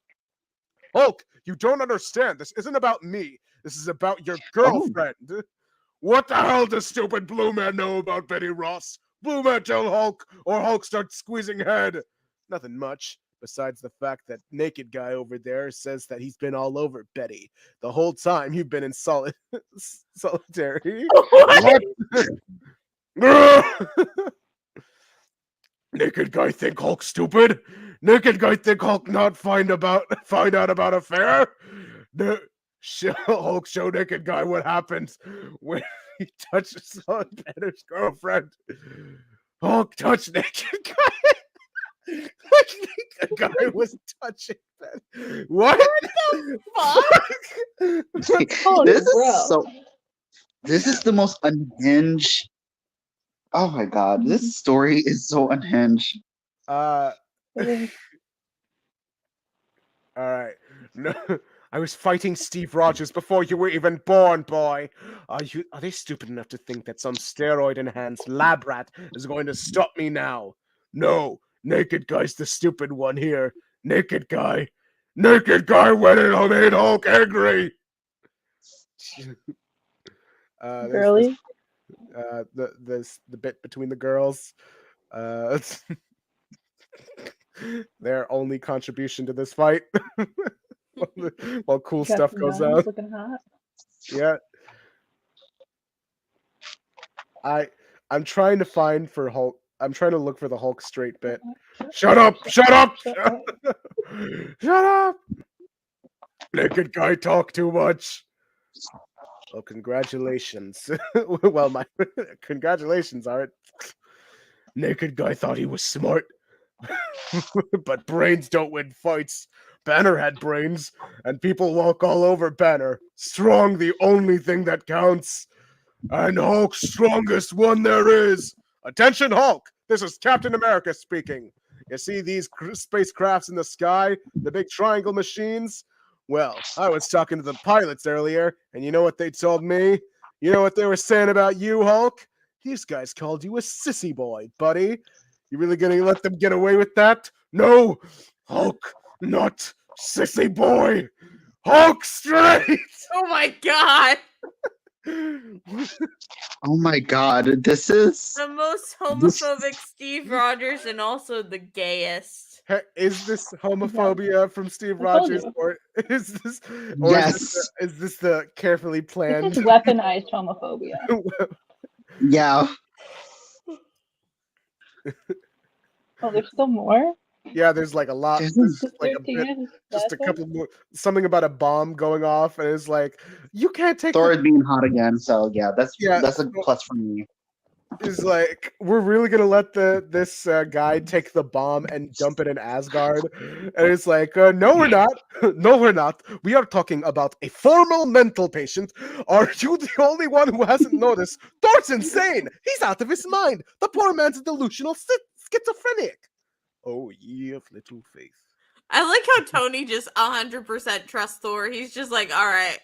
Hulk, you don't understand. This isn't about me. This is about your girlfriend. What the hell does stupid Blue Man know about Betty Ross? Blue Man tell Hulk, or Hulk starts squeezing head. Nothing much, besides the fact that naked guy over there says that he's been all over Betty the whole time you've been in solitary. What? Naked guy think Hulk stupid? Naked guy think Hulk not find out about affair? Hulk show naked guy what happens when he touches on Banner's girlfriend. Hulk touch naked guy. Like naked guy was touching Banner. What? Oh, This bro. is so. This is the most unhinged. Oh my god, this story is so unhinged. All right. No, I was fighting Steve Rogers before you were even born, boy. Are they stupid enough to think that some steroid-enhanced lab rat is going to stop me now? No, naked guy's the stupid one here. Naked guy went and made Hulk angry. Girly. The bit between the girls. Their only contribution to this fight. While cool Got stuff some goes guns on. looking hot. Yeah. I'm trying to find for Hulk. I'm trying to look for the Hulk straight bit. Shut up! Shut up! Shut up! Naked guy talk too much. Well, congratulations. Well, my congratulations, Art. Naked guy thought he was smart. But brains don't win fights. Banner had brains, and people walk all over Banner. Strong, the only thing that counts. And Hulk's strongest one there is. Attention, Hulk! This is Captain America speaking. You see these spacecrafts in the sky? The big triangle machines? Well, I was talking to the pilots earlier, and you know what they told me? You know what they were saying about you, Hulk? These guys called you a sissy boy, buddy. You really gonna let them get away with that? No! Hulk, not sissy boy! Hulk straight! Oh my god. Oh my god, this is. The most homophobic Steve Rogers and also the gayest. Is this homophobia from Steve I told Rogers, you. or is this? Or Yes. is this the carefully This planned? is weaponized homophobia. Yeah. Oh, there's still more? Yeah, there's like a lot. There's- There's Just like a 13 bit, is just a that couple more. Something about a bomb going off, and it's like you can't take. Thor is being hot again, so yeah, that's a plus for me. Is like we're really gonna let this guy take the bomb and dump it in Asgard, and it's like no we're not, no we're not. We are talking about a formal mental patient. Are you the only one who hasn't noticed? Thor's insane. He's out of his mind. The poor man's a delusional schizophrenic. Oh, ye of little faith. I like how Tony just 100% trusts Thor. He's just like, all right,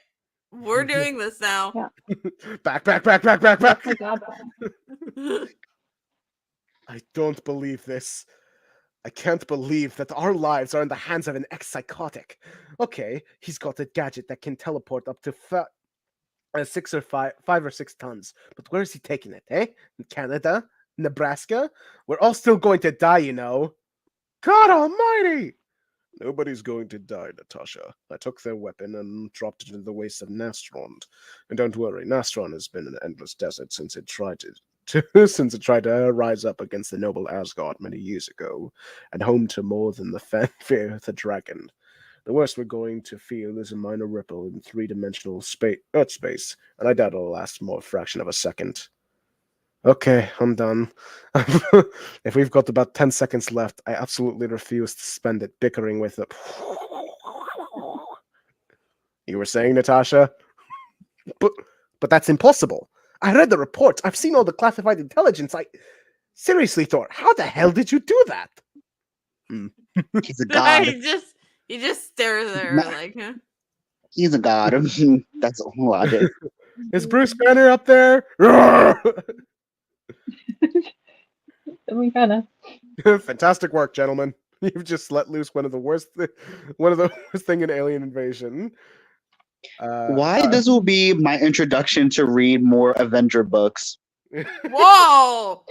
we're doing this now. Yeah. Back. Oh my god. I don't believe this. I can't believe that our lives are in the hands of an ex-psychotic. Okay, he's got a gadget that can teleport up to 5 or 6 tons. But where is he taking it, eh? In Canada? Nebraska? We're all still going to die, you know. God almighty! Nobody's going to die, Natasha. I took their weapon and dropped it into the waste of Nastron. And don't worry, Nastron has been an endless desert since it tried to rise up against the noble Asgard many years ago, and home to more than the fanfare of the dragon. The worst we're going to feel is a minor ripple in three-dimensional Earth space, and I doubt it'll last more a fraction of a second. Okay, I'm done. If we've got about 10 seconds left, I absolutely refuse to spend it bickering with it. You were saying, Natasha? But that's impossible. I read the reports. I've seen all the classified intelligence. Seriously, Thor, how the hell did you do that? He's a god. he just stares at her like, huh? He's a god. That's all I did. Is Bruce Banner up there? Kind of. Fantastic work, gentlemen. You've just let loose one of the worst thing in Alien Invasion. Why this will be my introduction to read more Avenger books. Whoa!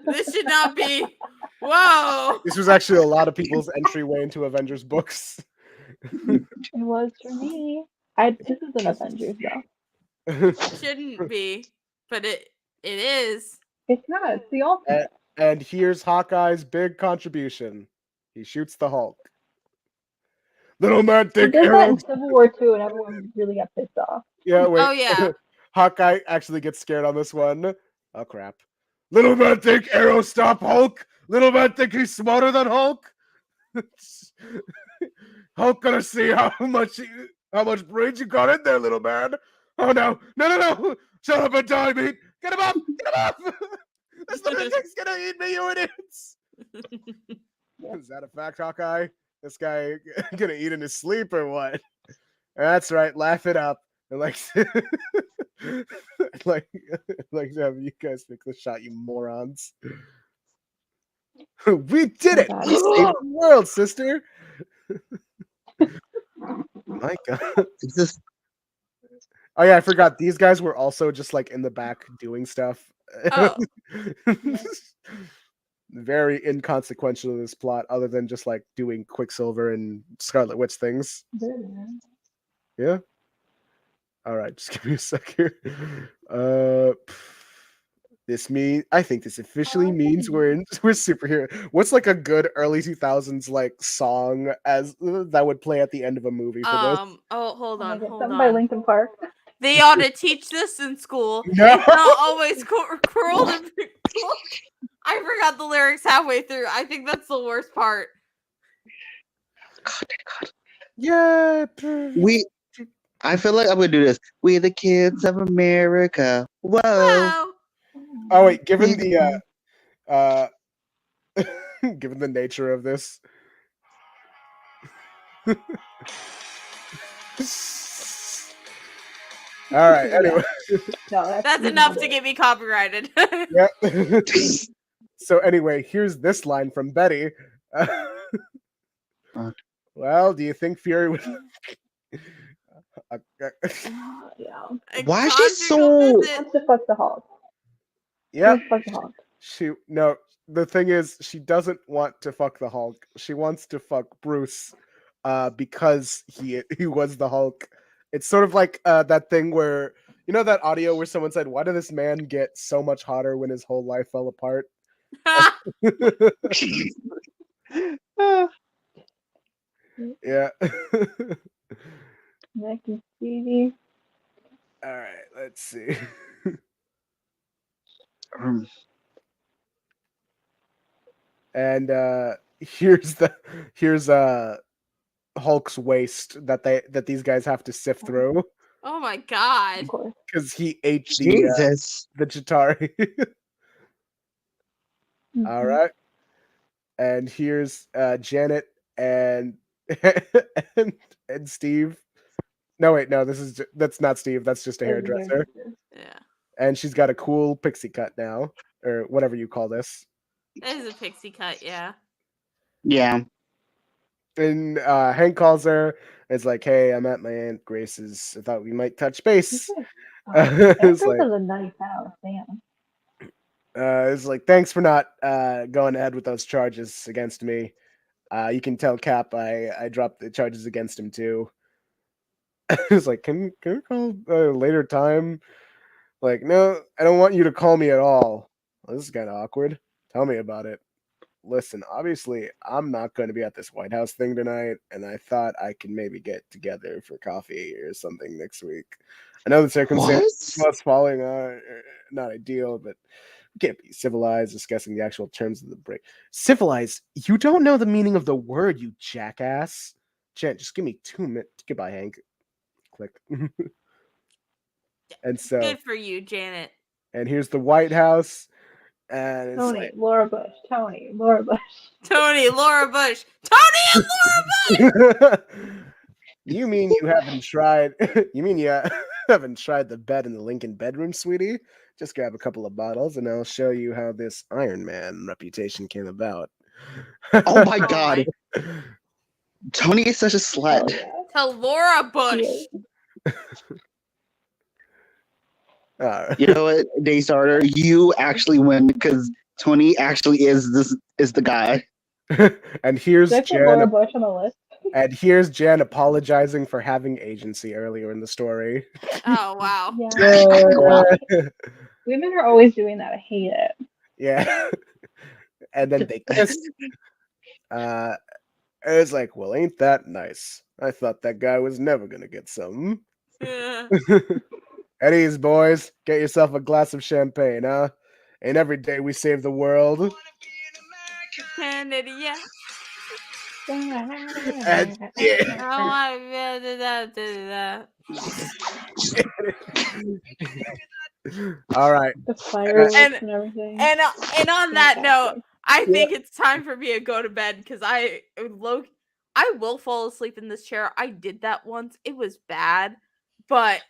This should not be. Whoa! This was actually a lot of people's entryway into Avengers books. It was for me. This is an Avengers though. Shouldn't be, but it is. It's not. It's the ultimate. And here's Hawkeye's big contribution. He shoots the Hulk. Little man, He thick did that arrow. in Civil War II, and everyone really got pissed off. Yeah, wait. Oh yeah. Hawkeye actually gets scared on this one. Oh crap. Little man think arrow stop Hulk. Little man think he's smarter than Hulk. Hulk gonna see how much brains you got in there, little man. Oh no. No. Shut up and die, mate. Get him up! Get him up! This little thing's gonna eat me, you idiots! Is that a fact, Hawkeye? This guy gonna eat in his sleep or what? That's right, laugh it up. And like to have you guys pick the shot, you morons. We did it! We saved the world, sister! My God. Is this Oh yeah, I forgot. These guys were also just like in the back doing stuff. Oh. Very inconsequential to this plot, other than just like doing Quicksilver and Scarlet Witch things. Yeah. All right, just give me a second. I think this officially means we're superhero. What's like a good early 2000s like song as that would play at the end of a movie for this? Oh, hold on. Something by Linkin Park. They ought to teach this in school. No. It's not always cruel to be cruel. I forgot the lyrics halfway through. I think that's the worst part. God. Yeah. I feel like I'm gonna do this. We the kids of America. Whoa. Wow. Oh wait, given the given the nature of this. All right. Anyway, No, That's enough to get me copyrighted. yeah. So anyway, here's this line from Betty. Well, do you think Fury would? Yeah. Why is she so- She wants to fuck the Hulk. Yeah. She wants to fuck the Hulk. The thing is, she doesn't want to fuck the Hulk. She wants to fuck Bruce, because he was the Hulk. It's sort of like that thing where, you know, that audio where someone said, "Why did this man get so much hotter when his whole life fell apart?" Yeah. Nick and Stevie. All right. Let's see. And here's Hulk's waste that these guys have to sift through Oh my god. Of course. because he ate Jesus. the Chitauri. All right. And here's Janet and and Steve. No, wait, no, that's not Steve. That's just a hairdresser. Yeah. And she's got a cool pixie cut now, or whatever you call this. That is a pixie cut, yeah. Yeah. And Hank calls her. It's like, "Hey, I'm at my Aunt Grace's. I thought we might touch base." It's It's like, a nice house, damn. it's like, "Thanks for not going ahead with those charges against me. You can tell Cap I dropped the charges against him too. It's like, can we call a later time? Like, no, I don't want you to call me at all. Well, this is kind of awkward. Tell me about it. Listen, obviously, I'm not going to be at this White House thing tonight, and I thought I could maybe get together for coffee or something next week. I know the circumstances What? was falling are not ideal, but we can't be civilized discussing the actual terms of the break. Civilized? You don't know the meaning of the word, you jackass. Jen, just give me 2 minutes. Goodbye, Hank. Click. And so, Good for you, Janet. and here's the White House, and it's Tony, like, Laura Bush. Tony, Laura Bush. Tony, Laura Bush. Tony and Laura Bush. you mean you haven't tried? You mean you haven't tried the bed in the Lincoln bedroom, sweetie? Just grab a couple of bottles, and I'll show you how this Iron Man reputation came about. Oh my Oh god. Tony is such a Hell slut. yeah. To Laura Bush. Yeah. You know what, Daystar, you actually win because Tony actually is the guy. And here's Did I put Laura Jan. Bush on the list? And here's Jan apologizing for having agency earlier in the story. Oh wow. Yeah. Women are always doing that. I hate it. Yeah. And then they kissed. It's like, well, ain't that nice? I thought that guy was never gonna get some. At ease, boys. Get yourself a glass of champagne, huh? Ain't every day we save the world. Kennedy, yeah. And yeah. All right. The fireworks And- and everything. And on that note, Fantastic. I think it's time for me to go to bed because I will fall asleep in this chair. I did that once. It was bad. But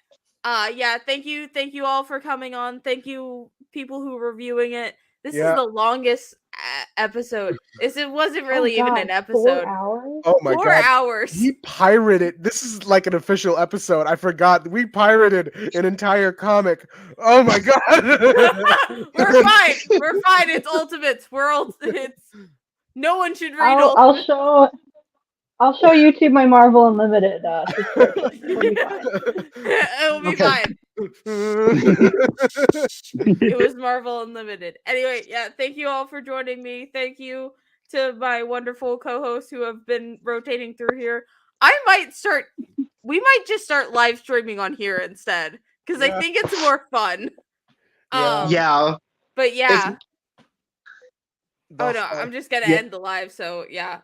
yeah, thank you all for coming on. Thank you people who are reviewing it. This is Yeah. the longest episode. It wasn't really Oh, even God, an episode. 4 hours? Oh my 4 god. hours. We pirated. This is like an official episode. I forgot. We pirated an entire comic. Oh my god. We're fine. We're fine. It's Ultimates. It's no one should read I'll Ultimates. I'll show YouTube my Marvel Unlimited subscription. It'll be fine. It'll be Okay. fine. It was Marvel Unlimited. Anyway, yeah, thank you all for joining me. Thank you to my wonderful co-hosts who have been rotating through here. We might just start live streaming on here instead because Yeah. I think it's more fun. Yeah. Yeah. But yeah. Oh no, The- I'm just gonna yeah. end the live. So yeah.